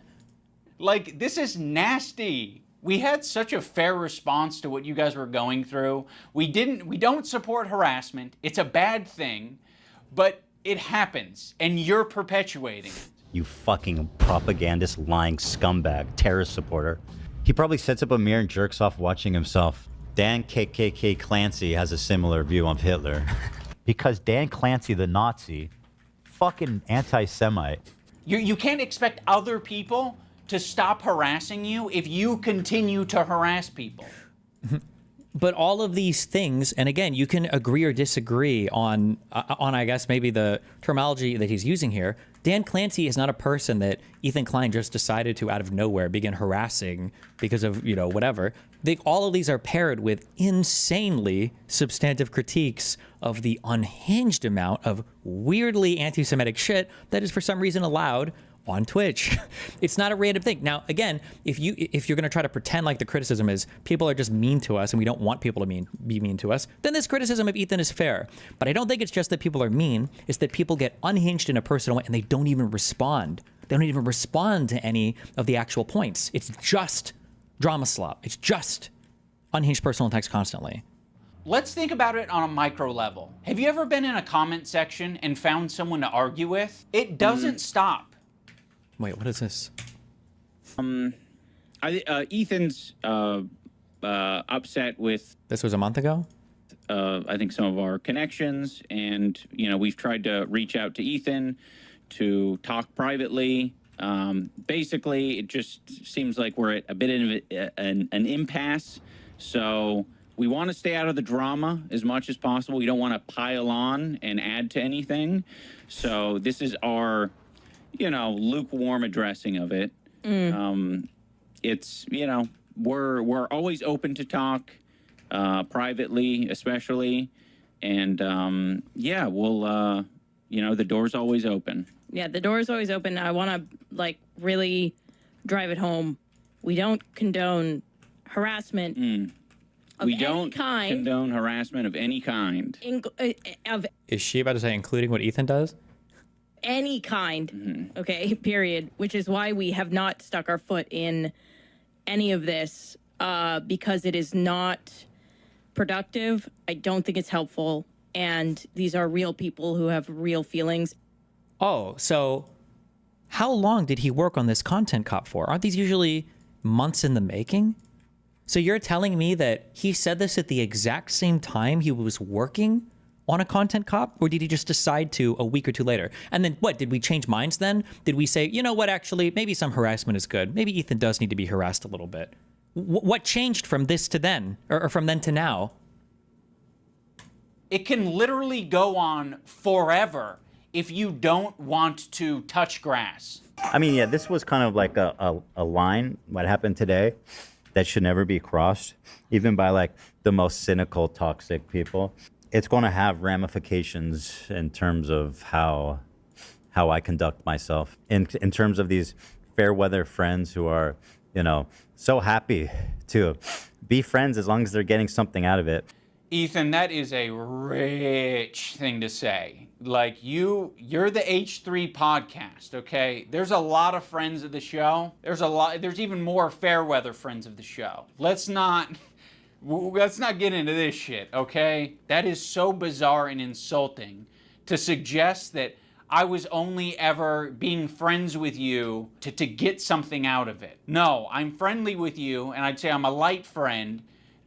Like, this is nasty. We had such a fair response to what you guys were going through. We don't support harassment. It's a bad thing, but it happens and you're perpetuating it.
You fucking propagandist, lying scumbag, terrorist supporter. He probably sets up a mirror and jerks off watching himself. Dan KKK Clancy has a similar view of Hitler. Because Dan Clancy, the Nazi, fucking anti-Semite.
You can't expect other people to stop harassing you if you continue to harass people.
But all of these things, and again, you can agree or disagree on I guess maybe the terminology that he's using here. Dan Clancy is not a person that Ethan Klein just decided to out of nowhere begin harassing because of, whatever. All of these are paired with insanely substantive critiques of the unhinged amount of weirdly anti-Semitic shit that is for some reason allowed on Twitch. It's not a random thing. Now, again, if you're going to try to pretend like the criticism is people are just mean to us and we don't want people to be mean to us, then this criticism of Ethan is fair. But I don't think it's just that people are mean. It's that people get unhinged in a personal way and they don't even respond. They don't even respond to any of the actual points. It's just drama slop. It's just unhinged personal attacks constantly.
Let's think about it on a micro level. Have you ever been in a comment section and found someone to argue with? It doesn't stop.
Wait, what is this?
Ethan's upset with.
This was a month ago?
I think some of our connections, and we've tried to reach out to Ethan to talk privately. Basically, it just seems like we're at a bit of an impasse. So we want to stay out of the drama as much as possible. We don't want to pile on and add to anything. So this is our lukewarm addressing of it. It's, we're always open to talk, privately, especially. And, we'll, the door's always open.
Yeah, the door's always open. I want to, really drive it home. We don't condone harassment of any kind.
Condone harassment of any kind.
Is she about to say including what Ethan does?
Any kind, okay, period, which is why we have not stuck our foot in any of this, because it is not productive. I don't think it's helpful, and these are real people who have real feelings.
Oh, so how long did he work on this content cop for? Aren't these usually months in the making? So you're telling me that he said this at the exact same time he was working on a content cop, or did he just decide to a week or two later? And then what, did we change minds then? Did we say, you know what, actually, maybe some harassment is good. Maybe Ethan does need to be harassed a little bit. What changed from this to then, or from then to now?
It can literally go on forever if you don't want to touch grass.
I mean, yeah, this was kind of like a line, what happened today, that should never be crossed, even by the most cynical, toxic people. It's going to have ramifications in terms of how I conduct myself. In terms of these fair weather friends who are, so happy to be friends as long as they're getting something out of it.
Ethan, that is a rich thing to say. You're the H3 podcast, okay? There's a lot of friends of the show. There's even more fair weather friends of the show. Let's not get into this shit, okay? That is so bizarre and insulting to suggest that I was only ever being friends with you to get something out of it. No, I'm friendly with you, and I'd say I'm a light friend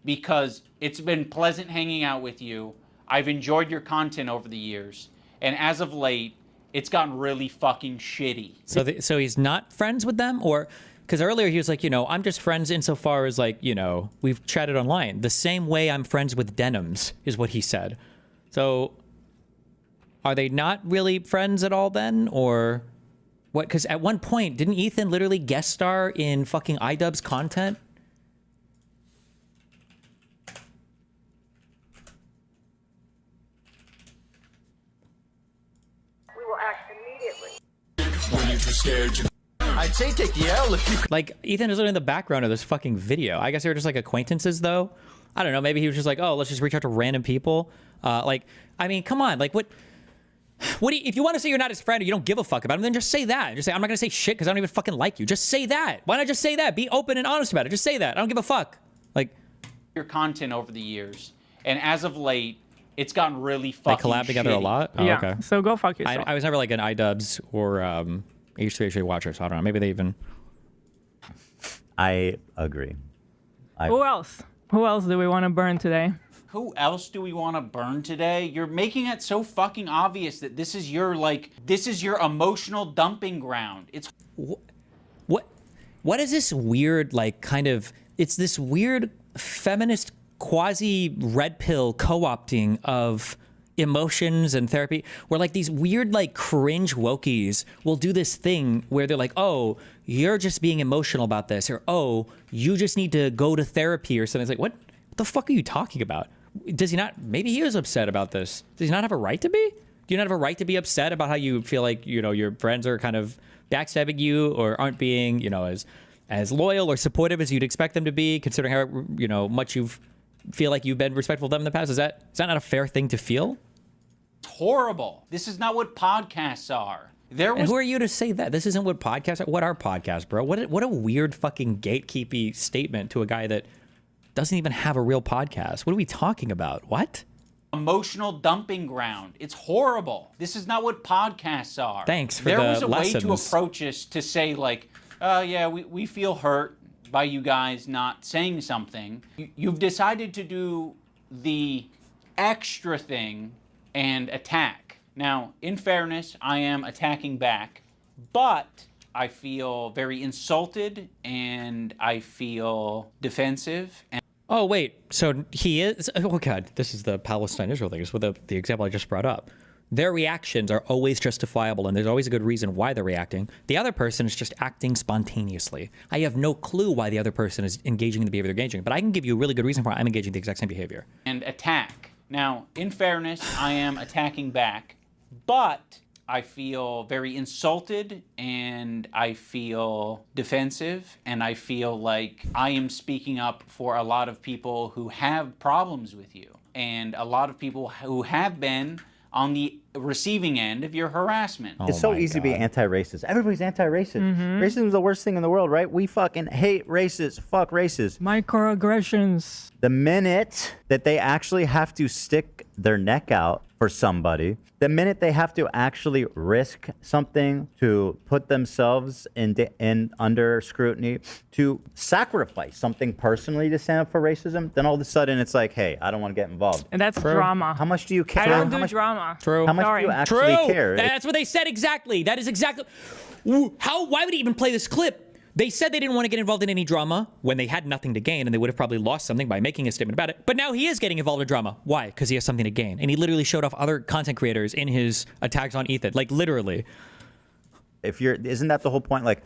because it's been pleasant hanging out with you. I've enjoyed your content over the years, and as of late, it's gotten really fucking shitty.
So he's not friends with them, or... Because earlier he was like, I'm just friends insofar as we've chatted online. The same way I'm friends with denims is what he said. So Are they not really friends at all then, or what? Because at one point, didn't Ethan literally guest star in fucking iDubbbz content?
We will act immediately.
I'd say take the L if you... Like, Ethan is literally in the background of this fucking video. I guess they were just like acquaintances, though. I don't know. Maybe he was just like, oh, let's just reach out to random people. Like, I mean, come on. Like, what do you, if you want to say you're not his friend or you don't give a fuck about him, then just say that. Just say, I'm not going to say shit because I don't even fucking like you. Just say that. Why not just say that? Be open and honest about it. Just say that. I don't give a fuck. Like...
Your content over the years. And as of late, it's gotten really fucking
They collab together a lot? Oh,
yeah.
okay.
So go fuck yourself.
I was never like an iDubbbz or H3H3 watcher, so I don't know. Maybe they even...
I agree.
Who else? Who else do we want to burn today?
Who else do we want to burn today? You're making it so fucking obvious that this is your, like, this is your emotional dumping ground. It's...
What is this weird, like, kind of... It's this weird feminist quasi-red pill co-opting of emotions and therapy where, like, these weird, like, cringe wokies will do this thing where they're like, oh, you're just being emotional about this, or, oh, you just need to go to therapy or something. It's like, what the fuck are you talking about? Does he not... Maybe he is upset about this. Does he not have a right to be? Do you not have a right to be upset about how you feel like, you know, your friends are kind of backstabbing you or aren't being, you know, as loyal or supportive as you'd expect them to be, considering how, you know, much you've feel like you've been respectful of them in the past? Is that not a fair thing to feel?
It's horrible. This is not what podcasts are.
And who are you to say that? This isn't what podcasts are. What are podcasts, bro? What a weird fucking gatekeepy statement to a guy that doesn't even have a real podcast. What are we talking about? What?
Emotional dumping ground. It's horrible. This is not what podcasts are.
Thanks for
the lessons.
There
was a way to
lessons.
approach this to say, like, yeah, we feel hurt by you guys not saying something. You've decided to do the extra thing and attack. Now, in fairness, I am attacking back, but I feel very insulted and I feel defensive. And
Oh, wait. So he is... Oh, God. This is the Palestine-Israel thing. It's with the example I just brought up. Their reactions are always justifiable, and there's always a good reason why they're reacting. The other person is just acting spontaneously. I have no clue why the other person is engaging in the behavior they're engaging, but I can give you a really good reason why I'm engaging the exact same behavior.
And attack. Now, in fairness, I am attacking back, but I feel very insulted and I feel defensive and I feel like I am speaking up for a lot of people who have problems with you and a lot of people who have been on the receiving end of your harassment.
It's so easy to be anti-racist. Everybody's anti-racist. Racism is the worst thing in the world, right? We fucking hate racists. Fuck racists.
Microaggressions.
The minute that they actually have to stick their neck out for somebody, the minute they have to actually risk something to put themselves in under scrutiny, to sacrifice something personally to stand up for racism, then all of a sudden it's like, hey, I don't want to get involved.
And that's drama.
How much do you care?
I don't do drama.
True.
How much do you actually care?
That's what they said exactly. That is exactly... Why would he even play this clip? They said they didn't want to get involved in any drama when they had nothing to gain, and they would have probably lost something by making a statement about it. But now he is getting involved in drama. Why? Because he has something to gain. And he literally showed off other content creators in his attacks on Ethan. Like, literally.
Isn't that the whole point? Like,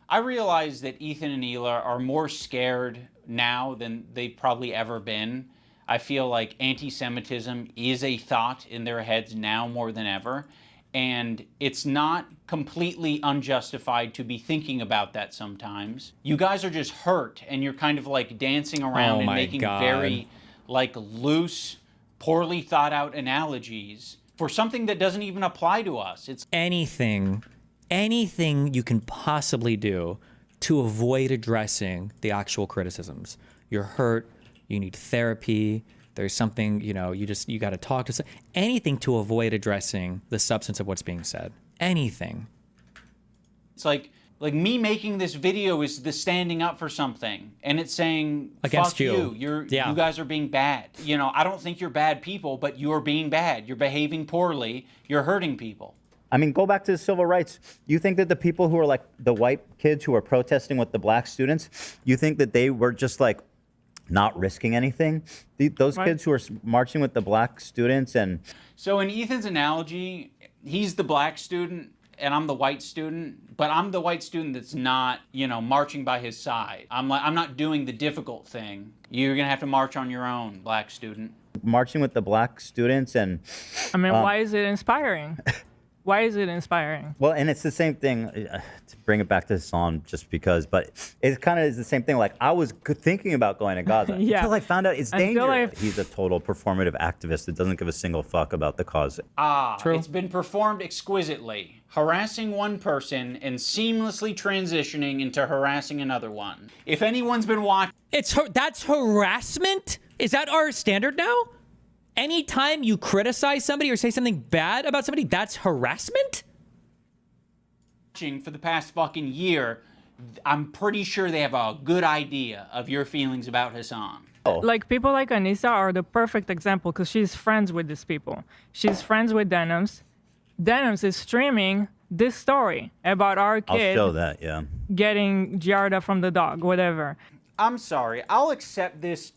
I realize that Ethan and Hila are more scared now than they've probably ever been. I feel like anti-Semitism is a thought in their heads now more than ever. And it's not completely unjustified to be thinking about that sometimes. You guys are just hurt and you're kind of like dancing around and making very like loose, poorly thought out analogies for something that doesn't even apply to us. It's
anything you can possibly do to avoid addressing the actual criticisms. You're hurt, you need therapy, there's something, you know, you got to talk to anything to avoid addressing the substance of what's being said. Anything.
It's like me making this video is the standing up for something, and it's saying
against
fuck you. You guys are being bad. You know, I don't think you're bad people, but you're being bad. You're behaving poorly. You're hurting people.
I mean, go back to the civil rights. You think that the people who are like the white kids who are protesting with the black students, you think that they were just like not risking anything. Those kids who are marching with the black students and
So in Ethan's analogy, he's the black student and I'm the white student, but I'm the white student that's not, marching by his side. I'm not doing the difficult thing. You're gonna have to march on your own, black student.
marching with the black students and
I mean, why is it inspiring? Why is it inspiring?
well, and it's the same thing to bring it back to Islam just because, but it kind of is the same thing. Like I was thinking about going to Gaza until I found out it's dangerous. He's a total performative activist that doesn't give a single fuck about the cause.
It's been performed exquisitely. Harassing one person and seamlessly transitioning into harassing another one. If anyone's been watching...
That's harassment? Is that our standard now? Anytime you criticize somebody or say something bad about somebody, that's harassment?
For the past fucking year, I'm pretty sure they have a good idea of your feelings about Hassan.
Like people like Anissa are the perfect example because she's friends with these people. She's friends with Denims. Denims is streaming this story about our kid
I'll show that, yeah.
getting Giarda from the dog, whatever.
I'm sorry, I'll accept this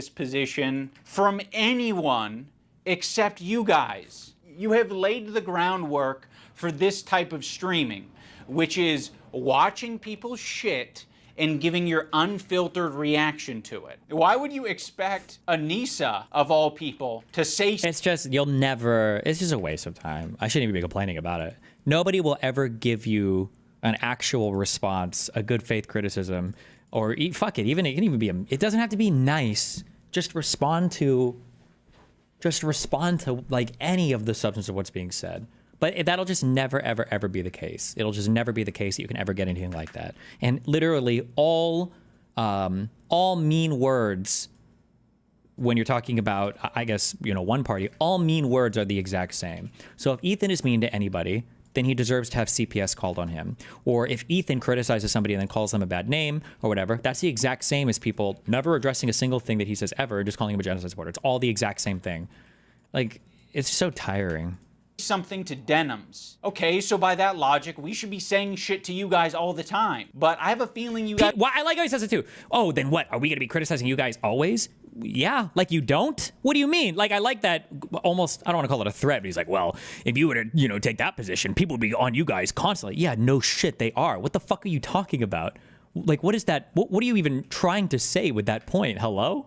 position from anyone except you guys. You have laid the groundwork for this type of streaming, which is watching people shit and giving your unfiltered reaction to it. Why would you expect Anissa, of all people, to say...
It's just, it's just a waste of time. I shouldn't even be complaining about it. Nobody will ever give you an actual response, a good faith criticism, or fuck it, even it can even be it doesn't have to be nice. Just respond to like any of the substance of what's being said. But that'll just never, ever, ever be the case. It'll just never be the case that you can ever get anything like that. And literally all mean words, when you're talking about, I guess, one party, all mean words are the exact same. So if Ethan is mean to anybody, then he deserves to have CPS called on him. Or if Ethan criticizes somebody and then calls them a bad name or whatever, that's the exact same as people never addressing a single thing that he says ever, just calling him a genocide supporter. It's all the exact same thing. Like, it's so tiring.
Something to Denims. Okay, so by that logic, we should be saying shit to you guys all the time. But I have a feeling you guys...
I like how he says it too. Oh, then what? Are we going to be criticizing you guys always? Yeah, like you don't? What do you mean? Like, I like that almost, I don't want to call it a threat, but he's like, well, if you were to, take that position, people would be on you guys constantly. Yeah, no shit, they are. What the fuck are you talking about? Like, what is that? What are you even trying to say with that point? Hello?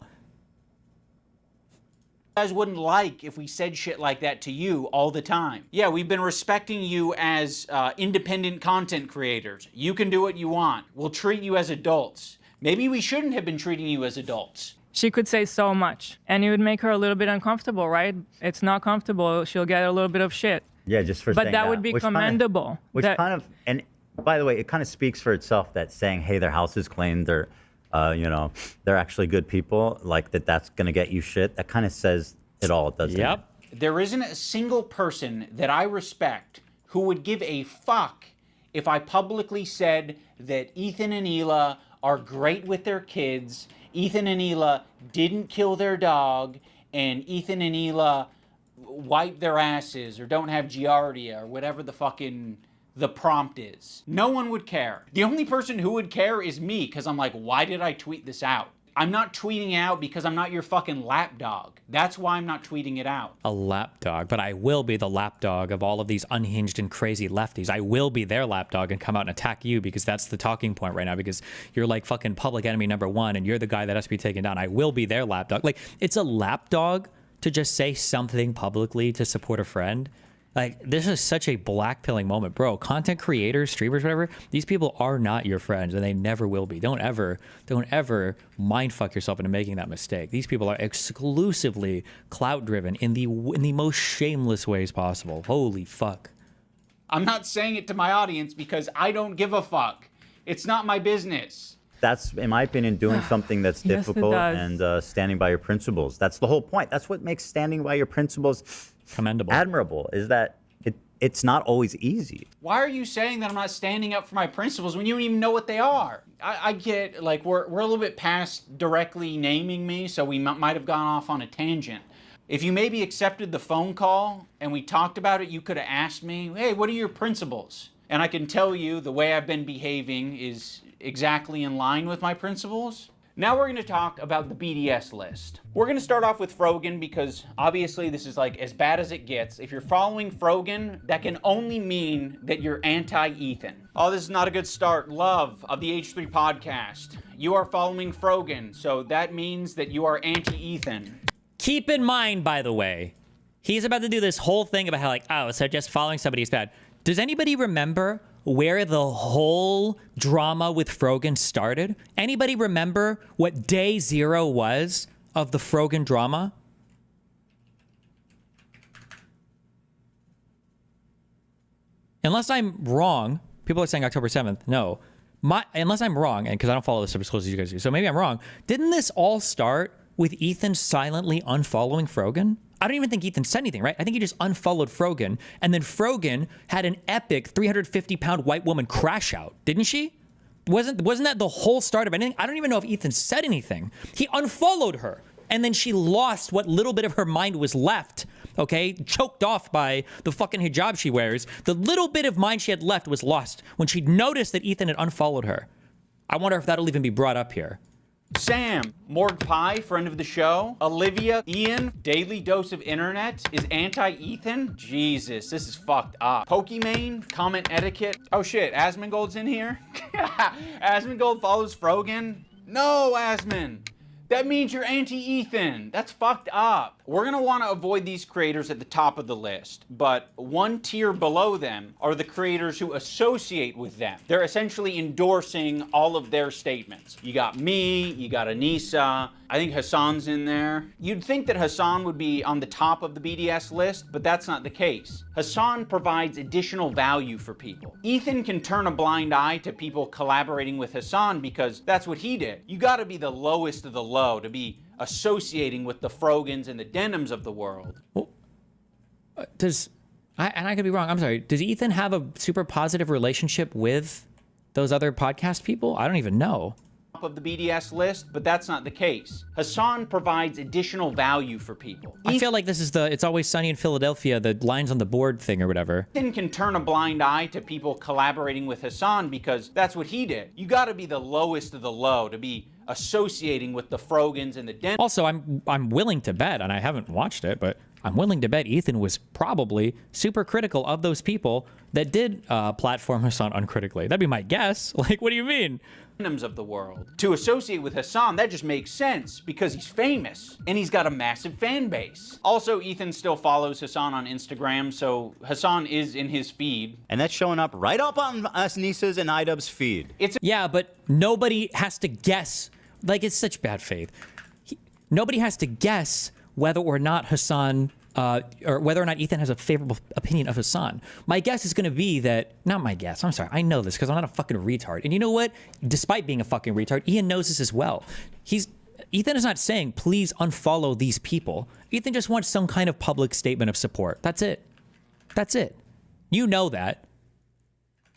guys wouldn't like if we said shit like that to you all the time. Yeah, we've been respecting you as independent content creators. You can do what you want. We'll treat you as adults. Maybe we shouldn't have been treating you as adults.
She could say so much, and it would make her a little bit uncomfortable, right? It's not comfortable. She'll get a little bit of shit.
Yeah, just for
but
saying
that would be commendable.
And by the way, it kind of speaks for itself that saying, hey, their house is clean, they're actually good people, like that's going to get you shit. That kind of says it all, doesn't it?
There isn't a single person that I respect who would give a fuck if I publicly said that Ethan and Hila are great with their kids, Ethan and Hila didn't kill their dog, and Ethan and Hila wipe their asses or don't have giardia or whatever the prompt is. No one would care. The only person who would care is me, because I'm like, why did I tweet this out? I'm not tweeting out because I'm not your fucking lapdog. That's why I'm not tweeting it out.
A lapdog, but I will be the lapdog of all of these unhinged and crazy lefties. I will be their lapdog and come out and attack you because that's the talking point right now, because you're like fucking public enemy #1 and you're the guy that has to be taken down. I will be their lapdog. Like, it's a lapdog to just say something publicly to support a friend. Like, this is such a blackpilling moment, bro. Content creators, streamers, whatever, these people are not your friends, and they never will be. Don't ever mindfuck yourself into making that mistake. These people are exclusively clout-driven in the most shameless ways possible. Holy fuck.
I'm not saying it to my audience because I don't give a fuck. It's not my business.
That's, in my opinion, doing something that's difficult and standing by your principles. That's the whole point. That's what makes standing by your principles
commendable,
admirable, is that it's not always easy.
Why are you saying that I'm not standing up for my principles when you don't even know what they are? I get, like, we're a little bit past directly naming me, so we might have gone off on a tangent. If you maybe accepted the phone call and we talked about it, you could have asked me, hey, what are your principles? And I can tell you the way I've been behaving is exactly in line with my principles. Now we're going to talk about the BDS list. We're going to start off with Frogan because obviously this is like as bad as it gets. If you're following Frogan, that can only mean that you're anti-Ethan. Oh, this is not a good start. Love of the H3 podcast. You are following Frogan, so that means that you are anti-Ethan.
Keep in mind, by the way, he's about to do this whole thing about how like, oh, so just following somebody is bad. Does anybody remember where the whole drama with Frogan started? Anybody remember what day 0 was of the Frogan drama? Unless I'm wrong, people are saying October 7th. No. Unless I'm wrong, and because I don't follow this stuff as close as you guys do, so maybe I'm wrong. Didn't this all start with Ethan silently unfollowing Frogan? I don't even think Ethan said anything, right? I think he just unfollowed Frogan, and then Frogan had an epic 350-pound white woman crash out, didn't she? Wasn't that the whole start of anything? I don't even know if Ethan said anything. He unfollowed her, and then she lost what little bit of her mind was left, okay? Choked off by the fucking hijab she wears. The little bit of mind she had left was lost when she noticed that Ethan had unfollowed her. I wonder if that'll even be brought up here.
Sam, Morg Pie, friend of the show. Olivia, Ian, Daily Dose of Internet is anti-Ethan. Jesus, this is fucked up. Pokimane, comment etiquette. Oh shit, Asmongold's in here? Asmongold follows Frogan? No, Asmon. That means you're anti-Ethan. That's fucked up. We're gonna wanna avoid these creators at the top of the list, but one tier below them are the creators who associate with them. They're essentially endorsing all of their statements. You got me, you got Anissa, I think Hassan's in there. You'd think that Hassan would be on the top of the BDS list, but that's not the case. Hassan provides additional value for people. Ethan can turn a blind eye to people collaborating with Hassan because that's what he did. You gotta be the lowest of the low to be associating with the Frogans and the Denims of the world.
Well, I could be wrong. I'm sorry. Does Ethan have a super positive relationship with those other podcast people? I don't even know.
Of the BDS list, but that's not the case. Hassan provides additional value for people.
I feel like this is the It's Always Sunny in Philadelphia, the lines on the board thing or whatever.
Ethan can turn a blind eye to people collaborating with Hassan because that's what he did. You got to be the lowest of the low to be associating with the Frogans and the Den.
Also, I'm willing to bet, and I haven't watched it, but I'm willing to bet Ethan was probably super critical of those people that did platform Hassan uncritically. That'd be my guess. Like, what do you mean?
Of the world. To associate with Hassan, that just makes sense because he's famous and he's got a massive fan base. Also, Ethan still follows Hassan on Instagram, so Hassan is in his feed.
And that's showing up right up on Nisa's and IDubbbz's feed.
Yeah, but nobody has to guess. Like, it's such bad faith. Nobody has to guess whether or not Hassan or whether or not Ethan has a favorable opinion of Hassan. My guess is going to be that, not my guess, I'm sorry, I know this because I'm not a fucking retard. And you know what? Despite being a fucking retard, Ian knows this as well. Ethan is not saying, please unfollow these people. Ethan just wants some kind of public statement of support. That's it. That's it. You know that.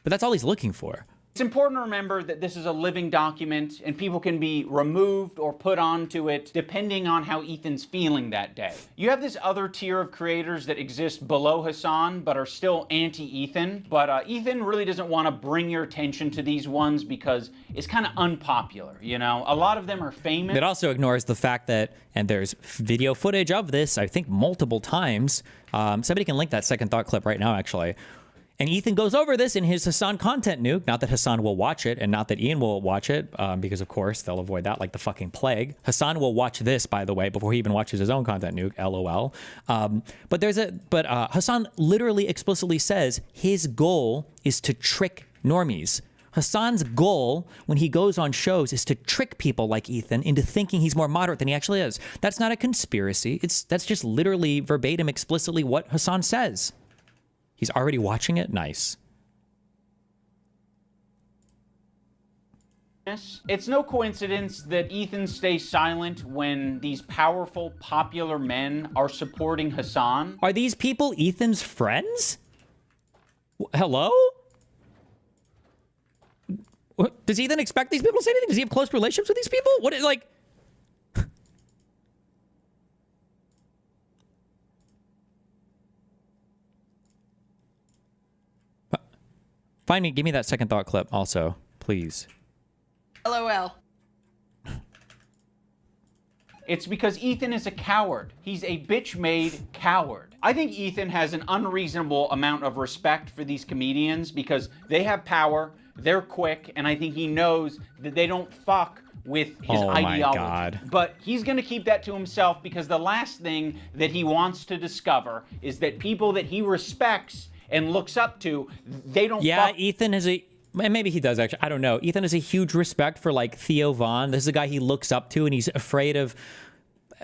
But that's all he's looking for.
It's important to remember that this is a living document and people can be removed or put onto it depending on how Ethan's feeling that day. You have this other tier of creators that exist below Hassan but are still anti-Ethan, but Ethan really doesn't want to bring your attention to these ones because it's kind of unpopular, you know? A lot of them are famous.
It also ignores the fact that, and there's video footage of this, I think multiple times. Somebody can link that second thought clip right now, actually. And Ethan goes over this in his Hassan content nuke. Not that Hassan will watch it and not that Ian will watch it, because of course they'll avoid that like the fucking plague. Hassan will watch this, by the way, before he even watches his own content nuke, LOL. But Hassan literally explicitly says his goal is to trick normies. Hassan's goal when he goes on shows is to trick people like Ethan into thinking he's more moderate than he actually is. That's not a conspiracy. That's just literally verbatim explicitly what Hassan says. He's already watching it? Nice.
It's no coincidence that Ethan stays silent when these powerful, popular men are supporting Hassan.
Are these people Ethan's friends? Hello? Does Ethan expect these people to say anything? Does he have close relationships with these people? What is, like... Give me that second thought clip also, please.
LOL.
It's because Ethan is a coward. He's a bitch-made coward. I think Ethan has an unreasonable amount of respect for these comedians because they have power, they're quick, and I think he knows that they don't fuck with his ideology.
My God.
But he's going to keep that to himself because the last thing that he wants to discover is that people that he respects and looks up to, they don't fuck.
Ethan is maybe he does actually. I don't know. Ethan has a huge respect for like Theo Von. This is a guy he looks up to, and he's afraid of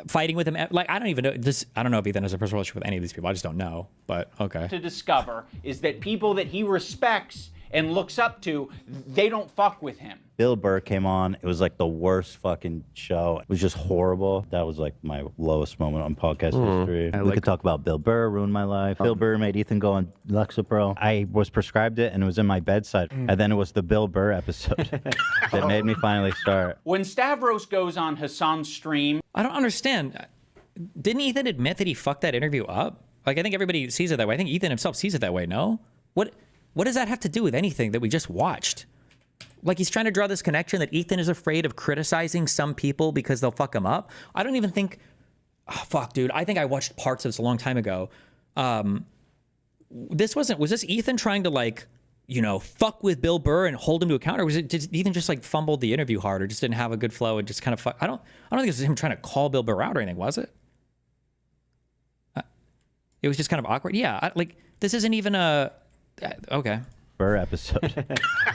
fighting with him. Like I don't even know this. I don't know if Ethan has a personal relationship with any of these people. I just don't know. But okay.
To discover is that people that he respects and looks up to, they don't fuck with him.
Bill Burr came on. It was like the worst fucking show. It was just horrible. That was like my lowest moment on podcast history. We could talk about Bill Burr, ruined my life. Bill Burr made Ethan go on Lexapro. I was prescribed it and it was in my bedside. And then it was the Bill Burr episode that made me finally start.
When Stavros goes on Hassan's stream,
I don't understand. Didn't Ethan admit that he fucked that interview up? Like I think everybody sees it that way. I think Ethan himself sees it that way. No? What does that have to do with anything that we just watched? Like he's trying to draw this connection that Ethan is afraid of criticizing some people because they'll fuck him up. I don't even think, fuck, dude. I think I watched parts of this a long time ago. Was this Ethan trying to like, fuck with Bill Burr and hold him to account? Or did Ethan just like fumbled the interview hard or just didn't have a good flow and just kind of I don't think it was him trying to call Bill Burr out or anything, was it? It was just kind of awkward. Yeah. This isn't even okay.
Burr episode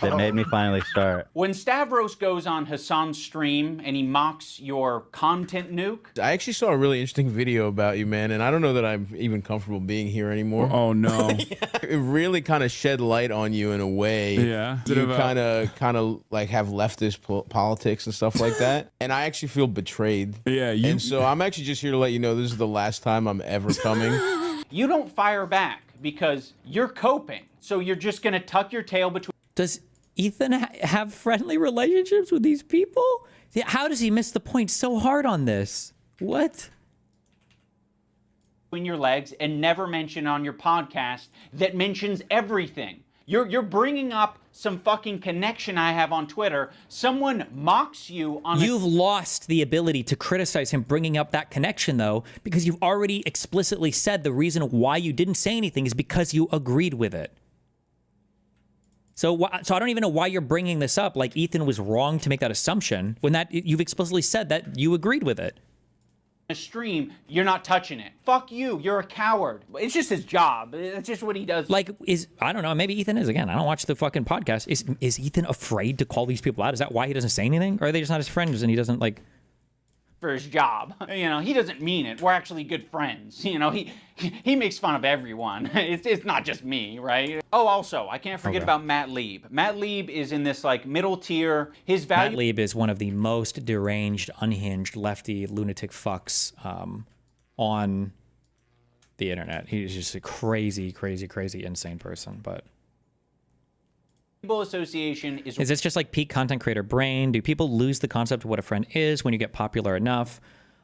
that made me finally start.
When Stavros goes on Hassan's stream and he mocks your content nuke.
I actually saw a really interesting video about you, man, and I don't know that I'm even comfortable being here anymore.
Oh no.
It really kind of shed light on you in a way.
Yeah.
You kind of like have leftist politics and stuff like that. And I actually feel betrayed.
Yeah.
And so I'm actually just here to let you know this is the last time I'm ever coming.
You don't fire back because you're coping. So you're just going to tuck your tail between...
Does Ethan have friendly relationships with these people? How does he miss the point so hard on this? What?
...between your legs and never mention on your podcast that mentions everything. You're bringing up some fucking connection I have on Twitter. Someone mocks you on...
You've lost the ability to criticize him bringing up that connection, though, because you've already explicitly said the reason why you didn't say anything is because you agreed with it. So I don't even know why you're bringing this up. Like Ethan was wrong to make that assumption when you've explicitly said that you agreed with it.
A stream, you're not touching it. Fuck you. You're a coward. It's just his job. It's just what he does.
Like, I don't know. Maybe Ethan is. Again, I don't watch the fucking podcast. Is Ethan afraid to call these people out? Is that why he doesn't say anything? Or are they just not his friends and he doesn't like...
For his job. He doesn't mean it. We're actually good friends. He makes fun of everyone. It's not just me, right? Oh, also, I can't forget about Matt Lieb. Matt Lieb is in this like middle tier. His value...
Matt Lieb is one of the most deranged, unhinged, lefty, lunatic fucks on the internet. He's just a crazy, crazy, crazy, insane person, but...
Association is
this just like peak content creator brain? Do people lose the concept of what a friend is when you get popular enough?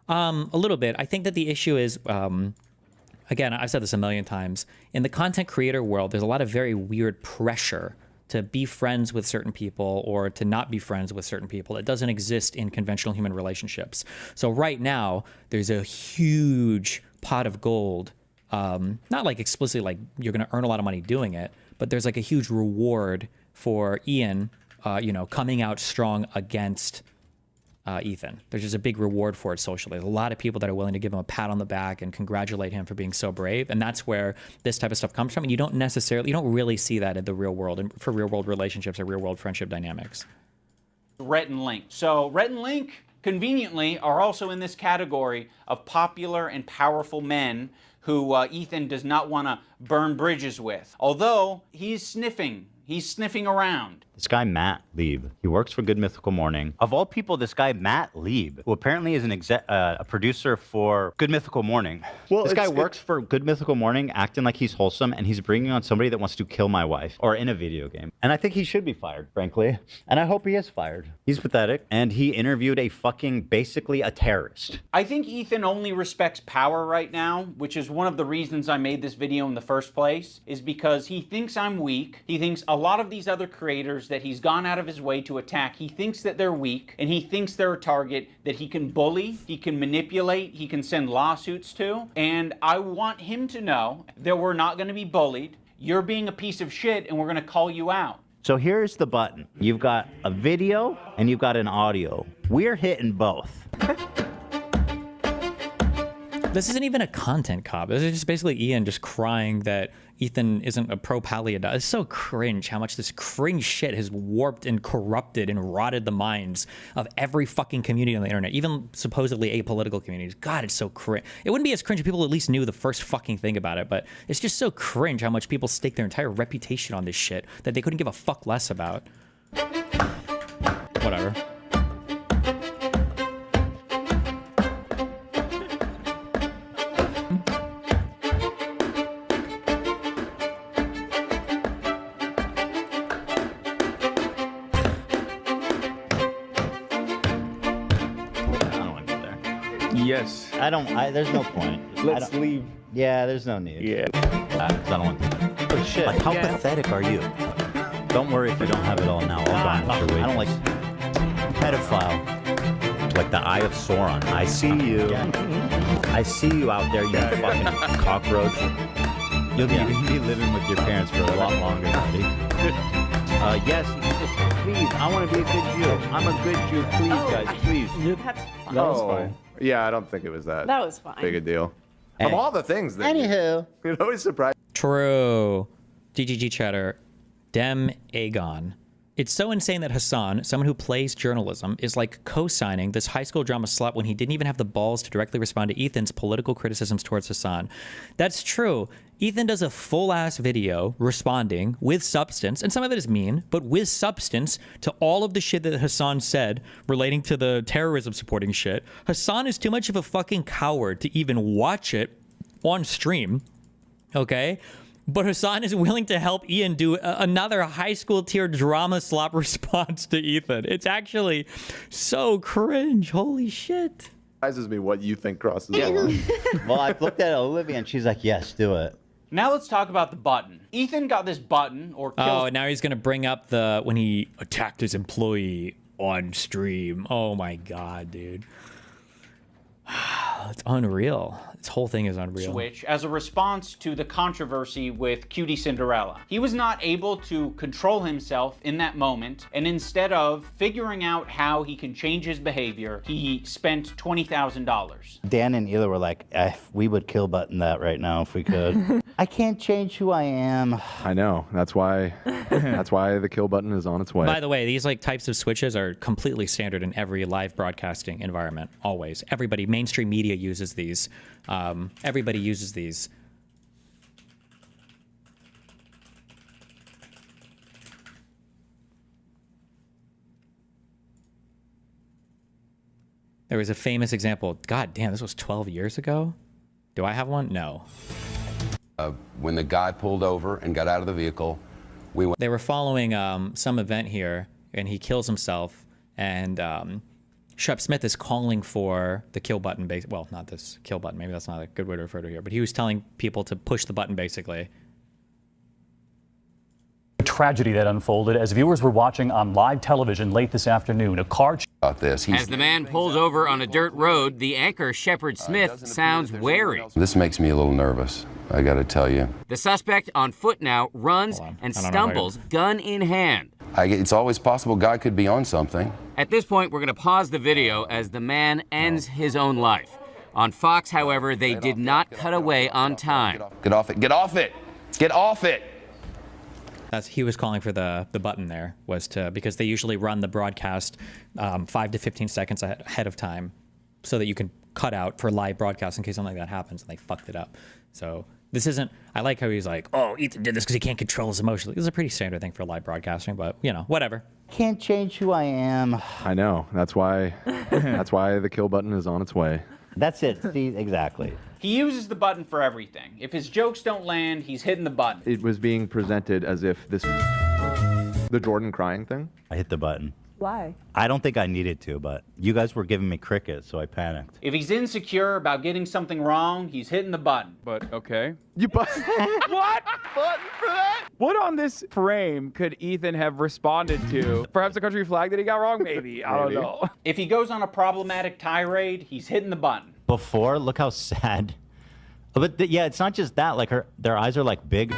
A little bit. I think that the issue is, again, I've said this a million times. In the content creator world, there's a lot of very weird pressure to be friends with certain people or to not be friends with certain people. It doesn't exist in conventional human relationships. So right now, there's a huge pot of gold. Not like explicitly like you're going to earn a lot of money doing it, but there's like a huge reward for Ian, coming out strong against Ethan. There's just a big reward for it socially. There's a lot of people that are willing to give him a pat on the back and congratulate him for being so brave. And that's where this type of stuff comes from. And you don't really see that in the real world and for real world relationships or real world friendship dynamics.
Rhett and Link. So Rhett and Link, conveniently, are also in this category of popular and powerful men who Ethan does not want to burn bridges with. Although he's sniffing around.
This guy, Matt Lieb, he works for Good Mythical Morning. Of all people, this guy, Matt Lieb, who apparently is a producer for Good Mythical Morning. Well, this guy works for Good Mythical Morning, acting like he's wholesome, and he's bringing on somebody that wants to kill my wife, or in a video game. And I think he should be fired, frankly. And I hope he is fired. He's pathetic, and he interviewed basically a terrorist.
I think Ethan only respects power right now, which is one of the reasons I made this video in the first place, is because he thinks I'm weak. He thinks a lot of these other creators characters that he's gone out of his way to attack, he thinks that they're weak, and he thinks they're a target that he can bully, he can manipulate, he can send lawsuits to. And I want him to know that we're not going to be bullied. You're being a piece of shit, and we're going to call you out.
So here's the button. You've got a video and you've got an audio. We're hitting both.
This isn't even a content cop. This is just basically Ian just crying that Ethan isn't a pro-Palliadot. It's so cringe how much this cringe shit has warped and corrupted and rotted the minds of every fucking community on the internet, even supposedly apolitical communities. God, it's so cringe. It wouldn't be as cringe if people at least knew the first fucking thing about it, but it's just so cringe how much people stake their entire reputation on this shit that they couldn't give a fuck less about. Whatever.
Yes.
There's no point.
Let's leave.
Yeah, there's no need.
Yeah.
I don't want to. Oh, shit. Like, how pathetic are you? Don't worry if you don't have it all now. I'll go your way. I don't like pedophile. Like the Eye of Sauron. I see you. I see you out there, you fucking cockroach. You'll be living with your parents for a lot longer, buddy. Yes, please. I want to be a good Jew. I'm a good Jew. Please, guys, please.
That was fine. Yeah, I don't think it was that.
That was fine.
Big a deal. Of all the things that
Anywho.
it always surprised.
True. GGG chatter. Dem Aegon. It's so insane that Hassan, someone who plays journalism, is like co-signing this high school drama slut when he didn't even have the balls to directly respond to Ethan's political criticisms towards Hassan. That's true. Ethan does a full-ass video responding with substance, and some of it is mean, but with substance to all of the shit that Hassan said relating to the terrorism supporting shit. Hassan is too much of a fucking coward to even watch it on stream, okay? But Hassan is willing to help Ian do another high school tier drama slop response to Ethan. It's actually so cringe. Holy shit.
Surprises me what you think crosses the line.
Well, I looked at Olivia and she's like, yes, do it.
Now let's talk about the button. Ethan got this button or killed.
Oh, now he's going to bring up the when he attacked his employee on stream. Oh my God, dude. It's unreal. This whole thing is unreal.
Switch as a response to the controversy with Cutie Cinderella. He was not able to control himself in that moment, and instead of figuring out how he can change his behavior, he spent $20,000.
Dan and Hila were like, we would kill button that right now if we could. I can't change who I am.
I know. That's why the kill button is on its way.
By the way, these like types of switches are completely standard in every live broadcasting environment. Always. Everybody, mainstream media uses these. Everybody uses these. There was a famous example. God damn, this was 12 years ago? Do I have one? No.
When the guy pulled over and got out of the vehicle, we went.
They were following some event here, and he kills himself, and Shep Smith is calling for the kill button. Well, not this kill button. Maybe that's not a good way to refer to it here. But he was telling people to push the button, basically.
A tragedy that unfolded as viewers were watching on live television late this afternoon. A car.
About this.
As the man pulls over on a dirt road, the anchor, Shepard Smith, sounds wary.
This makes me a little nervous, I gotta tell you.
The suspect on foot now runs and stumbles, gun in hand.
It's always possible guy could be on something.
At this point, we're going to pause the video as the man ends his own life. On Fox, however, they did not cut away on time.
Get off it. Get off it. Get off it.
He was calling for the button there, because they usually run the broadcast 5 to 15 seconds ahead of time so that you can cut out for live broadcast in case something like that happens, and they fucked it up. So this isn't, I like how he's like, oh, Ethan did this because he can't control his emotions. This is a pretty standard thing for live broadcasting, but, you know, whatever.
Can't change who I am.
I know. That's why the kill button is on its way.
That's it. See, exactly.
He uses the button for everything. If his jokes don't land, he's hitting the button.
It was being presented as if the Jordan crying thing.
I hit the button.
Why?
I don't think I needed to, but you guys were giving me crickets, so I panicked.
If he's insecure about getting something wrong, he's hitting the button.
But okay. You what? Button for that? What on this frame could Ethan have responded to? Perhaps the country flag that he got wrong? Maybe. I don't know.
If he goes on a problematic tirade, he's hitting the button.
Before, look how sad. But yeah, it's not just that. Like their eyes are like big.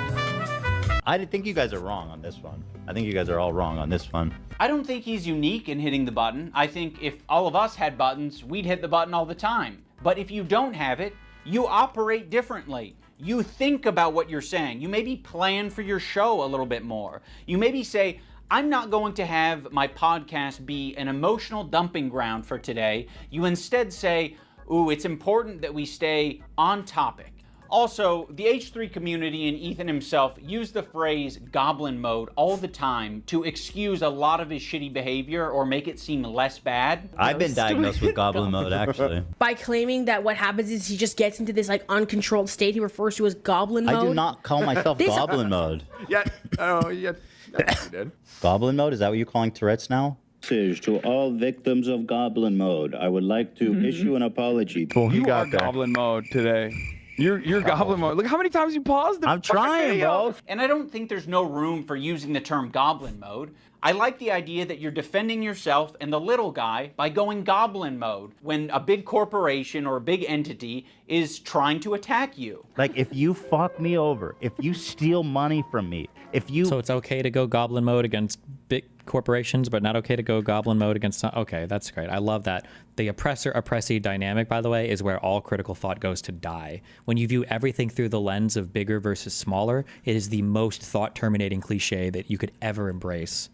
I think you guys are wrong on this one. I think you guys are all wrong on this one.
I don't think he's unique in hitting the button. I think if all of us had buttons, we'd hit the button all the time. But if you don't have it, you operate differently. You think about what you're saying. You maybe plan for your show a little bit more. You maybe say, I'm not going to have my podcast be an emotional dumping ground for today. You instead say, ooh, it's important that we stay on topic. Also, the H3 community and Ethan himself use the phrase goblin mode all the time to excuse a lot of his shitty behavior or make it seem less bad.
I've been diagnosed with goblin mode, actually.
By claiming that what happens is he just gets into this like uncontrolled state he refers to as goblin mode.
I do not call myself goblin mode.
Yeah, oh, yeah, that's what you did.
Goblin mode? Is that what you're calling Tourette's now?
To all victims of goblin mode, I would like to issue an apology.
Well, you are goblin mode today. You're goblin mode. Look how many times you paused the
I'm trying, bro.
And I don't think there's no room for using the term goblin mode. I like the idea that you're defending yourself and the little guy by going goblin mode when a big corporation or a big entity is trying to attack you.
Like, if you fuck me over, if you steal money from me, if you...
So it's okay to go goblin mode against big corporations, but not okay to go goblin mode against... Okay, that's great. I love that. The oppressor-oppressee dynamic, by the way, is where all critical thought goes to die. When you view everything through the lens of bigger versus smaller, it is the most thought-terminating cliche that you could ever embrace.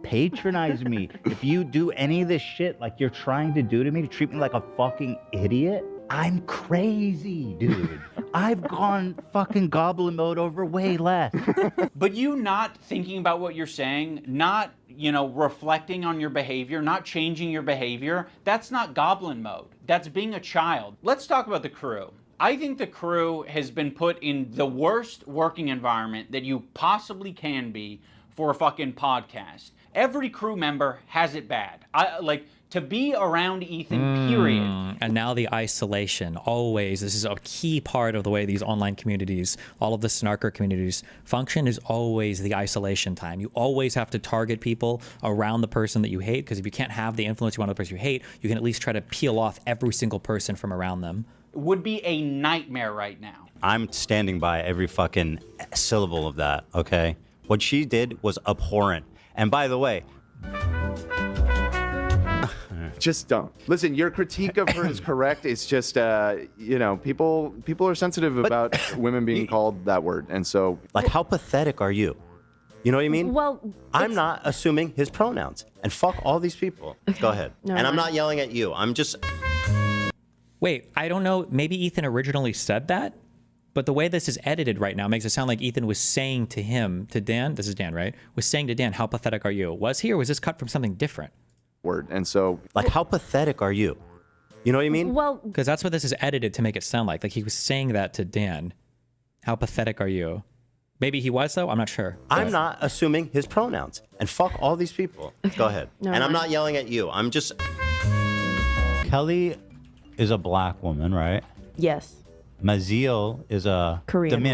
Patronize me. If you do any of this shit like you're trying to do to me, to treat me like a fucking idiot, I'm crazy, dude. I've gone fucking goblin mode over way less.
But you not thinking about what you're saying, not, reflecting on your behavior, not changing your behavior, that's not goblin mode. That's being a child. Let's talk about the crew. I think the crew has been put in the worst working environment that you possibly can be for a fucking podcast. Every crew member has it bad. To be around Ethan, period.
And now the isolation, always. This is a key part of the way these online communities, all of the snarker communities function, is always the isolation time. You always have to target people around the person that you hate, because if you can't have the influence you want on the person you hate, you can at least try to peel off every single person from around them.
It would be a nightmare right now.
I'm standing by every fucking syllable of that, okay? What she did was abhorrent. And by the way...
Just don't. Listen, your critique of her is correct. It's just, people are sensitive about women being called that word. And so...
Like, how pathetic are you? You know what I mean?
Well,
I'm not assuming his pronouns. And fuck all these people. Okay. Go ahead.
No,
and I'm not yelling at you. I'm just...
Wait, I don't know. Maybe Ethan originally said that? But the way this is edited right now makes it sound like Ethan was saying to him, to Dan, this is Dan, right? Was saying to Dan, how pathetic are you? Was he, or was this cut from something different?
Word. And so...
Like, how pathetic are you? You know what I mean?
Well...
Because that's what this is edited to make it sound like. Like, he was saying that to Dan. How pathetic are you? Maybe he was, though? I'm not sure.
I'm not assuming his pronouns. And fuck all these people. Okay. Go ahead. No, and I'm not yelling at you. I'm just... Kelly is a black woman, right?
Yes.
Maziel is a...
Korean.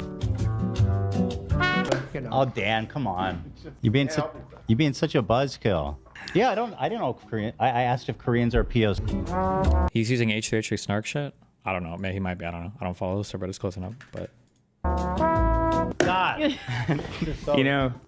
Oh, Dan, come on. You're being such a buzzkill. Yeah, I don't know Korean. I asked if Koreans are POs.
He's using H3 snark shit? I don't know. Maybe he might be. I don't know. I don't follow this, but it's close enough. But
God.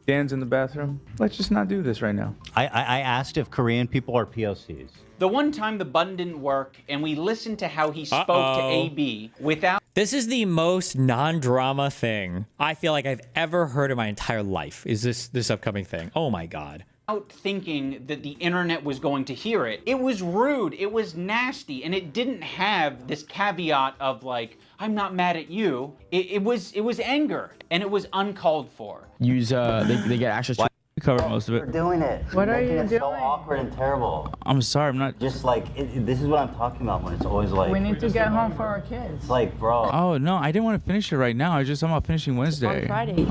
Dan's in the bathroom. Let's just not do this right now.
I asked if Korean people are POCs.
The one time the button didn't work and we listened to how he spoke to AB without...
This is the most non-drama thing I feel like I've ever heard in my entire life, is this upcoming thing. Oh my God.
Without thinking that the internet was going to hear it. It was rude, it was nasty, and it didn't have this caveat of like, I'm not mad at you. It was anger, and it was uncalled for.
They get access to cover most of it.
You're doing it.
What are you doing?
So awkward and terrible.
I'm sorry, I'm not...
Just like, this is what I'm talking about when it's always like...
We need to get home for our kids.
It's like, bro.
Oh, no, I didn't want to finish it right now. I'm about finishing Wednesday.
On Friday,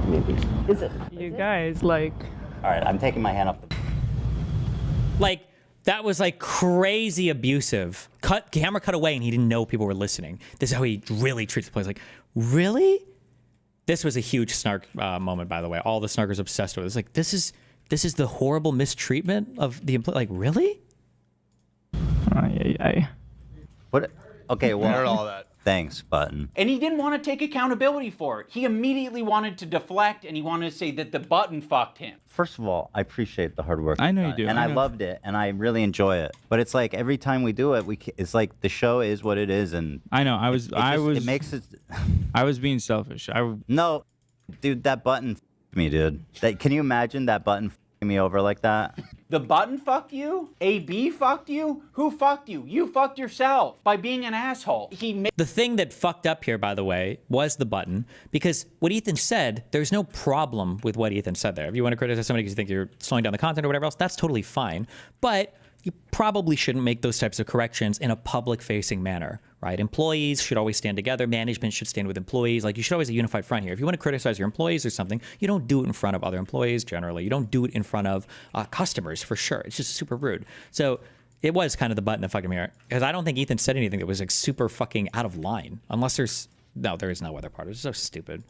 maybe. Is it?
You guys, like...
All right, I'm taking my hand off the...
Like, that was like crazy abusive. Camera cut away and he didn't know people were listening. This is how he really treats the place. Like, really? This was a huge snark moment, by the way. All the snarkers obsessed with it. It's like, this is the horrible mistreatment of the employee. Like, really?
What? Okay, well,
I heard all that.
Thanks, Button.
And he didn't want to take accountability for it. He immediately wanted to deflect, and he wanted to say that the Button fucked him.
First of all, I appreciate the hard work.
I know
you've
you
done,
do.
and
I
I
know.
loved it, and I really enjoy it. But it's like every time we do it, it's like the show is what it is, and
I know.
it makes it.
I was being selfish.
No, dude, that Button f***ed me, dude. Can you imagine that Button f***ing me over like that?
The Button fucked you? AB fucked you? Who fucked you? You fucked yourself by being an asshole.
The thing that fucked up here, by the way, was the Button, because what Ethan said, there's no problem with what Ethan said there. If you want to criticize somebody because you think you're slowing down the content or whatever else, that's totally fine. But you probably shouldn't make those types of corrections in a public-facing manner, right? Employees should always stand together. Management should stand with employees. Like, you should always have a unified front here. If you want to criticize your employees or something, you don't do it in front of other employees generally. You don't do it in front of customers for sure. It's just super rude. So it was kind of the Button that fucked me here, because I don't think Ethan said anything that was like super fucking out of line, unless there is no other part. It's so stupid.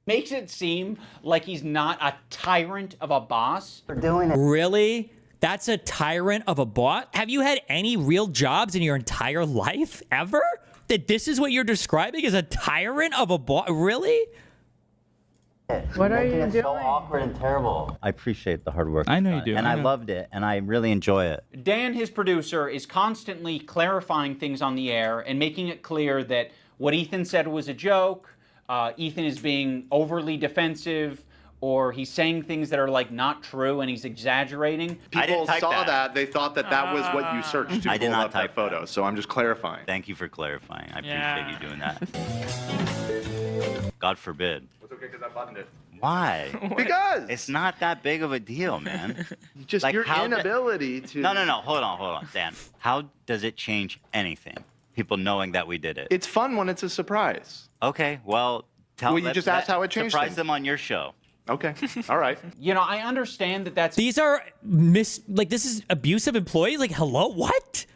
Makes it seem like he's not a tyrant of a boss.
We're doing it.
Really? That's a tyrant of a boss? Have you had any real jobs in your entire life ever? That this is what you're describing as a tyrant of a boss? Really?
What are you doing? So awkward and terrible. I appreciate the hard work.
I know you do.
And I loved it, and I really enjoy it.
Dan, his producer, is constantly clarifying things on the air and making it clear that what Ethan said was a joke. Ethan is being overly defensive, or he's saying things that are like not true and he's exaggerating.
People saw that. They thought that that was what you searched to
I did
pull
not
up that photo. So I'm just clarifying.
Thank you for clarifying. I appreciate you doing that. God forbid.
It's okay because I buttoned it.
Why?
Because
it's not that big of a deal, man.
Just
Like,
your
how
inability to.
No. Hold on, Dan. How does it change anything? People knowing that we did it.
It's fun when it's a surprise.
Okay, well,
Well, you just asked how it changed
Surprise
things.
them on your show.
Okay. All right.
You know, I understand that that's
These are this is abusive employees? Like, hello? What?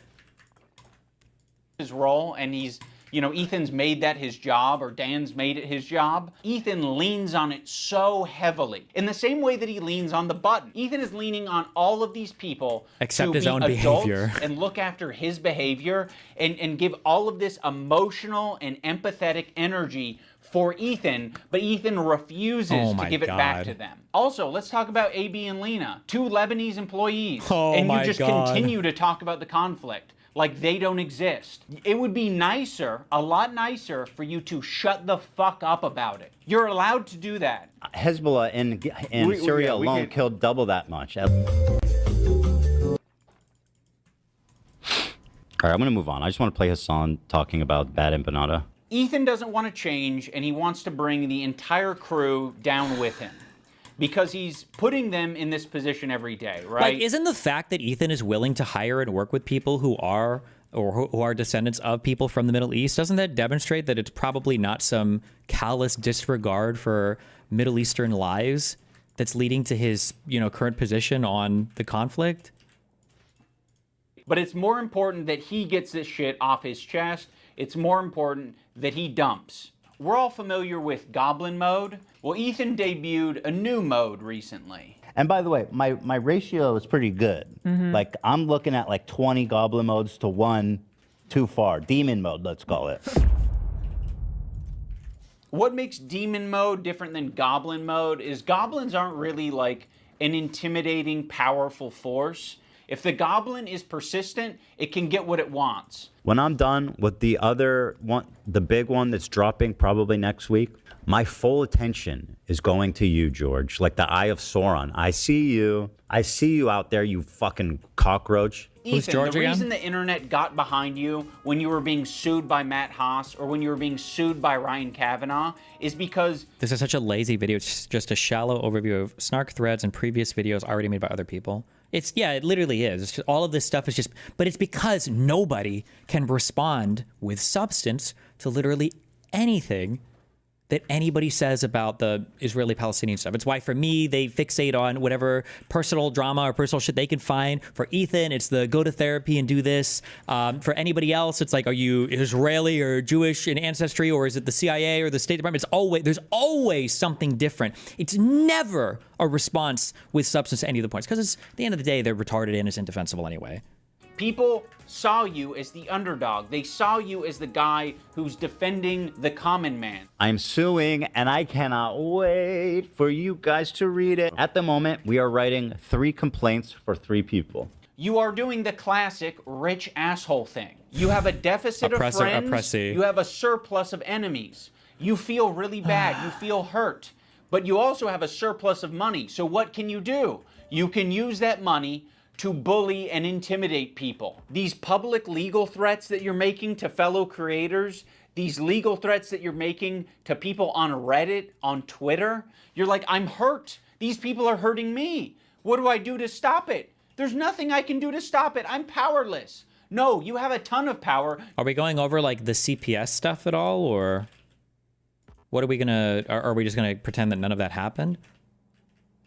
his role, and he's, you know, Ethan's made that his job, or Dan's made it his job. Ethan leans on it so heavily, in the same way that he leans on the Button. Ethan is leaning on all of these people
Except
to
his
be
own
adults
behavior.
and look after his behavior and give all of this emotional and empathetic energy for Ethan, but Ethan refuses
Oh
to
my
give it back
God.
to them. Also, let's talk about AB and Lena, two Lebanese employees,
Oh
and you
my
just
God.
continue to talk about the conflict like they don't exist. It would be nicer, a lot nicer, for you to shut the fuck up about it. You're allowed to do that.
Hezbollah in Syria alone killed double that much. All right, I'm going to move on. I just want to play Hassan talking about bad empanada.
Ethan doesn't want to change, and he wants to bring the entire crew down with him because he's putting them in this position every day, right?
Like, isn't the fact that Ethan is willing to hire and work with people who are who are descendants of people from the Middle East, doesn't that demonstrate that it's probably not some callous disregard for Middle Eastern lives that's leading to his, current position on the conflict?
But it's more important that he gets this shit off his chest. It's more important that he dumps. We're all familiar with Goblin Mode. Well, Ethan debuted a new mode recently.
And by the way, my ratio is pretty good. Like, I'm looking at like 20 goblin modes to 1 too far. Demon mode, let's call it.
What makes Demon Mode different than Goblin Mode is goblins aren't really like an intimidating, powerful force. If the goblin is persistent, it can get what it wants.
When I'm done with the other one, the big one that's dropping probably next week, my full attention is going to you, George. Like the Eye of Sauron. I see you. I see you out there, you fucking cockroach.
Ethan, the reason the internet got behind you when you were being sued by Matt Haas or when you were being sued by Ryan Kavanaugh is because...
This is such a lazy video. It's just a shallow overview of snark threads and previous videos already made by other people. It literally is. It's just, all of this stuff is just, but it's because nobody can respond with substance to literally anything that anybody says about the Israeli-Palestinian stuff. It's why, for me, they fixate on whatever personal drama or personal shit they can find. For Ethan, it's the go to therapy and do this. For anybody else, it's like, are you Israeli or Jewish in ancestry, or is it the CIA or the State Department? There's always something different. It's never a response with substance to any of the points, because at the end of the day, they're retarded and it's indefensible anyway.
People saw you as the underdog. They saw you as the guy who's defending the common man.
I'm suing, and I cannot wait for you guys to read it. At the moment, we are writing 3 complaints for 3 people.
You are doing the classic rich asshole thing. You have a deficit of friends.
Oppressee.
You have a surplus of enemies. You feel really bad. You feel hurt. But you also have a surplus of money. So what can you do? You can use that money to bully and intimidate people. These public legal threats that you're making to fellow creators, these legal threats that you're making to people on Reddit, on Twitter, you're like, I'm hurt. These people are hurting me. What do I do to stop it? There's nothing I can do to stop it. I'm powerless. No, you have a ton of power.
Are we going over like the CPS stuff at all, or what are we gonna, are we just gonna pretend that none of that happened?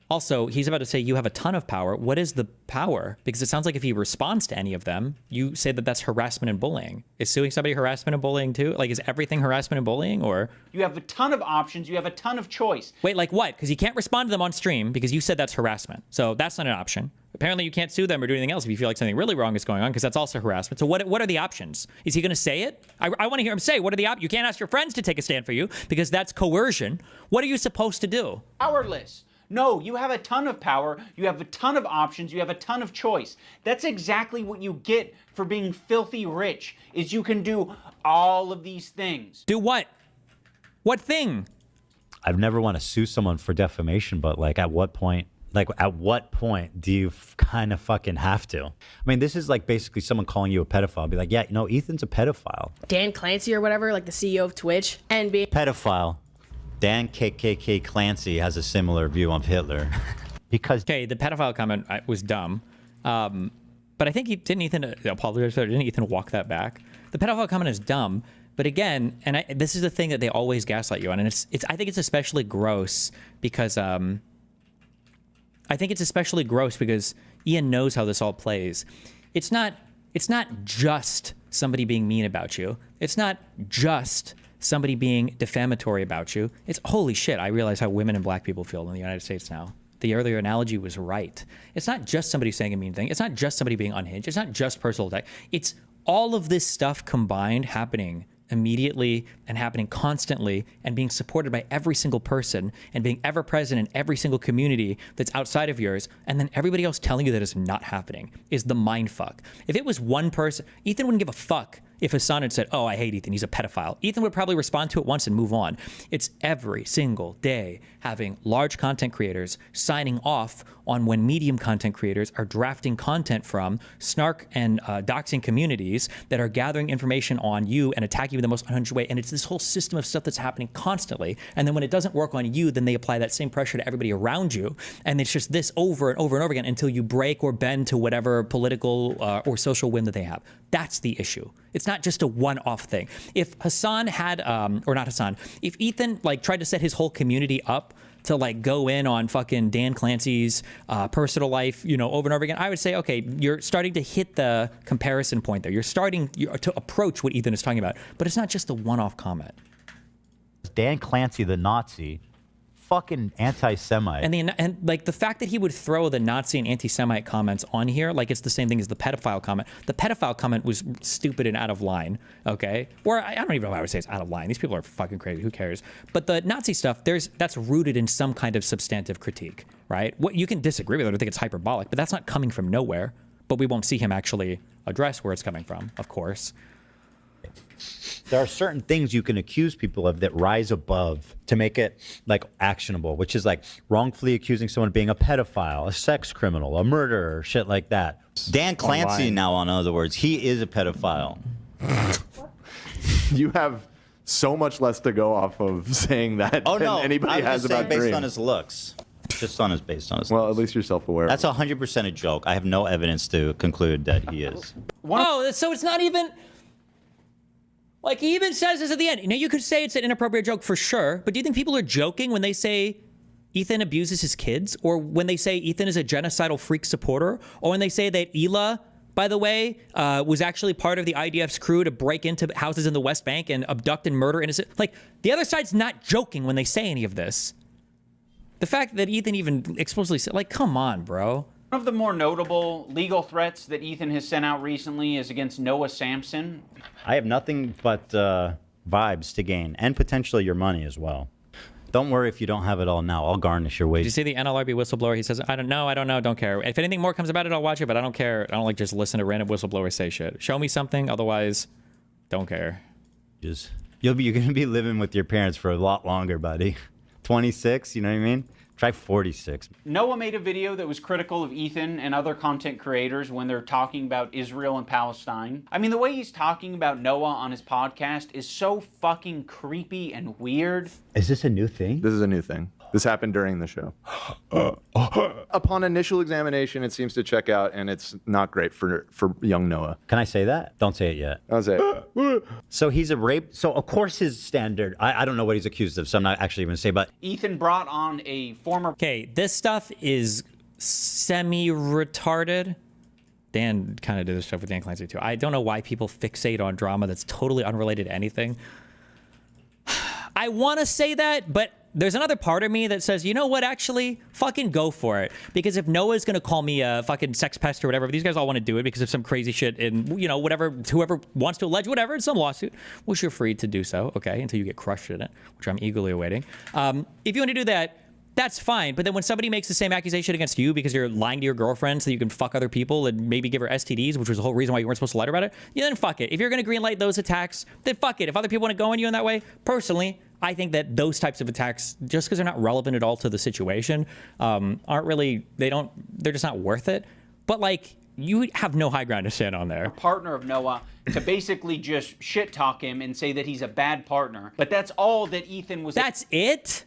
Also, he's about to say you have a ton of power. What is the power? Because it sounds like if he responds to any of them, you say that that's harassment and bullying. Is suing somebody harassment and bullying too? Like, is everything harassment and bullying, or?
You have a ton of options. You have a ton of choice.
Wait, like what? Because you can't respond to them on stream because you said that's harassment. So that's not an option. Apparently you can't sue them or do anything else if you feel like something really wrong is going on, because that's also harassment. So what are the options? Is he going to say it? I want to hear him say, what are the options? You can't ask your friends to take a stand for you because that's coercion. What are you supposed to do?
Powerless. No, you have a ton of power, you have a ton of options, you have a ton of choice. That's exactly what you get for being filthy rich, is you can do all of these things.
Do what? What thing?
I'd never want to sue someone for defamation, but like at what point do you kind of fucking have to? I mean, this is like basically someone calling you a pedophile. Be like, yeah, Ethan's a pedophile.
Dan Clancy or whatever, like the CEO of Twitch, and being
pedophile. Dan KKK Clancy has a similar view of Hitler. Because
the pedophile comment was dumb, but I think didn't Ethan walk that back? The pedophile comment is dumb, but again, and this is the thing that they always gaslight you on, and I think it's especially gross because Ian knows how this all plays. It's not just somebody being mean about you. It's not just somebody being defamatory about you. It's holy shit. I realize how women and black people feel in the United States now. The earlier analogy was right. It's not just somebody saying a mean thing. It's not just somebody being unhinged. It's not just personal attack. It's all of this stuff combined happening immediately and happening constantly and being supported by every single person and being ever present in every single community that's outside of yours, and then everybody else telling you that it's not happening is the mind fuck. If it was one person, Ethan wouldn't give a fuck if Hassan had said, oh, I hate Ethan, he's a pedophile. Ethan would probably respond to it once and move on. It's every single day having large content creators signing off on when medium content creators are drafting content from snark and doxing communities that are gathering information on you and attacking you in the most unhinged way. And it's this whole system of stuff that's happening constantly. And then when it doesn't work on you, then they apply that same pressure to everybody around you. And it's just this over and over and over again until you break or bend to whatever political or social whim that they have. That's the issue. It's not just a one-off thing. If Hassan had, or not Hassan, if Ethan tried to set his whole community up to go in on fucking Dan Clancy's personal life, over and over again, I would say, okay, you're starting to hit the comparison point there. You're starting to approach what Ethan is talking about, but it's not just a one-off comment.
Dan Clancy, the Nazi, fucking anti-Semite.
And the fact that he would throw the Nazi and anti-Semite comments on here, like it's the same thing as the pedophile comment. The pedophile comment was stupid and out of line, okay? Or I don't even know if I would say it's out of line. These people are fucking crazy. Who cares? But the Nazi stuff, that's rooted in some kind of substantive critique, right? What you can disagree with it or think it's hyperbolic, but that's not coming from nowhere. But we won't see him actually address where it's coming from, of course.
There are certain things you can accuse people of that rise above to make it actionable, which is wrongfully accusing someone of being a pedophile, a sex criminal, a murderer, shit like that. Dan Clancy
Online.
now, in other words, he is a pedophile.
You have so much less to go off of saying that than anybody has about
based
Dream.
on his looks. Just based on his
Well,
looks.
at least you're self-aware.
That's 100% a joke. I have no evidence to conclude that he is.
Oh, so it's not even... Like, he even says this at the end. Now, you could say it's an inappropriate joke for sure, but do you think people are joking when they say Ethan abuses his kids? Or when they say Ethan is a genocidal freak supporter? Or when they say that Hila, by the way, was actually part of the IDF's crew to break into houses in the West Bank and abduct and murder innocent? Like, the other side's not joking when they say any of this. The fact that Ethan even explicitly said, like, come on, bro.
One of the more notable legal threats that Ethan has sent out recently is against Noah Sampson.
I have nothing but vibes to gain, and potentially your money as well. Don't worry if you don't have it all now. I'll garnish your
Did you
wages.
see the NLRB whistleblower? He says, I don't know, don't care. If anything more comes about it, I'll watch it, but I don't care. I don't like just listen to random whistleblowers say shit. Show me something, otherwise, don't care.
You're going to be living with your parents for a lot longer, buddy. 26, you know what I mean? Try 46.
Noah made a video that was critical of Ethan and other content creators when they're talking about Israel and Palestine. I mean, the way he's talking about Noah on his podcast is so fucking creepy and weird.
Is this a new thing?
This is a new thing. This happened during the show. Upon initial examination, it seems to check out, and it's not great for young Noah.
Can I say that? Don't say it yet.
I'll say it.
So he's a rape. So of course his standard. I don't know what he's accused of, so I'm not actually going to say. But
Ethan brought on a former.
Okay, this stuff is semi-retarded. Dan kind of did this stuff with Dan Clancy too. I don't know why people fixate on drama that's totally unrelated to anything. I want to say that, but there's another part of me that says, you know what, actually, fucking go for it. Because if Noah's going to call me a fucking sex pest or whatever, if these guys all want to do it because of some crazy shit and, you know, whatever, whoever wants to allege whatever in some lawsuit, which you're free to do so, okay, until you get crushed in it, which I'm eagerly awaiting. If you want to do that, that's fine. But then when somebody makes the same accusation against you because you're lying to your girlfriend so you can fuck other people and maybe give her STDs, which was the whole reason why you weren't supposed to lie about it, yeah, then fuck it. If you're going to greenlight those attacks, then fuck it. If other people want to go on you in that way, personally, I think that those types of attacks, just because they're not relevant at all to the situation, aren't really, they're just not worth it. But like, you have no high ground to stand on there.
Partner of Noah to basically just shit talk him and say that he's a bad partner. But that's all that Ethan was.
That's it?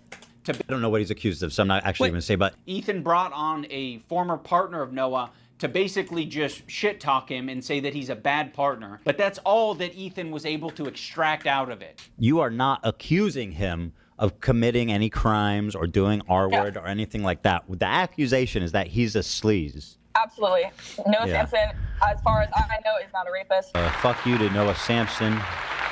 I don't know what he's accused of, so I'm not actually going to say. But
Ethan brought on a former partner of Noah to basically just shit talk him and say that he's a bad partner. But that's all that Ethan was able to extract out of it.
you are not accusing him of committing any crimes or doing R-word or anything like that. The accusation is that he's a sleaze.
Absolutely. Noah
Yeah.
Sampson, as far as I know, is not a rapist.
Fuck you to Noah Sampson,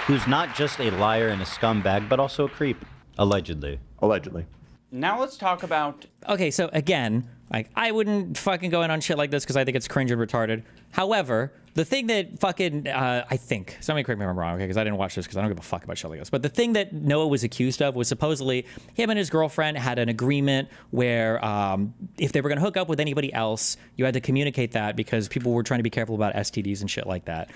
who's not just a liar and a scumbag, but also a creep, allegedly.
Allegedly.
Now let's talk about.
Okay, so again, like, I wouldn't fucking go in on shit like this because I think it's cringe and retarded. However, the thing that fucking, I think, somebody correct me if I'm wrong, okay, because I didn't watch this because I don't give a fuck about shit like this. But the thing that Noah was accused of was supposedly him and his girlfriend had an agreement where if they were going to hook up with anybody else, you had to communicate that because people were trying to be careful about STDs and shit like that.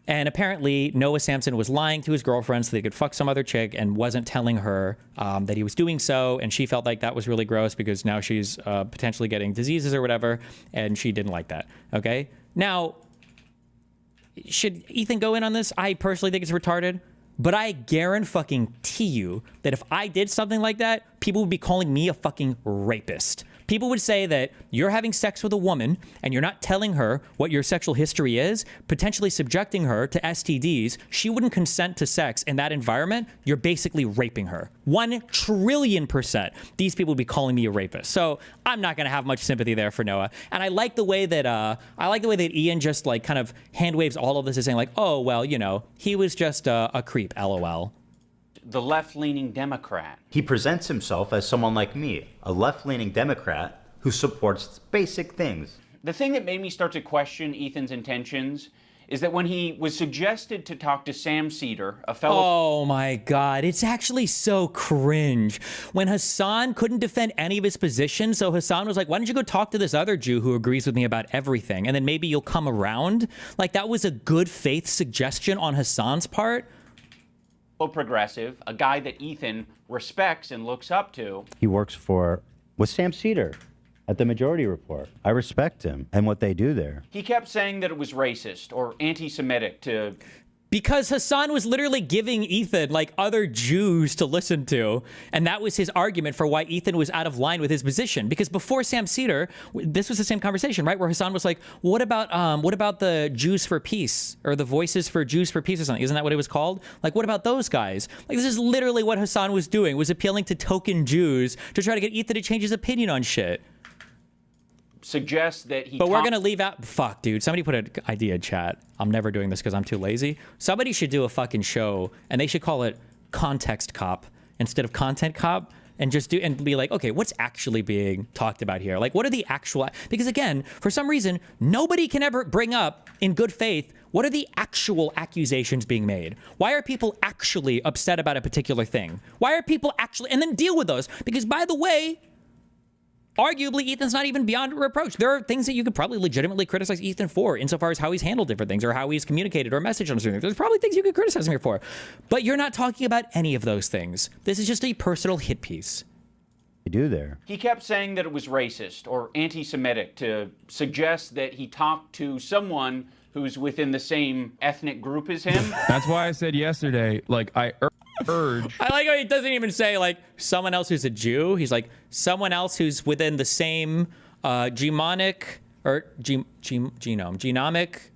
And apparently, Noah Sampson was lying to his girlfriend so they could fuck some other chick and wasn't telling her that he was doing so. And she felt like that was really gross because now she's potentially getting diseases or whatever. And she didn't like that. Okay. Now, should Ethan go in on this? I personally think it's retarded. But I guarantee you that if I did something like that, people would be calling me a fucking rapist. People would say that you're having sex with a woman and you're not telling her what your sexual history is, potentially subjecting her to STDs. She wouldn't consent to sex in that environment. You're basically raping her. 1,000,000,000,000%. These people would be calling me a rapist. So I'm not going to have much sympathy there for Noah. And I like the way that Ian just like kind of hand waves all of this as saying like, oh, well, you know, he was just a creep, LOL.
The left-leaning Democrat.
He presents himself as someone like me, a left-leaning Democrat who supports basic things.
The thing that made me start to question Ethan's intentions is that when he was suggested to talk to Sam Cedar, a fellow...
Oh my God, it's actually so cringe. When Hassan couldn't defend any of his positions, so Hassan was like, why don't you go talk to this other Jew who agrees with me about everything, and then maybe you'll come around? Like, that was a good faith suggestion on Hassan's part.
Progressive, a guy that Ethan respects and looks up to.
He works with Sam Cedar at the Majority Report. I respect him and what they do there.
He kept saying that it was racist or anti-Semitic to
Because Hassan was literally giving Ethan like other Jews to listen to, and that was his argument for why Ethan was out of line with his position. Because before Sam Cedar, this was the same conversation, right? Where Hassan was like, "What about the Jews for Peace or the Voices for Jews for Peace or something? Isn't that what it was called? Like, what about those guys?" Like, this is literally what Hassan was doing, was appealing to token Jews to try to get Ethan to change his opinion on shit.
Suggests that he.
But we're gonna leave out. Fuck, dude. Somebody put an idea in chat. I'm never doing this because I'm too lazy. Somebody should do a fucking show, and they should call it Context Cop instead of Content Cop, and just be like, okay, what's actually being talked about here? Like, what are the actual? Because again, for some reason, nobody can ever bring up in good faith what are the actual accusations being made. Why are people actually upset about a particular thing? Why are people actually, and then deal with those? Because by the way, arguably, Ethan's not even beyond reproach. There are things that you could probably legitimately criticize Ethan for insofar as how he's handled different things or how he's communicated or messaged on certain things. There's probably things you could criticize him for. But you're not talking about any of those things. This is just a personal hit piece.
You do there.
He kept saying that it was racist or anti-Semitic to suggest that he talked to someone who's within the same ethnic group as him.
That's why I said yesterday, like, I urge.
I like how he doesn't even say like someone else who's a Jew. He's like someone else who's within the same genomic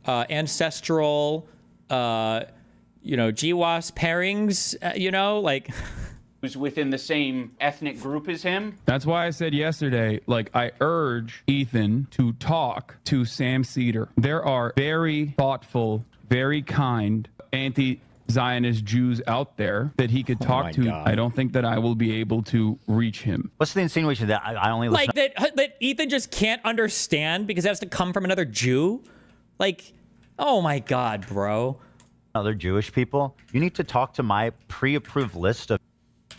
ancestral GWAS pairings, like
who's within the same ethnic group as him.
That's why I said yesterday, like, I urge Ethan to talk to Sam Cedar. There are very thoughtful, very kind anti-Zionist Jews out there that he could talk to.
God.
I don't think that I will be able to reach him.
What's the insinuation that I only listen
like that Ethan just can't understand because it has to come from another Jew? Like, oh my God, bro.
Other Jewish people? You need to talk to my pre-approved list of.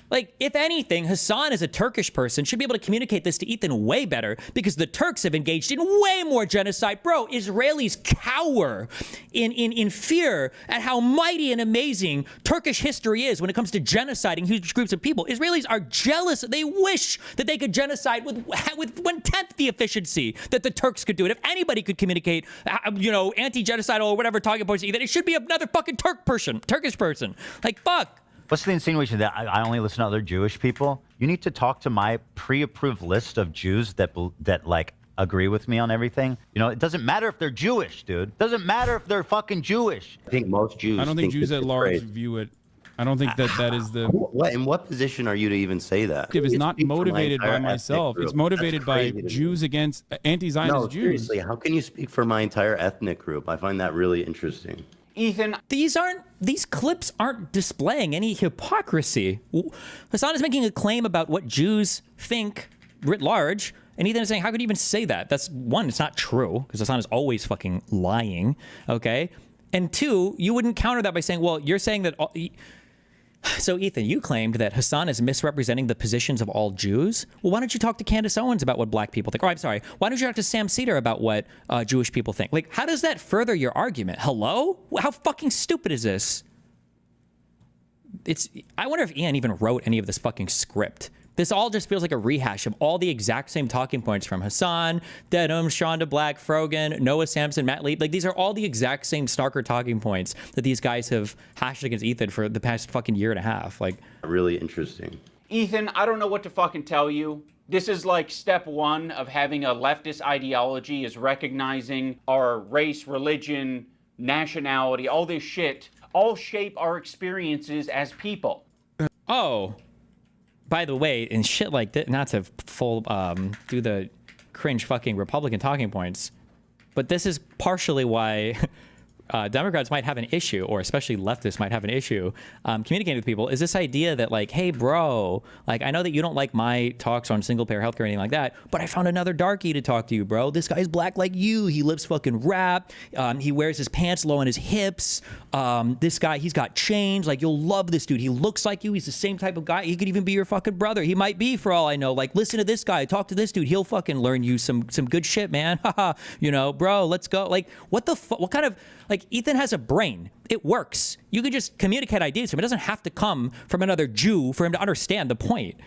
Like, if anything, Hassan, as a Turkish person, should be able to communicate this to Ethan way better because the Turks have engaged in way more genocide. Bro, Israelis cower in fear at how mighty and amazing Turkish history is when it comes to genociding huge groups of people. Israelis are jealous. They wish that they could genocide with 1/10 the efficiency that the Turks could do it. If anybody could communicate, anti-genocidal or whatever talking points to Ethan, it should be another fucking Turkish person. Like, fuck.
What's the insinuation that I only listen to other Jewish people? You need to talk to my pre-approved list of Jews that like agree with me on everything. It doesn't matter if they're Jewish, dude. It doesn't matter if they're fucking Jewish.
I think most Jews.
I don't think Jews at large view it. I don't think that is the.
In what position are you to even say that?
It's not motivated by myself. It's motivated by Jews against anti-Zionist Jews.
Seriously, how can you speak for my entire ethnic group? I find that really interesting.
Ethan,
these clips aren't displaying any hypocrisy. Hassan is making a claim about what Jews think writ large, and Ethan is saying, how could you even say that? That's one, it's not true, because Hassan is always fucking lying, okay? And two, you wouldn't counter that by saying, well, you're saying that... So, Ethan, you claimed that Hassan is misrepresenting the positions of all Jews. Well, why don't you talk to Candace Owens about what black people think? Oh, I'm sorry. Why don't you talk to Sam Cedar about what Jewish people think? Like, how does that further your argument? Hello? How fucking stupid is this? I wonder if Ian even wrote any of this fucking script. This all just feels like a rehash of all the exact same talking points from Hassan, Dedham, Shonda Black, Frogan, Noah Sampson, Matt Lee. Like, these are all the exact same snarker talking points that these guys have hashed against Ethan for the past fucking year and a half. Like,
really interesting.
Ethan, I don't know what to fucking tell you. This is like step one of having a leftist ideology, is recognizing our race, religion, nationality, all this shit, all shape our experiences as people.
Oh. By the way, in shit like that, not to do the cringe fucking Republican talking points, but this is partially why Democrats might have an issue, or especially leftists might have an issue communicating with people, is this idea that, like, hey, bro, like, I know that you don't like my talks on single-payer healthcare or anything like that, but I found another darkie to talk to you, bro. This guy's black like you. He lives fucking rap. He wears his pants low on his hips. This guy, he's got chains. Like, you'll love this dude. He looks like you. He's the same type of guy. He could even be your fucking brother. He might be, for all I know. Like, listen to this guy. Talk to this dude. He'll fucking learn you some good shit, man. Bro, let's go. Like, what the fuck? What kind of... Like, Ethan has a brain. It works. You can just communicate ideas to him. It doesn't have to come from another Jew for him to understand the point.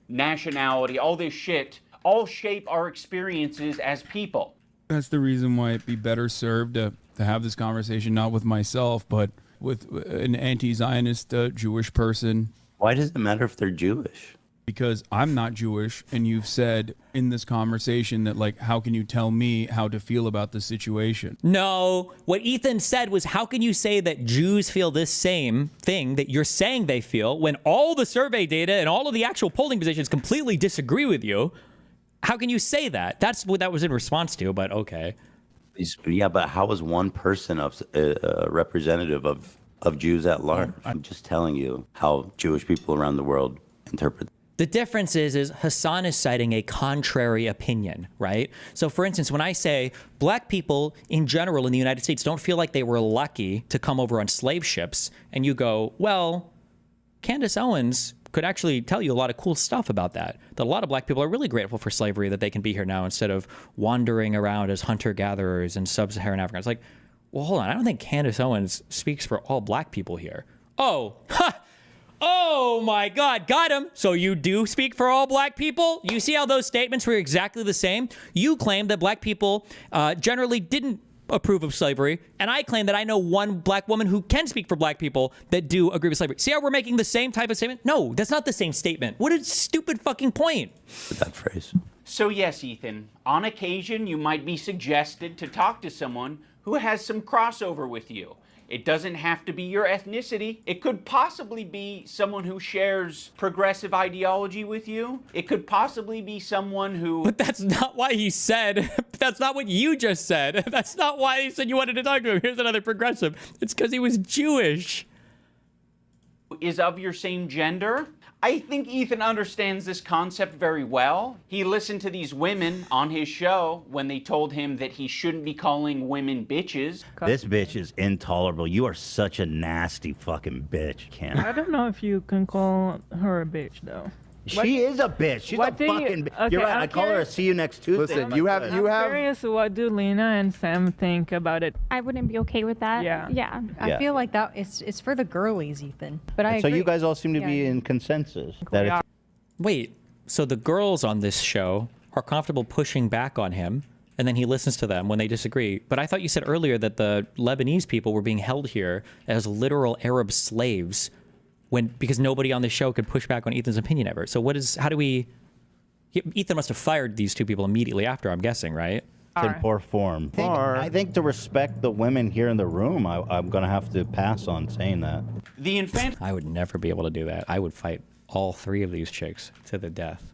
Nationality, all this shit, all shape our experiences as people.
That's the reason why it'd be better served to have this conversation, not with myself, but with an anti-Zionist Jewish person.
Why does it matter if they're Jewish?
Because I'm not Jewish, and you've said in this conversation that, like, how can you tell me how to feel about the situation?
No, what Ethan said was, how can you say that Jews feel this same thing that you're saying they feel when all the survey data and all of the actual polling positions completely disagree with you? How can you say that? That's what that was in response to, but okay.
Yeah, but how is one person of representative of Jews at large? I'm just telling you how Jewish people around the world interpret.
The difference is Hassan is citing a contrary opinion, right? So for instance, when I say black people in general in the United States don't feel like they were lucky to come over on slave ships, and you go, well, Candace Owens could actually tell you a lot of cool stuff about that. That a lot of black people are really grateful for slavery, that they can be here now instead of wandering around as hunter-gatherers in sub-Saharan Africa. It's like, well, hold on. I don't think Candace Owens speaks for all black people here. Oh, ha! Oh my God, got him. So you do speak for all black people? You see how those statements were exactly the same? You claim that black people generally didn't approve of slavery, and I claim that I know one black woman who can speak for black people that do agree with slavery. See how we're making the same type of statement? No, that's not the same statement. What a stupid fucking point.
That phrase.
So yes, Ethan, on occasion you might be suggested to talk to someone who has some crossover with you. It doesn't have to be your ethnicity. It could possibly be someone who shares progressive ideology with you. It could possibly be someone who...
But that's not why he said. That's not what you just said. That's not why he said you wanted to talk to him. Here's another progressive. It's because he was Jewish.
Is of your same gender. I think Ethan understands this concept very well. He listened to these women on his show when they told him that he shouldn't be calling women bitches.
This bitch is intolerable. You are such a nasty fucking bitch, Ken.
I don't know if you can call her a bitch, though.
She is a bitch. She's a fucking bitch. You're right. I call her a see you next Tuesday.
Listen, you have.
I'm curious, what do Lena and Sam think about it?
I wouldn't be okay with that.
Yeah.
Yeah.
Yeah.
I feel like that it's for the girlies, Ethan. But I
So
agree.
you guys all seem to
Yeah.
be in consensus that it's
Wait, so the girls on this show are comfortable pushing back on him, and then he listens to them when they disagree. But I thought you said earlier that the Lebanese people were being held here as literal Arab slaves because nobody on the show could push back on Ethan's opinion ever. So Ethan must have fired these two people immediately after, I'm guessing, right?
in poor form. I think to respect the women here in the room, I'm going to have to pass on saying that.
I would never be able to do that. I would fight all three of these chicks to the death.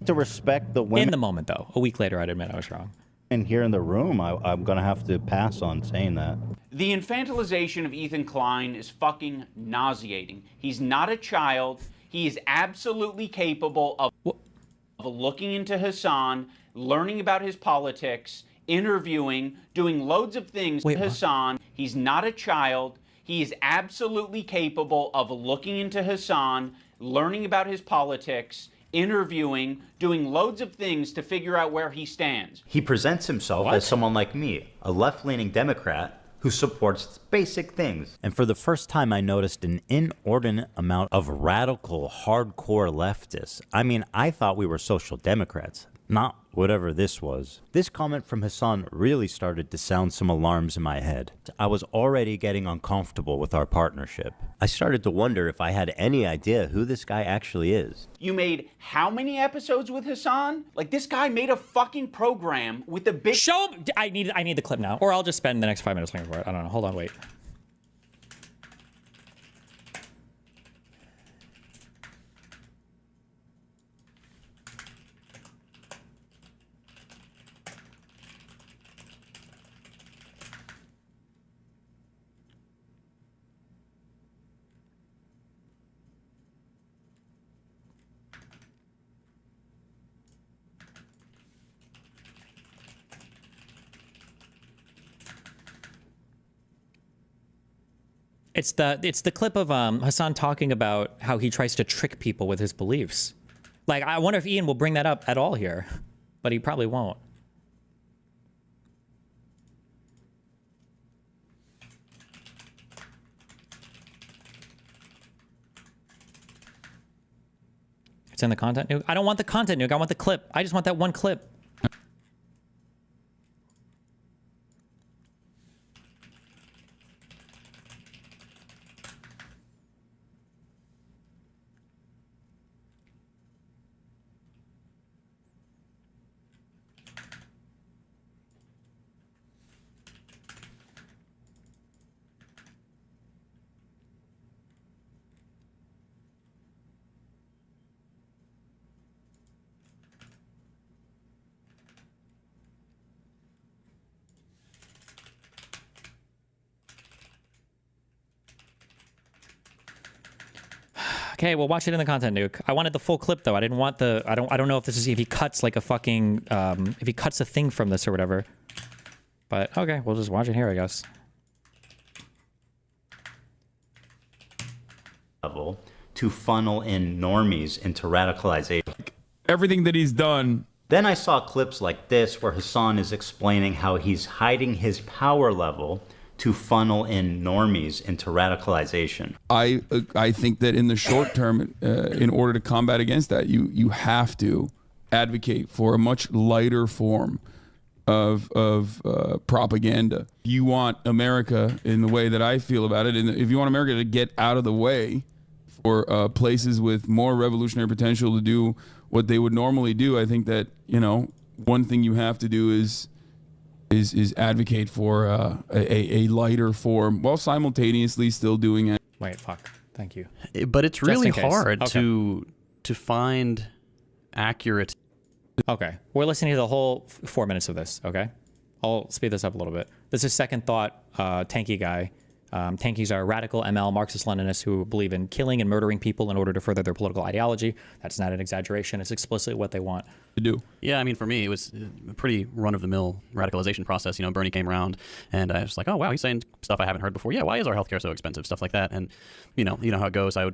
To respect the women.
In the moment, though. A week later, I'd admit I was wrong.
And here in the room, I'm going to have to pass on saying that.
The infantilization of Ethan Klein is fucking nauseating. He's not a child. He is absolutely capable of looking into Hassan, learning about his politics, interviewing, doing loads of things with Hassan. He's not a child. He is absolutely capable of looking into Hassan, learning about his politics, interviewing, doing loads of things to figure out where he stands.
He presents himself as someone like me, a left-leaning Democrat who supports basic things. And for the first time, I noticed an inordinate amount of radical, hardcore leftists. I mean, I thought we were social democrats, not whatever this was. This comment from Hassan really started to sound some alarms in my head. I was already getting uncomfortable with our partnership. I started to wonder if I had any idea who this guy actually is.
You made how many episodes with Hassan? Like, this guy made a fucking program with the big...
Show him! I need the clip now, or I'll just spend the next 5 minutes looking for it. I don't know. Hold on, wait. It's the clip of Hassan talking about how he tries to trick people with his beliefs. Like, I wonder if Ian will bring that up at all here, but he probably won't. It's in the content nuke. I don't want the content nuke. I want the clip. I just want that one clip. Okay, well, watch it in the content, Nuke. I wanted the full clip though. I didn't want the. I don't know if this is if he cuts like a fucking if he cuts a thing from this or whatever. But okay, we'll just watch it here, I guess.
Level to funnel in normies into radicalization.
Everything that he's done.
Then I saw clips like this where Hassan is explaining how he's hiding his power level to funnel in normies into radicalization.
I think that in the short term, in order to combat against that, you have to advocate for a much lighter form of propaganda. You want America, in the way that I feel about it, and if you want America to get out of the way for places with more revolutionary potential to do what they would normally do, I think that, you know, one thing you have to do is advocate for a lighter form while simultaneously still doing it.
Wait, fuck. Thank you.
But it's really hard to find accurate.
Okay, we're listening to the whole 4 minutes of this. Okay, I'll speed this up a little bit. This is Second Thought, Tanky guy. Tankies are radical ML Marxist-Leninists who believe in killing and murdering people in order to further their political ideology. That's not an exaggeration. It's explicitly what they want
to do.
Yeah, I mean, for me, it was a pretty run-of-the-mill radicalization process. You know, Bernie came around, and I was like, oh, wow, he's saying stuff I haven't heard before. Yeah, why is our healthcare so expensive? Stuff like that. And, you know how it goes. I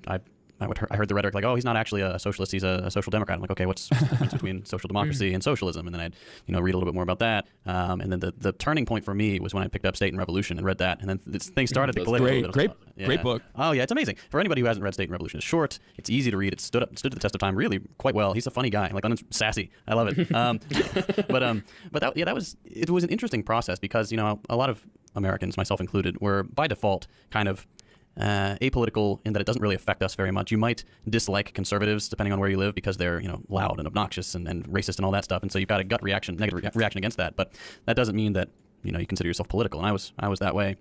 heard the rhetoric like, oh, he's not actually a socialist, he's a social democrat. I'm like, okay, what's the difference between social democracy and socialism? And then I'd read a little bit more about that. And then the turning point for me was when I picked up State and Revolution and read that. And then things started to click.
Great book.
Oh yeah, it's amazing. For anybody who hasn't read State and Revolution, it's short, it's easy to read, it stood to the test of time really quite well. He's a funny guy, like sassy. I love it. That was an interesting process because, you know, a lot of Americans, myself included, were by default kind of apolitical in that it doesn't really affect us very much. You might dislike conservatives depending on where you live because they're, you know, loud and obnoxious and racist and all that stuff, and so you've got a gut reaction, negative reaction against that. But that doesn't mean that, you know, you consider yourself political, and I was that way.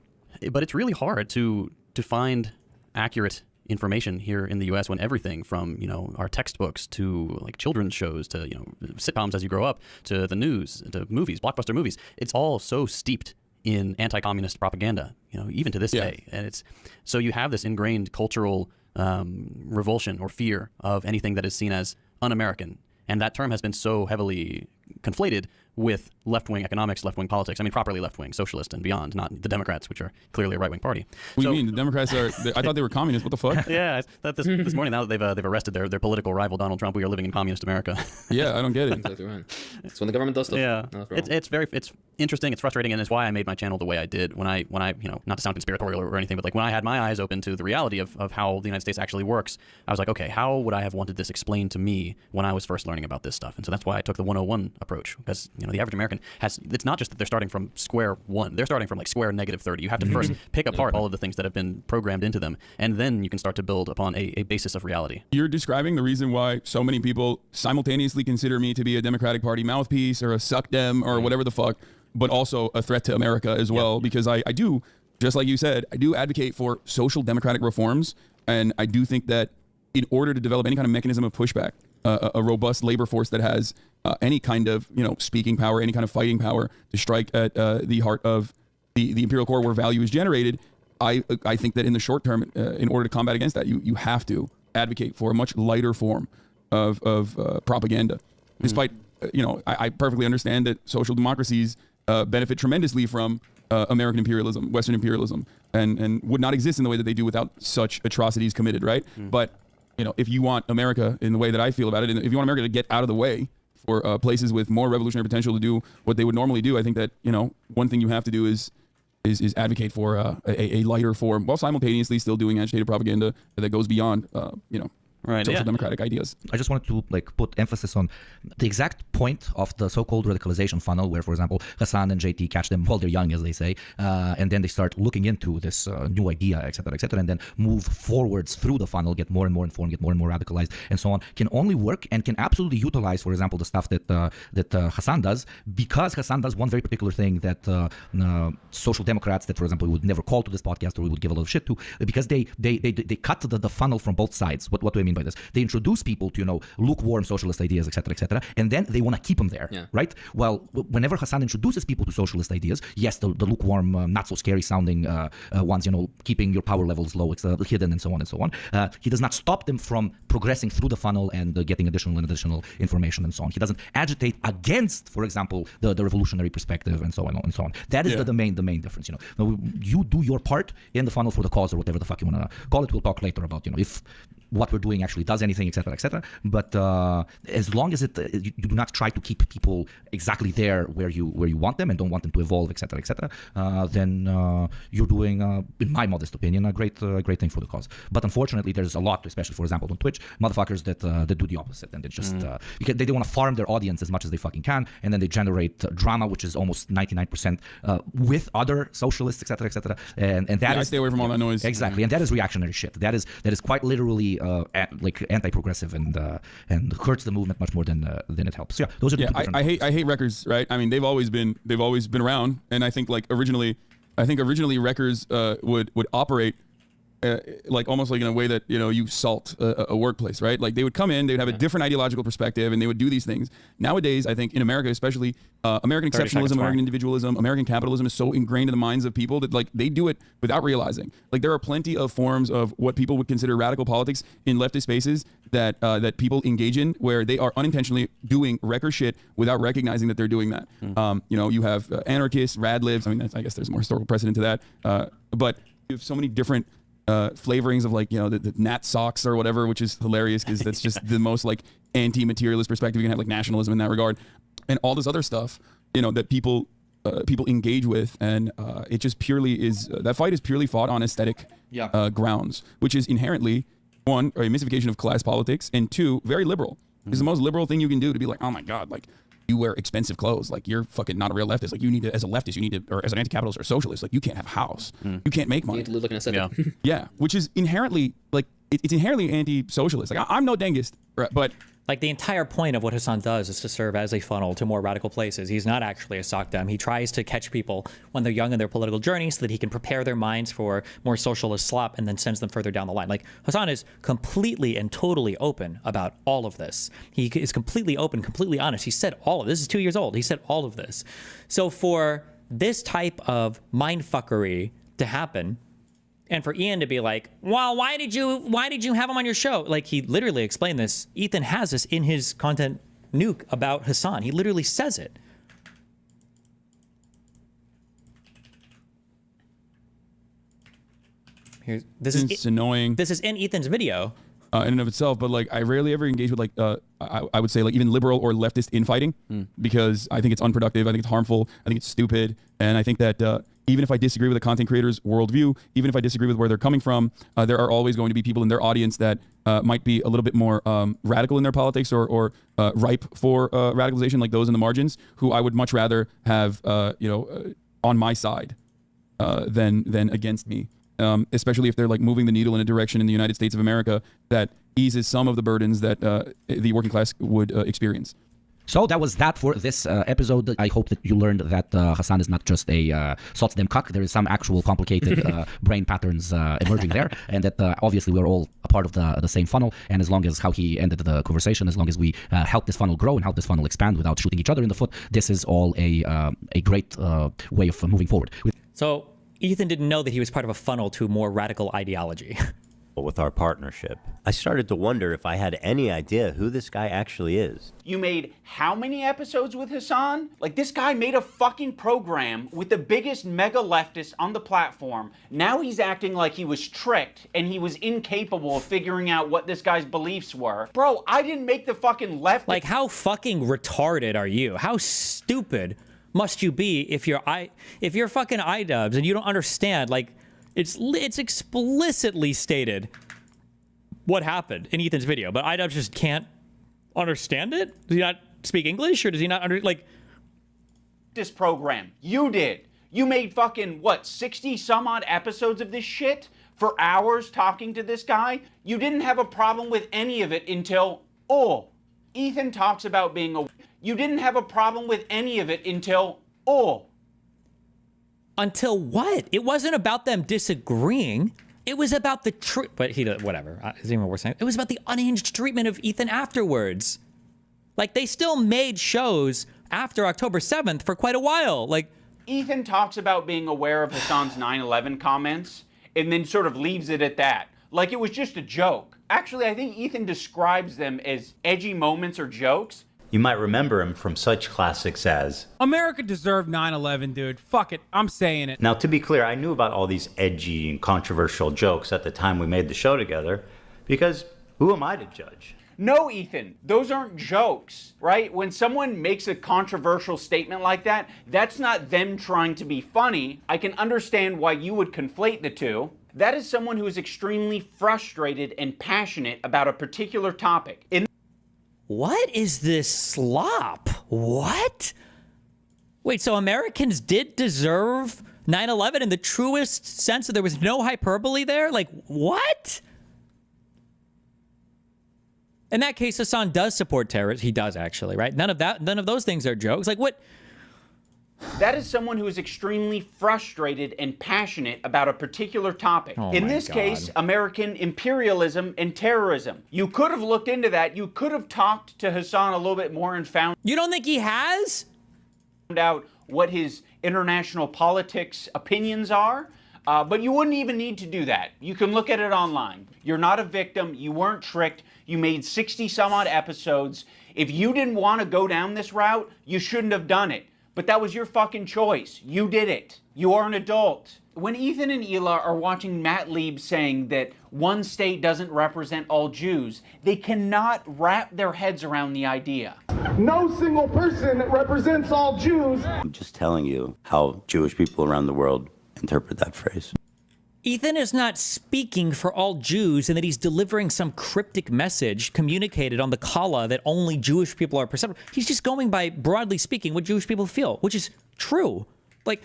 But it's really hard to find accurate information here in the U.S. when everything from, you know, our textbooks to like children's shows to, you know, sitcoms as you grow up to the news to movies, blockbuster movies, it's all so steeped in anti-communist propaganda, you know, even to this day. And it's so you have this ingrained cultural revulsion or fear of anything that is seen as un-American. And that term has been so heavily conflated with left-wing economics, left-wing politics. I mean, properly left-wing, socialist and beyond, not the Democrats, which are clearly a right-wing party.
What do you mean? The Democrats are... I thought they were communists. What the fuck?
Yeah, this morning now that they've arrested their political rival, Donald Trump. We are living in communist America.
Yeah, I don't get it.
It's when the government does stuff.
Yeah, it's interesting. It's frustrating, and it's why I made my channel the way I did. When I you know, not to sound conspiratorial or anything, but like when I had my eyes open to the reality of how the United States actually works, I was like, okay, how would I have wanted this explained to me when I was first learning about this stuff? And so that's why I took the 101 approach, because, you know, the average American it's not just that they're starting from square one, they're starting from like square negative 30. You have to first pick apart all of the things that have been programmed into them, and then you can start to build upon a basis of reality.
You're describing the reason why so many people simultaneously consider me to be a Democratic Party mouthpiece or a suck dem or whatever the fuck, but also a threat to America as well, because I do, just like you said, I do advocate for social democratic reforms, and I do think that in order to develop any kind of mechanism of pushback, a robust labor force that has any kind of, you know, speaking power, any kind of fighting power to strike at the heart of the imperial core where value is generated, I think that in the short term, in order to combat against that, you have to advocate for a much lighter form of propaganda. Despite, you know, I perfectly understand that social democracies benefit tremendously from American imperialism, Western imperialism, and would not exist in the way that they do without such atrocities committed, right? But, you know, if you want America in the way that I feel about it, and if you want America to get out of the way for places with more revolutionary potential to do what they would normally do, I think that, you know, one thing you have to do is advocate for a lighter form while simultaneously still doing agitated propaganda that goes beyond, you know, social democratic ideas.
I just wanted to like put emphasis on the exact point of the so-called radicalization funnel, where, for example, Hassan and JT catch them while they're young, as they say, and then they start looking into this new idea, etc., and then move forwards through the funnel, get more and more informed, get more and more radicalized, and so on. Can only work and can absolutely utilize, for example, the stuff that Hassan does, because Hassan does one very particular thing that social democrats that, for example, would never call to this podcast or we would give a lot of shit to, because they cut the funnel from both sides. What do I mean mean by this? They introduce people to, lukewarm socialist ideas, etc., and then they want to keep them there, right? Well, whenever Hassan introduces people to socialist ideas, yes, the lukewarm, not so scary sounding ones, keeping your power levels low, hidden, and so on and so on. He does not stop them from progressing through the funnel and getting additional information and so on. He doesn't agitate against, for example, the revolutionary perspective and so on and so on. That is the main difference. You do your part in the funnel for the cause or whatever the fuck you want to call it. We'll talk later about if what we're doing actually does anything, etc. But as long as you do not try to keep people exactly there where you want them and don't want them to evolve, etc., then you're doing, in my modest opinion, a great thing for the cause. But unfortunately, there's a lot, especially for example on Twitch, motherfuckers that do the opposite, and they just because they want to farm their audience as much as they fucking can, and then they generate drama, which is almost 99% with other socialists, etc., and that
I stay away from all that noise.
Exactly, and that is reactionary shit. That is quite literally like anti-progressive and hurts the movement much more than it helps. So, yeah, those are the two different
I hate Wreckers, right? I mean, they've always been around, and I think originally Wreckers would operate like almost like in a way that you salt a workplace, right? Like they would come in, they'd have a different ideological perspective, and they would do these things. Nowadays, I think in America, especially, American exceptionalism, American individualism, American capitalism is so ingrained in the minds of people that they do it without realizing. Like there are plenty of forms of what people would consider radical politics in leftist spaces that that people engage in, where they are unintentionally doing wrecker shit without recognizing that they're doing that. You have anarchists, radlibs. I mean, I guess there's more historical precedent to that, but you have so many different flavorings of the Nat socks or whatever, which is hilarious because that's just the most anti-materialist perspective you can have, nationalism in that regard, and all this other stuff that people engage with, and it just purely is that fight is purely fought on aesthetic grounds, which is inherently one, a mystification of class politics, and two, very liberal. It's the most liberal thing you can do to be like, oh my god, you wear expensive clothes, you're fucking not a real leftist. You need to, as a leftist, or as an anti-capitalist or socialist, you can't have a house. You can't make money.
You need to live like an aesthetic.
Yeah, which is inherently, it's inherently anti-socialist. I'm no dengist, but
the entire point of what Hassan does is to serve as a funnel to more radical places. He's not actually a sockdem. He tries to catch people when they're young in their political journey so that he can prepare their minds for more socialist slop and then sends them further down the line. Hassan is completely and totally open about all of this. He is completely open, completely honest. He said all of this. This is 2 years old. He said all of this. So for this type of mindfuckery to happen, and for Ian to be like, well, why did you have him on your show? He literally explained this. Ethan has this in his content nuke about Hassan. He literally says it. This is
annoying.
This is in Ethan's video.
In and of itself, but I rarely ever engage with I would say even liberal or leftist infighting because I think it's unproductive. I think it's harmful. I think it's stupid, and I think that even if I disagree with a content creator's worldview, even if I disagree with where they're coming from, there are always going to be people in their audience that might be a little bit more radical in their politics or ripe for radicalization, like those in the margins, who I would much rather have on my side than against me. Especially if they're moving the needle in a direction in the United States of America that eases some of the burdens that the working class would experience.
So that was that for this episode. I hope that you learned that Hassan is not just a sotsdem cuck. There is some actual complicated brain patterns emerging there, and that obviously we're all a part of the same funnel. And as long as how he ended the conversation, as long as we help this funnel grow and help this funnel expand without shooting each other in the foot, this is all a great way of moving forward.
So Ethan didn't know that he was part of a funnel to more radical ideology.
With our partnership, I started to wonder if I had any idea who this guy actually is.
You made how many episodes with Hassan? This guy made a fucking program with the biggest mega leftist on the platform. Now he's acting like he was tricked and he was incapable of figuring out what this guy's beliefs were. Bro, I didn't make the fucking left.
How fucking retarded are you? How stupid must you be if you're fucking iDubbbz and you don't understand, it's explicitly stated what happened in Ethan's video, but iDubbbz just can't understand it? Does he not speak English, or does he not
this program? You did. You made fucking, 60 some odd episodes of this shit for hours talking to this guy? You didn't have a problem with any of it until, Ethan talks about being a... You didn't have a problem with any of it until,
Until what? It wasn't about them disagreeing. It was about the but whatever. It's even worse. It was about the unhinged treatment of Ethan afterwards. Like, they still made shows after October 7th for quite a while. Like,
Ethan talks about being aware of Hassan's 9/11 comments and then sort of leaves it at that. Like it was just a joke. Actually, I think Ethan describes them as edgy moments or jokes.
You might remember him from such classics as
America deserved 9/11, dude. Fuck it. I'm saying it.
Now, to be clear, I knew about all these edgy and controversial jokes at the time we made the show together, because who am I to judge?
No, Ethan, those aren't jokes, right? When someone makes a controversial statement like that, that's not them trying to be funny. I can understand why you would conflate the two. That is someone who is extremely frustrated and passionate about a particular topic.
what is this slop? What? Wait, so Americans did deserve 9/11 in the truest sense that there was no hyperbole there? Like, what? In that case, Hassan does support terrorists. He does, actually, right? None of those things are jokes. Like, what?
That is someone who is extremely frustrated and passionate about a particular topic.
Oh
In
my
this
God.
case, American imperialism and terrorism. You could have looked into that. You could have talked to Hassan a little bit more and found...
You don't think he has?
...out what his international politics opinions are. But you wouldn't even need to do that. You can look at it online. You're not a victim. You weren't tricked. You made 60 some odd episodes. If you didn't want to go down this route, you shouldn't have done it. But that was your fucking choice. You did it. You are an adult. When Ethan and Hila are watching Matt Lieb saying that one state doesn't represent all Jews, they cannot wrap their heads around the idea.
No single person represents all Jews.
I'm just telling you how Jewish people around the world interpret that phrase.
Ethan is not speaking for all Jews in that he's delivering some cryptic message communicated on the Kala that only Jewish people are perceptive. He's just going by, broadly speaking, what Jewish people feel, which is true. Like,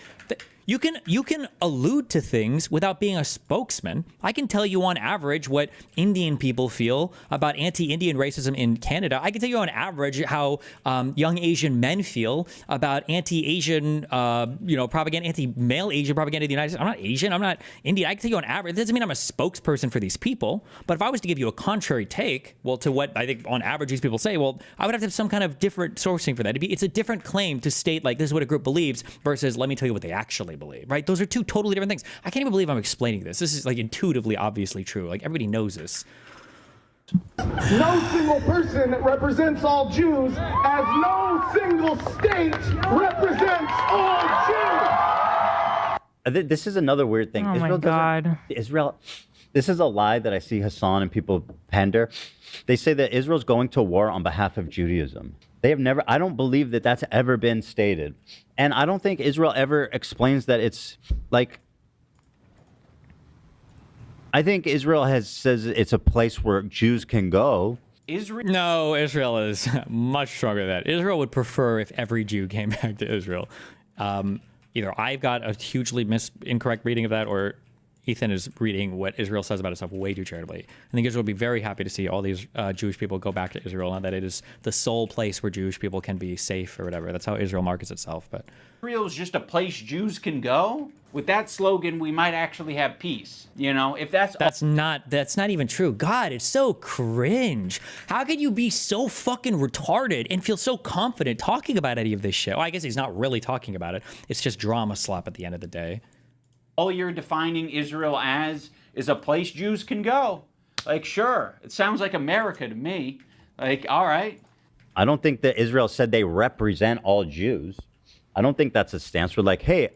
you can allude to things without being a spokesman. I can tell you on average what Indian people feel about anti-Indian racism in Canada. I can tell you on average how young Asian men feel about anti-Asian, propaganda, anti-male Asian propaganda in the United States. I'm not Asian. I'm not Indian. I can tell you on average. It doesn't mean I'm a spokesperson for these people. But if I was to give you a contrary take, well, to what I think on average these people say, well, I would have to have some kind of different sourcing for that. It's a different claim to state, like, this is what a group believes versus let me tell you what they actually believe, right? Those are two totally different things. I can't even believe I'm explaining this. This is like intuitively, obviously true. Like, everybody knows this.
No single person represents all Jews, as no single state represents all Jews.
This is another weird thing.
Oh
Israel
my God.
This is a lie that I see Hassan and people pander. They say that Israel's going to war on behalf of Judaism. I don't believe that that's ever been stated. And I don't think Israel ever explains that it's like, I think Israel says it's a place where Jews can go.
No, Israel is much stronger than that. Israel would prefer if every Jew came back to Israel. Either I've got a hugely incorrect reading of that, or Ethan is reading what Israel says about itself way too charitably. I think Israel would be very happy to see all these Jewish people go back to Israel, and that it is the sole place where Jewish people can be safe or whatever. That's how Israel markets itself. But
Israel is just a place Jews can go? With that slogan, we might actually have peace. You know, if that's
not even true. God, it's so cringe. How can you be so fucking retarded and feel so confident talking about any of this shit? Well, I guess he's not really talking about it. It's just drama slop at the end of the day.
all you're defining Israel as is a place Jews can go. Like, sure, it sounds like America to me. Like, all right.
I don't think that Israel said they represent all Jews. I don't think that's a stance. We're like, hey,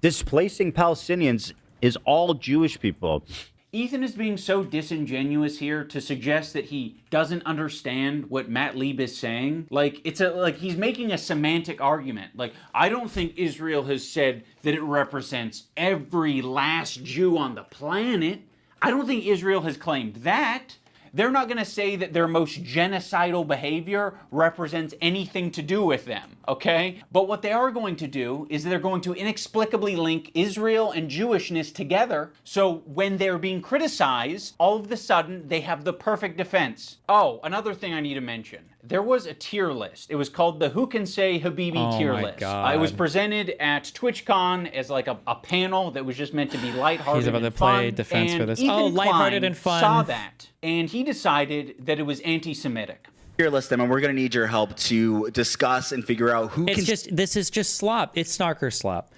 displacing Palestinians is all Jewish people.
Ethan is being so disingenuous here to suggest that he doesn't understand what Matt Lieb is saying. Like, he's making a semantic argument. Like, I don't think Israel has said that it represents every last Jew on the planet. I don't think Israel has claimed that. They're not going to say that their most genocidal behavior represents anything to do with them, okay? But what they are going to do is they're going to inexplicably link Israel and Jewishness together, so when they're being criticized, all of a sudden they have the perfect defense. Oh, another thing I need to mention. there was a tier list. It was called the Who Can Say Habibi tier list. It was presented at TwitchCon as like a panel that was just meant to be lighthearted.
He's about to
and
play
fun.
defense
and
for this.
Ethan
lighthearted
Klein
and fun.
Saw that, and he decided that it was anti-Semitic.
Tier list them, and we're going to need your help to discuss and figure out who
It's
can.
just this is just slop. It's snarker slop.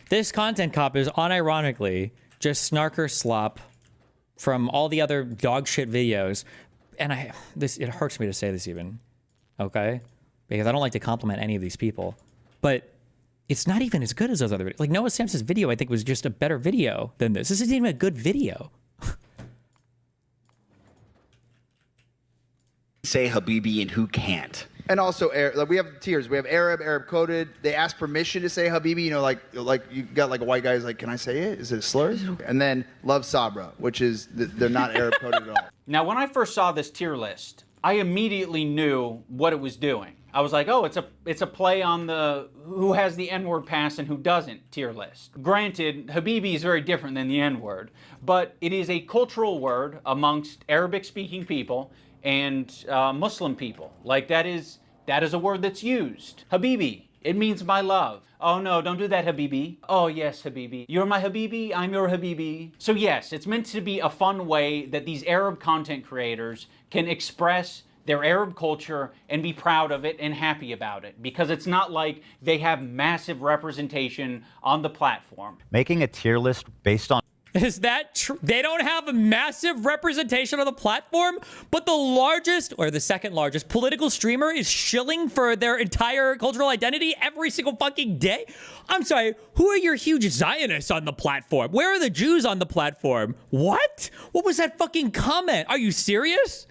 This content cop is unironically just snarker slop from all the other dog shit videos. And it hurts me to say this even, okay? Because I don't like to compliment any of these people, but it's not even as good as those other videos. Like Noah Samson's video, I think, was just a better video than this. This isn't even a good video.
Say Habibi and who can't.
And also, like, we have tiers. We have Arab coded. They ask permission to say Habibi. You know, like you got like a white guy who's like, can I say it? Is it a slur? And then Love Sabra, which is they're not Arab coded at all.
Now, when I first saw this tier list, I immediately knew what it was doing. I was like, oh, it's a play on the who has the N-word pass and who doesn't tier list. Granted, Habibi is very different than the N-word, but it is a cultural word amongst Arabic-speaking people and Muslim people. Like that is a word that's used. Habibi, it means my love. Oh no, don't do that, Habibi. Oh yes, Habibi. You're my Habibi, I'm your Habibi. So yes, it's meant to be a fun way that these Arab content creators can express their Arab culture and be proud of it and happy about it. Because it's not like they have massive representation on the platform.
Making a tier list based on
Is that true? They don't have a massive representation on the platform, but the largest or the second largest political streamer is shilling for their entire cultural identity every single fucking day. I'm sorry, who are your huge Zionists on the platform? Where are the Jews on the platform? What? What was that fucking comment? Are you serious?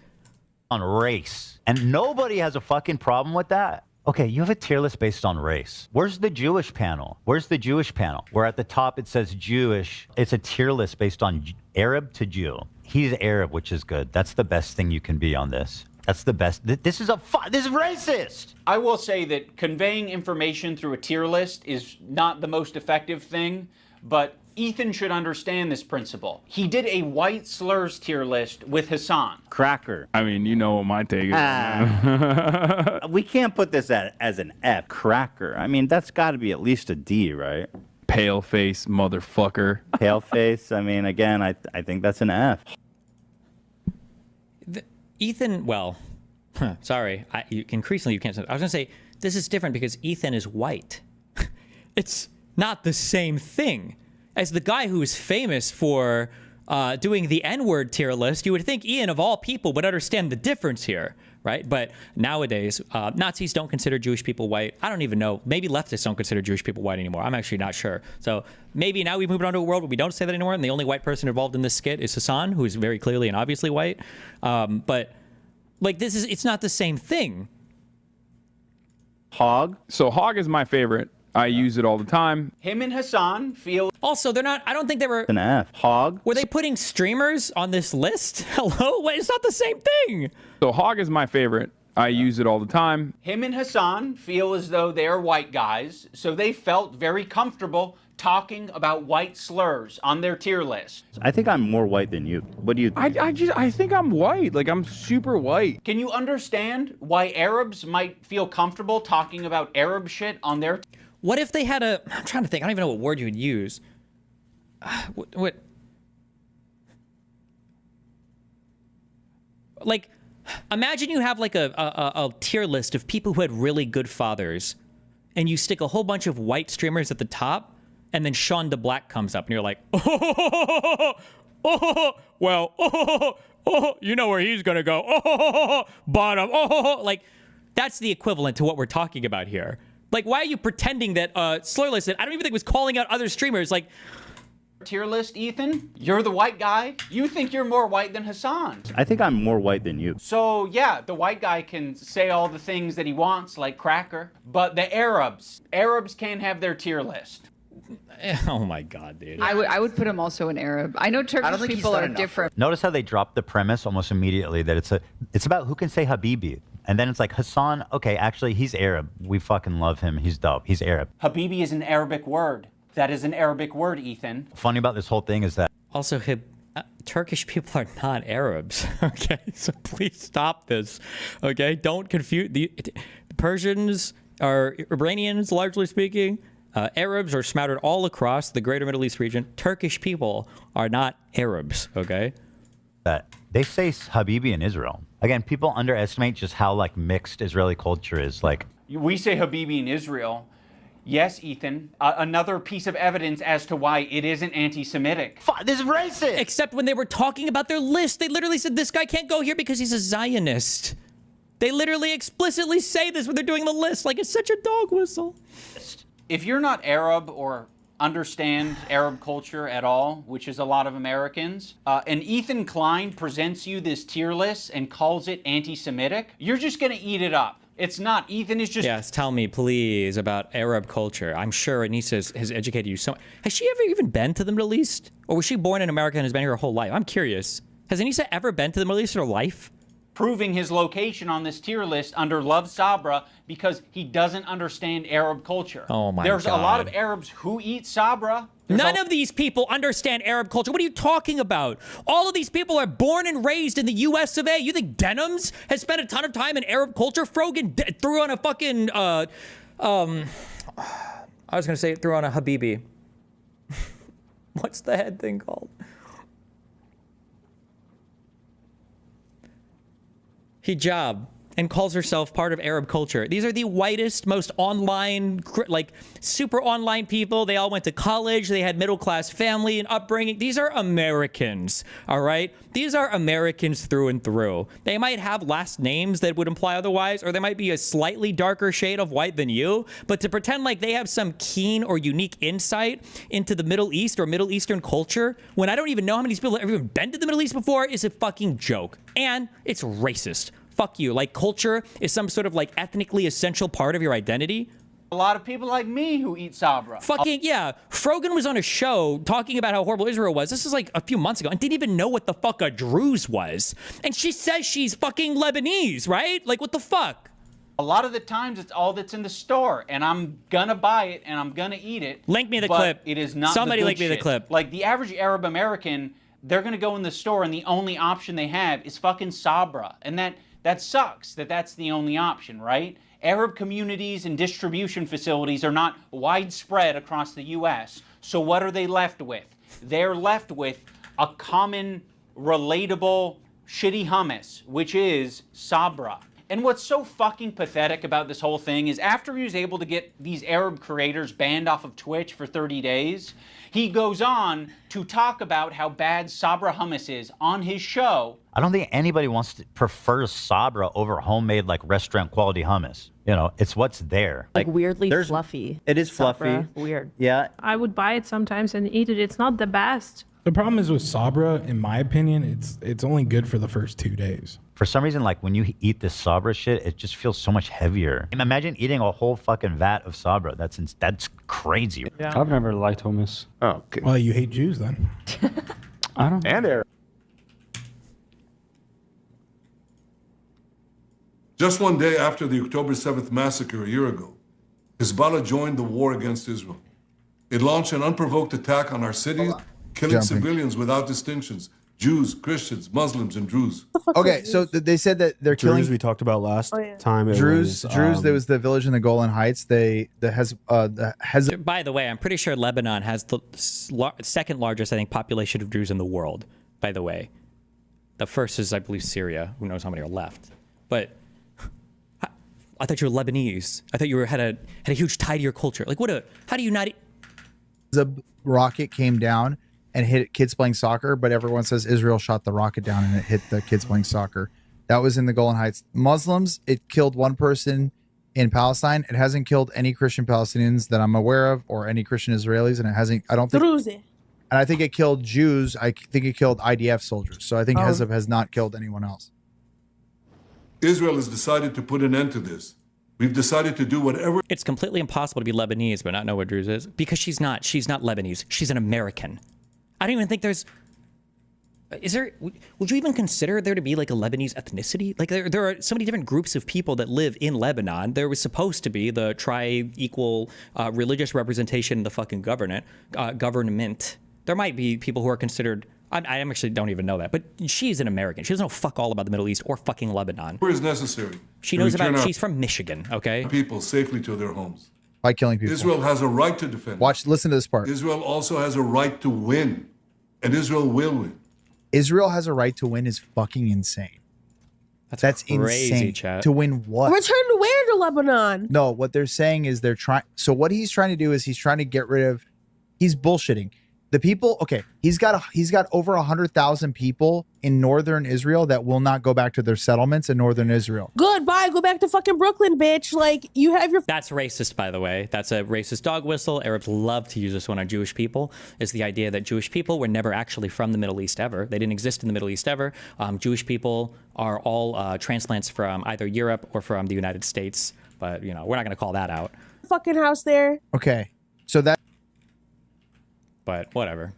On race. And nobody has a fucking problem with that. Okay, you have a tier list based on race. Where's the Jewish panel? Where's the Jewish panel? Where at the top it says Jewish. It's a tier list based on Arab to Jew. He's Arab, which is good. That's the best thing you can be on this. That's the best. This is racist.
I will say that conveying information through a tier list is not the most effective thing, but Ethan should understand this principle. He did a white slurs tier list with Hassan.
Cracker. I mean, you know what my take is.
We can't put this as an F. Cracker. I mean, that's got to be at least a D, right?
Pale face motherfucker.
Pale face. I mean, again, I think that's an F.
Ethan, well, sorry. Increasingly you can't say. I was going to say, this is different because Ethan is white. It's not the same thing. As the guy who is famous for doing the N-word tier list, you would think Ian, of all people, would understand the difference here, right? But nowadays, Nazis don't consider Jewish people white. I don't even know. Maybe leftists don't consider Jewish people white anymore. I'm actually not sure. So maybe now we've moved on to a world where we don't say that anymore, and the only white person involved in this skit is Hassan, who is very clearly and obviously white. But like it's not the same thing.
Hog. So hog is my favorite. I use it all the time.
Him and Hassan feel...
Also, they're not... I don't think they were...
An F. Hog.
Were they putting streamers on this list? Hello? Wait, it's not the same thing.
So hog is my favorite. I use it all the time.
Him and Hassan feel as though they are white guys, so they felt very comfortable talking about white slurs on their tier list.
I think I'm more white than you. What do you think?
I think I'm white. Like, I'm super white.
Can you understand why Arabs might feel comfortable talking about Arab shit on their...
What if they had a... I'm trying to think. I don't even know what word you would use. What? Like, imagine you have like a tier list of people who had really good fathers, and you stick a whole bunch of white streamers at the top, and then Sean DeBlack comes up, and you're like, you know where he's gonna go. Bottom. Like, that's the equivalent to what we're talking about here. Like, why are you pretending that Slurless, I don't even think was calling out other streamers, like...
Tier list, Ethan? You're the white guy? You think you're more white than Hassan?
I think I'm more white than you.
So, yeah, the white guy can say all the things that he wants, like cracker. But the Arabs can't have their tier list.
Oh my God, dude.
I would put him also in Arab. I know Turkish people are different.
Notice how they dropped the premise almost immediately that it's about who can say Habibi. And then it's like, Hassan, okay, actually, he's Arab. We fucking love him. He's dope. He's Arab.
Habibi is an Arabic word. That is an Arabic word, Ethan.
Funny about this whole thing is that...
Also, Turkish people are not Arabs. Okay, so please stop this. Okay, don't confuse the Persians are Iranians, largely speaking. Arabs are smattered all across the greater Middle East region. Turkish people are not Arabs. Okay.
That they say Habibi in Israel. Again, people underestimate just how like mixed Israeli culture is. Like
we say Habibi in Israel. Yes, Ethan. Another piece of evidence as to why it isn't anti-Semitic.
This is racist.
Except when they were talking about their list, they literally said this guy can't go here because he's a Zionist. They literally explicitly say this when they're doing the list. Like, it's such a dog whistle.
If you're not Arab or understand Arab culture at all, which is a lot of Americans, and Ethan Klein presents you this tier list and calls it anti-Semitic, you're just going to eat it up. It's not. Ethan is just...
Yes, tell me, please, about Arab culture. I'm sure Anissa has educated you so much. Has she ever even been to the Middle East? Or was she born in America and has been here her whole life? I'm curious. Has Anissa ever been to the Middle East in her life?
Proving his location on this tier list under Love Sabra because he doesn't understand Arab culture.
Oh my God.
There's a lot of Arabs who eat Sabra.
None of these people understand Arab culture. What are you talking about? All of these people are born and raised in the US of A. You think Denims has spent a ton of time in Arab culture? Frogan threw on a fucking, I was gonna say threw on a Habibi. What's the head thing called? Hijab, and calls herself part of Arab culture. These are the whitest, most online, like super online people. They all went to college. They had middle-class family and upbringing. These are Americans, all right? These are Americans through and through. They might have last names that would imply otherwise, or they might be a slightly darker shade of white than you, but to pretend like they have some keen or unique insight into the Middle East or Middle Eastern culture, when I don't even know how many people have ever even been to the Middle East before, is a fucking joke. And it's racist. Fuck you. Like, culture is some sort of like ethnically essential part of your identity.
A lot of people like me who eat Sabra.
Fucking yeah. Frogan was on a show talking about how horrible Israel was. This is like a few months ago and didn't even know what the fuck a Druze was. And she says she's fucking Lebanese, right? Like, what the fuck?
A lot of the times it's all that's in the store and I'm gonna buy it and I'm gonna eat it.
Link me the
but
clip.
It is not
Somebody
the good
link me the
shit.
clip.
Like the average Arab American, they're gonna go in the store and the only option they have is fucking Sabra. And that sucks that that's the only option, right? Arab communities and distribution facilities are not widespread across the U.S. So what are they left with? They're left with a common, relatable, shitty hummus, which is Sabra. And what's so fucking pathetic about this whole thing is after he was able to get these Arab creators banned off of Twitch for 30 days, he goes on to talk about how bad Sabra hummus is on his show.
I don't think anybody prefers Sabra over homemade like restaurant quality hummus. You know, it's what's there.
Like weirdly fluffy.
It is
Sabra.
fluffy.
Weird.
Yeah.
I would buy it sometimes and eat it. It's not the best.
The problem is with Sabra, in my opinion, it's only good for the first 2 days.
For some reason, like when you eat this Sabra shit, it just feels so much heavier. Imagine eating a whole fucking vat of Sabra. That's crazy.
Yeah.
I've never liked hummus.
Oh, okay.
Well, you hate Jews then.
I don't.
And Arab.
Just one day after the October 7th massacre a year ago, Hezbollah joined the war against Israel. It launched an unprovoked attack on our cities, killing civilians without distinctions. Jews, Christians, Muslims, and Druze.
Okay, so they said that they're killing
Druze we talked about last time. It
Druze.
was,
There was the village in the Golan Heights. By
the way, I'm pretty sure Lebanon has the second largest, I think, population of Druze in the world. By the way, the first is, I believe, Syria. Who knows how many are left? But I thought you were Lebanese. I thought you had a huge tie to your culture. Like, how do you not?
The rocket came down and hit kids playing soccer, but everyone says Israel shot the rocket down and it hit the kids playing soccer. That was in the Golan Heights. Muslims, it killed one person in Palestine. It hasn't killed any Christian Palestinians that I'm aware of, or any Christian Israelis, and it hasn't. I don't think.
Druze.
And I think it killed Jews. I think it killed IDF soldiers. So I think Hezbollah has not killed anyone else.
Israel has decided to put an end to this. We've decided to do whatever.
It's completely impossible to be Lebanese but not know what Druze is, because she's not. She's not Lebanese. She's an American. I don't even think there's. Is there? Would you even consider there to be like a Lebanese ethnicity? Like there are so many different groups of people that live in Lebanon. There was supposed to be the tri-equal religious representation in the fucking government. There might be people who are considered. I actually don't even know that, but she's an American. She doesn't know fuck all about the Middle East or fucking Lebanon.
Where is necessary.
She knows about. She's from Michigan. Okay.
People safely to their homes.
By killing people.
Israel has a right to defend.
Listen to this part.
Israel also has a right to win, and Israel will win.
Israel has a right to win is fucking insane. That's
crazy,
insane.
chat.
To win what?
Return to where? To Lebanon.
No, what they're saying is they're trying. So what he's trying to do is he's trying to get rid of. He's bullshitting. The people, okay, he's got over 100,000 people in northern Israel that will not go back to their settlements in northern Israel.
Goodbye, go back to fucking Brooklyn, bitch. Like, you have your...
That's racist, by the way. That's a racist dog whistle. Arabs love to use this one on Jewish people, is the idea that Jewish people were never actually from the Middle East ever. They didn't exist in the Middle East ever. Jewish people are all transplants from either Europe or from the United States. But, you know, we're not going to call that out.
Fucking house there.
Okay, so that...
But whatever.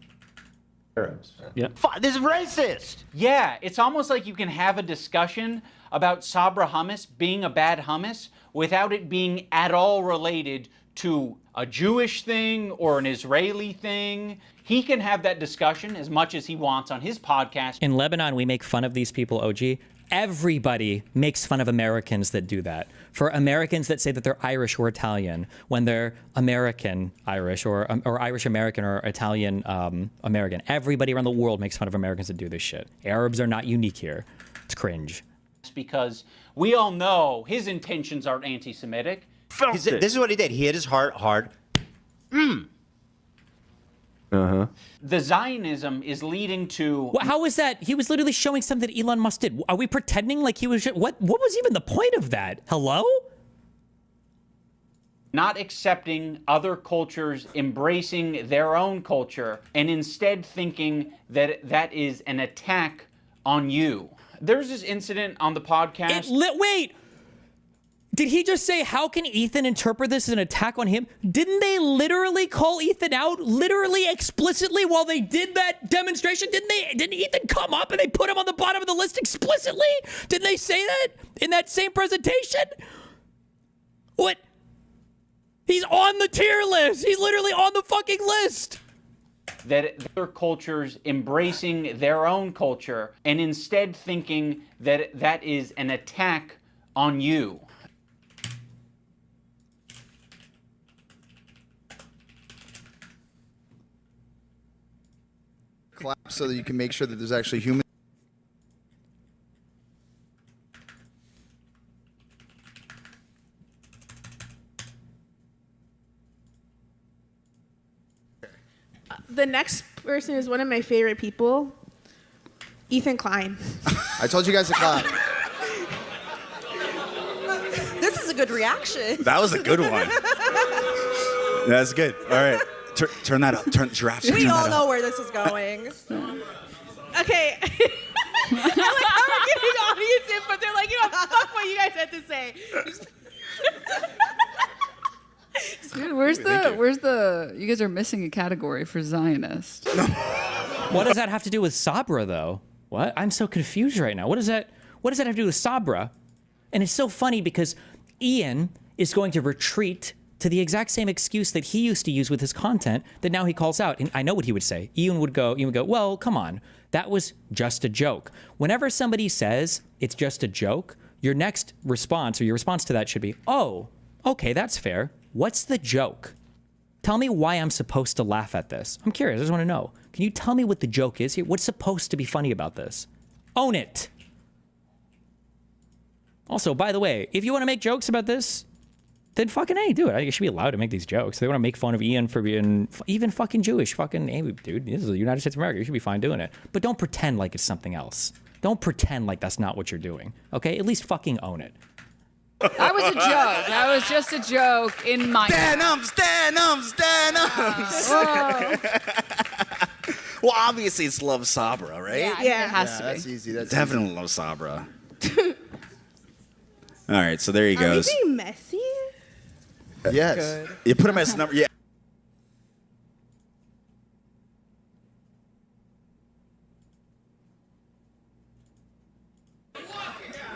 Arabs.
Yeah. This is racist.
Yeah, it's almost like you can have a discussion about Sabra hummus being a bad hummus without it being at all related to a Jewish thing or an Israeli thing. He can have that discussion as much as he wants on his podcast.
In Lebanon, we make fun of these people, OG. Everybody makes fun of Americans that do that. For Americans that say that they're Irish or Italian, when they're American Irish or Irish American or Italian American, everybody around the world makes fun of Americans that do this shit. Arabs are not unique here. It's cringe.
Because we all know his intentions are anti-Semitic.
This is what he did. He hit his heart hard.
The Zionism is leading to...
How was that? He was literally showing something that Elon Musk did. Are we pretending like he was... What was even the point of that? Hello?
Not accepting other cultures, embracing their own culture, and instead thinking that that is an attack on you. There's this incident on the podcast...
Wait! Did he just say, how can Ethan interpret this as an attack on him? Didn't they literally call Ethan out, literally explicitly, while they did that demonstration? Didn't Ethan come up and they put him on the bottom of the list explicitly? Didn't they say that in that same presentation? What? He's on the tier list. He's literally on the fucking list.
That other cultures embracing their own culture and instead thinking that that is an attack on you.
Collapse so that you can make sure that there's actually human.
The next person is one of my favorite people, Ethan Klein.
I told you guys to clap.
This is a good reaction.
That was a good one. That's good. All right. Turn that up. Turn giraffes.
We all know where this is going.
Okay. I like how we're getting audience input. They're like, fuck what you guys had to say.
Dude, where's the? You guys are missing a category for Zionist.
What does that have to do with Sabra, though? What? I'm so confused right now. What does that have to do with Sabra? And it's so funny because Ian is going to retreat to the exact same excuse that he used to use with his content that now he calls out. And I know what he would say. Ian would go, well, come on. That was just a joke. Whenever somebody says it's just a joke, your next response or your response to that should be, oh, okay, that's fair. What's the joke? Tell me why I'm supposed to laugh at this. I'm curious. I just want to know. Can you tell me what the joke is here? What's supposed to be funny about this? Own it. Also, by the way, if you want to make jokes about this, then fucking A, do it. I think you should be allowed to make these jokes. They want to make fun of Ian for being even fucking Jewish. Fucking, hey, dude, this is the United States of America. You should be fine doing it. But don't pretend like it's something else. Don't pretend like that's not what you're doing. Okay? At least fucking own it.
That was a joke. That was just a joke in my...
Stand-ums. Well, obviously it's Love Sabra, right?
Yeah, it has to be.
That's easy. That's
Definitely Love Sabra. All right, so there he goes.
Are we being messy?
Yes.
Good.
You put him as number. Yeah.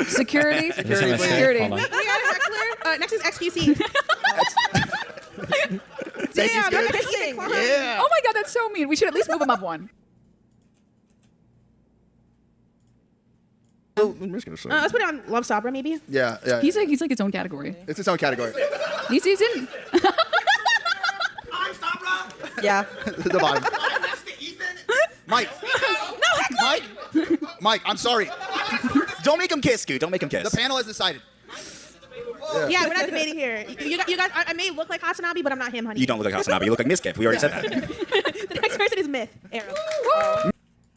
Security.
We got a heckler. Next is XQC. Damn, they're missing.
Yeah. Oh my god, that's so mean. We should at least move him up one.
Let's put it on Love Sabra, maybe.
Yeah, yeah.
He's like its own category.
It's its own category.
He's in.
Yeah.
The bottom. Mike. Mike, I'm sorry.
Don't make him kiss, Scoot. Don't make him kiss.
The panel has decided.
Yeah, we're not debating here. You guys, I may look like Hasanabi, but I'm not him, honey.
You don't look like Hasanabi. You look like Miskif. We already said that.
The next person is Myth. Arrow.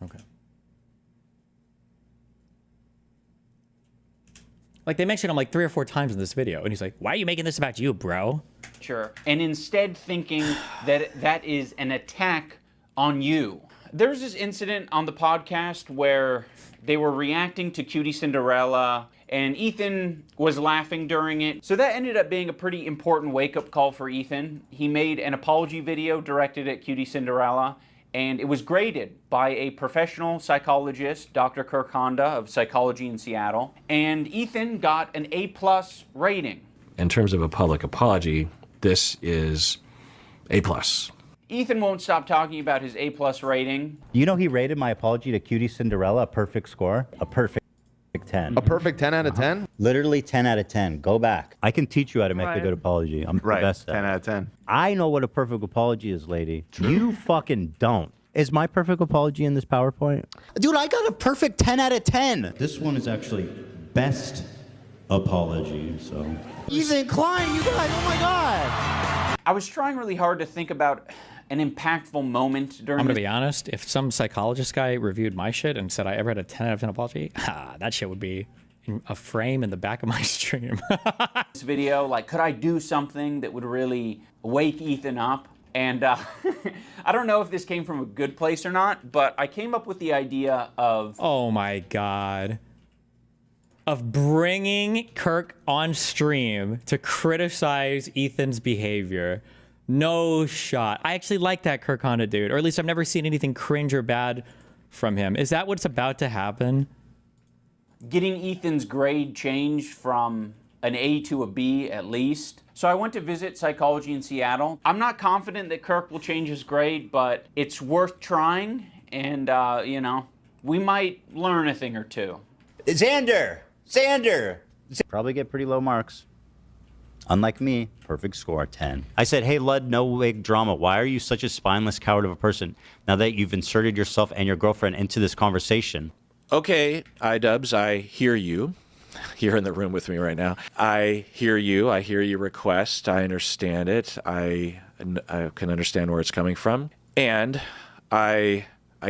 Okay. Like, they mentioned him like 3 or 4 times in this video, and he's like, why are you making this about you, bro?
Sure. And instead thinking that that is an attack on you. There's this incident on the podcast where they were reacting to Cutie Cinderella, and Ethan was laughing during it. So that ended up being a pretty important wake-up call for Ethan. He made an apology video directed at Cutie Cinderella, and it was graded by a professional psychologist, Dr. Kirk Honda of Psychology in Seattle, and Ethan got an A+ rating.
In terms of a public apology, this is A+.
Ethan won't stop talking about his A+ rating.
You know, he rated my apology to Cutie Cinderella a perfect score, a perfect 10.
A perfect 10 out of 10?
Literally 10 out of 10. Go back. I can teach you how to make a
Right.
good apology. I'm
Right,
the best at
10
it.
out of 10.
I know what a perfect apology is, lady. You fucking don't. Is my perfect apology in this PowerPoint? Dude, I got a perfect 10 out of 10.
This one is actually best apology, so.
Ethan Klein, you guys, oh my God. I was trying really hard to think about an impactful moment during
I'm gonna be honest, if some psychologist guy reviewed my shit and said I ever had a 10 out of 10 apology, that shit would be in a frame in the back of my stream.
this video. Like, could I do something that would really wake Ethan up? And I don't know if this came from a good place or not, but I came up with the idea of...
Oh my God. Of bringing Kirk on stream to criticize Ethan's behavior. No shot. I actually like that Kirk Honda dude, or at least I've never seen anything cringe or bad from him. Is that what's about to happen?
Getting Ethan's grade changed from an A to a B at least. So I went to visit Psychology in Seattle. I'm not confident that Kirk will change his grade, but it's worth trying, and you know, we might learn a thing or two.
Xander! Probably get pretty low marks. Unlike me, perfect score, 10. I said, hey, Lud, no wig drama. Why are you such a spineless coward of a person now that you've inserted yourself and your girlfriend into this conversation?
Okay, iDubbbz, I hear you. You're in the room with me right now. I hear you. I hear your request. I understand it. I can understand where it's coming from. And I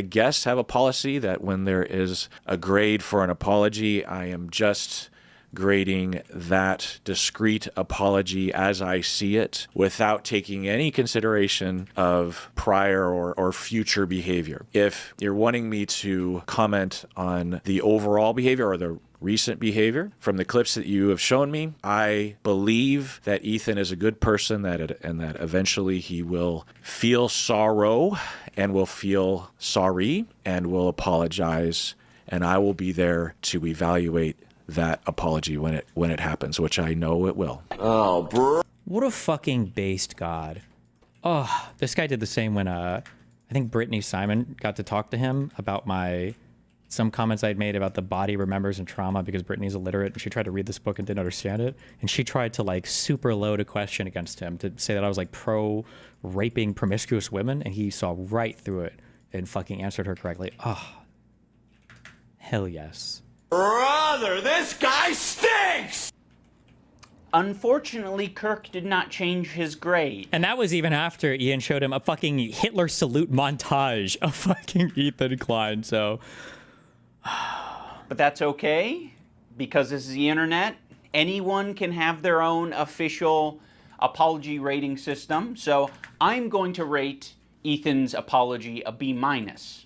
guess have a policy that when there is a grade for an apology, I am just grading that discrete apology as I see it without taking any consideration of prior or future behavior. If you're wanting me to comment on the overall behavior or the recent behavior from the clips that you have shown me, I believe that Ethan is a good person and that eventually he will feel sorrow and will feel sorry and will apologize, and I will be there to evaluate that apology when it happens, which I know it will.
Oh, bro. What a fucking based god. Oh, this guy did the same when I think Brittany Simon got to talk to him about some comments I'd made about the body remembers and trauma because Brittany's illiterate and she tried to read this book and didn't understand it. And she tried to like super load a question against him to say that I was like pro raping promiscuous women, and he saw right through it and fucking answered her correctly. Oh, hell yes.
Brother, this guy stinks! Unfortunately, Kirk did not change his grade.
And that was even after Ian showed him a fucking Hitler salute montage of fucking Ethan Klein, so...
But that's okay, because this is the internet. Anyone can have their own official apology rating system, so I'm going to rate Ethan's apology a B-.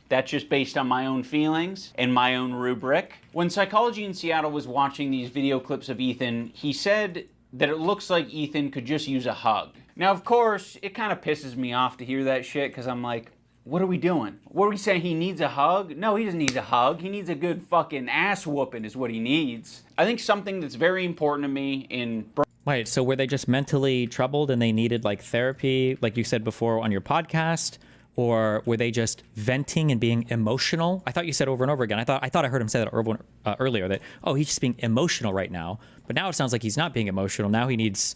That's just based on my own feelings and my own rubric. When Psychology in Seattle was watching these video clips of Ethan, he said that it looks like Ethan could just use a hug. Now, of course, it kind of pisses me off to hear that shit, because I'm like, what are we doing? What are we saying? He needs a hug? No, he doesn't need a hug. He needs a good fucking ass whooping is what he needs. I think something that's very important to me in...
Wait, so were they just mentally troubled and they needed like therapy, like you said before on your podcast? or were they just venting and being emotional? I thought you said over and over again. I thought I heard him say that earlier that, oh, he's just being emotional right now. But now it sounds like he's not being emotional. Now he needs,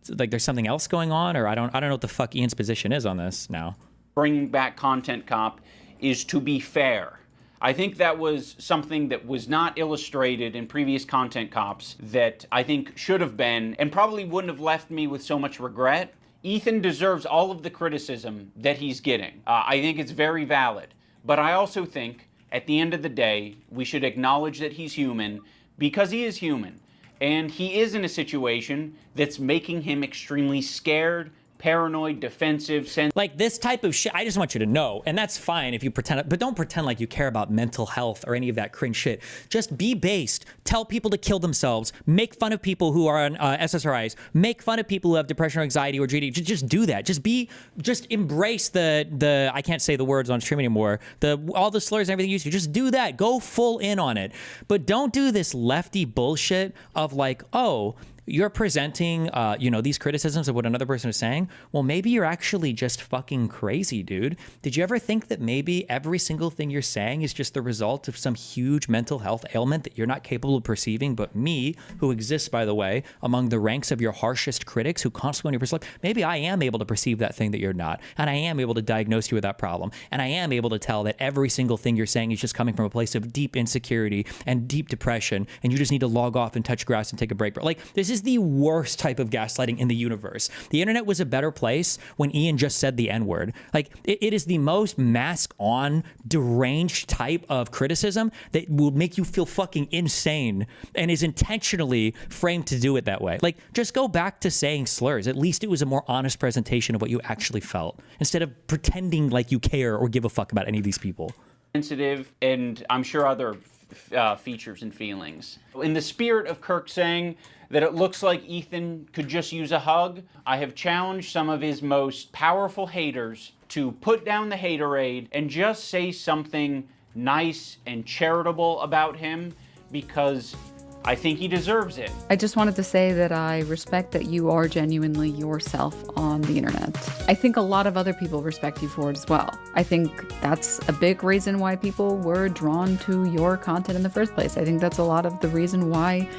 like, there's something else going on, or I don't know what the fuck Ian's position is on this now.
Bringing back Content Cop is to be fair. I think that was something that was not illustrated in previous Content Cops that I think should have been, and probably wouldn't have left me with so much regret. Ethan deserves all of the criticism that he's getting. I think it's very valid. But I also think, at the end of the day, we should acknowledge that he's human, because he is human. And he is in a situation that's making him extremely scared, paranoid, defensive,
like this type of shit. I just want you to know, and that's fine if you pretend, but don't pretend like you care about mental health or any of that cringe shit. Just be based. Tell people to kill themselves. Make fun of people who are on SSRIs. Make fun of people who have depression or anxiety or GD. Just do that. Just embrace the I can't say the words on stream anymore. All the slurs and everything you used to. Just do that. Go full in on it. But don't do this lefty bullshit of like, oh, you're presenting, these criticisms of what another person is saying. Well, maybe you're actually just fucking crazy, dude. Did you ever think that maybe every single thing you're saying is just the result of some huge mental health ailment that you're not capable of perceiving? But me, who exists, by the way, among the ranks of your harshest critics who constantly perceive, maybe I am able to perceive that thing that you're not. And I am able to diagnose you with that problem. And I am able to tell that every single thing you're saying is just coming from a place of deep insecurity and deep depression. And you just need to log off and touch grass and take a break. But like, this is the worst type of gaslighting in the universe. The internet was a better place when Ian just said the N-word. Like, it is the most mask-on, deranged type of criticism that will make you feel fucking insane and is intentionally framed to do it that way. Like, just go back to saying slurs. At least it was a more honest presentation of what you actually felt, instead of pretending like you care or give a fuck about any of these people.
sensitive, and I'm sure other features and feelings. In the spirit of Kirk saying that it looks like Ethan could just use a hug, I have challenged some of his most powerful haters to put down the haterade and just say something nice and charitable about him, because I think he deserves it.
I just wanted to say that I respect that you are genuinely yourself on the internet. I think a lot of other people respect you for it as well. I think that's a big reason why people were drawn to your content in the first place. I think that's a lot of the reason why.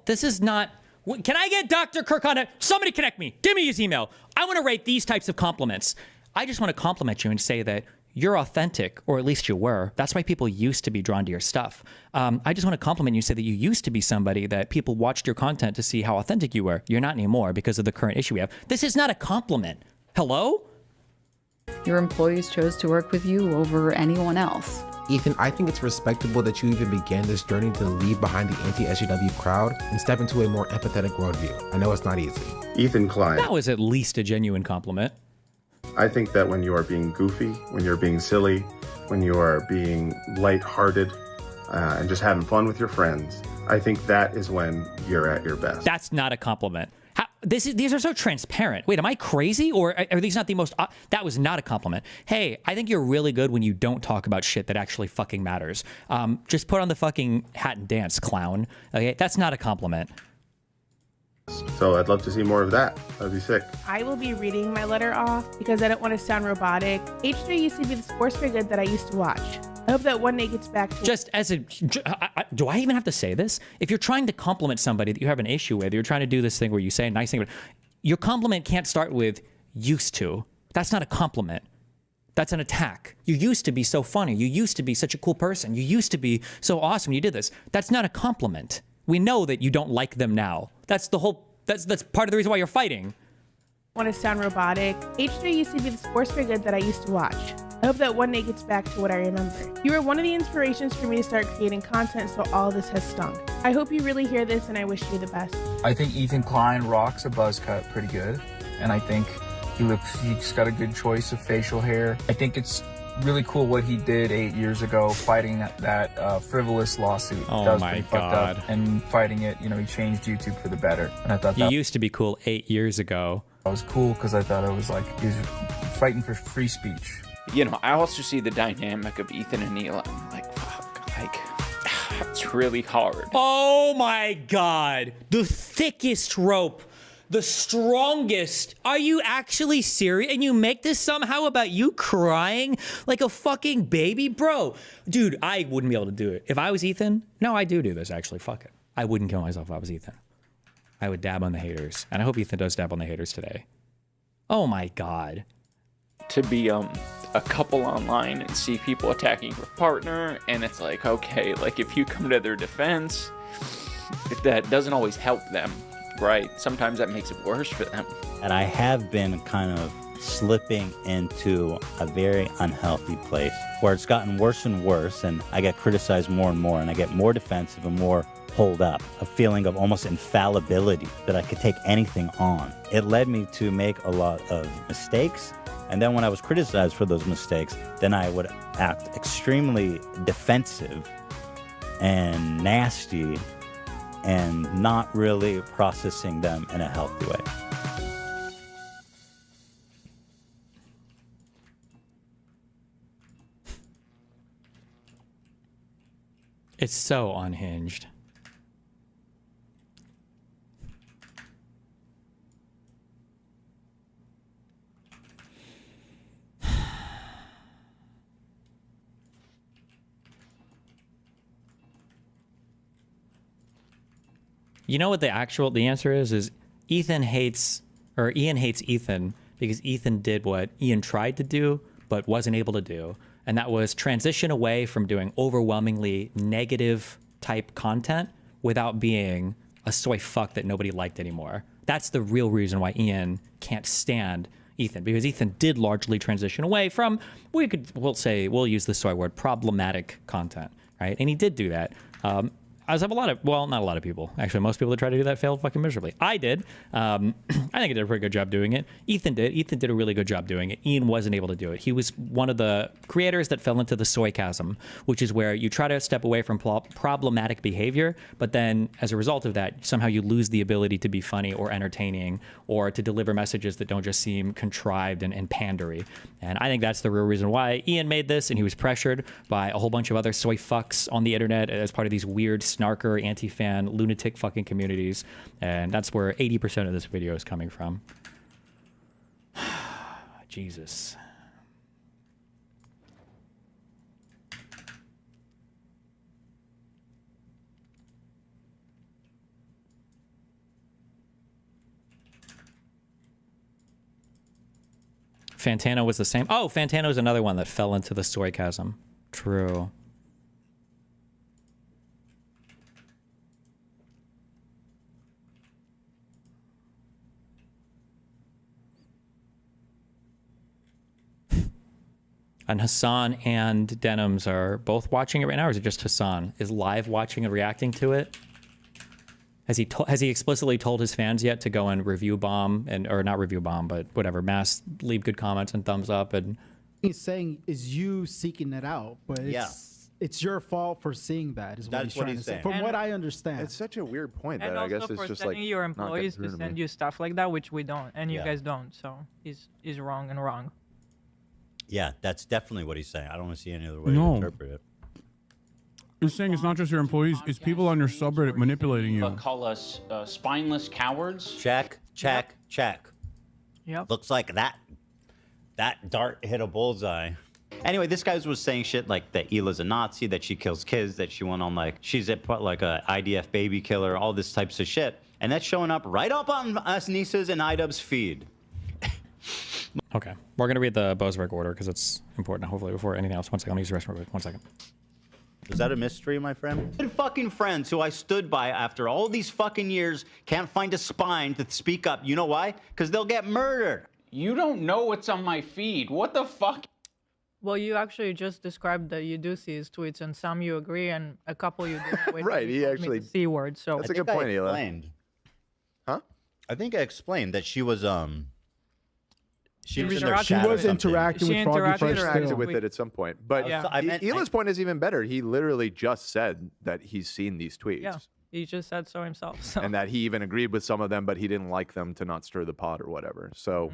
This is not... Can I get Dr. Kirk on it? Somebody connect me. Give me his email. I want to rate these types of compliments. I just want to compliment you and say that you're authentic, or at least you were. That's why people used to be drawn to your stuff. I just want to compliment you, say that you used to be somebody that people watched your content to see how authentic you were. You're not anymore because of the current issue we have. This is not a compliment. Hello?
Your employees chose to work with you over anyone else.
Ethan, I think it's respectable that you even began this journey to leave behind the anti-SJW crowd and step into a more empathetic worldview. I know it's not easy.
Ethan Klein.
That was at least a genuine compliment.
I think that when you are being goofy, when you're being silly, when you are being lighthearted, and just having fun with your friends, I think that is when you're at your best.
That's not a compliment. These are so transparent. Wait, am I crazy? Or are these not the most... that was not a compliment. Hey, I think you're really good when you don't talk about shit that actually fucking matters. Just put on the fucking hat and dance, clown. Okay, that's not a compliment.
So I'd love to see more of that. That'd be sick.
I will be reading my letter off because I don't want to sound robotic. H3 used to be the sports figure that I used to watch. I hope that one day gets back to...
Just as a... do I even have to say this? If you're trying to compliment somebody that you have an issue with, you're trying to do this thing where you say a nice thing, but your compliment can't start with used to. That's not a compliment. That's an attack. You used to be so funny. You used to be such a cool person. You used to be so awesome. You did this. That's not a compliment. We know that you don't like them now. That's the whole... That's part of the reason why you're fighting.
I want to sound robotic. H3 used to be the sports figure that I used to watch. I hope that one day gets back to what I remember. You were one of the inspirations for me to start creating content, so all this has stunk. I hope you really hear this, and I wish you the best.
I think Ethan Klein rocks a buzz cut pretty good, and I think he's got a good choice of facial hair. I think it's really cool what he did 8 years ago, fighting that frivolous lawsuit.
Oh
that was
my
pretty fucked
God.
up, and fighting it, he changed YouTube for the better. And I thought
You used to be cool 8 years ago.
that was cool because I thought it was like he was fighting for free speech.
I also see the dynamic of Ethan and Neil. I'm like, fuck, like, it's really hard.
Oh my God. The thickest rope the strongest. Are you actually serious? And you make this somehow about you crying like a fucking baby? Bro, dude, I wouldn't be able to do it. If I was Ethan, no, I do this actually. Fuck it. I wouldn't kill myself if I was Ethan. I would dab on the haters. And I hope Ethan does dab on the haters today. Oh my God.
To be a couple online and see people attacking your partner, and it's like, okay, like if you come to their defense, that doesn't always help them, right? Sometimes that makes it worse for them.
And I have been kind of slipping into a very unhealthy place where it's gotten worse and worse, and I get criticized more and more, and I get more defensive and more hold up, a feeling of almost infallibility that I could take anything on. It led me to make a lot of mistakes, and then when I was criticized for those mistakes, then I would act extremely defensive and nasty and not really processing them in a healthy way.
It's so unhinged. You know what the answer is Ian hates Ethan because Ethan did what Ian tried to do but wasn't able to do, and that was transition away from doing overwhelmingly negative type content without being a soy fuck that nobody liked anymore. That's the real reason why Ian can't stand Ethan, because Ethan did largely transition away from, we'll use the soy word, problematic content, right? And he did do that. As have a lot of, well, not a lot of people. Actually, most people that try to do that failed fucking miserably. I did. I think I did a pretty good job doing it. Ethan did. Ethan did a really good job doing it. Ian wasn't able to do it. He was one of the creators that fell into the soy chasm, which is where you try to step away from problematic behavior, but then as a result of that, somehow you lose the ability to be funny or entertaining or to deliver messages that don't just seem contrived and pandery. And I think that's the real reason why Ian made this, and he was pressured by a whole bunch of other soy fucks on the internet as part of these weird snarker, anti-fan, lunatic fucking communities. And that's where 80% of this video is coming from. Jesus. Fantano was the same. Oh, Fantano's another one that fell into the soy chasm. True. And Hassan and Denims are both watching it right now, or is it just Hassan is live watching and reacting to it? Has he explicitly told his fans yet to go and review bomb or not review bomb, but whatever, mass leave good comments and thumbs up? And
he's saying is you seeking it out, but it's your fault for seeing that. Is what he's trying to say. From what I understand,
it's such a weird point
And
that I
also
guess it's
for
just
sending
like
your
not getting
employees
through
to
me.
send you stuff like that, which we don't, and you
Yeah.
guys don't. So he's wrong and wrong.
Yeah, that's definitely what he's saying. I don't want to see any other way
No.
to interpret it.
You're saying it's not just your employees, it's people on your subreddit manipulating you.
Call us spineless cowards.
Check.
Yep.
Looks like that dart hit a bullseye. Anyway, this guy was saying shit like that Hila's a Nazi, that she kills kids, that she went on she's a IDF baby killer, all this types of shit. And that's showing up right up on us Nisa's and IDub's feed.
okay, we're gonna read the Bozeberg order because it's important. Hopefully, before anything else. 1 second, let me use the restroom real quick. 1 second.
Is that a mystery, my friend? Good fucking friends who I stood by after all these fucking years can't find a spine to speak up. You know why? Because they'll get murdered.
You don't know what's on my feed. What the fuck?
Well, you actually just described that you do see his tweets, and some you agree, and a couple you didn't. Wait
Right, he actually-
the C word. So
That's a good point, Hila.
Explained.
Huh?
I think I explained that she was she was in their
She
shadow
was
or something.
interacting with Froggy Fresh
interacted
still.
with it at some point. But
Yeah.
I meant-
Hila's point is even better. He literally just said that he's seen these tweets.
yeah, he just said so himself. So.
And that he even agreed with some of them, but he didn't like them to not stir the pot or whatever. So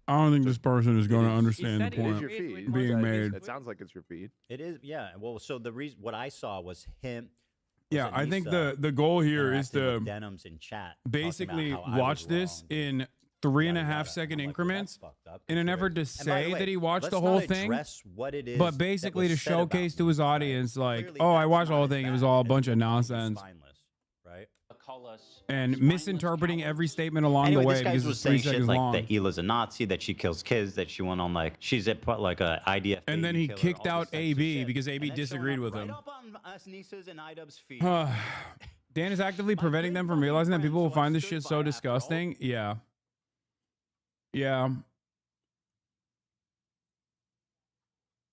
I don't think this person is going to understand the
it is
point
your feed.
being
Right.
made.
It sounds like it's your feed.
It is, yeah. Well, so the reason what I saw was him
Yeah, I think the goal here is to
Denims in chat
basically
talking about how I
watch
was
this
wrong.
in 3.5-second increments in an effort to
by the
say
way,
that he watched
let's
the whole
not
thing,
address what it is
but
that
basically
was
to
said about
showcase
me,
to his audience, like, oh, I watched the whole thing. It was all a bunch of nonsense.
Right?
Call us
And misinterpreting every statement along
Anyway,
the way
this guy
because
was
it's 3
saying shit
seconds
like
long.
that Hila's a Nazi, that she kills kids, that she went on like she's a like a IDF.
And then
baby
he
killer,
kicked
all
out
this types of
AB
shit.
because AB
And that's showing
disagreed
up
with
right
him.
up on us Nisa's and Idub's feed.
Dan is actively preventing them from realizing that people will find this shit so disgusting. Yeah. Yeah.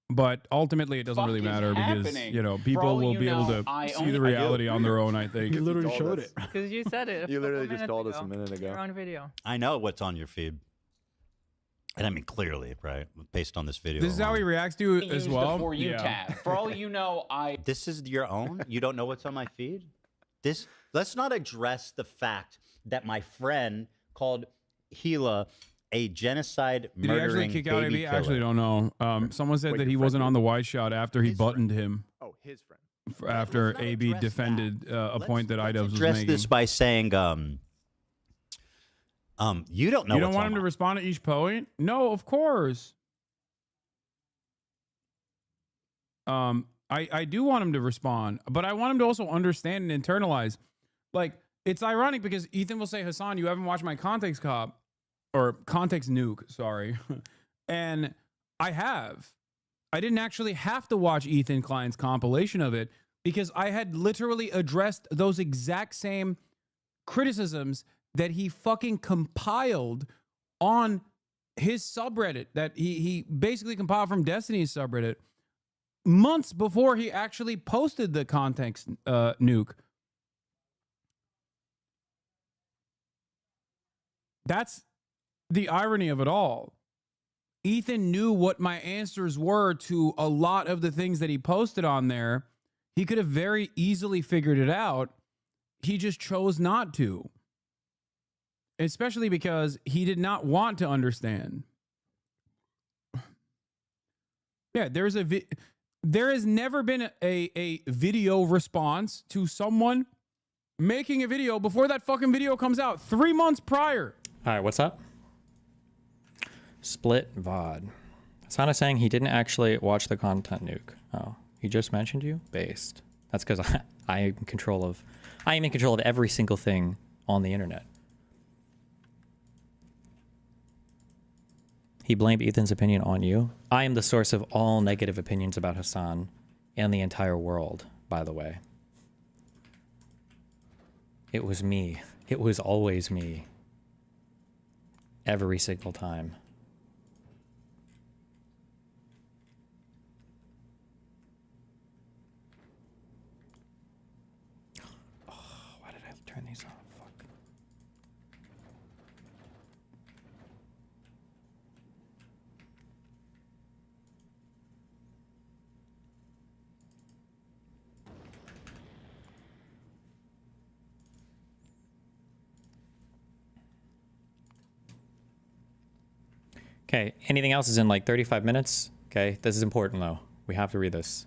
But ultimately, it doesn't really matter because, you know, people will be able to see the reality on their own, I think.
He literally showed it.
Because you said it.
You literally just told us a minute ago.
You're on video.
I know what's on your feed. And I mean, clearly, right? Based on this video.
This is how he reacts to it as
Use
well.
the For You tab. For all you know,
This is your own? You don't know what's on my feed? Let's not address the fact that my friend called Hila a genocide
Did he
murdering
actually kick out
baby
AB? I actually
killer.
don't know. Someone said that he wasn't on the wide shot after he buttoned him.
Oh, his friend.
After AB defended a point that Idubbbz was
Address
making.
this by saying, you don't know.
You don't
what's
want
on
him to
my-
respond to each point? No, of course. I do want him to respond, but I want him to also understand and internalize. Like, it's ironic because Ethan will say, Hassan, you haven't watched my Context Cop or Context Nuke, sorry. And I have. I didn't actually have to watch Ethan Klein's compilation of it because I had literally addressed those exact same criticisms that he fucking compiled on his subreddit that he basically compiled from Destiny's subreddit months before he actually posted the Context Nuke. That's the irony of it all. Ethan knew what my answers were to a lot of the things that he posted on there. He could have very easily figured it out. He just chose not to. Especially because he did not want to understand. Yeah, there has never been a video response to someone making a video before that fucking video comes out 3 months prior.
All right, what's up? Split VOD. Hassan is saying he didn't actually watch the Content Nuke. Oh, he just mentioned you? Based. That's because I am in control of every single thing on the internet. He blamed Ethan's opinion on you. I am the source of all negative opinions about Hassan and the entire world, by the way. It was me. It was always me. Every single time. Oh, why did I turn these off? Fuck. Okay, anything else is in like 35 minutes. Okay, this is important though. We have to read this.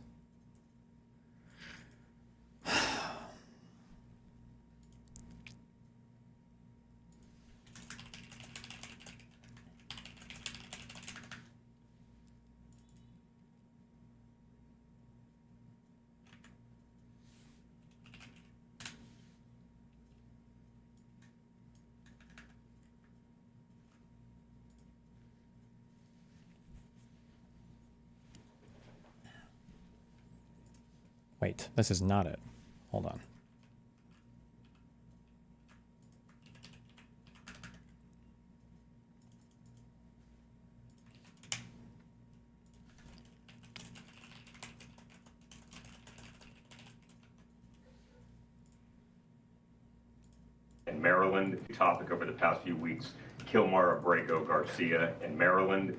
Wait, this is not it. Hold on.
In Maryland, the topic over the past few weeks, Kilmar Abrego Garcia in Maryland.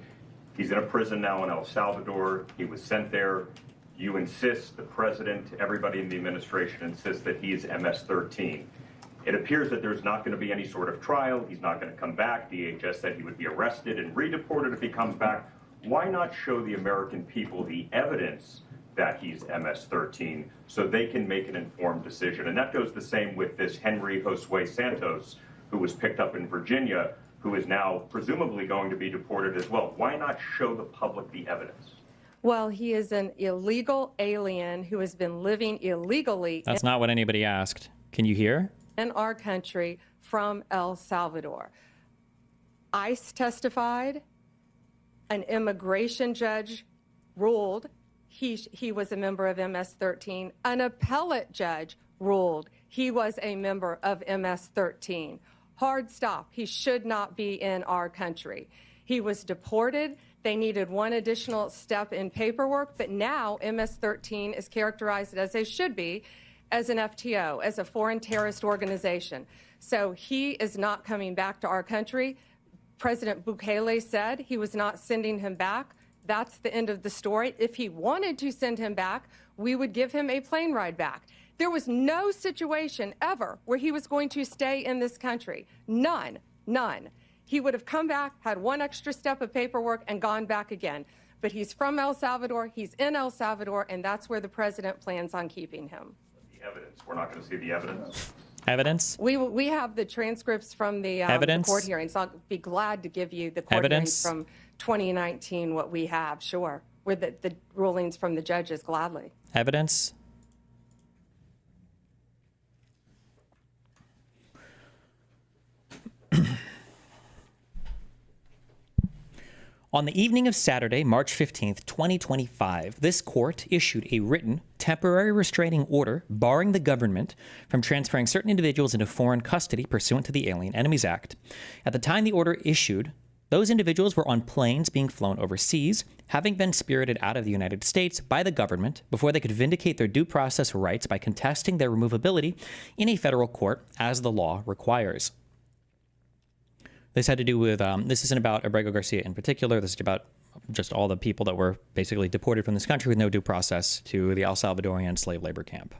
He's in a prison now in El Salvador. He was sent there. You insist, the president, everybody in the administration insists that he is MS-13. It appears that there's not going to be any sort of trial. He's not going to come back. DHS said he would be arrested and redeported if he comes back. Why not show the American people the evidence that he's MS-13 so they can make an informed decision. And that goes the same with this Henry Josue Santos, who was picked up in Virginia, who is now presumably going to be deported as well. Why not show the public the evidence?
Well, he is an illegal alien who has been living illegally
That's not what anybody asked. Can you hear?
in our country from El Salvador. ICE testified. An immigration judge ruled he was a member of MS-13. An appellate judge ruled he was a member of MS-13. Hard stop. He should not be in our country. He was deported. They needed one additional step in paperwork, but now MS-13 is characterized as they should be, as an FTO, as a foreign terrorist organization. So he is not coming back to our country. President Bukele said he was not sending him back. That's the end of the story. If he wanted to send him back, we would give him a plane ride back. There was no situation ever where he was going to stay in this country. None. He would have come back, had one extra step of paperwork, and gone back again. But he's from El Salvador, he's in El Salvador, and that's where the president plans on keeping him.
The evidence. We're not going to see the evidence.
Evidence?
We have the transcripts from the court hearings. I'll be glad to give you the court hearings from 2019, what we have, sure. With the rulings from the judges, gladly.
Evidence? On the evening of Saturday, March 15th, 2025, this court issued a written temporary restraining order barring the government from transferring certain individuals into foreign custody pursuant to the Alien Enemies Act. At the time the order issued, those individuals were on planes being flown overseas, having been spirited out of the United States by the government before they could vindicate their due process rights by contesting their removability in a federal court as the law requires. This had to do with, this isn't about Abrego Garcia in particular. This is about just all the people that were basically deported from this country with no due process to the El Salvadorian slave labor camp.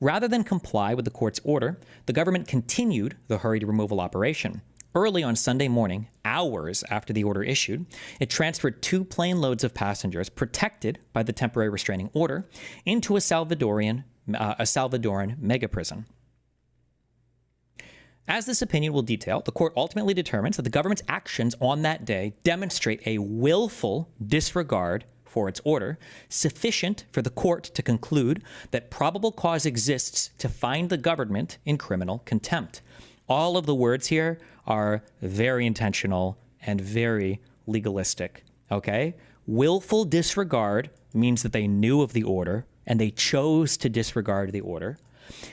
Rather than comply with the court's order, the government continued the hurried removal operation. Early on Sunday morning, hours after the order issued, it transferred 2 plane loads of passengers protected by the temporary restraining order into a Salvadoran mega prison. As this opinion will detail, the court ultimately determines that the government's actions on that day demonstrate a willful disregard for its order, sufficient for the court to conclude that probable cause exists to find the government in criminal contempt. All of the words here are very intentional and very legalistic, okay? Willful disregard means that they knew of the order and they chose to disregard the order,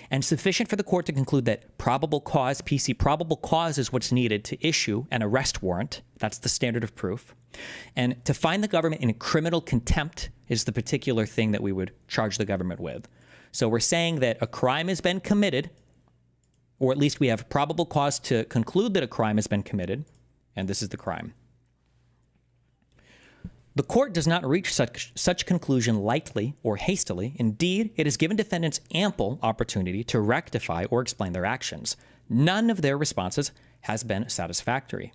and sufficient for the court to conclude that probable cause, PC, probable cause is what's needed to issue an arrest warrant. That's the standard of proof. And to find the government in criminal contempt is the particular thing that we would charge the government with. So we're saying that a crime has been committed, or at least we have probable cause to conclude that a crime has been committed, and this is the crime. The court does not reach such conclusion lightly or hastily. Indeed, it has given defendants ample opportunity to rectify or explain their actions. None of their responses has been satisfactory.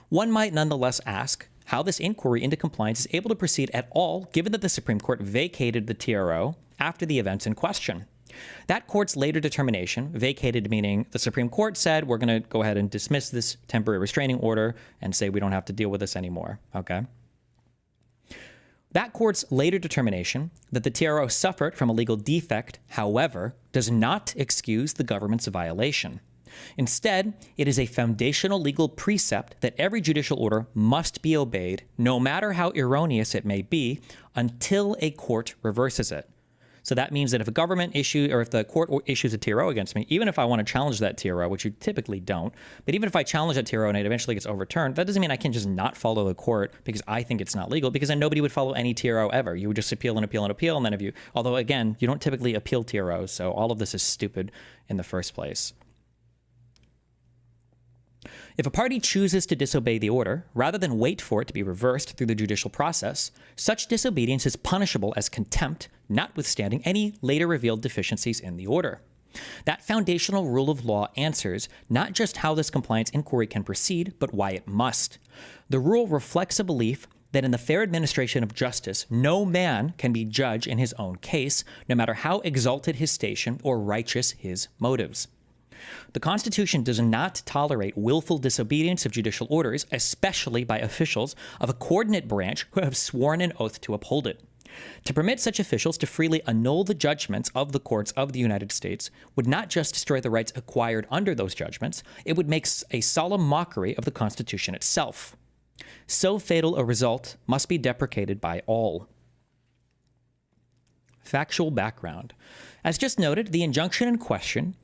One might nonetheless ask how this inquiry into compliance is able to proceed at all, given that the Supreme Court vacated the TRO after the events in question. That court's later determination, vacated meaning the Supreme Court said, we're going to go ahead and dismiss this temporary restraining order and say we don't have to deal with this anymore, okay? That court's later determination that the TRO suffered from a legal defect, however, does not excuse the government's violation. Instead, it is a foundational legal precept that every judicial order must be obeyed, no matter how erroneous it may be, until a court reverses it. So that means that if a government issue, or if the court issues a TRO against me, even if I want to challenge that TRO, which you typically don't, but even if I challenge that TRO and it eventually gets overturned, that doesn't mean I can just not follow the court because I think it's not legal, because then nobody would follow any TRO ever. You would just appeal and appeal and appeal, and then if you, although again, you don't typically appeal TROs, so all of this is stupid in the first place. If a party chooses to disobey the order, rather than wait for it to be reversed through the judicial process, such disobedience is punishable as contempt, notwithstanding any later revealed deficiencies in the order. That foundational rule of law answers not just how this compliance inquiry can proceed, but why it must. The rule reflects a belief that in the fair administration of justice, no man can be judge in his own case, no matter how exalted his station or righteous his motives. The Constitution does not tolerate willful disobedience of judicial orders, especially by officials of a coordinate branch who have sworn an oath to uphold it. To permit such officials to freely annul the judgments of the courts of the United States would not just destroy the rights acquired under those judgments, it would make a solemn mockery of the Constitution itself. So fatal a result must be deprecated by all. Factual background. As just noted, the injunction in question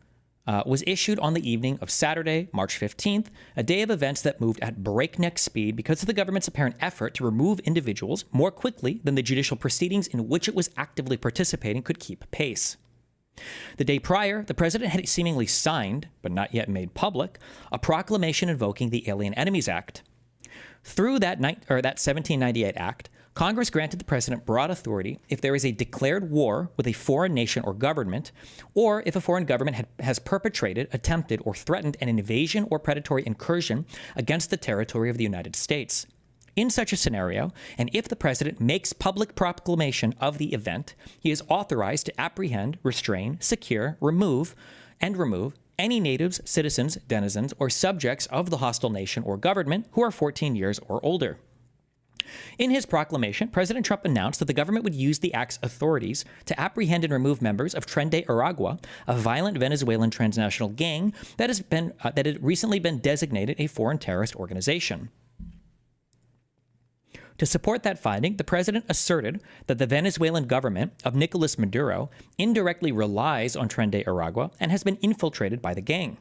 was issued on the evening of Saturday, March 15th, a day of events that moved at breakneck speed because of the government's apparent effort to remove individuals more quickly than the judicial proceedings in which it was actively participating could keep pace. The day prior, the president had seemingly signed, but not yet made public, a proclamation invoking the Alien Enemies Act. Through that 1798 Act, Congress granted the president broad authority if there is a declared war with a foreign nation or government, or if a foreign government has perpetrated, attempted, or threatened an invasion or predatory incursion against the territory of the United States. In such a scenario, and if the president makes public proclamation of the event, he is authorized to apprehend, restrain, secure, remove any natives, citizens, denizens, or subjects of the hostile nation or government who are 14 years or older. In his proclamation, President Trump announced that the government would use the act's authorities to apprehend and remove members of Tren de Aragua, a violent Venezuelan transnational gang that had recently been designated a foreign terrorist organization. To support that finding, the president asserted that the Venezuelan government of Nicolas Maduro indirectly relies on Tren de Aragua and has been infiltrated by the gang.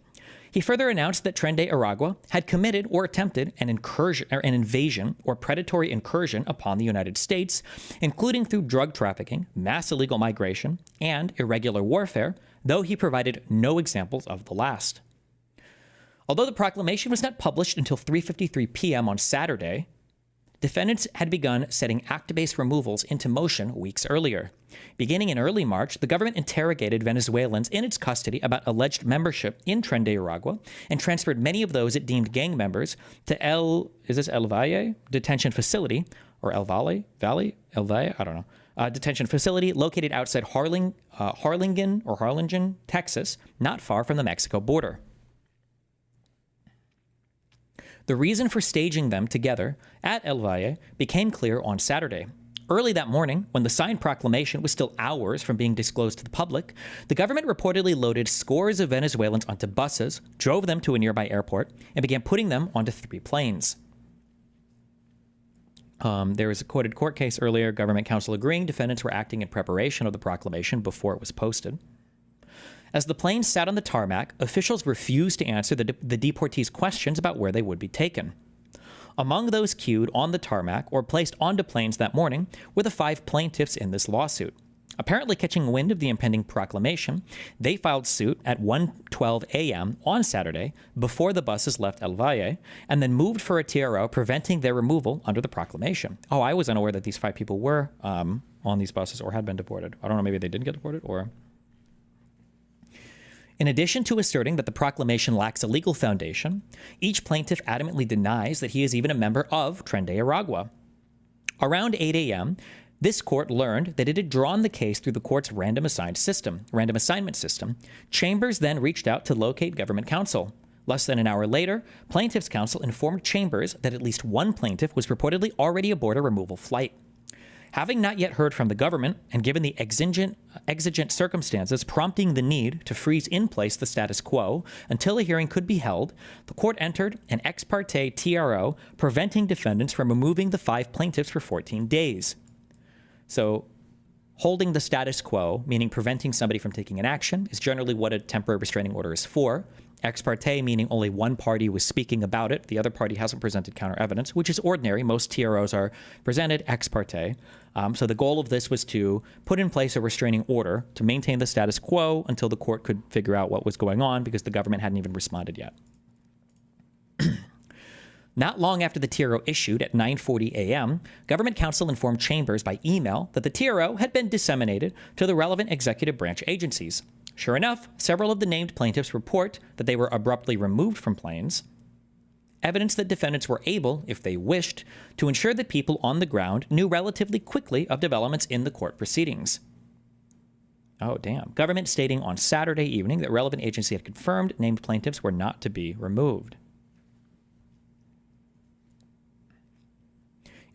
He further announced that Tren de Aragua had committed or attempted an invasion or predatory incursion upon the United States, including through drug trafficking, mass illegal migration, and irregular warfare, though he provided no examples of the last. Although the proclamation was not published until 3:53 p.m. on Saturday, defendants had begun setting act-based removals into motion weeks earlier. Beginning in early March, the government interrogated Venezuelans in its custody about alleged membership in Tren de Aragua and transferred many of those it deemed gang members to El Valle detention facility, or El Valle, I don't know, detention facility located outside Harlingen, Texas, not far from the Mexico border. The reason for staging them together at El Valle became clear on Saturday. Early that morning, when the signed proclamation was still hours from being disclosed to the public, the government reportedly loaded scores of Venezuelans onto buses, drove them to a nearby airport, and began putting them onto 3 planes. There was a quoted court case earlier, government counsel agreeing defendants were acting in preparation of the proclamation before it was posted. As the planes sat on the tarmac, officials refused to answer the deportees' questions about where they would be taken. Among those queued on the tarmac or placed onto planes that morning were the 5 plaintiffs in this lawsuit. Apparently catching wind of the impending proclamation, they filed suit at 1:12 a.m. on Saturday before the buses left El Valle, and then moved for a TRO preventing their removal under the proclamation. Oh, I was unaware that these 5 people were on these buses or had been deported. I don't know, maybe they didn't get deported or... In addition to asserting that the proclamation lacks a legal foundation, each plaintiff adamantly denies that he is even a member of Tren de Aragua. Around 8 a.m., this court learned that it had drawn the case through the court's random assignment system. Chambers then reached out to locate government counsel. Less than an hour later, plaintiff's counsel informed Chambers that at least one plaintiff was reportedly already aboard a removal flight. Having not yet heard from the government, and given the exigent circumstances prompting the need to freeze in place the status quo until a hearing could be held, the court entered an ex parte TRO preventing defendants from removing the 5 plaintiffs for 14 days. So, holding the status quo, meaning preventing somebody from taking an action, is generally what a temporary restraining order is for. Ex parte, meaning only one party was speaking about it, the other party hasn't presented counter evidence, which is ordinary. Most TROs are presented ex parte. So the goal of this was to put in place a restraining order to maintain the status quo until the court could figure out what was going on, because the government hadn't even responded yet. Not long after the TRO issued at 9:40 a.m., government counsel informed Chambers by email that the TRO had been disseminated to the relevant executive branch agencies. Sure enough, several of the named plaintiffs report that they were abruptly removed from planes, evidence that defendants were able, if they wished, to ensure that people on the ground knew relatively quickly of developments in the court proceedings. Oh, damn. Government stating on Saturday evening that relevant agency had confirmed named plaintiffs were not to be removed.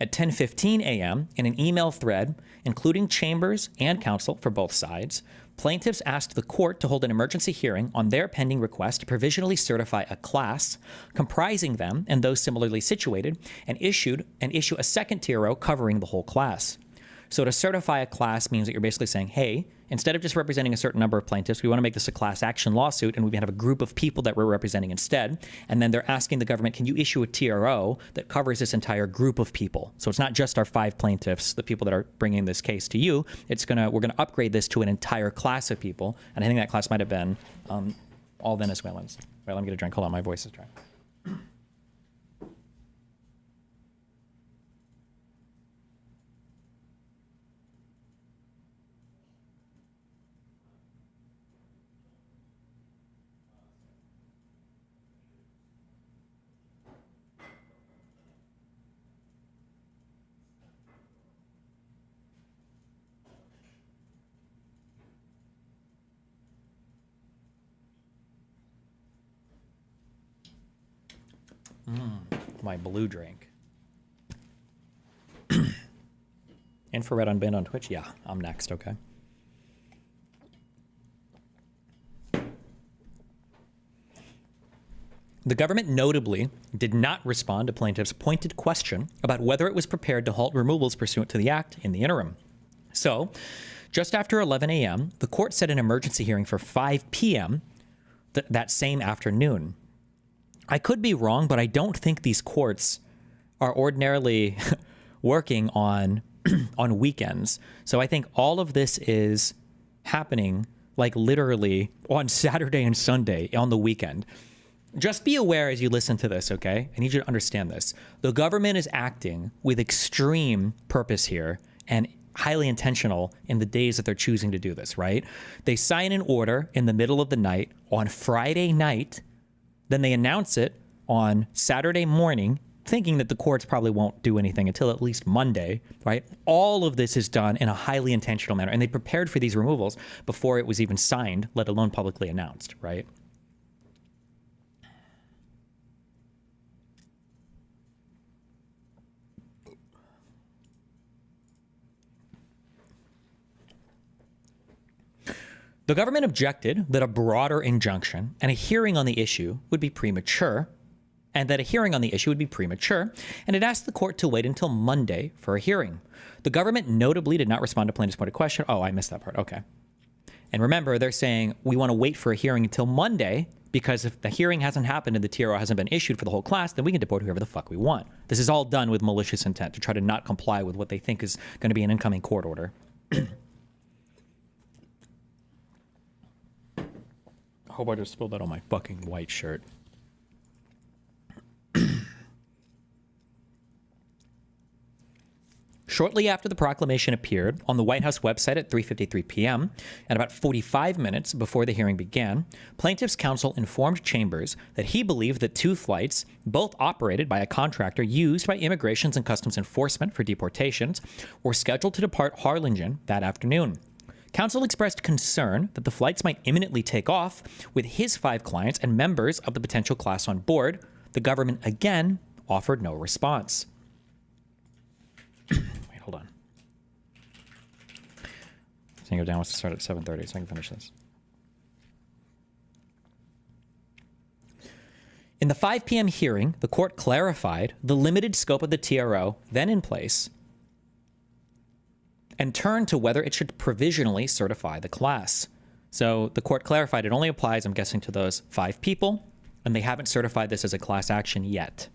At 10:15 a.m., in an email thread, including chambers and counsel for both sides, plaintiffs asked the court to hold an emergency hearing on their pending request to provisionally certify a class comprising them and those similarly situated, and issue a second TRO covering the whole class. So to certify a class means that you're basically saying, hey, instead of just representing a certain number of plaintiffs, we want to make this a class action lawsuit, and we have a group of people that we're representing instead. And then they're asking the government, can you issue a TRO that covers this entire group of people? So it's not just our 5 plaintiffs, the people that are bringing this case to you. We're gonna upgrade this to an entire class of people. And I think that class might have been all Venezuelans. Well, let me get a drink. Hold on, my voice is dry. My blue drink. Infrared Unbanned on Twitch? Yeah, I'm next, okay. The government notably did not respond to plaintiffs' pointed question about whether it was prepared to halt removals pursuant to the act in the interim. So, just after 11 a.m., the court set an emergency hearing for 5 p.m. That same afternoon. I could be wrong, but I don't think these courts are ordinarily working on weekends. So I think all of this is happening like literally on Saturday and Sunday on the weekend. Just be aware as you listen to this, okay? I need you to understand this. The government is acting with extreme purpose here and highly intentional in the days that they're choosing to do this, right? They sign an order in the middle of the night on Friday night. Then they announce it on Saturday morning, thinking that the courts probably won't do anything until at least Monday, right? All of this is done in a highly intentional manner. And they prepared for these removals before it was even signed, let alone publicly announced, right? The government objected that a broader injunction and a hearing on the issue would be premature, and it asked the court to wait until Monday for a hearing. The government notably did not respond to plaintiff's pointed question. Oh, I missed that part. Okay. And remember, they're saying we want to wait for a hearing until Monday because if the hearing hasn't happened and the TRO hasn't been issued for the whole class, then we can deport whoever the fuck we want. This is all done with malicious intent to try to not comply with what they think is going to be an incoming court order. I hope I just spilled that on my fucking white shirt. Shortly after the proclamation appeared on the White House website at 3:53 p.m., and about 45 minutes before the hearing began, plaintiffs' counsel informed Chambers that he believed that 2 flights, both operated by a contractor used by Immigrations and Customs Enforcement for deportations, were scheduled to depart Harlingen that afternoon. Counsel expressed concern that the flights might imminently take off with his 5 clients and members of the potential class on board. The government again offered no response. Wait, hold on. Tango Down wants to start at 7:30, so I can finish this. In the 5 p.m. hearing, the court clarified the limited scope of the TRO then in place and turned to whether it should provisionally certify the class. So the court clarified it only applies, I'm guessing, to those 5 people, and they haven't certified this as a class action yet.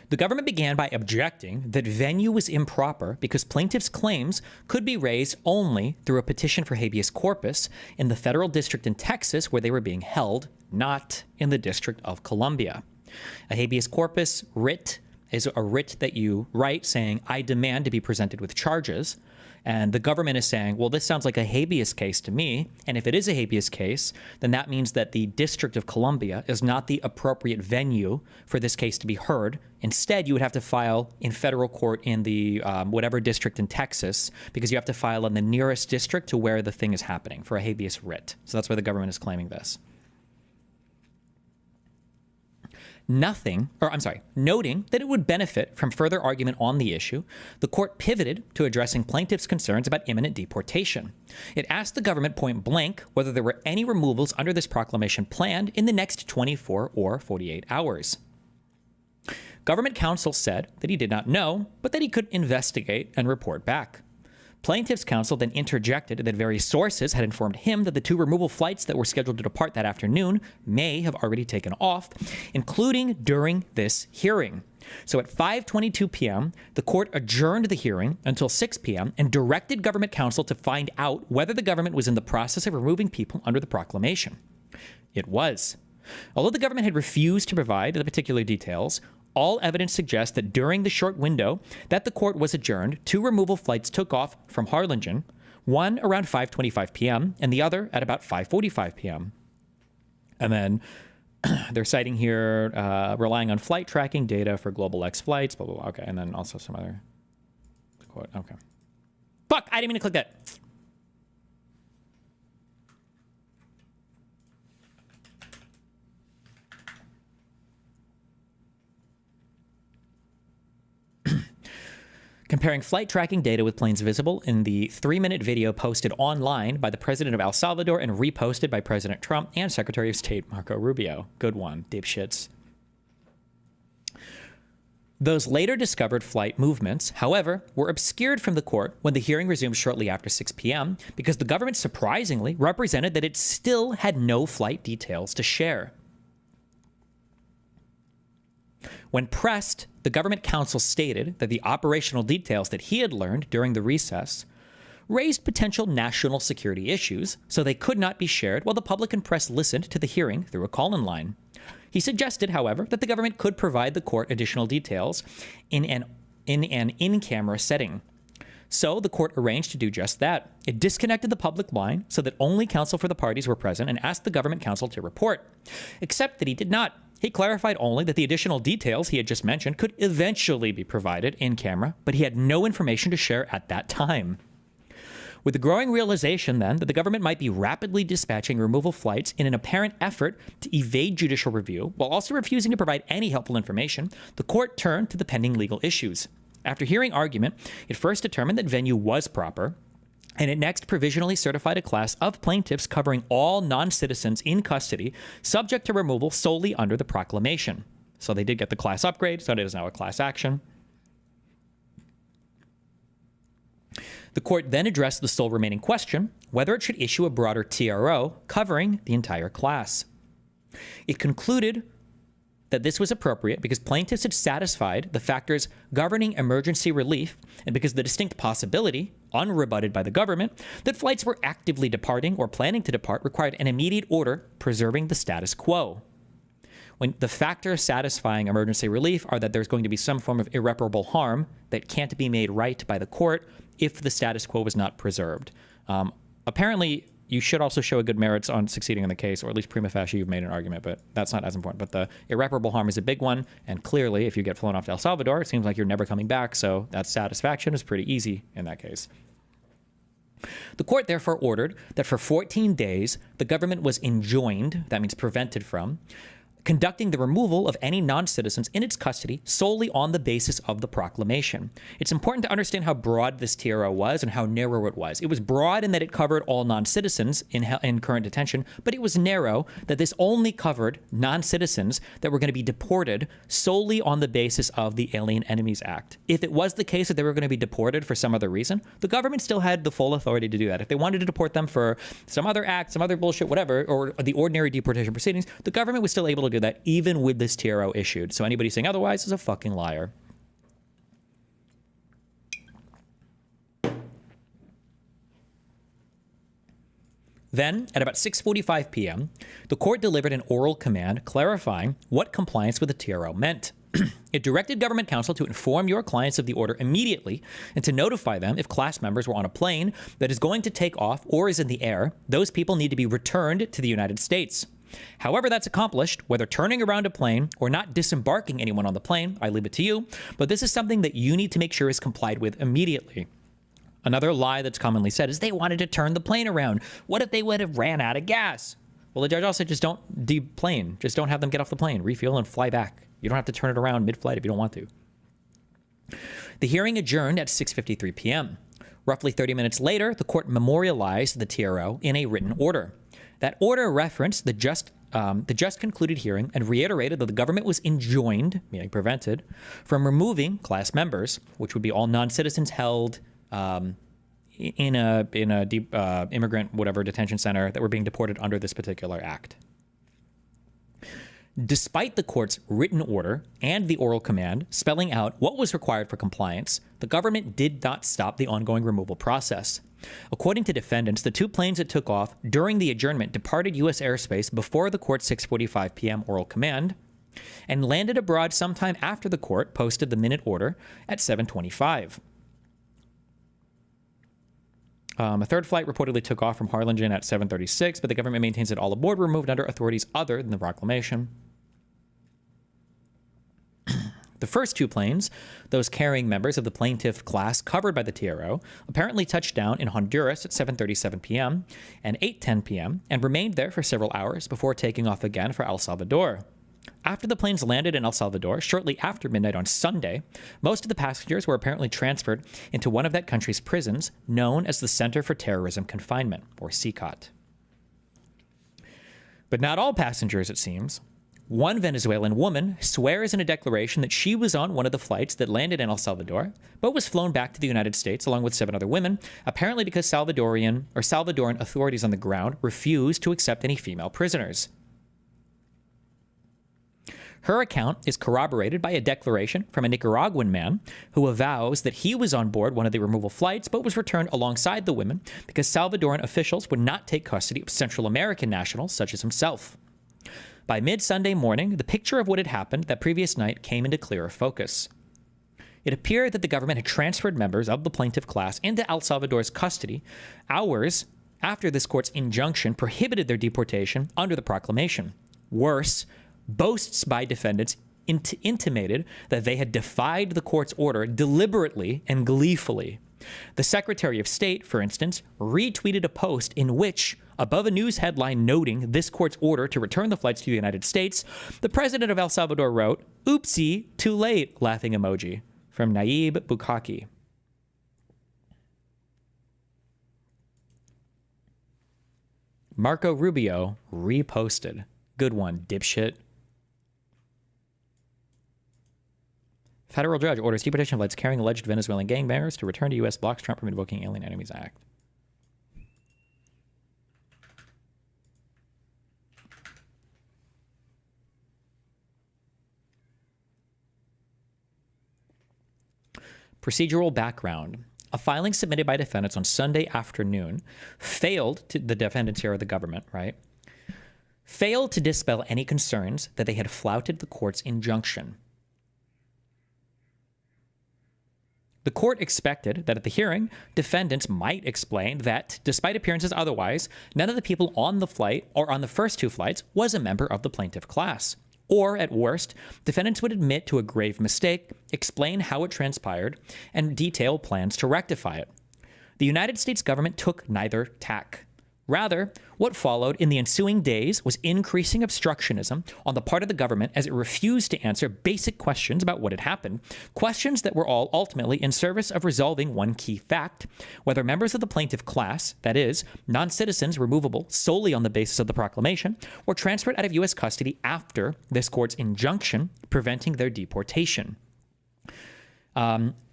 The government began by objecting that venue was improper because plaintiffs' claims could be raised only through a petition for habeas corpus in the federal district in Texas where they were being held, not in the District of Columbia. A habeas corpus writ is a writ that you write saying, I demand to be presented with charges. And the government is saying, well, this sounds like a habeas case to me. And if it is a habeas case, then that means that the District of Columbia is not the appropriate venue for this case to be heard. Instead, you would have to file in federal court in the whatever district in Texas, because you have to file in the nearest district to where the thing is happening for a habeas writ. So that's why the government is claiming this. Noting that it would benefit from further argument on the issue, the court pivoted to addressing plaintiffs' concerns about imminent deportation. It asked the government point blank whether there were any removals under this proclamation planned in the next 24 or 48 hours. Government counsel said that he did not know, but that he could investigate and report back. Plaintiffs' counsel then interjected that various sources had informed him that the 2 removal flights that were scheduled to depart that afternoon may have already taken off, including during this hearing. So at 5:22 p.m., the court adjourned the hearing until 6 p.m. and directed government counsel to find out whether the government was in the process of removing people under the proclamation. It was. Although the government had refused to provide the particular details, all evidence suggests that during the short window that the court was adjourned, 2 removal flights took off from Harlingen, one around 5:25 p.m. and the other at about 5:45 p.m. And then they're citing here relying on flight tracking data for Global X flights, blah, blah, blah. Okay, and then also some other quote. Okay. Fuck, I didn't mean to click that. Comparing flight tracking data with planes visible in the 3-minute video posted online by the president of El Salvador and reposted by President Trump and Secretary of State Marco Rubio. Good one, dipshits. Those later discovered flight movements, however, were obscured from the court when the hearing resumed shortly after 6 p.m. because the government surprisingly represented that it still had no flight details to share. When pressed, the government counsel stated that the operational details that he had learned during the recess raised potential national security issues, so they could not be shared while the public and press listened to the hearing through a call-in line. He suggested, however, that the government could provide the court additional details in an in-camera setting. So the court arranged to do just that. It disconnected the public line so that only counsel for the parties were present and asked the government counsel to report, except that he did not. He clarified only that the additional details he had just mentioned could eventually be provided in camera, but he had no information to share at that time. With the growing realization, then, that the government might be rapidly dispatching removal flights in an apparent effort to evade judicial review, while also refusing to provide any helpful information, the court turned to the pending legal issues. After hearing argument, it first determined that venue was proper, and it next provisionally certified a class of plaintiffs covering all non-citizens in custody subject to removal solely under the proclamation. So they did get the class upgrade, so it is now a class action. The court then addressed the sole remaining question, whether it should issue a broader TRO covering the entire class. It concluded that this was appropriate because plaintiffs had satisfied the factors governing emergency relief and because the distinct possibility, unrebutted by the government, that flights were actively departing or planning to depart required an immediate order preserving the status quo. When the factors satisfying emergency relief are that there's going to be some form of irreparable harm that can't be made right by the court if the status quo was not preserved. Apparently, you should also show a good merits on succeeding in the case, or at least prima facie you've made an argument, but that's not as important. But the irreparable harm is a big one, and clearly, if you get flown off to El Salvador, it seems like you're never coming back, so that satisfaction is pretty easy in that case. The court therefore ordered that for 14 days, the government was enjoined, that means prevented from, conducting the removal of any non-citizens in its custody solely on the basis of the proclamation. It's important to understand how broad this TRO was and how narrow it was. It was broad in that it covered all non-citizens in current detention, but it was narrow that this only covered non-citizens that were going to be deported solely on the basis of the Alien Enemies Act. If it was the case that they were going to be deported for some other reason, the government still had the full authority to do that. If they wanted to deport them for some other act, some other bullshit, whatever, or the ordinary deportation proceedings, the government was still able to do that even with this TRO issued. So anybody saying otherwise is a fucking liar. Then, at about 6:45 p.m., the court delivered an oral command clarifying what compliance with the TRO meant. It directed government counsel to inform your clients of the order immediately and to notify them if class members were on a plane that is going to take off or is in the air. Those people need to be returned to the United States. However that's accomplished, whether turning around a plane or not disembarking anyone on the plane, I leave it to you, but this is something that you need to make sure is complied with immediately. Another lie that's commonly said is they wanted to turn the plane around. What if they would have ran out of gas? Well, the judge also just don't deplane. Just don't have them get off the plane, refuel, and fly back. You don't have to turn it around mid-flight if you don't want to. The hearing adjourned at 6:53 p.m. Roughly 30 minutes later, the court memorialized the TRO in a written order. That order referenced the just concluded hearing and reiterated that the government was enjoined, meaning prevented, from removing class members, which would be all non-citizens held in a deep immigrant whatever detention center that were being deported under this particular act. Despite the court's written order and the oral command spelling out what was required for compliance, the government did not stop the ongoing removal process. According to defendants, the two planes that took off during the adjournment departed U.S. airspace before the court's 6:45 p.m. oral command and landed abroad sometime after the court posted the minute order at 7:25. A third flight reportedly took off from Harlingen at 7:36, but the government maintains that all aboard were moved under authorities other than the proclamation. The first two planes, those carrying members of the plaintiff class covered by the TRO, apparently touched down in Honduras at 7:37 p.m. and 8:10 p.m. and remained there for several hours before taking off again for El Salvador. After the planes landed in El Salvador, shortly after midnight on Sunday, most of the passengers were apparently transferred into one of that country's prisons known as the Center for Terrorism Confinement, or CCOT. But not all passengers, it seems. One Venezuelan woman swears in a declaration that she was on one of the flights that landed in El Salvador, but was flown back to the United States along with 7 other women, apparently because Salvadoran authorities on the ground refused to accept any female prisoners. Her account is corroborated by a declaration from a Nicaraguan man who avows that he was on board one of the removal flights but was returned alongside the women because Salvadoran officials would not take custody of Central American nationals such as himself. By mid-Sunday morning, the picture of what had happened that previous night came into clearer focus. It appeared that the government had transferred members of the plaintiff class into El Salvador's custody hours after this court's injunction prohibited their deportation under the proclamation. Worse, boasts by defendants intimated that they had defied the court's order deliberately and gleefully. The Secretary of State, for instance, retweeted a post in which, above a news headline noting this court's order to return the flights to the United States, the president of El Salvador wrote, "Oopsie, too late," laughing emoji, from Nayib Bukaki. Marco Rubio reposted. Good one, dipshit. Federal judge orders deportation flights carrying alleged Venezuelan gangbangers to return to U.S. blocks Trump from invoking Alien Enemies Act. Procedural background. A filing submitted by defendants on Sunday afternoon the defendants here are the government, right? Failed to dispel any concerns that they had flouted the court's injunction. The court expected that at the hearing, defendants might explain that, despite appearances otherwise, none of the people on the flight or on the first 2 flights was a member of the plaintiff class. Or, at worst, defendants would admit to a grave mistake, explain how it transpired, and detail plans to rectify it. The United States government took neither tack. Rather, what followed in the ensuing days was increasing obstructionism on the part of the government as it refused to answer basic questions about what had happened, questions that were all ultimately in service of resolving one key fact: whether members of the plaintiff class, that is, non-citizens removable solely on the basis of the proclamation, were transferred out of U.S. custody after this court's injunction preventing their deportation.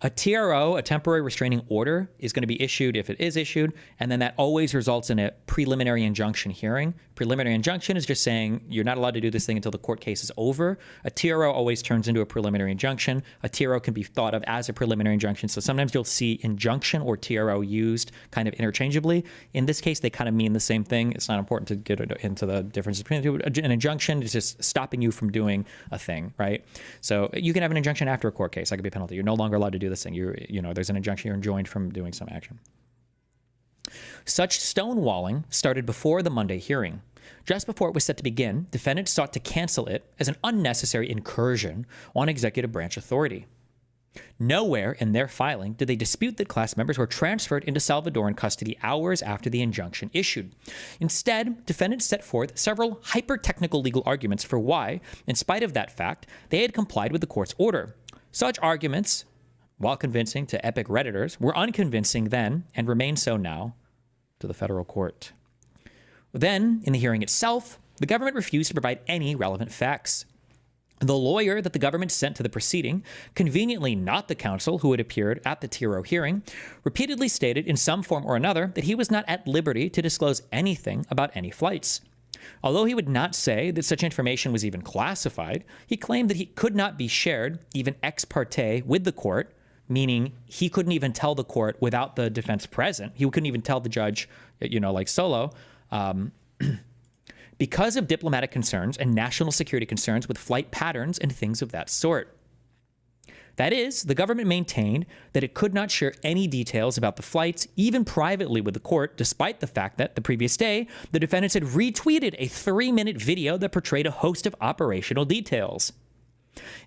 A TRO, a temporary restraining order, is going to be issued if it is issued, and then that always results in a preliminary injunction hearing. Preliminary injunction is just saying you're not allowed to do this thing until the court case is over. A TRO always turns into a preliminary injunction. A TRO can be thought of as a preliminary injunction, so sometimes you'll see injunction or TRO used kind of interchangeably. In this case, they kind of mean the same thing. It's not important to get into the differences between the two. An injunction is just stopping you from doing a thing, right? So you can have an injunction after a court case. That could be a penalty. You're no longer allowed to do this thing. You know, there's an injunction. You're enjoined from doing some action. Such stonewalling started before the Monday hearing. Just before it was set to begin, defendants sought to cancel it as an unnecessary incursion on executive branch authority. Nowhere in their filing did they dispute that class members were transferred into Salvadoran custody hours after the injunction issued. Instead, defendants set forth several hyper-technical legal arguments for why, in spite of that fact, they had complied with the court's order. Such arguments, while convincing to epic Redditors, were unconvincing then and remain so now to the federal court. Then, in the hearing itself, the government refused to provide any relevant facts. The lawyer that the government sent to the proceeding, conveniently not the counsel who had appeared at the TRO hearing, repeatedly stated in some form or another that he was not at liberty to disclose anything about any flights. Although he would not say that such information was even classified, he claimed that he could not be shared, even ex parte, with the court, meaning he couldn't even tell the court without the defense present. He couldn't even tell the judge, like solo, because of diplomatic concerns and national security concerns with flight patterns and things of that sort. That is, the government maintained that it could not share any details about the flights, even privately with the court, despite the fact that the previous day, the defendants had retweeted a 3-minute video that portrayed a host of operational details.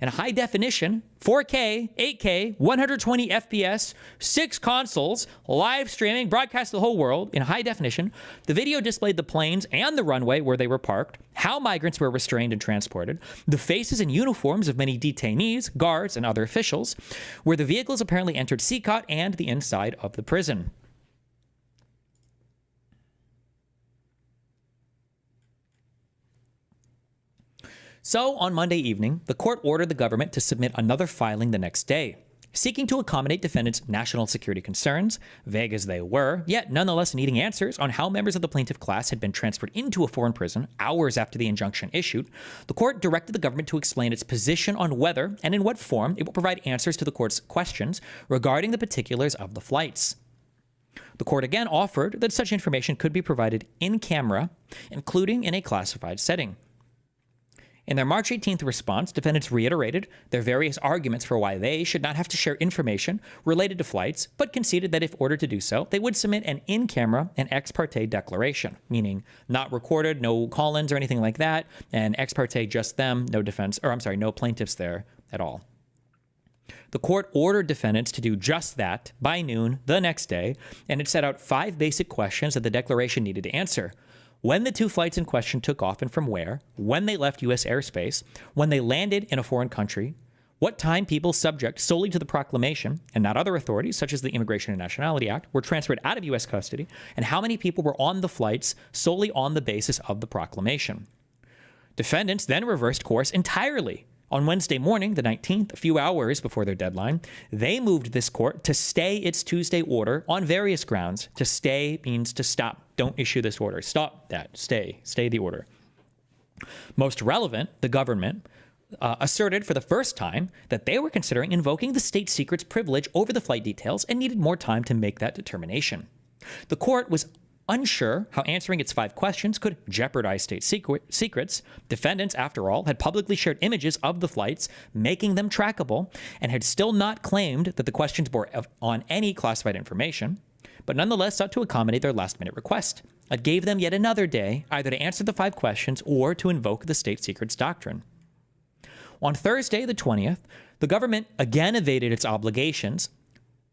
In high definition, 4K, 8K, 120 FPS, 6 consoles, live streaming, broadcast to the whole world in high definition, the video displayed the planes and the runway where they were parked, how migrants were restrained and transported, the faces and uniforms of many detainees, guards, and other officials, where the vehicles apparently entered CCOT and the inside of the prison. So, on Monday evening, the court ordered the government to submit another filing the next day, seeking to accommodate defendants' national security concerns, vague as they were, yet nonetheless needing answers on how members of the plaintiff class had been transferred into a foreign prison hours after the injunction issued. The court directed the government to explain its position on whether and in what form it will provide answers to the court's questions regarding the particulars of the flights. The court again offered that such information could be provided in camera, including in a classified setting. In their March 18th response, defendants reiterated their various arguments for why they should not have to share information related to flights, but conceded that if ordered to do so, they would submit an in-camera and ex parte declaration, meaning not recorded, no call-ins or anything like that, and ex parte just them, no plaintiffs there at all. The court ordered defendants to do just that by noon the next day, and it set out 5 basic questions that the declaration needed to answer. When the 2 flights in question took off and from where, when they left U.S. airspace, when they landed in a foreign country, what time people subject solely to the proclamation and not other authorities, such as the Immigration and Nationality Act, were transferred out of U.S. custody, and how many people were on the flights solely on the basis of the proclamation. Defendants then reversed course entirely. On Wednesday morning, the 19th, a few hours before their deadline, they moved this court to stay its Tuesday order on various grounds. To stay means to stop. Don't issue this order. Stop that. Stay the order. Most relevant, the government asserted for the first time that they were considering invoking the state secret's privilege over the flight details and needed more time to make that determination. The court was unsure how answering its 5 questions could jeopardize state secrets. Defendants, after all, had publicly shared images of the flights, making them trackable, and had still not claimed that the questions bore on any classified information, but nonetheless sought to accommodate their last-minute request. It gave them yet another day, either to answer the 5 questions or to invoke the state secrets doctrine. On Thursday, the 20th, the government again evaded its obligations.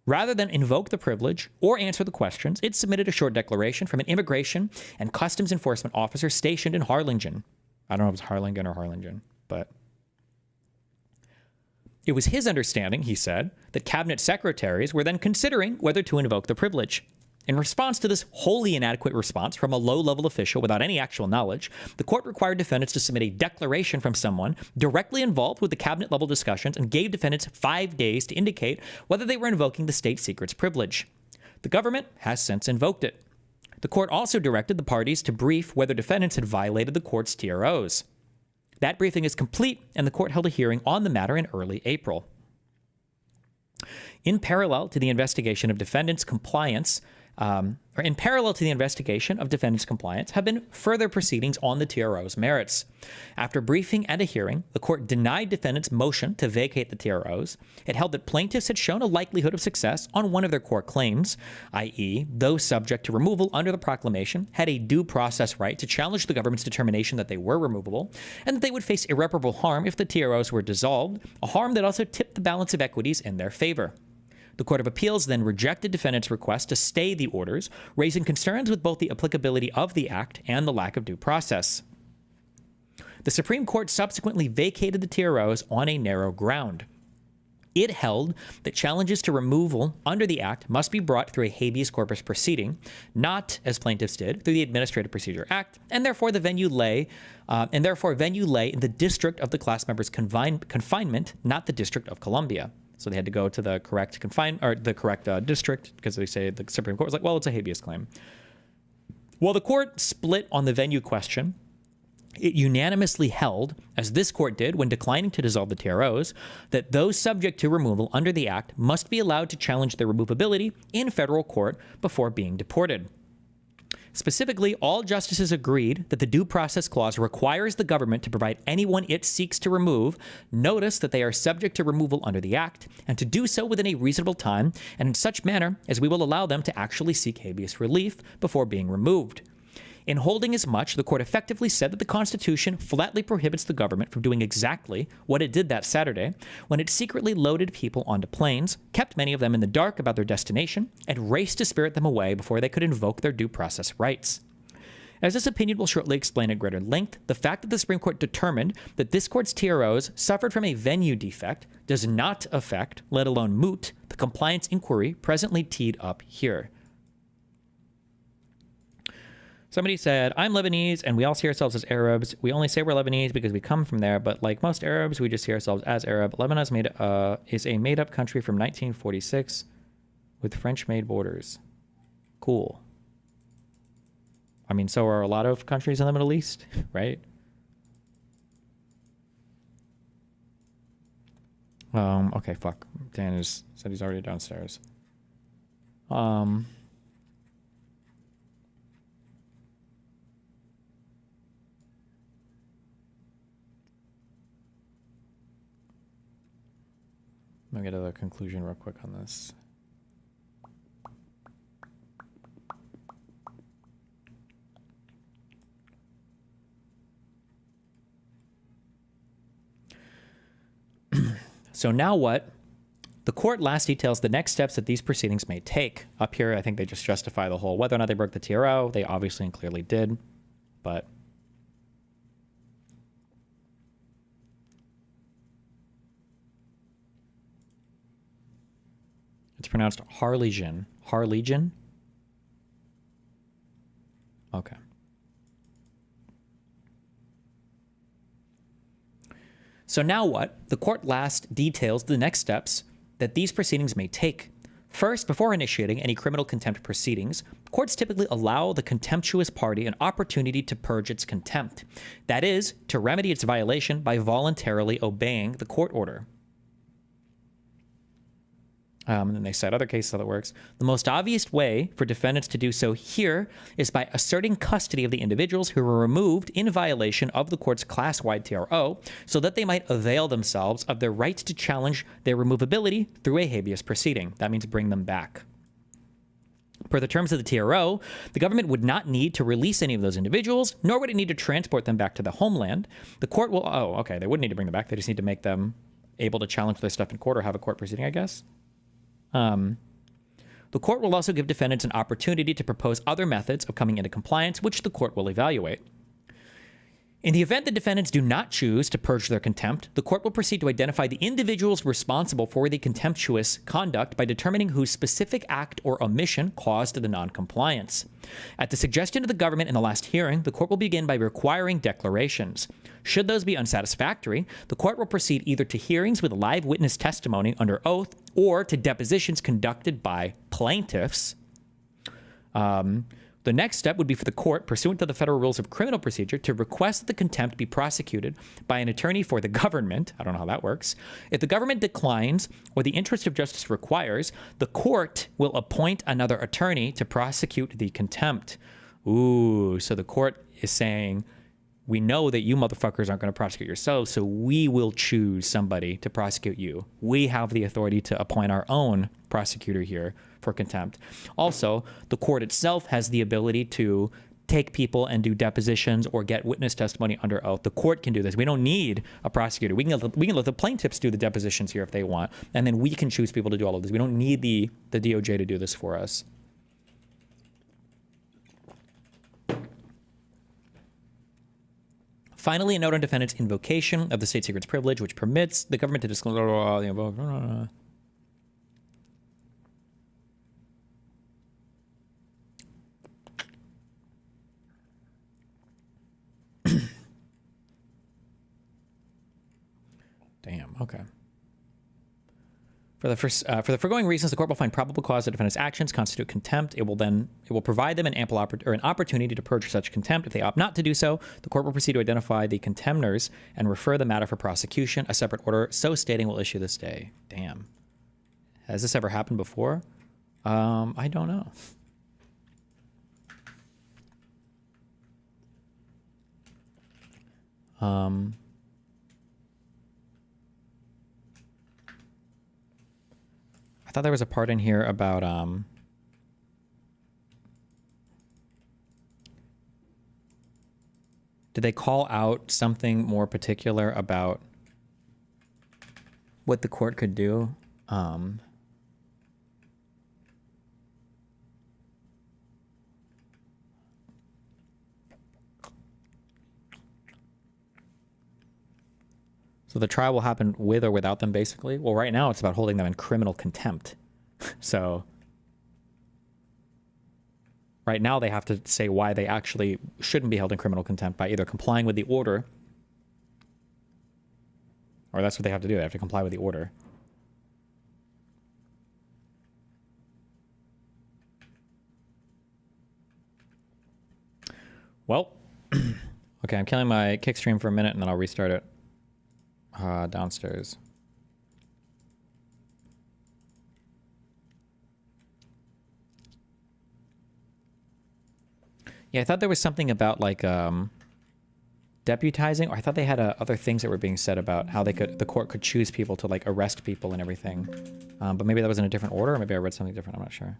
Rather than invoke the privilege or answer the questions, it submitted a short declaration from an immigration and customs enforcement officer stationed in Harlingen. I don't know if it's Harlingen or Harlingen, but it was his understanding, he said, that cabinet secretaries were then considering whether to invoke the privilege. In response to this wholly inadequate response from a low-level official without any actual knowledge, the court required defendants to submit a declaration from someone directly involved with the cabinet-level discussions and gave defendants 5 days to indicate whether they were invoking the state secrets privilege. The government has since invoked it. The court also directed the parties to brief whether defendants had violated the court's TROs. That briefing is complete, and the court held a hearing on the matter in early April. In parallel to the investigation of defendants' compliance, have been further proceedings on the TRO's merits. After briefing and a hearing, the court denied defendants' motion to vacate the TROs. It held that plaintiffs had shown a likelihood of success on one of their core claims, i.e., those subject to removal under the proclamation had a due process right to challenge the government's determination that they were removable, and that they would face irreparable harm if the TROs were dissolved, a harm that also tipped the balance of equities in their favor. The Court of Appeals then rejected defendants' request to stay the orders, raising concerns with both the applicability of the act and the lack of due process. The Supreme Court subsequently vacated the TROs on a narrow ground. It held that challenges to removal under the act must be brought through a habeas corpus proceeding, not, as plaintiffs did, through the Administrative Procedure Act, and therefore venue lay in the district of the class member's confinement, not the District of Columbia. So they had to go to the correct district because they say the Supreme Court was like, well, it's a habeas claim. While the court split on the venue question, it unanimously held, as this court did when declining to dissolve the TROs, that those subject to removal under the act must be allowed to challenge their removability in federal court before being deported. Specifically, all justices agreed that the Due Process Clause requires the government to provide anyone it seeks to remove notice that they are subject to removal under the Act, and to do so within a reasonable time and in such manner as we will allow them to actually seek habeas relief before being removed. In holding as much, the court effectively said that the Constitution flatly prohibits the government from doing exactly what it did that Saturday when it secretly loaded people onto planes, kept many of them in the dark about their destination, and raced to spirit them away before they could invoke their due process rights. As this opinion will shortly explain at greater length, the fact that the Supreme Court determined that this court's TROs suffered from a venue defect does not affect, let alone moot, the compliance inquiry presently teed up here. Somebody said, I'm Lebanese and we all see ourselves as Arabs. We only say we're Lebanese because we come from there, but like most Arabs, we just see ourselves as Arab. Lebanon is a made-up country from 1946 with French-made borders. Cool. I mean, so are a lot of countries in the Middle East, right? Okay, fuck. Dan said he's already downstairs. Let me get to the conclusion real quick on this. So now what? The court last details the next steps that these proceedings may take. Up here, I think they just justify the whole whether or not they broke the TRO. They obviously and clearly did, but it's pronounced Harlingen. Harlingen? Okay. So now what? The court last details the next steps that these proceedings may take. First, before initiating any criminal contempt proceedings, courts typically allow the contemptuous party an opportunity to purge its contempt. That is, to remedy its violation by voluntarily obeying the court order. And then they cite other cases how that works. The most obvious way for defendants to do so here is by asserting custody of the individuals who were removed in violation of the court's class-wide TRO so that they might avail themselves of their right to challenge their removability through a habeas proceeding. That means bring them back. Per the terms of the TRO, the government would not need to release any of those individuals, nor would it need to transport them back to the homeland. The court will... Oh, okay, they wouldn't need to bring them back. They just need to make them able to challenge their stuff in court or have a court proceeding, I guess. The court will also give defendants an opportunity to propose other methods of coming into compliance, which the court will evaluate. In the event the defendants do not choose to purge their contempt, the court will proceed to identify the individuals responsible for the contemptuous conduct by determining whose specific act or omission caused the noncompliance. At the suggestion of the government in the last hearing, the court will begin by requiring declarations. Should those be unsatisfactory, the court will proceed either to hearings with live witness testimony under oath or to depositions conducted by plaintiffs. The next step would be for the court, pursuant to the Federal Rules of Criminal Procedure, to request that the contempt be prosecuted by an attorney for the government. I don't know how that works. If the government declines or the interest of justice requires, the court will appoint another attorney to prosecute the contempt. Ooh, so the court is saying, we know that you motherfuckers aren't going to prosecute yourselves, so we will choose somebody to prosecute you. We have the authority to appoint our own prosecutor here for contempt. Also, the court itself has the ability to take people and do depositions or get witness testimony under oath. The court can do this. We don't need a prosecutor. We can let the plaintiffs do the depositions here if they want, and then we can choose people to do all of this. We don't need the DOJ to do this for us. Finally, a note on defendant's invocation of the state secret's privilege, which permits the government to disclose. Damn. Okay. For the foregoing reasons, the court will find probable cause the defendant's actions constitute contempt. It will provide them an ample an opportunity to purge such contempt. If they opt not to do so, the court will proceed to identify the contemners and refer the matter for prosecution. A separate order so stating will issue this day. Damn. Has this ever happened before? I don't know. I thought there was a part in here about did they call out something more particular about what the court could do? So the trial will happen with or without them, basically? Well, right now it's about holding them in criminal contempt. So right now they have to say why they actually shouldn't be held in criminal contempt by either complying with the order, or that's what they have to do. They have to comply with the order. Well, okay, I'm killing my kick stream for a minute and then I'll restart it. Downstairs. Yeah, I thought there was something about like deputizing, or I thought they had other things that were being said about how the court could choose people to like arrest people and everything. But maybe that was in a different order, or maybe I read something different. I'm not sure.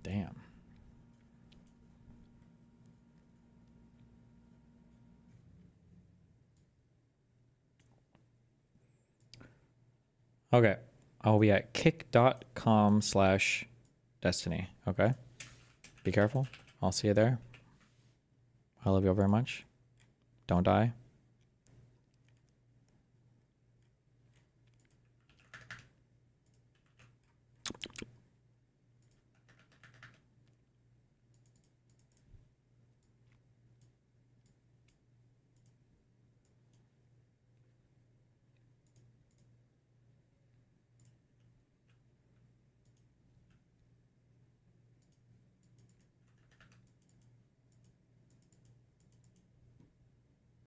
Damn. Okay. I'll be at kick.com/destiny. Okay. Be careful. I'll see you there. I love you all very much. Don't die.